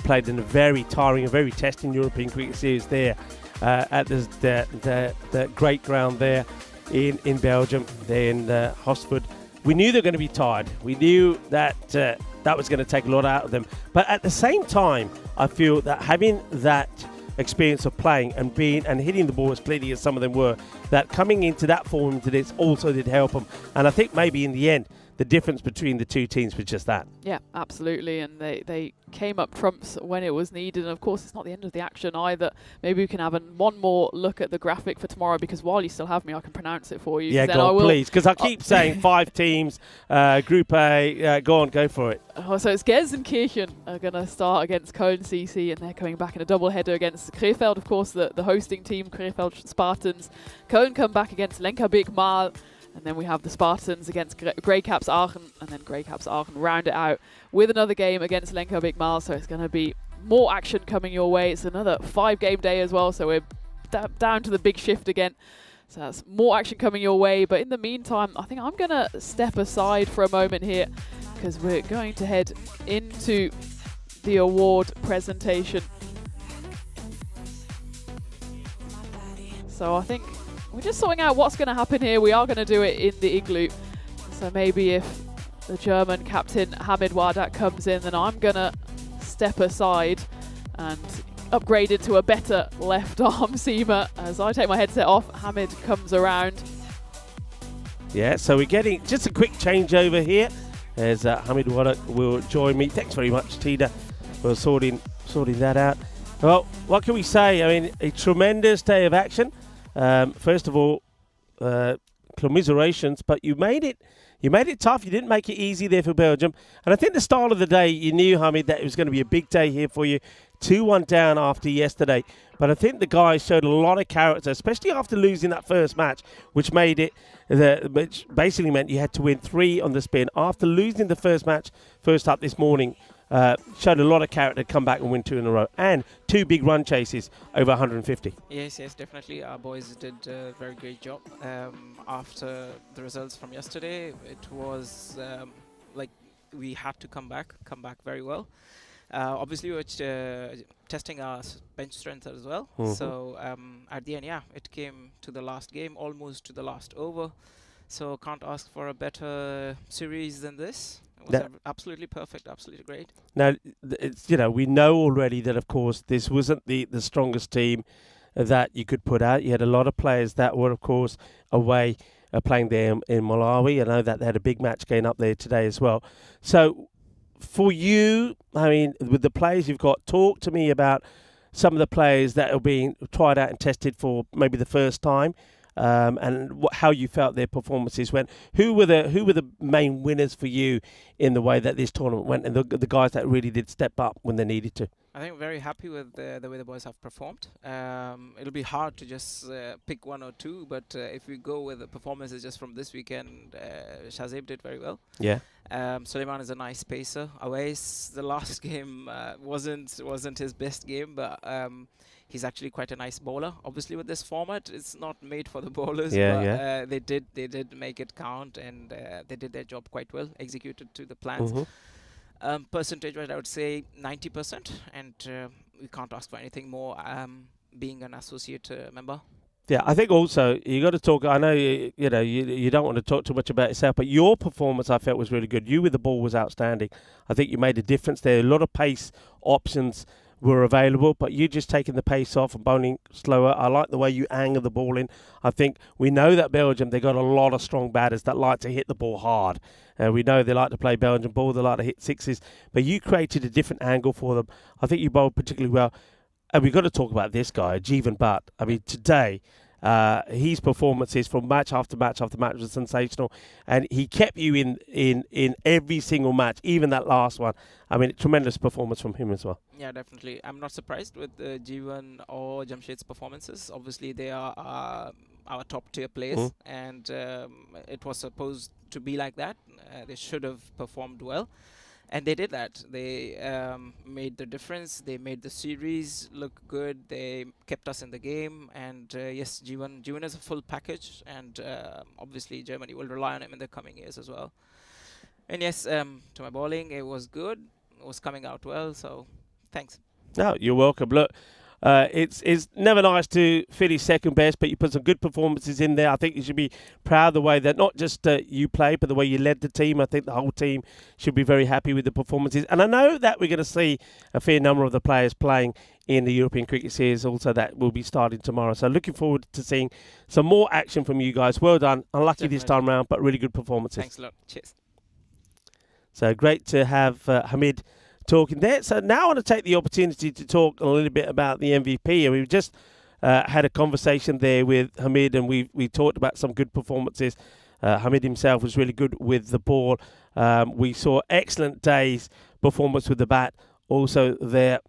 played in a very tiring, a very testing European cricket series there at the great ground there in Belgium, there in Hosford. We knew they were going to be tired. We knew that that was going to take a lot out of them. But at the same time, I feel that having that experience of playing and hitting the ball as clearly as some of them were, that coming into that form into this also did help them. And I think maybe in the end, the difference between the two teams was just that. Yeah, absolutely. And they came up trumps when it was needed. And of course, it's not the end of the action either. Maybe we can have one more look at the graphic for tomorrow, because while you still have me, I can pronounce it for you. Yeah, go on, please. Because I keep saying 5 teams, Group A. Go for it. So it's Gelsenkirchen are going to start against Köln CC, and they're coming back in a double header against Krefeld, of course, the hosting team, Krefeld Spartans. Köln come back against Lenkerbik Mal. And then we have the Spartans against Grey Caps Aachen, and then Grey Caps Aachen round it out with another game against Lenkerbik Mal. So it's going to be more action coming your way. It's another 5-game day as well, so we're down to the big shift again. So that's more action coming your way. But in the meantime, I think I'm going to step aside for a moment here, because we're going to head into the award presentation. So I think we're just sorting out what's going to happen here. We are going to do it in the igloo. So maybe if the German captain Hamid Wardak comes in, then I'm going to step aside and upgrade into a better left arm seamer. As I take my headset off, Hamid comes around. Yeah, so we're getting just a quick changeover here as Hamid Wardak will join me. Thanks very much, Tina, for sorting that out. Well, what can we say? I mean, a tremendous day of action. First of all, commiserations, but you made it tough. You didn't make it easy there for Belgium. And I think the start of the day, you knew, Hamid, that it was going to be a big day here for you. 2-1 down after yesterday. But I think the guys showed a lot of character, especially after losing that first match, which basically meant you had to win 3 on the spin. After losing the first match, first up this morning, showed a lot of character to come back and win 2 in a row, and 2 big run chases over 150. Yes, definitely. Our boys did a very great job. After the results from yesterday, it was like we had to come back very well. Obviously, we were testing our bench strength as well. Mm-hmm. So at the end, it came to the last game, almost to the last over. So can't ask for a better series than this. It was absolutely perfect, absolutely great. Now, it's, we know already that, of course, this wasn't the strongest team that you could put out. You had a lot of players that were, of course, away playing there in Malawi. I know that they had a big match going up there today as well. So for you, I mean, with the players you've got, talk to me about some of the players that are being tried out and tested for maybe the first time. And how you felt their performances went. Who were the main winners for you in the way that this tournament went, and the guys that really did step up when they needed to? I think I'm very happy with the way the boys have performed. It'll be hard to just pick 1 or 2, but if we go with the performances just from this weekend, Shazib did very well. Yeah. Suleiman is a nice pacer. Awais, the last game wasn't his best game, but he's actually quite a nice bowler. Obviously, with this format, it's not made for the bowlers, but they did make it count, and they did their job quite well, executed to the plans. Percentage-wise, I would say 90%, and we can't ask for anything more. Being an associate member. Yeah, I think also you got to talk. I know you don't want to talk too much about yourself, but your performance I felt was really good. You with the ball was outstanding. I think you made a difference there. A lot of pace options were available, but you just taking the pace off and bowling slower. I like the way you angle the ball in. I think we know that Belgium, they got a lot of strong batters that like to hit the ball hard. We know they like to play Belgian ball. They like to hit sixes, but you created a different angle for them. I think you bowled particularly well. And we've got to talk about this guy, Jeevan Bhatt. I mean, today, his performances from match after match after match was sensational. And he kept you in every single match, even that last one. I mean, tremendous performance from him as well. Yeah, definitely. I'm not surprised with Jeevan or Jamshed's performances. Obviously, they are our top-tier players, and it was supposed to be like that. They should have performed well. And they did that. They made the difference. They made the series look good. They kept us in the game. And yes, Jeevan is a full package. And obviously, Germany will rely on him in the coming years as well. And yes, to my bowling, it was good. It was coming out well. So thanks. No, you're welcome. Look, it's never nice to finish second best, but you put some good performances in there. I think you should be proud of the way that not just you played, but the way you led the team. I think the whole team should be very happy with the performances. And I know that we're going to see a fair number of the players playing in the European Cricket Series also that will be starting tomorrow. So looking forward to seeing some more action from you guys. Well done. Unlucky this time around, but really good performances. Thanks a lot. Cheers. So great to have Hamid talking there. So now I want to take the opportunity to talk a little bit about the MVP. And we've just had a conversation there with Hamid, and we talked about some good performances. Hamid himself was really good with the ball. We saw excellent day's performance with the bat. Also there,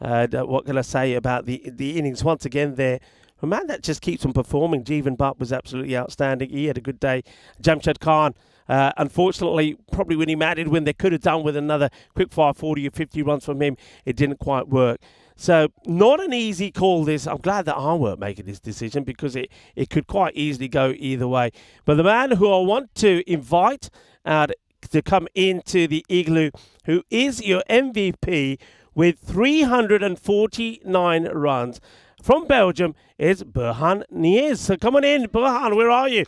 what can I say about the innings once again there? A man that just keeps on performing. Jeevan Bhatt was absolutely outstanding. He had a good day. Jamshed Khan, unfortunately, probably when he mattered, when they could have done with another quick fire 40 or 50 runs from him, it didn't quite work. So not an easy call this. I'm glad that I weren't making this decision because it could quite easily go either way. But the man who I want to invite out to come into the Igloo, who is your MVP with 349 runs from Belgium, is Burhan Niez. So come on in, Burhan, where are you?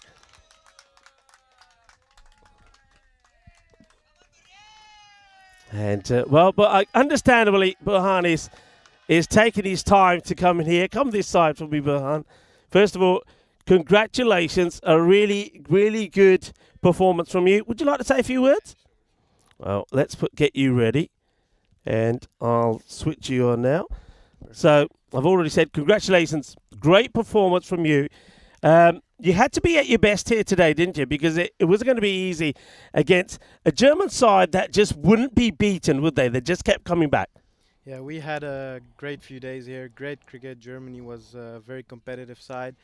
And, but understandably, Burhan is taking his time to come in here. Come this side for me, Burhan. First of all, congratulations. A really, really good performance from you. Would you like to say a few words? Well, let's get you ready. And I'll switch you on now. So, I've already said congratulations. Great performance from you. You had to be at your best here today, didn't you? Because it wasn't going to be easy against a German side that just wouldn't be beaten, would they? They just kept coming back. Yeah, we had a great few days here. Great cricket. Germany was a very competitive side.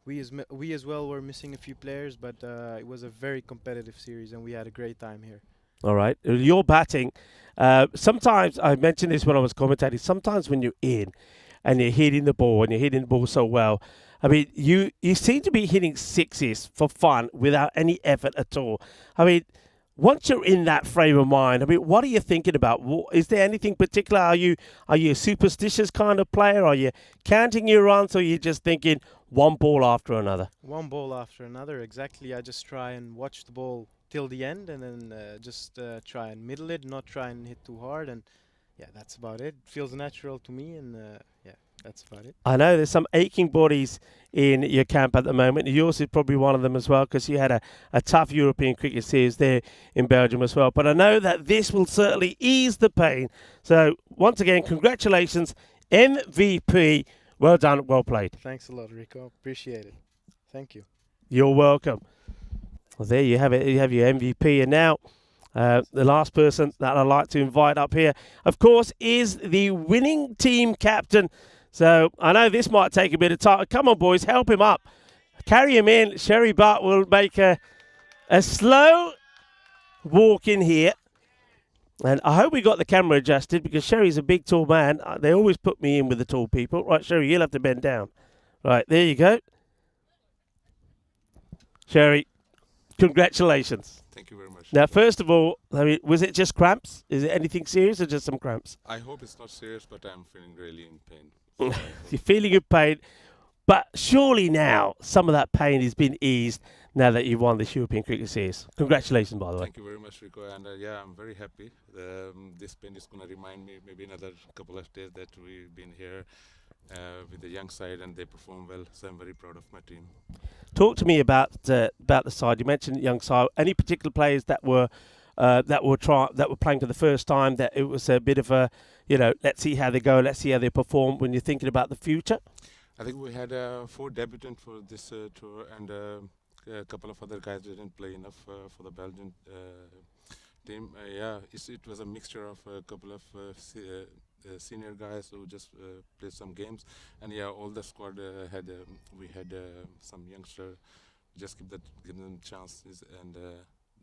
We as well were missing a few players, but it was a very competitive series, and we had a great time here. All right. Your batting, sometimes, I mentioned this when I was commentating, sometimes when you're in and you're hitting the ball and you're hitting the ball so well, I mean, you seem to be hitting sixes for fun without any effort at all. I mean, once you're in that frame of mind, I mean, what are you thinking about? Is there anything particular? Are you a superstitious kind of player? Are you counting your runs, or are you just thinking one ball after another? One ball after another, exactly. I just try and watch the ball till the end, and then just try and middle it, not try and hit too hard, and yeah, that's about it. It feels natural to me, and yeah, that's about it. I know there's some aching bodies in your camp at the moment. Yours is probably one of them as well, because you had a tough European cricket series there in Belgium as well. But I know that this will certainly ease the pain. So once again, congratulations, MVP. Well done, well played. Thanks a lot, Rico. Appreciate it. Thank you. You're welcome. Well, there you have it. You have your MVP. And now the last person that I'd like to invite up here, of course, is the winning team captain. So I know this might take a bit of time. Come on, boys, help him up. Carry him in. Sherry Butt will make a slow walk in here. And I hope we got the camera adjusted because Sherry's a big, tall man. They always put me in with the tall people. Right, Sherry, you'll have to bend down. Right, there you go. Sherry, congratulations. Thank you very much. Now, first of all, I mean, was it just cramps? Is it anything serious or just some cramps? I hope it's not serious, but I'm feeling really in pain. You're feeling in pain, but surely now some of that pain has been eased now that you've won this European Cricket Series. Congratulations, by the way. Thank you very much, Rico. And yeah, I'm very happy. This pain is going to remind me maybe another couple of days that we've been here with the young side and they perform well. So I'm very proud of my team. Talk to me about the side. You mentioned young side. Any particular players that were playing for the first time? That it was a bit of a, let's see how they go, let's see how they perform. When you're thinking about the future, I think we had 4 debutants for this tour, and a couple of other guys didn't play enough for the Belgian team. It was a mixture of a couple of senior guys who just played some games, and all the squad had some youngster just give them chances, and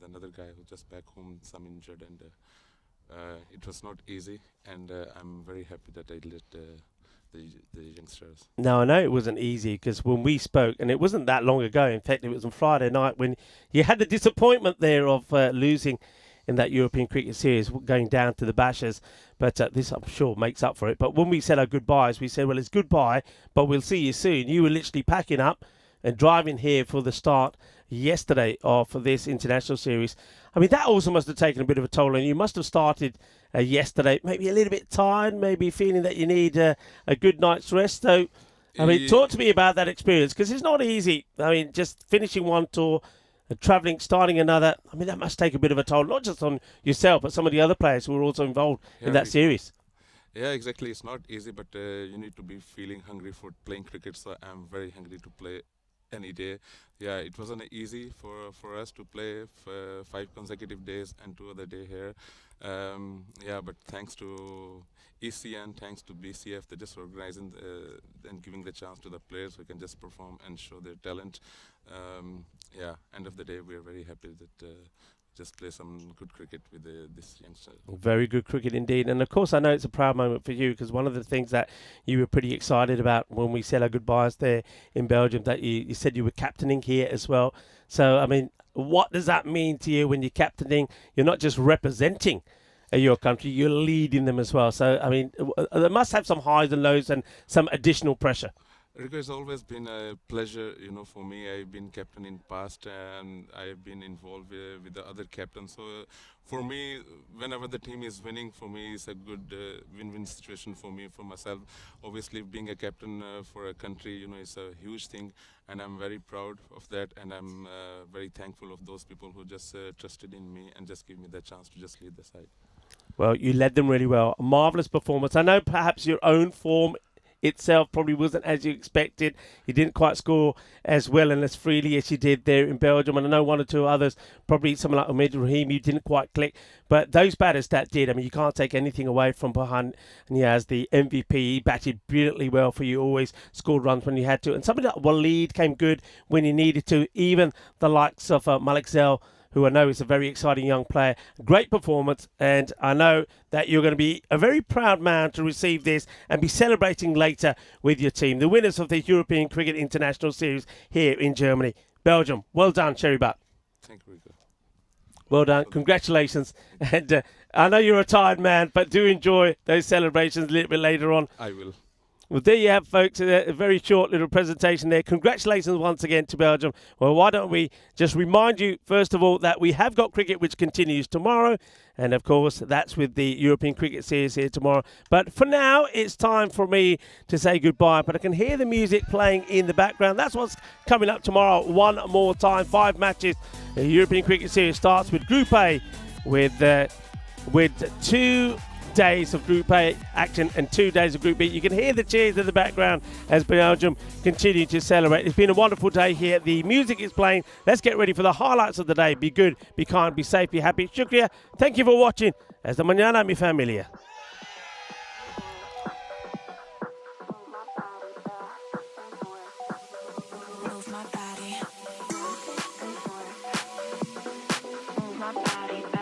another guy who just back home some injured, and it was not easy, and I'm very happy that I let the youngsters. No, I know it wasn't easy because when we spoke, and it wasn't that long ago, in fact it was on Friday night when you had the disappointment there of losing in that European Cricket Series, going down to the Bashers, but this I'm sure makes up for it. But when we said our goodbyes, we said, well, it's goodbye, but we'll see you soon. You were literally packing up and driving here for the start yesterday for this international series. I mean, that also must have taken a bit of a toll on you. You must have started yesterday, maybe a little bit tired, maybe feeling that you need a good night's rest. So, I mean, talk to me about that experience, because it's not easy. I mean, just finishing one tour, travelling, starting another, I mean, that must take a bit of a toll, not just on yourself, but some of the other players who were also involved in that series. Yeah, exactly. It's not easy, but you need to be feeling hungry for playing cricket, so I'm very hungry to play any day. Yeah, it wasn't easy for us to play 5 consecutive days and 2 other day here. But thanks to ECI and thanks to BCF, they're just organizing and giving the chance to the players who can just perform and show their talent. End of the day, we are very happy that just play some good cricket with this youngster. Very good cricket indeed. And of course, I know it's a proud moment for you, because one of the things that you were pretty excited about when we said our goodbyes there in Belgium, that you said you were captaining here as well. So, I mean, what does that mean to you when you're captaining? You're not just representing your country, you're leading them as well. So, I mean, they must have some highs and lows and some additional pressure. Rico, it's always been a pleasure, for me. I've been captain in past, and I've been involved with the other captains. So for me, whenever the team is winning, for me, it's a good win-win situation for me, for myself. Obviously, being a captain for a country, is a huge thing, and I'm very proud of that. And I'm very thankful of those people who just trusted in me and just give me the chance to just lead the side. Well, you led them really well. A marvellous performance. I know perhaps your own form itself probably wasn't as you expected. You didn't quite score as well and as freely as you did there in Belgium. And I know 1 or 2 others, probably someone like Ahmed Rahim, you didn't quite click. But those batters that did, I mean, you can't take anything away from Bahan Niaz, the MVP. He batted brilliantly well for you, always scored runs when you had to. And somebody like Waleed came good when he needed to. Even the likes of Malik Zell, who I know is a very exciting young player. Great performance, and I know that you're going to be a very proud man to receive this and be celebrating later with your team. The winners of the European Cricket International Series here in Germany. Belgium, well done, Cherry Butt. Thank you, Rico. Well done, congratulations. And I know you're a tired man, but do enjoy those celebrations a little bit later on. I will. Well, there you have, folks, a very short little presentation there. Congratulations once again to Belgium. Well, why don't we just remind you, first of all, that we have got cricket, which continues tomorrow. And, of course, that's with the European Cricket Series here tomorrow. But for now, it's time for me to say goodbye. But I can hear the music playing in the background. That's what's coming up tomorrow. One more time, 5 matches. The European Cricket Series starts with Group A with 2 days of Group A action and 2 days of Group B. You can hear the cheers in the background as Belgium continue to celebrate. It's been a wonderful day here. The music is playing. Let's get ready for the highlights of the day. Be good, be kind, be safe, be happy. Shukriya. Thank you for watching. Hasta mañana, mi familia. Move my body. Move my body.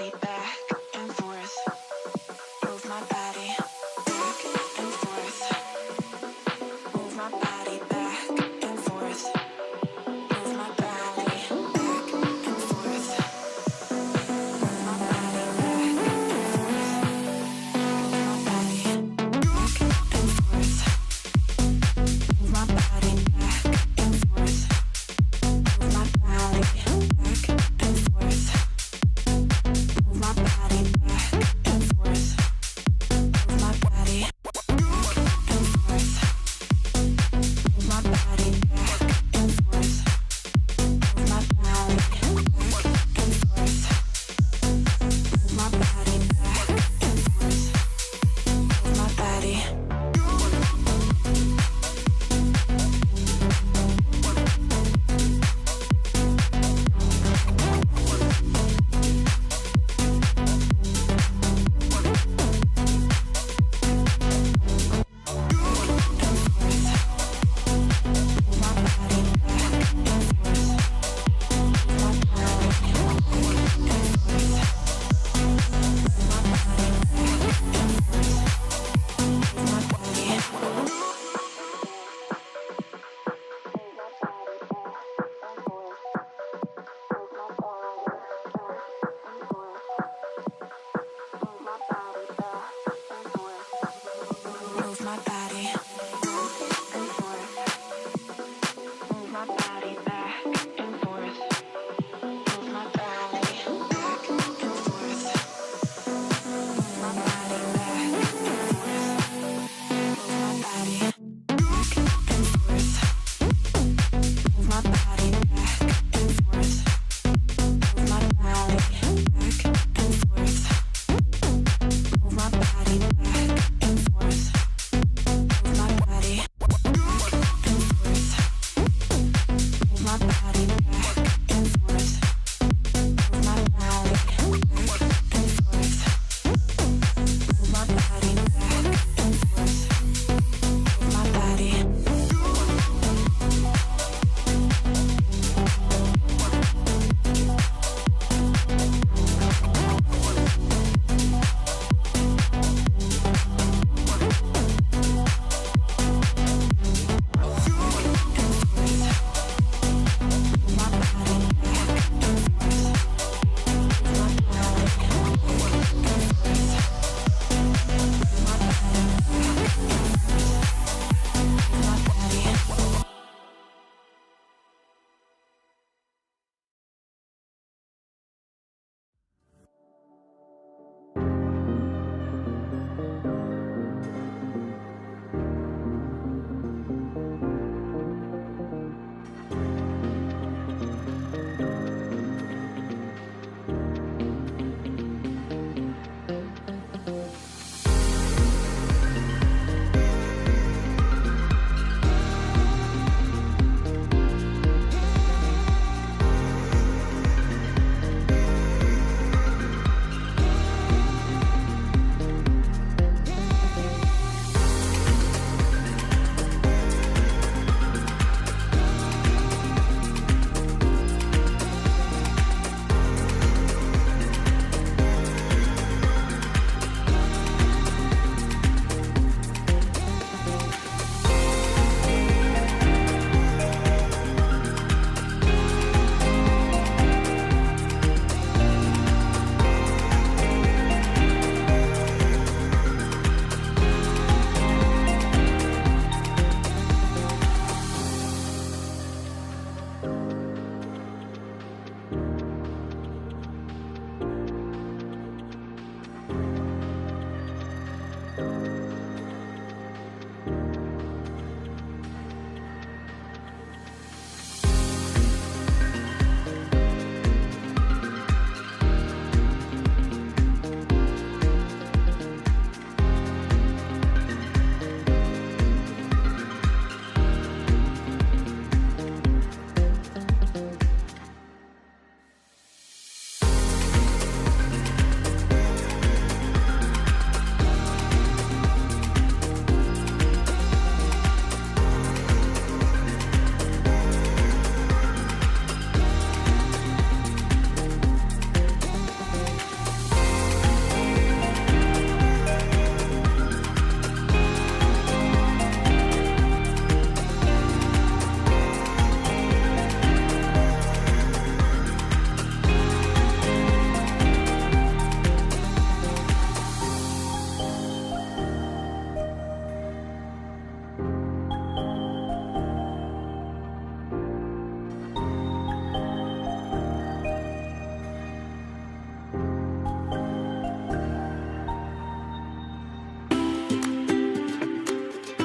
body back.